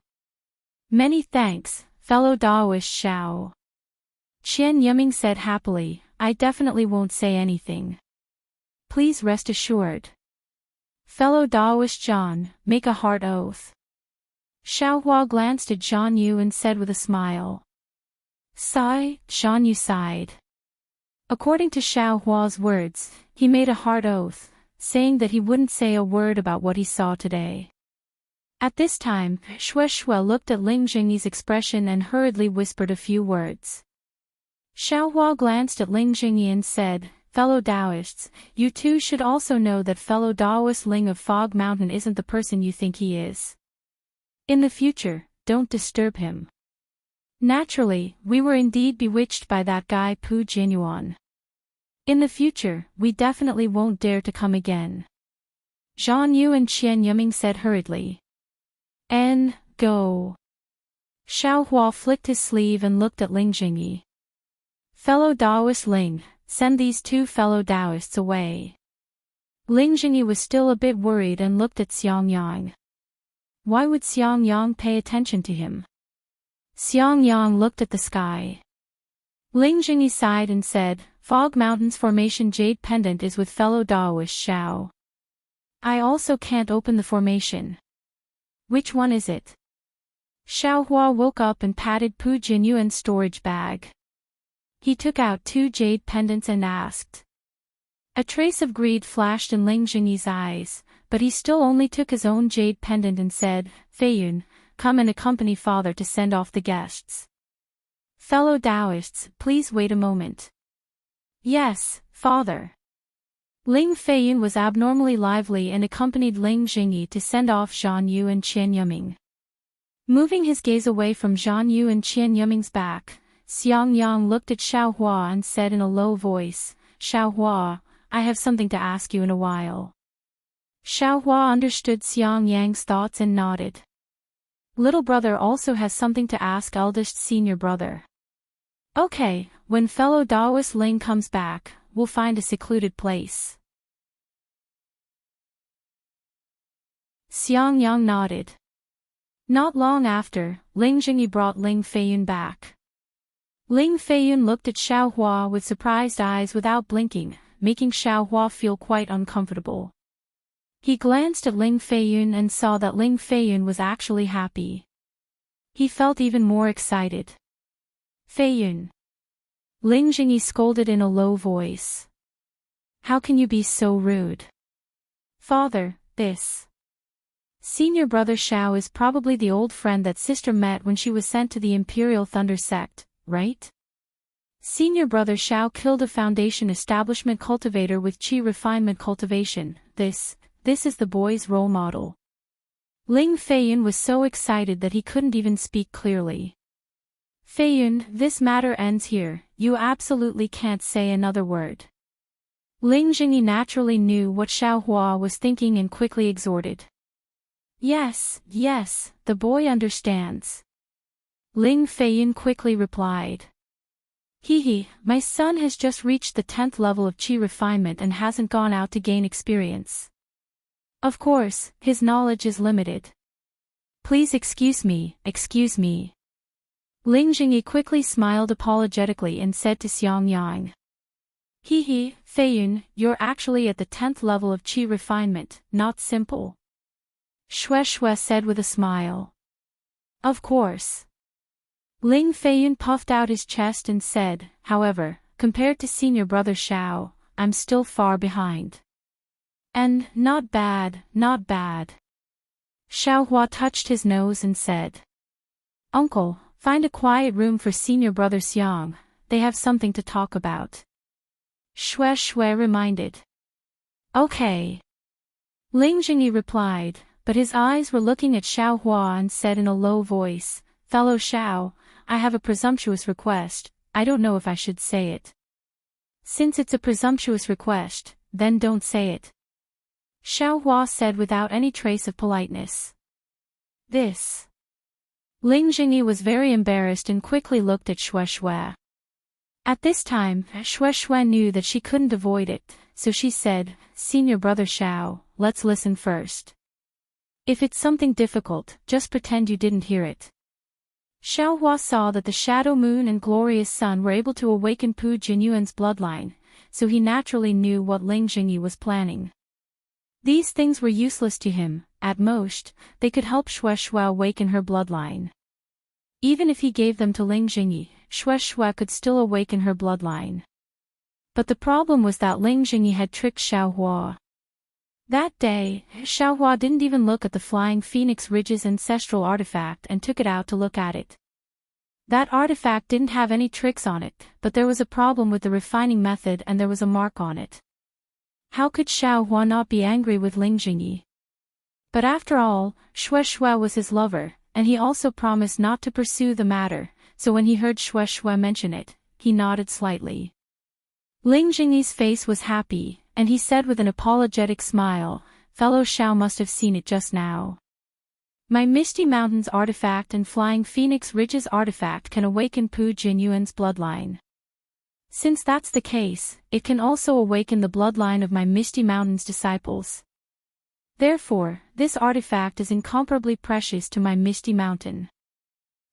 "Many thanks, fellow Daoist Xiao." Qian Yiming said happily, "I definitely won't say anything. Please rest assured. Fellow Daoist Zhang, make a hard oath." Xiaohua glanced at Zhang Yu and said with a smile. Sigh, Zhang Yu sighed. According to Xiaohua's words, he made a hard oath, saying that he wouldn't say a word about what he saw today. At this time, Shueshue looked at Ling Jingyi's expression and hurriedly whispered a few words. Xiaohua glanced at Ling Jingyi and said, "Fellow Daoists, you too should also know that fellow Daoist Ling of Fog Mountain isn't the person you think he is. In the future, don't disturb him. Naturally, we were indeed bewitched by that guy Pu Jinyuan. In the future, we definitely won't dare to come again." Zhang Yu and Qian Yiming said hurriedly. Go. Xiaohua flicked his sleeve and looked at Ling Jingyi. "Fellow Daoist Ling, send these two fellow Daoists away." Ling Jingyi was still a bit worried and looked at Xiang Yang. Why would Xiang Yang pay attention to him? Xiang Yang looked at the sky. Ling Jingyi sighed and said, "Fog Mountain's formation jade pendant is with fellow Daoist Xiao. I also can't open the formation." "Which one is it?" Xiaohua woke up and patted Pu Jinyuan's storage bag. He took out 2 jade pendants and asked. A trace of greed flashed in Ling Jingyi's eyes, but he still only took his own jade pendant and said, "Feiyun, come and accompany father to send off the guests. Fellow Daoists, please wait a moment." "Yes, father." Ling Feiyun was abnormally lively and accompanied Ling Jingyi to send off Zhang Yu and Qian Yiming. Moving his gaze away from Zhang Yu and Qian Yiming's back, Xiang Yang looked at Xiaohua and said in a low voice, "Xiaohua, I have something to ask you in a while." Xiaohua understood Xiang Yang's thoughts and nodded. Little brother also has something to ask eldest senior brother. "Okay, when fellow Daoist Ling comes back, we'll find a secluded place." Xiang Yang nodded. Not long after, Ling Jingyi brought Ling Feiyun back. Ling Feiyun looked at Xiaohua with surprised eyes without blinking, making Xiaohua feel quite uncomfortable. He glanced at Ling Feiyun and saw that Ling Feiyun was actually happy. He felt even more excited. "Feiyun." Ling Jingyi scolded in a low voice. "How can you be so rude?" "Father, this senior brother Xiao is probably the old friend that sister met when she was sent to the Imperial Thunder Sect, right? Senior brother Xiao killed a foundation establishment cultivator with qi refinement cultivation. This is the boy's role model." Ling Feiyun was so excited that he couldn't even speak clearly. "Feiyun, this matter ends here, you absolutely can't say another word." Ling Jingyi naturally knew what Xiaohua was thinking and quickly exhorted. Yes, the boy understands." Ling Feiyun quickly replied. My son has just reached the 10th level of qi refinement and hasn't gone out to gain experience. Of course, his knowledge is limited. Please excuse me. Ling Jingyi quickly smiled apologetically and said to Xiang Yang. Feiyun, you're actually at the 10th level of qi refinement, not simple. Shueshue said with a smile. Of course. Ling Feiyun puffed out his chest and said, however, compared to senior brother Xiao, I'm still far behind. And, not bad. Xiaohua touched his nose and said, "Uncle, find a quiet room for senior brother Xiang, they have something to talk about." Shui Shui reminded. "Okay." Ling Jingyi replied, but his eyes were looking at Xiaohua and said in a low voice, "Fellow Xiao, I have a presumptuous request, I don't know if I should say it." "Since it's a presumptuous request, then don't say it," Xiaohua said without any trace of politeness. "This." Ling Jingyi was very embarrassed and quickly looked at Shui Shui. At this time, Shui Shui knew that she couldn't avoid it, so she said, "Senior brother Xiao, let's listen first. If it's something difficult, just pretend you didn't hear it." Xiaohua saw that the shadow moon and glorious sun were able to awaken Pu Jinyuan's bloodline, so he naturally knew what Ling Jingyi was planning. These things were useless to him, at most, they could help Shui Shui awaken her bloodline. Even if he gave them to Ling Jingyi, Shui Shui could still awaken her bloodline. But the problem was that Ling Jingyi had tricked Xiaohua. That day, Xiaohua didn't even look at the Flying Phoenix Ridge's ancestral artifact and took it out to look at it. That artifact didn't have any tricks on it, but there was a problem with the refining method and there was a mark on it. How could Xiaohua not be angry with Ling Jingyi? But after all, Shui Shui was his lover, and he also promised not to pursue the matter, so when he heard Shui Shui mention it, he nodded slightly. Ling Jingyi's face was happy, and he said with an apologetic smile, "Fellow Xiao must have seen it just now. My Misty Mountains artifact and Flying Phoenix Ridge's artifact can awaken Pu Jinyuan's bloodline. Since that's the case, it can also awaken the bloodline of my Misty Mountains disciples. Therefore, this artifact is incomparably precious to my Misty Mountain.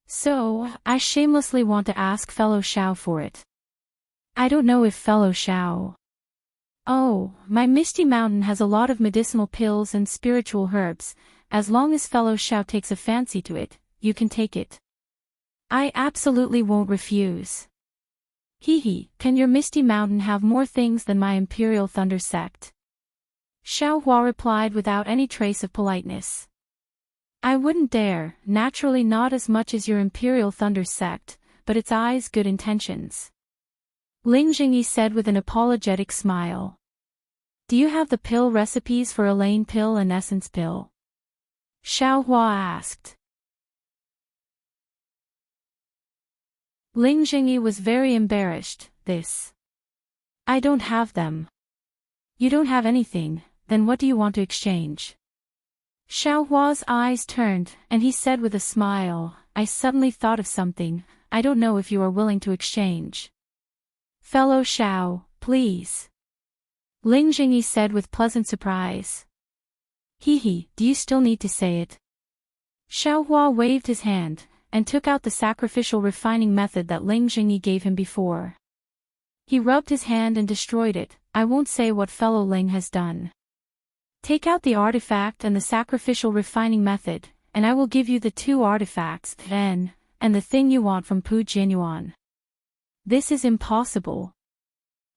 So, I shamelessly want to ask fellow Xiao for it. I don't know if fellow Xiao. Oh, my Misty Mountain has a lot of medicinal pills and spiritual herbs, as long as fellow Xiao takes a fancy to it, you can take it. I absolutely won't refuse. Hee, can your Misty Mountain have more things than my Imperial Thunder Sect?" Xiaohua replied without any trace of politeness. "I wouldn't dare, naturally not as much as your Imperial Thunder Sect, but its eyes good intentions." Ling Jingyi said with an apologetic smile. "Do you have the pill recipes for Elaine pill and Essence pill?" Xiaohua asked. Ling Jingyi was very embarrassed, this. "I don't have them." "You don't have anything, then what do you want to exchange?" Xiaohua's eyes turned, and he said with a smile, "I suddenly thought of something, I don't know if you are willing to exchange." "Fellow Xiao, please." Ling Jingyi said with pleasant surprise. "Hee, do you still need to say it?" Xiaohua waved his hand, and took out the sacrificial refining method that Ling Jingyi gave him before. He rubbed his hand and destroyed it. "I won't say what fellow Ling has done. Take out the artifact and the sacrificial refining method, and I will give you the two artifacts then, and the thing you want from Pu Jinyuan." "This is impossible."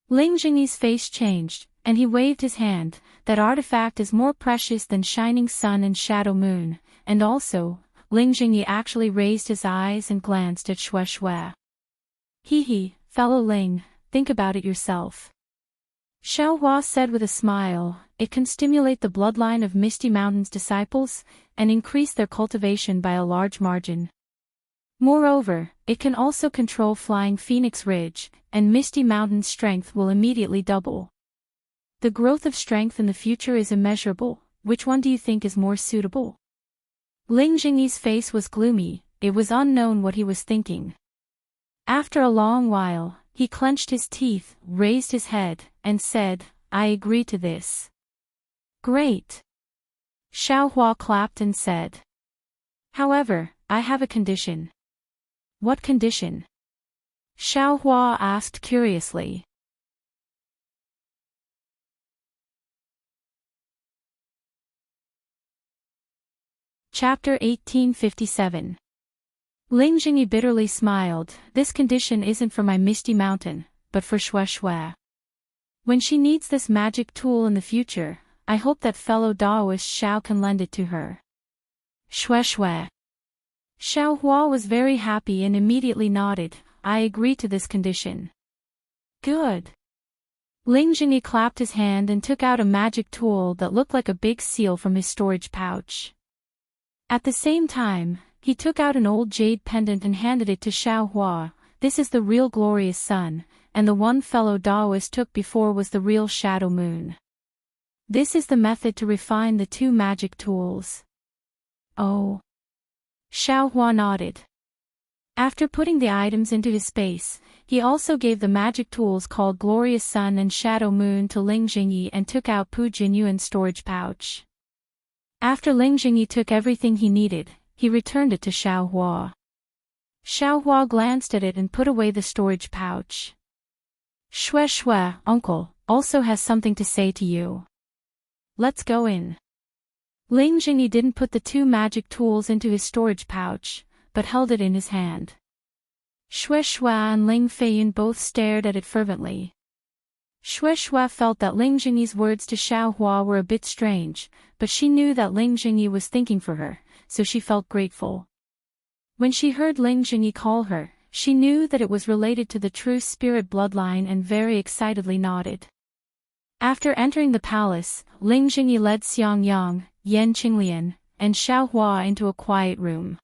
Ling Jingyi's face changed, and he waved his hand. "That artifact is more precious than shining sun and shadow moon, and also, Ling Jingyi actually raised his eyes and glanced at Shui Shui. "Hee, fellow Ling, think about it yourself." Xiaohua said with a smile, "It can stimulate the bloodline of Misty Mountain's disciples, and increase their cultivation by a large margin. Moreover, it can also control Flying Phoenix Ridge, and Misty Mountain's strength will immediately double. The growth of strength in the future is immeasurable, which one do you think is more suitable?" Ling Jingyi's face was gloomy, it was unknown what he was thinking. After a long while, he clenched his teeth, raised his head, and said, "I agree to this." "Great." Xiaohua clapped and said. "However, I have a condition." "What condition?" Xiaohua asked curiously. Chapter 1857. Ling Jingyi bitterly smiled. "This condition isn't for my Misty Mountain, but for Shui Shui. When she needs this magic tool in the future, I hope that fellow Daoist Xiao can lend it to her." Shue shue. Xiao Hua was very happy and immediately nodded. I agree to this condition. Good. Ling Jingyi clapped his hand and took out a magic tool that looked like a big seal from his storage pouch. At the same time, he took out an old jade pendant and handed it to Xiao Hua. This is the real glorious sun, and the one fellow Taoist took before was the real shadow moon. This is the method to refine the two magic tools. Oh. Xiao Hua nodded. After putting the items into his space, he also gave the magic tools called Glorious Sun and Shadow Moon to Ling Jingyi and took out Pu Jinyuan's storage pouch. After Ling Jingyi took everything he needed, he returned it to Xiao Hua. Xiao Hua glanced at it and put away the storage pouch. Shue shue, uncle, also has something to say to you. Let's go in. Ling Jingyi didn't put the two magic tools into his storage pouch, but held it in his hand. Shue shue and Ling Feiyun both stared at it fervently. Shue shue felt that Ling Jingyi's words to Xiao Hua were a bit strange, but she knew that Ling Jingyi was thinking for her, so she felt grateful. When she heard Ling Jingyi call her, she knew that it was related to the true spirit bloodline and very excitedly nodded. After entering the palace, Ling Jingyi led Xiang Yang, Yan Qinglian, and Xiao Hua into a quiet room.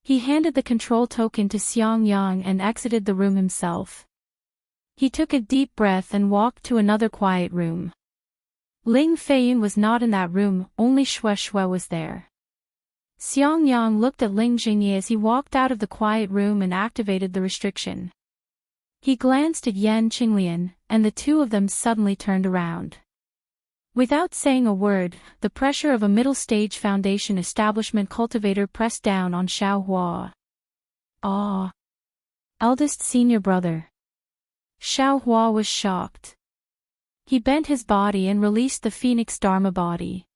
He handed the control token to Xiang Yang and exited the room himself. He took a deep breath and walked to another quiet room. Ling Feiyun was not in that room, only Shue Shue was there. Xiang Yang looked at Ling Jingyi as he walked out of the quiet room and activated the restriction. He glanced at Yan Qinglian, and the two of them suddenly turned around. Without saying a word, the pressure of a middle-stage foundation establishment cultivator pressed down on Xiao Hua. Ah! Eldest senior brother. Xiao Hua was shocked. He bent his body and released the Phoenix Dharma body.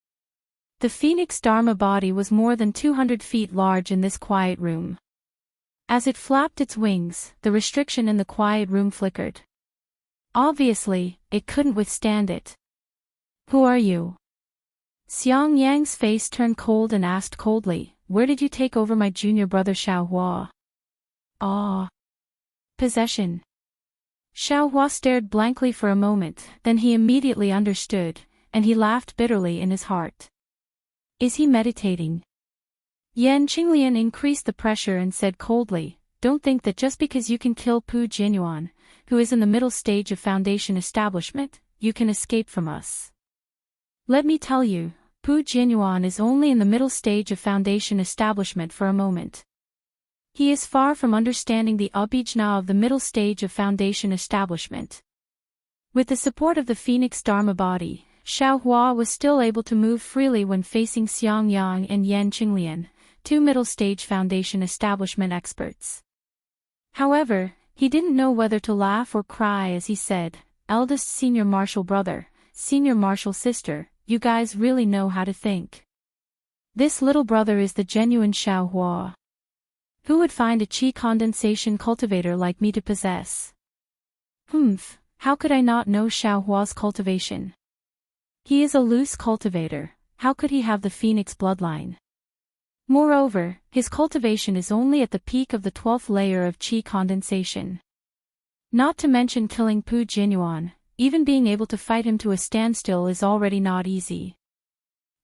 The Phoenix Dharma body was more than 200 feet large in this quiet room. As it flapped its wings, the restriction in the quiet room flickered. Obviously, it couldn't withstand it. Who are you? Xiang Yang's face turned cold and asked coldly, where did you take over my junior brother Xiao Hua? Ah. Possession. Xiao Hua stared blankly for a moment, then he immediately understood, and he laughed bitterly in his heart. Is he meditating? Yan Qinglian increased the pressure and said coldly, don't think that just because you can kill Pu Jinyuan, who is in the middle stage of foundation establishment, you can escape from us. Let me tell you, Pu Jinyuan is only in the middle stage of foundation establishment for a moment. He is far from understanding the abhijna of the middle stage of foundation establishment. With the support of the Phoenix Dharma body, Xiao Hua was still able to move freely when facing Xiang Yang and Yan Qinglian, two middle-stage foundation establishment experts. However, he didn't know whether to laugh or cry as he said, eldest senior martial brother, senior martial sister, you guys really know how to think. This little brother is the genuine Xiao Hua. Who would find a qi condensation cultivator like me to possess? How could I not know Xiao Hua's cultivation? He is a loose cultivator, how could he have the phoenix bloodline? Moreover, his cultivation is only at the peak of the 12th layer of qi condensation. Not to mention killing Pu Jinyuan, even being able to fight him to a standstill is already not easy.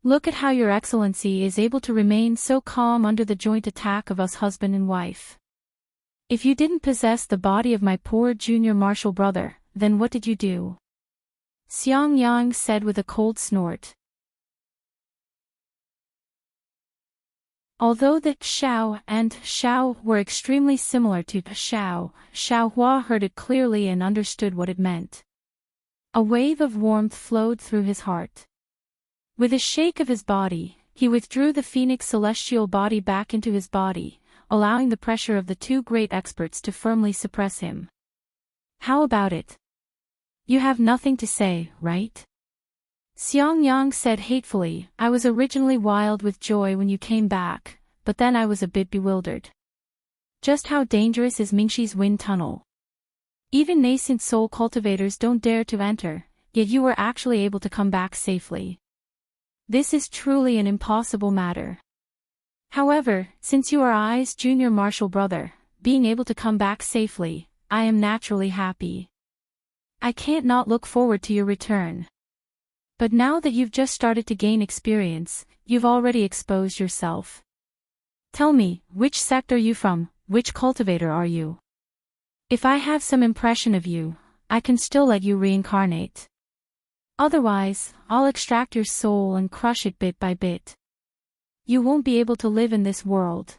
Look at how your excellency is able to remain so calm under the joint attack of us husband and wife. If you didn't possess the body of my poor junior martial brother, then what did you do? Xiang Yang said with a cold snort. Although the Xiao and Xiao were extremely similar to Xiao, Xiao Hua heard it clearly and understood what it meant. A wave of warmth flowed through his heart. With a shake of his body, he withdrew the phoenix celestial body back into his body, allowing the pressure of the two great experts to firmly suppress him. How about it? You have nothing to say, right? Xiang Yang said hatefully, I was originally wild with joy when you came back, but then I was a bit bewildered. Just how dangerous is Mingxi's wind tunnel? Even nascent soul cultivators don't dare to enter, yet you were actually able to come back safely. This is truly an impossible matter. However, since you are I's junior martial brother, being able to come back safely, I am naturally happy. I can't not look forward to your return. But now that you've just started to gain experience, you've already exposed yourself. Tell me, which sect are you from, which cultivator are you? If I have some impression of you, I can still let you reincarnate. Otherwise, I'll extract your soul and crush it bit by bit. You won't be able to live in this world.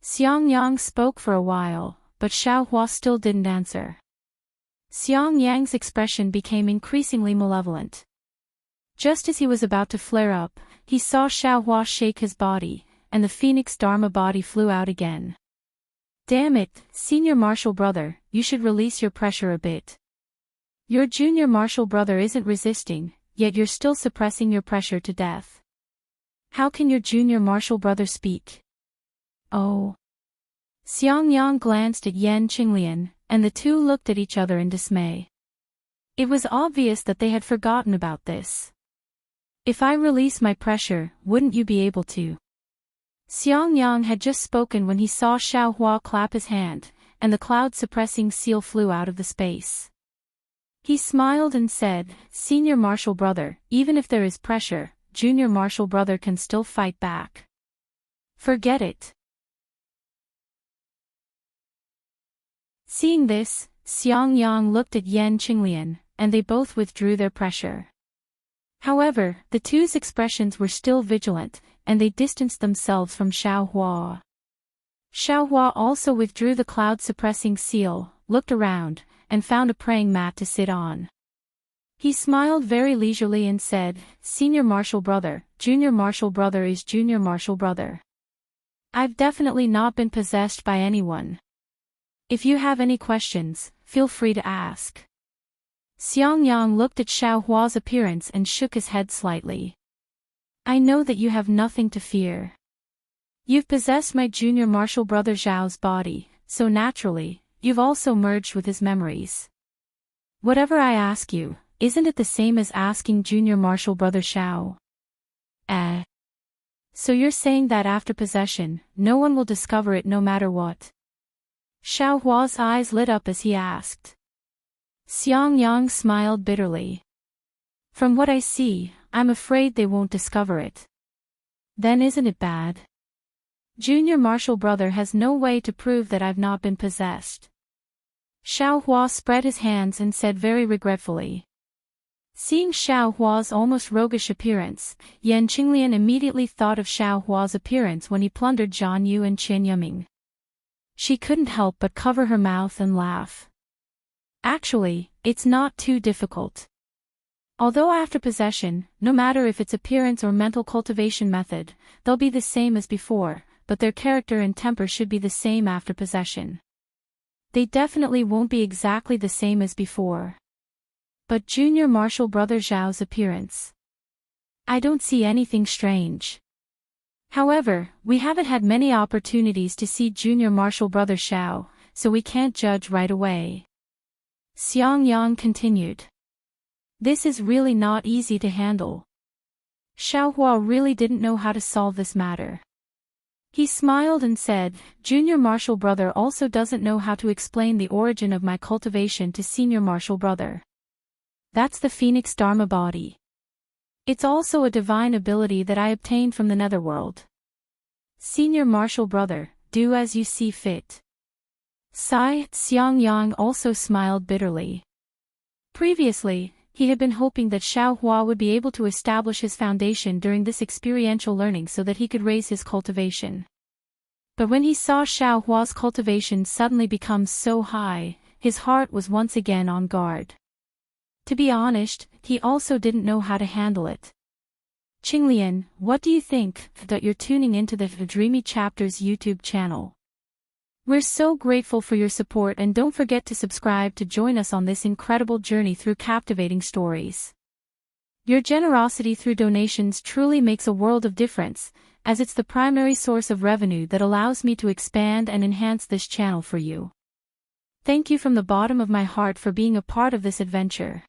Xiang Yang spoke for a while, but Xiao Hua still didn't answer. Xiang Yang's expression became increasingly malevolent. Just as he was about to flare up, he saw Xiao Hua shake his body, and the Phoenix Dharma body flew out again. Damn it, senior martial brother, you should release your pressure a bit. Your junior martial brother isn't resisting, yet you're still suppressing your pressure to death. How can your junior martial brother speak? Oh. Xiang Yang glanced at Yan Qinglian, and the two looked at each other in dismay. It was obvious that they had forgotten about this. If I release my pressure, wouldn't you be able to? Xiang Yang had just spoken when he saw Xiao Hua clap his hand, and the cloud-suppressing seal flew out of the space. He smiled and said, Senior martial brother, even if there is pressure, junior martial brother can still fight back. Forget it. Seeing this, Xiang Yang looked at Yan Qinglian, and they both withdrew their pressure. However, the two's expressions were still vigilant, and they distanced themselves from Xiao Hua. Xiao Hua also withdrew the cloud-suppressing seal, looked around, and found a praying mat to sit on. He smiled very leisurely and said, Senior martial brother, junior martial brother is junior martial brother. I've definitely not been possessed by anyone. If you have any questions, feel free to ask. Xiang Yang looked at Xiao Hua's appearance and shook his head slightly. I know that you have nothing to fear. You've possessed my junior martial brother Zhao's body, so naturally, you've also merged with his memories. Whatever I ask you, isn't it the same as asking junior martial brother Xiao? So you're saying that after possession, no one will discover it no matter what? Xiao Hua's eyes lit up as he asked. Xiang Yang smiled bitterly. From what I see, I'm afraid they won't discover it. Then isn't it bad? Junior martial brother has no way to prove that I've not been possessed. Xiao Hua spread his hands and said very regretfully. Seeing Xiao Hua's almost roguish appearance, Yan Qinglian immediately thought of Xiao Hua's appearance when he plundered Zhan Yu and Qian Yiming. She couldn't help but cover her mouth and laugh. Actually, it's not too difficult. Although after possession, no matter if it's appearance or mental cultivation method, they'll be the same as before, but their character and temper should be the same after possession. They definitely won't be exactly the same as before. But junior martial brother Zhao's appearance. I don't see anything strange. However, we haven't had many opportunities to see junior martial brother Xiao, so we can't judge right away. Xiang Yang continued. This is really not easy to handle. Xiao Hua really didn't know how to solve this matter. He smiled and said, Junior martial brother also doesn't know how to explain the origin of my cultivation to senior martial brother. That's the Phoenix Dharma body. It's also a divine ability that I obtained from the netherworld. Senior martial brother, do as you see fit. Xiang Yang also smiled bitterly. Previously, he had been hoping that Xiao Hua would be able to establish his foundation during this experiential learning so that he could raise his cultivation. But when he saw Xiao Hua's cultivation suddenly become so high, his heart was once again on guard. To be honest, he also didn't know how to handle it. Qinglian, what do you think that you're tuning into the Dreamy Chapters YouTube channel? We're so grateful for your support, and don't forget to subscribe to join us on this incredible journey through captivating stories. Your generosity through donations truly makes a world of difference, as it's the primary source of revenue that allows me to expand and enhance this channel for you. Thank you from the bottom of my heart for being a part of this adventure.